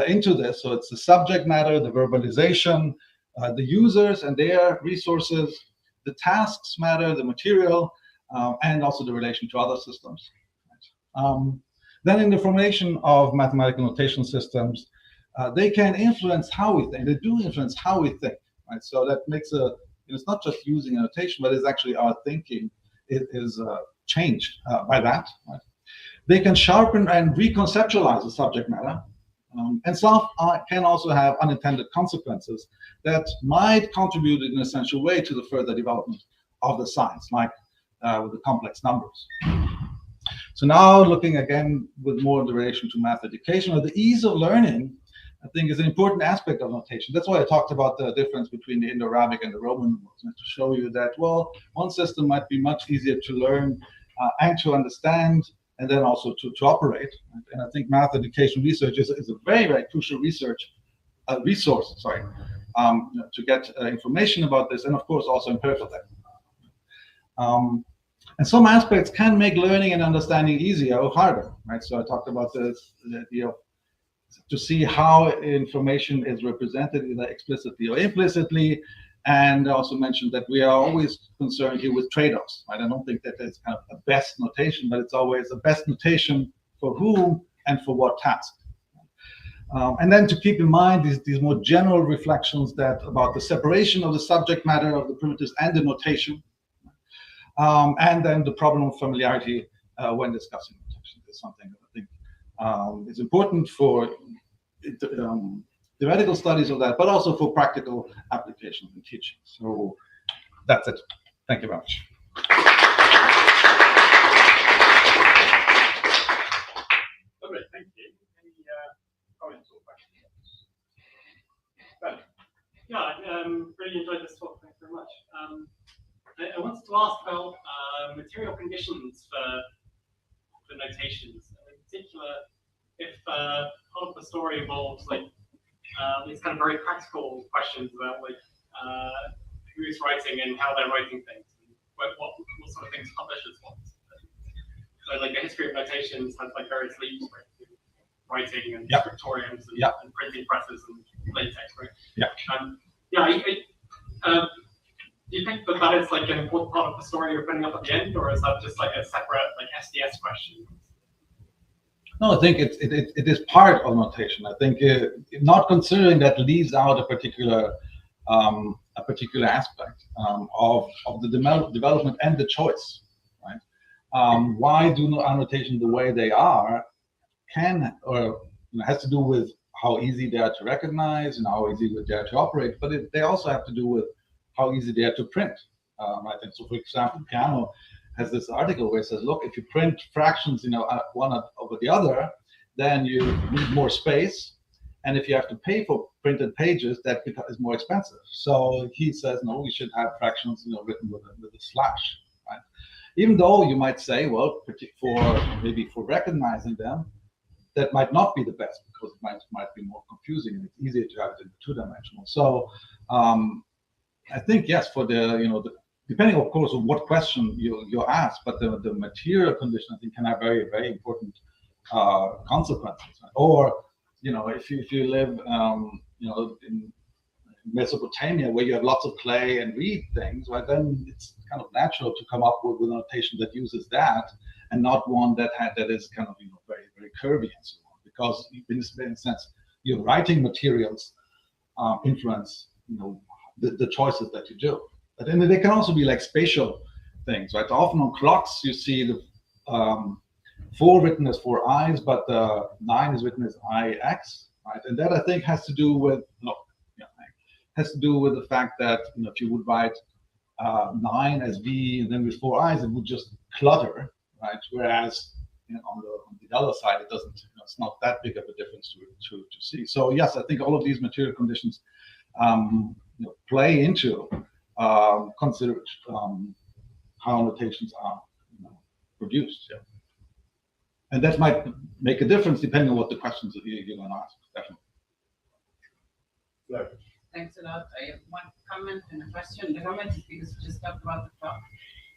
into this. So it's the subject matter, the verbalization, the users and their resources, the tasks matter, the material, and also the relation to other systems. Then in the formation of mathematical notation systems, they can influence how we think. They do influence how we think, right? So that makes it's not just using a notation, but it's actually our thinking is changed by that. Right? They can sharpen and reconceptualize the subject matter, and some can also have unintended consequences that might contribute in an essential way to the further development of the science, like with the complex numbers. So now looking again with more in the relation to math education, or the ease of learning, I think is an important aspect of notation. That's why I talked about the difference between the Indo-Arabic and the Roman numerals, to show you that, well, one system might be much easier to learn and to understand, and then also to operate. And I think math education research is a very, very crucial resource, to get information about this, and of course also empirical data. And some aspects can make learning and understanding easier or harder, right? So I talked about the idea of to see how information is represented either explicitly or implicitly, and I also mentioned that we are always concerned here with trade-offs, right? I don't think that there's kind of a best notation, but it's always the best notation for whom and for what task. And then to keep in mind these more general reflections about the separation of the subject matter of the primitives and the notation, and then the problem of familiarity when discussing notation is something that I think is important for theoretical studies of that, but also for practical applications in teaching. So that's it. Thank you very much. Lovely, thank you. Any comments or questions? Ben? Yeah, really enjoyed this talk. Thanks very much. I wanted to ask about material conditions for notations. In particular, if part of the story involves these kind of very practical questions about who's writing and how they're writing things, and what sort of things publishers want. So the history of notations has various leaps, right? Writing and scriptoriums and printing presses and latex, right? Do you think that is an important part of the story you're putting up at the end, or is that just a separate SDS question? No, I think it is part of notation. I think not considering that leaves out a particular aspect of the development and the choice, right? Why do annotation the way they are has to do with how easy they are to recognize and how easy they are to operate, but they also have to do with how easy they are to print. Right? And so, for example, Piano has this article where it says, look, if you print fractions, one over the other, then you need more space. And if you have to pay for printed pages, that is more expensive. So he says, no, we should have fractions, written with a slash, right? Even though you might say, well, maybe for recognizing them, that might not be the best because it might be more confusing and it's easier to have it in two-dimensional. So I think, yes, for depending, of course, on what question you ask, but the material condition, I think, can have very, very important consequences. Right? Or, if you live, in Mesopotamia, where you have lots of clay and reed things, right? Then it's kind of natural to come up with a notation that uses that, and not one that is kind of very, very curvy and so on. Because in a sense, your writing materials influence the choices that you do. But then they can also be like spatial things, right? Often on clocks you see the 4 written as 4 I's, but 9 is written as IX, right? And that I think has to do with the fact that if you would write 9 as V and then with 4 I's, it would just clutter, right? Whereas on the other side, it doesn't. It's not that big of a difference to see. So yes, I think all of these material conditions play into consider how notations are produced. Yeah. And that might make a difference depending on what the questions that you're going to ask. Definitely. Yeah. Thanks a lot. I have one comment and a question. The comment is because we just talked about the clock.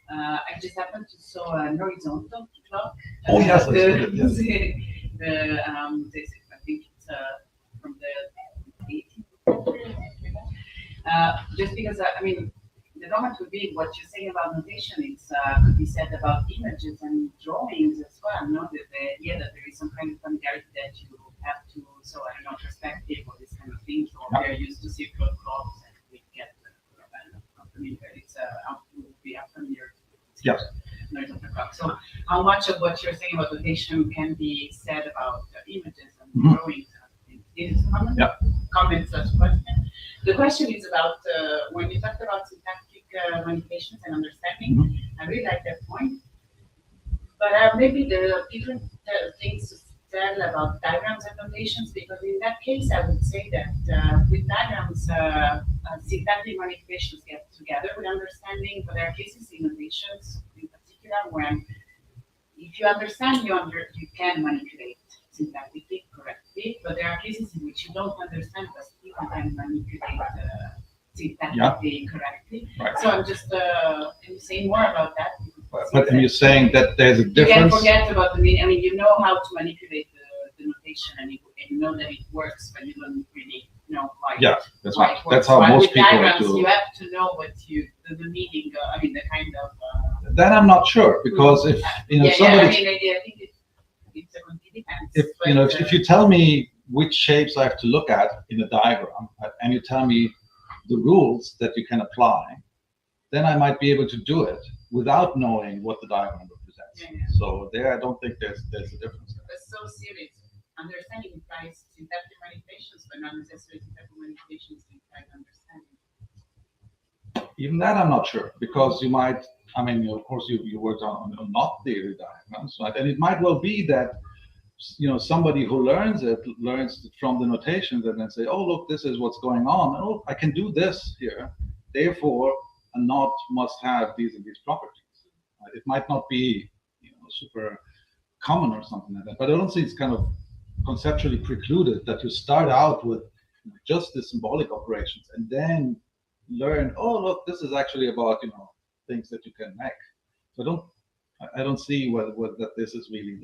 I just happened to saw an horizontal clock. Oh yes, I think it's from the 18th. Just because the comment would be what you're saying about notation. It's could be said about images and drawings as well. No, the idea that there is some kind of familiarity that you have to, perspective or this kind of things, or they're used to circular clocks and we get it's be unfamiliar. Yes. So, how much of what you're saying about notation can be said about images and drawings? This is comment. Yeah. Comments as question. The question is about when you talked about syntactic manipulations and understanding. I really like that point. But maybe there are different things to tell about diagrams and notations, because in that case, I would say that with diagrams, syntactic manipulations get together with understanding, but there are cases in notations in particular when if you understand, you can manipulate syntactically correctly, but there are cases in which you don't understand, but still can manipulate syntactically correctly. Right. So I'm just, can you say more about that? But you're saying that there's a difference. You can forget about the meaning. You know how to manipulate the notation, and you know that it works, but you don't really know why. Yeah, that's how most people do. You have to know what the meaning. The kind of. Then I'm not sure, because if somebody. I think it's a complete depends. If you tell me which shapes I have to look at in a diagram, and you tell me the rules that you can apply, then I might be able to do it without knowing what the diagram represents. Yeah. So there, I don't think there's a difference. It's so serious. Understanding implies syntactic manipulations, but not necessarily syntactic manipulations imply understanding. Even that, I'm not sure, because you might. Of course, you worked on knot theory diagrams, right? And it might well be that somebody who learns it from the notations and then say, oh look, this is what's going on. Oh, I can do this here. Therefore, a knot must have these and these properties. It might not be super common or something like that, but I don't think it's kind of conceptually precluded that you start out with just the symbolic operations and then learn, oh look, this is actually about things that you can make. So I don't see whether that this is really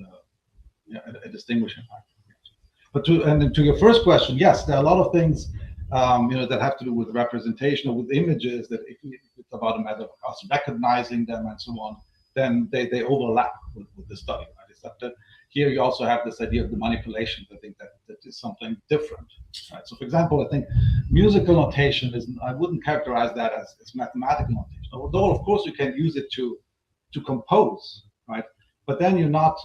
a distinguishing factor. But to your first question, yes, there are a lot of things that have to do with representation or with images that if it's about a matter of us recognizing them and so on, then they overlap with the study. Right? It's that here you also have this idea of the manipulation. I think that is something different. Right? So, for example, I think musical notation is, I wouldn't characterize that as mathematical notation. Although, of course, you can use it to compose, right? But then you're not.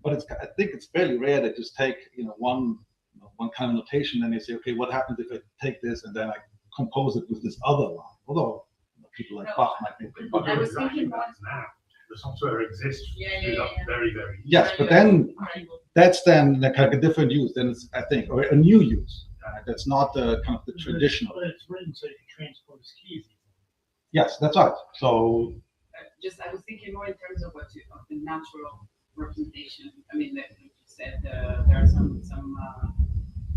But I think it's fairly rare that just take one kind of notation and you say, okay, what happens if I take this and then I compose it with this other line? Although people like Bach might think I was thinking about now. The software exists. Very, very. Yes, but then that's then like a different use. Then it's, I think, or a new use. That's not the kind of the traditional. But it's written so you can transpose keys. Yes, that's right. So I was thinking more in terms of of the natural representation. I mean, like you said, there are some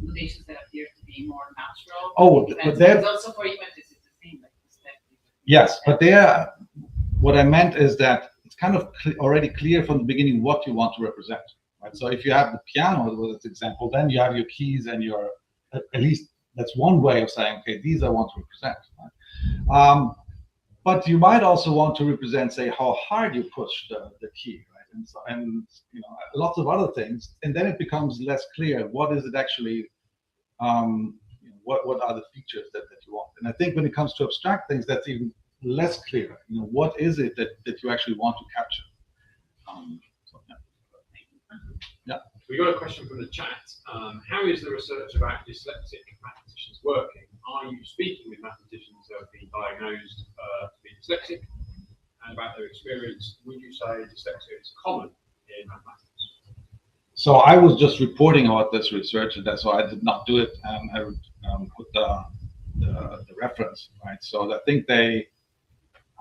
notations that appear to be more natural. Oh, but that also for images, it's the same. Like yes, but there, what I meant is that it's kind of already clear from the beginning what you want to represent. Right. So if you have the piano with its example, then you have your keys and your, at least that's one way of saying, okay, these I want to represent. Right? But you might also want to represent, say, how hard you push the key, right? And lots of other things, and then it becomes less clear what is it actually, what are the features that you want. And I think when it comes to abstract things, that's even less clear. What is it that you actually want to capture? Yeah. We got a question from the chat. How is the research about dyslexic mathematicians working? Are you speaking with mathematicians who have been diagnosed to be dyslexic, and about their experience? Would you say dyslexia is common in mathematics? So I was just reporting about this research, and that's why I did not do it. I would put the reference, right? So I think they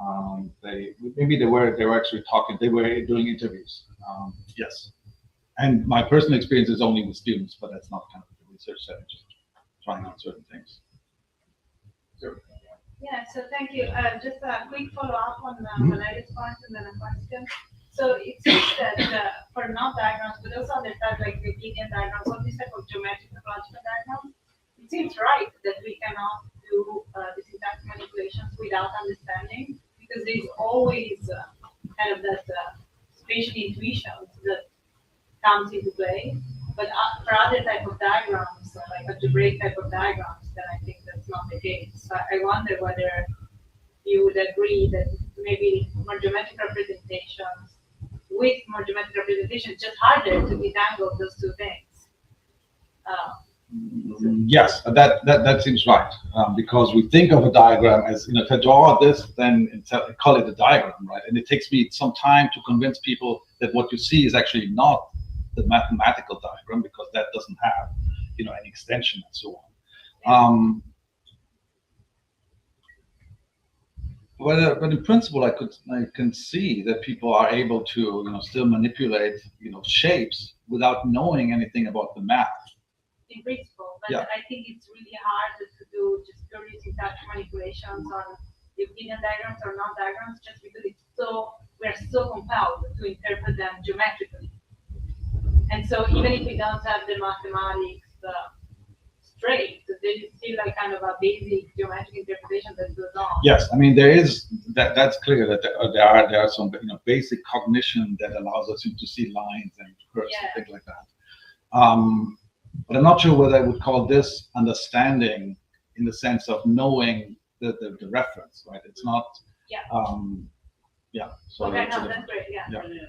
were actually talking. They were doing interviews. Yes. And my personal experience is only with students, but that's not kind of the research setting, just trying out certain things. Yeah, so thank you. Just a quick follow-up on Valeria's point and then a question. So it seems that for non-diagrams, but also understand like the Euclidean diagrams, all this type of geometric topological diagrams, it seems right that we cannot do the syntax manipulations without understanding, because there's always kind of that spatial intuition that comes into play. But for other type of diagrams, like algebraic type of diagrams, then I think that's not the case. So I wonder whether you would agree that maybe more geometric representations with more geometric representations, it's just harder to detangle those two things. Yes, that seems right, because we think of a diagram as, if I draw this, then call it a diagram, right? And it takes me some time to convince people that what you see is actually not the mathematical diagram, because that doesn't have, any extension and so on. But in principle, I can see that people are able to, still manipulate, shapes without knowing anything about the math. In principle, but yeah. I think it's really hard to do just purely syntax manipulations on Euclidean diagrams or non-diagrams, just because we're so compelled to interpret them geometrically. And so even if we don't have the mathematics straight, there is still like kind of a basic geometric interpretation that goes on. Yes, I mean there is that's clear that there are some basic cognition that allows us to see lines and curves and things like that. But I'm not sure whether I would call this understanding in the sense of knowing the reference, right? It's not. Yeah. So okay, no, that's great. Yeah.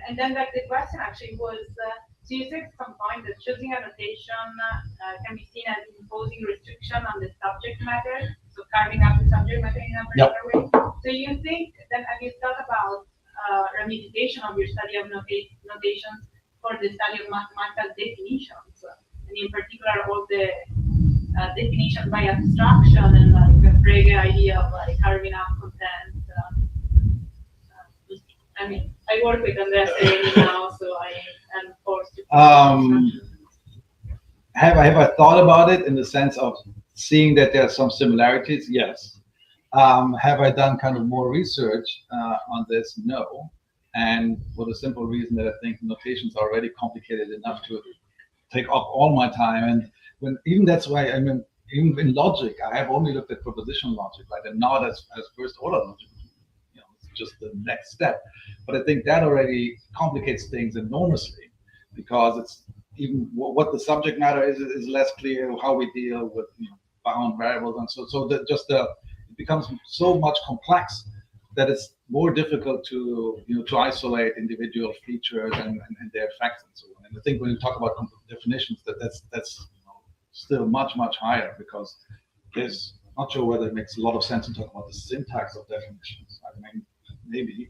And then like the question actually was. So you said at some point that choosing a notation can be seen as imposing restriction on the subject matter, so carving up the subject matter in a particular way. So you think then have you thought about ramification of your study of notations for the study of mathematical definitions, and in particular all the definitions by abstraction and like the Frege idea of like carving up content. I mean, I work with Andreas now, so I am forced to. Have I thought about it in the sense of seeing that there are some similarities? Yes. Have I done kind of more research on this? No. And for the simple reason that I think notations are already complicated enough to take up all my time. And even that's why even in logic, I have only looked at propositional logic, right, and not as first order logic. just the next step. But I think that already complicates things enormously, because it's even what the subject matter is less clear, how we deal with bound variables, and so that it becomes so much complex that it's more difficult to to isolate individual features and their effects and so on. And I think when you talk about definitions, that's still much higher, because there's not sure whether it makes a lot of sense to talk about the syntax of definitions. I mean, maybe.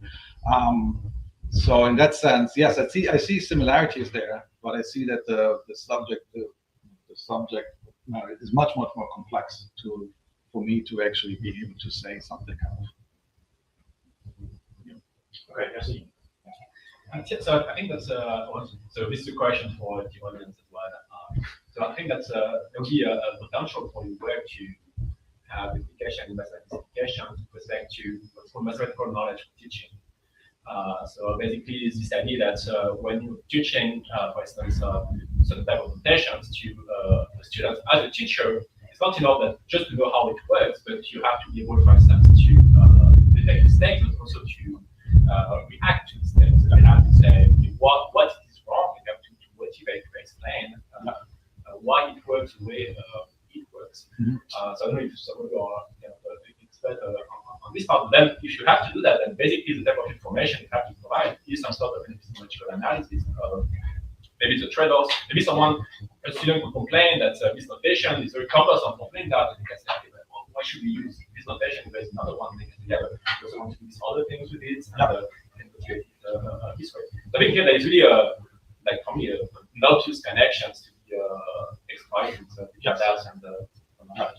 So in that sense, yes, I see similarities there, but I see that the subject matter is much more complex for me to actually be able to say something else. Okay, I see. So I think that's so this is a question for the audience as well. So I think that's there will be a potential for your work to have implication in mathematics education with respect to what's called mathematical knowledge for teaching. So basically, it's this idea that when you're teaching, for instance, certain type of notations to the students, as a teacher, it's not enough that just to know how it works, but you have to be able, for instance, to detect mistakes, but also to react to mistakes. So you have to say what is wrong. You have to motivate, to explain why it works the way it works. So I don't know if some of you are expert on this part. Then, if you have to do that, then basically the type of information you have to provide is some sort of epistemological analysis. Maybe it's a trade-off. Maybe a student will complain that this notation is very cumbersome for playing that, and you can say, okay, well, why should we use this notation? There's another one linked together. We also want to do these other things with it, and motivate it this way. So I think here there is really like for me, notice connections to the exploited details and the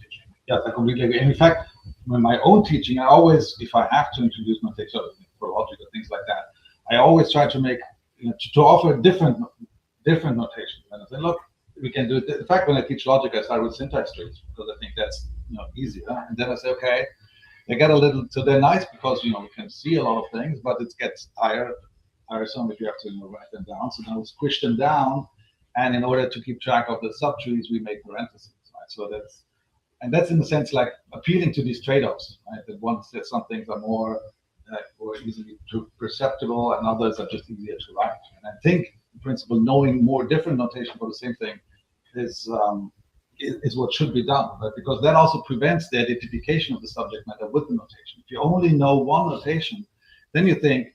teaching. Yes, I completely agree. And in fact, in my own teaching, I always, if I have to introduce notation for logic or things like that, I always try to make to offer different notations. And I say, look, we can do it. In fact, when I teach logic, I start with syntax trees because I think that's easier. And then I say, okay, they get a little, so they're nice because we can see a lot of things, but it gets tiresome if you have to write them down. So now we squish them down, and in order to keep track of the subtrees, we make parentheses. Right? So that's in a sense like appealing to these trade-offs. Right? That some things are more easily perceptible, and others are just easier to write. And I think, in principle, knowing more different notation for the same thing is what should be done, right? Because that also prevents the identification of the subject matter with the notation. If you only know one notation, then you think,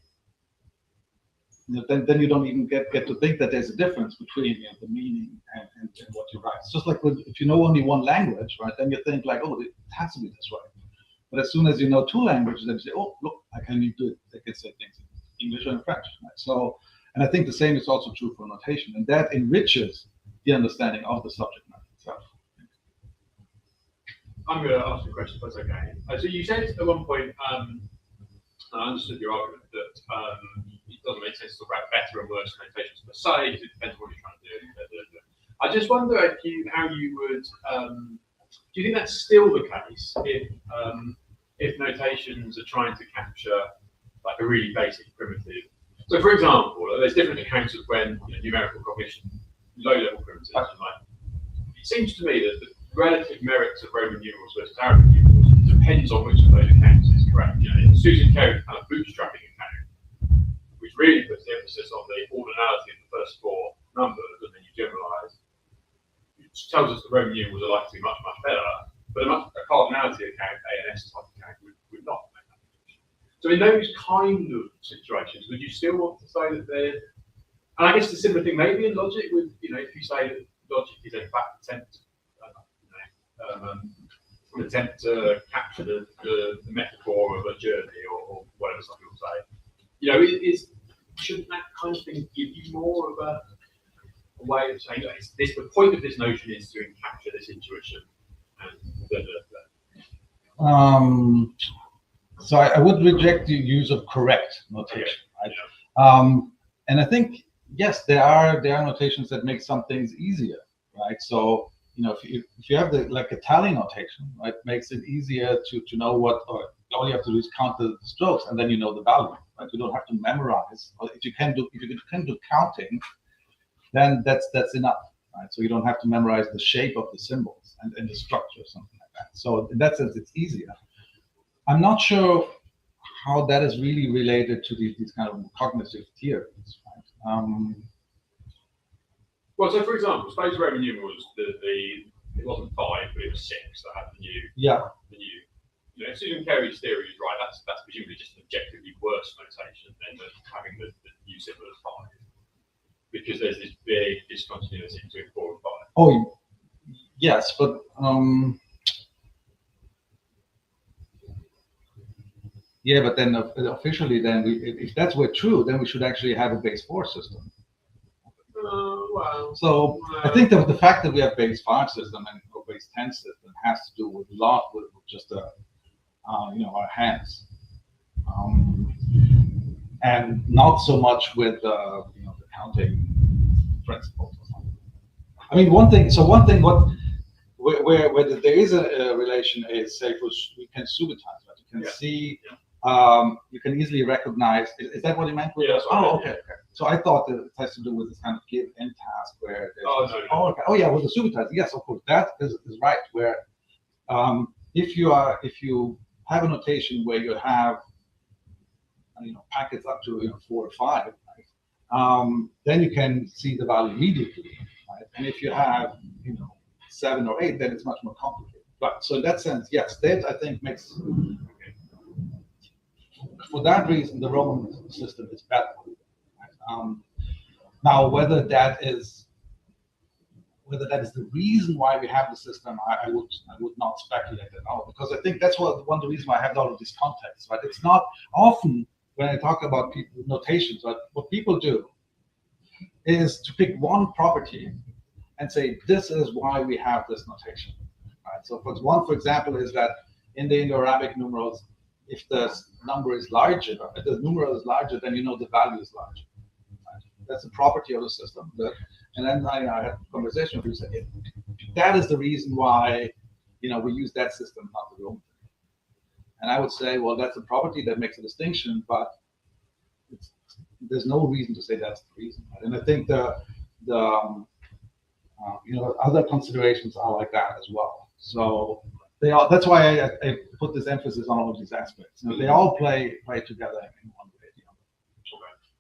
then you don't even get to think that there's a difference between the meaning and what you write. It's just like if you know only one language, right? Then you think like, oh, it has to be this way. But as soon as you know two languages, then you say, oh, look, I can say things in English and French. Right? So, and I think the same is also true for notation, and that enriches the understanding of the subject matter itself. I'm going to ask you a question, if that's okay. So you said at one point, and I understood your argument, that it doesn't make sense to talk about better and worse notations per se, because it depends on what you're trying to do. I just wonder how you would, do you think that's still the case if notations are trying to capture like a really basic primitive? So for example, there's different accounts of when numerical cognition, low-level primitives, like, it seems to me that the relative merits of Roman numerals versus Arabic numerals depends on which of those accounts is correct. Susan Carey's kind of bootstrapping account, which really puts the emphasis on the ordinality of the first four numbers, and then you generalize, which tells us the Roman numerals are likely to be much better, but a cardinality account, ANS type account, would not make that connection. So in those kind of situations, would you still want to say that they're, and I guess the similar thing maybe in logic, with if you say that logic is in fact attempt to capture the metaphor of a journey or whatever some people say, shouldn't that kind of thing give you more of a way of saying that the point of this notion is to capture this intuition and So I would reject the use of correct notation. Right? And I think yes, there are notations that make some things easier, right? So if you have like a tally notation, right, makes it easier to know what, or all you have to do is count the strokes, and then you know the value. Right? You don't have to memorize. Or if you can do counting, then that's enough. Right? So you don't have to memorize the shape of the symbols and the structure or something like that. So in that sense, it's easier. I'm not sure how that is really related to these kind of cognitive theories. Right? Well, so for example, space revenue was it wasn't 5, but it was 6. That had the new. Yeah. The new. You know, if Susan Carey's theory is right, that's presumably just an objectively worse notation than having the new symbol as 5, because there's this big discontinuity between 4 and 5. Oh, yes, but yeah, but then officially, then if that's were true, then we should actually have a base 4 system. Well, so I think that the fact that we have base 5 system and a base 10 system has to do with just our hands, and not so much with the counting principles or something. I mean, one thing where there is a relation is, say, we can subitize, right? You can see, you can easily recognize. Is that what you meant? Yeah. Okay. So I thought that it has to do with this kind of give and task where. Okay. Oh yeah, with the subitize. Yes, of course, that is right. Where if you have a notation where you have packets up to 4 or 5, right? Then you can see the value immediately, right? And if you have 7 or 8, then it's much more complicated. But so in that sense, yes, that I think makes. For that reason, the Roman system is better. Right? Now, whether that is the reason why we have the system, I would not speculate at all, because I think that's one of the reasons why I have all of these contexts. Right? It's not often when I talk about notations, but what people do is to pick one property and say this is why we have this notation. Right? So, for example, is that in the Indo-Arabic numerals, if the number is larger, if the numeral is larger, then the value is larger. Right? That's a property of the system. And then I had a conversation with you saying that is the reason why we use that system, not the Roman. And I would say, well, that's a property that makes a distinction, but there's no reason to say that's the reason. Right? And I think the other considerations are like that as well. So that's why I put this emphasis on all of these aspects. They all play together in one way.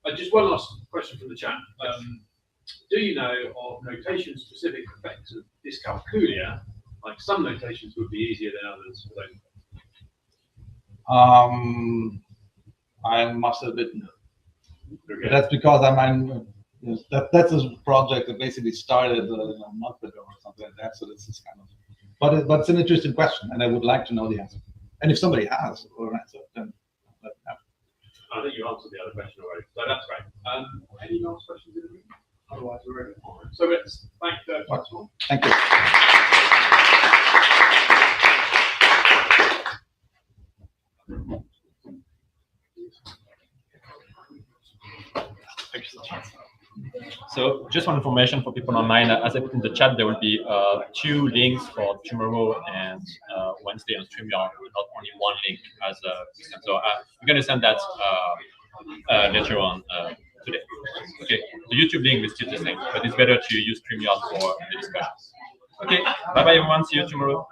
Okay. Just one last question from the chat. Do you know of notation-specific effects of dyscalculia? Like some notations would be easier than others. I must admit no. Okay. That's because that's a project that basically started a month ago or something like that. So this is kind of. But it's an interesting question, and I would like to know the answer. And if somebody has an answer, then let me know. I think you answered the other question already, so that's great. Any last questions in the room? Otherwise, we're ready. So let's thank the Thank you. So just one information for people online, as I put in the chat, there will be 2 links for tomorrow and Wednesday on StreamYard, not only 1 link as a system. So we're going to send that later on today. Okay, the YouTube link is still the same, but it's better to use StreamYard for the discussions. Okay, bye-bye everyone, see you tomorrow.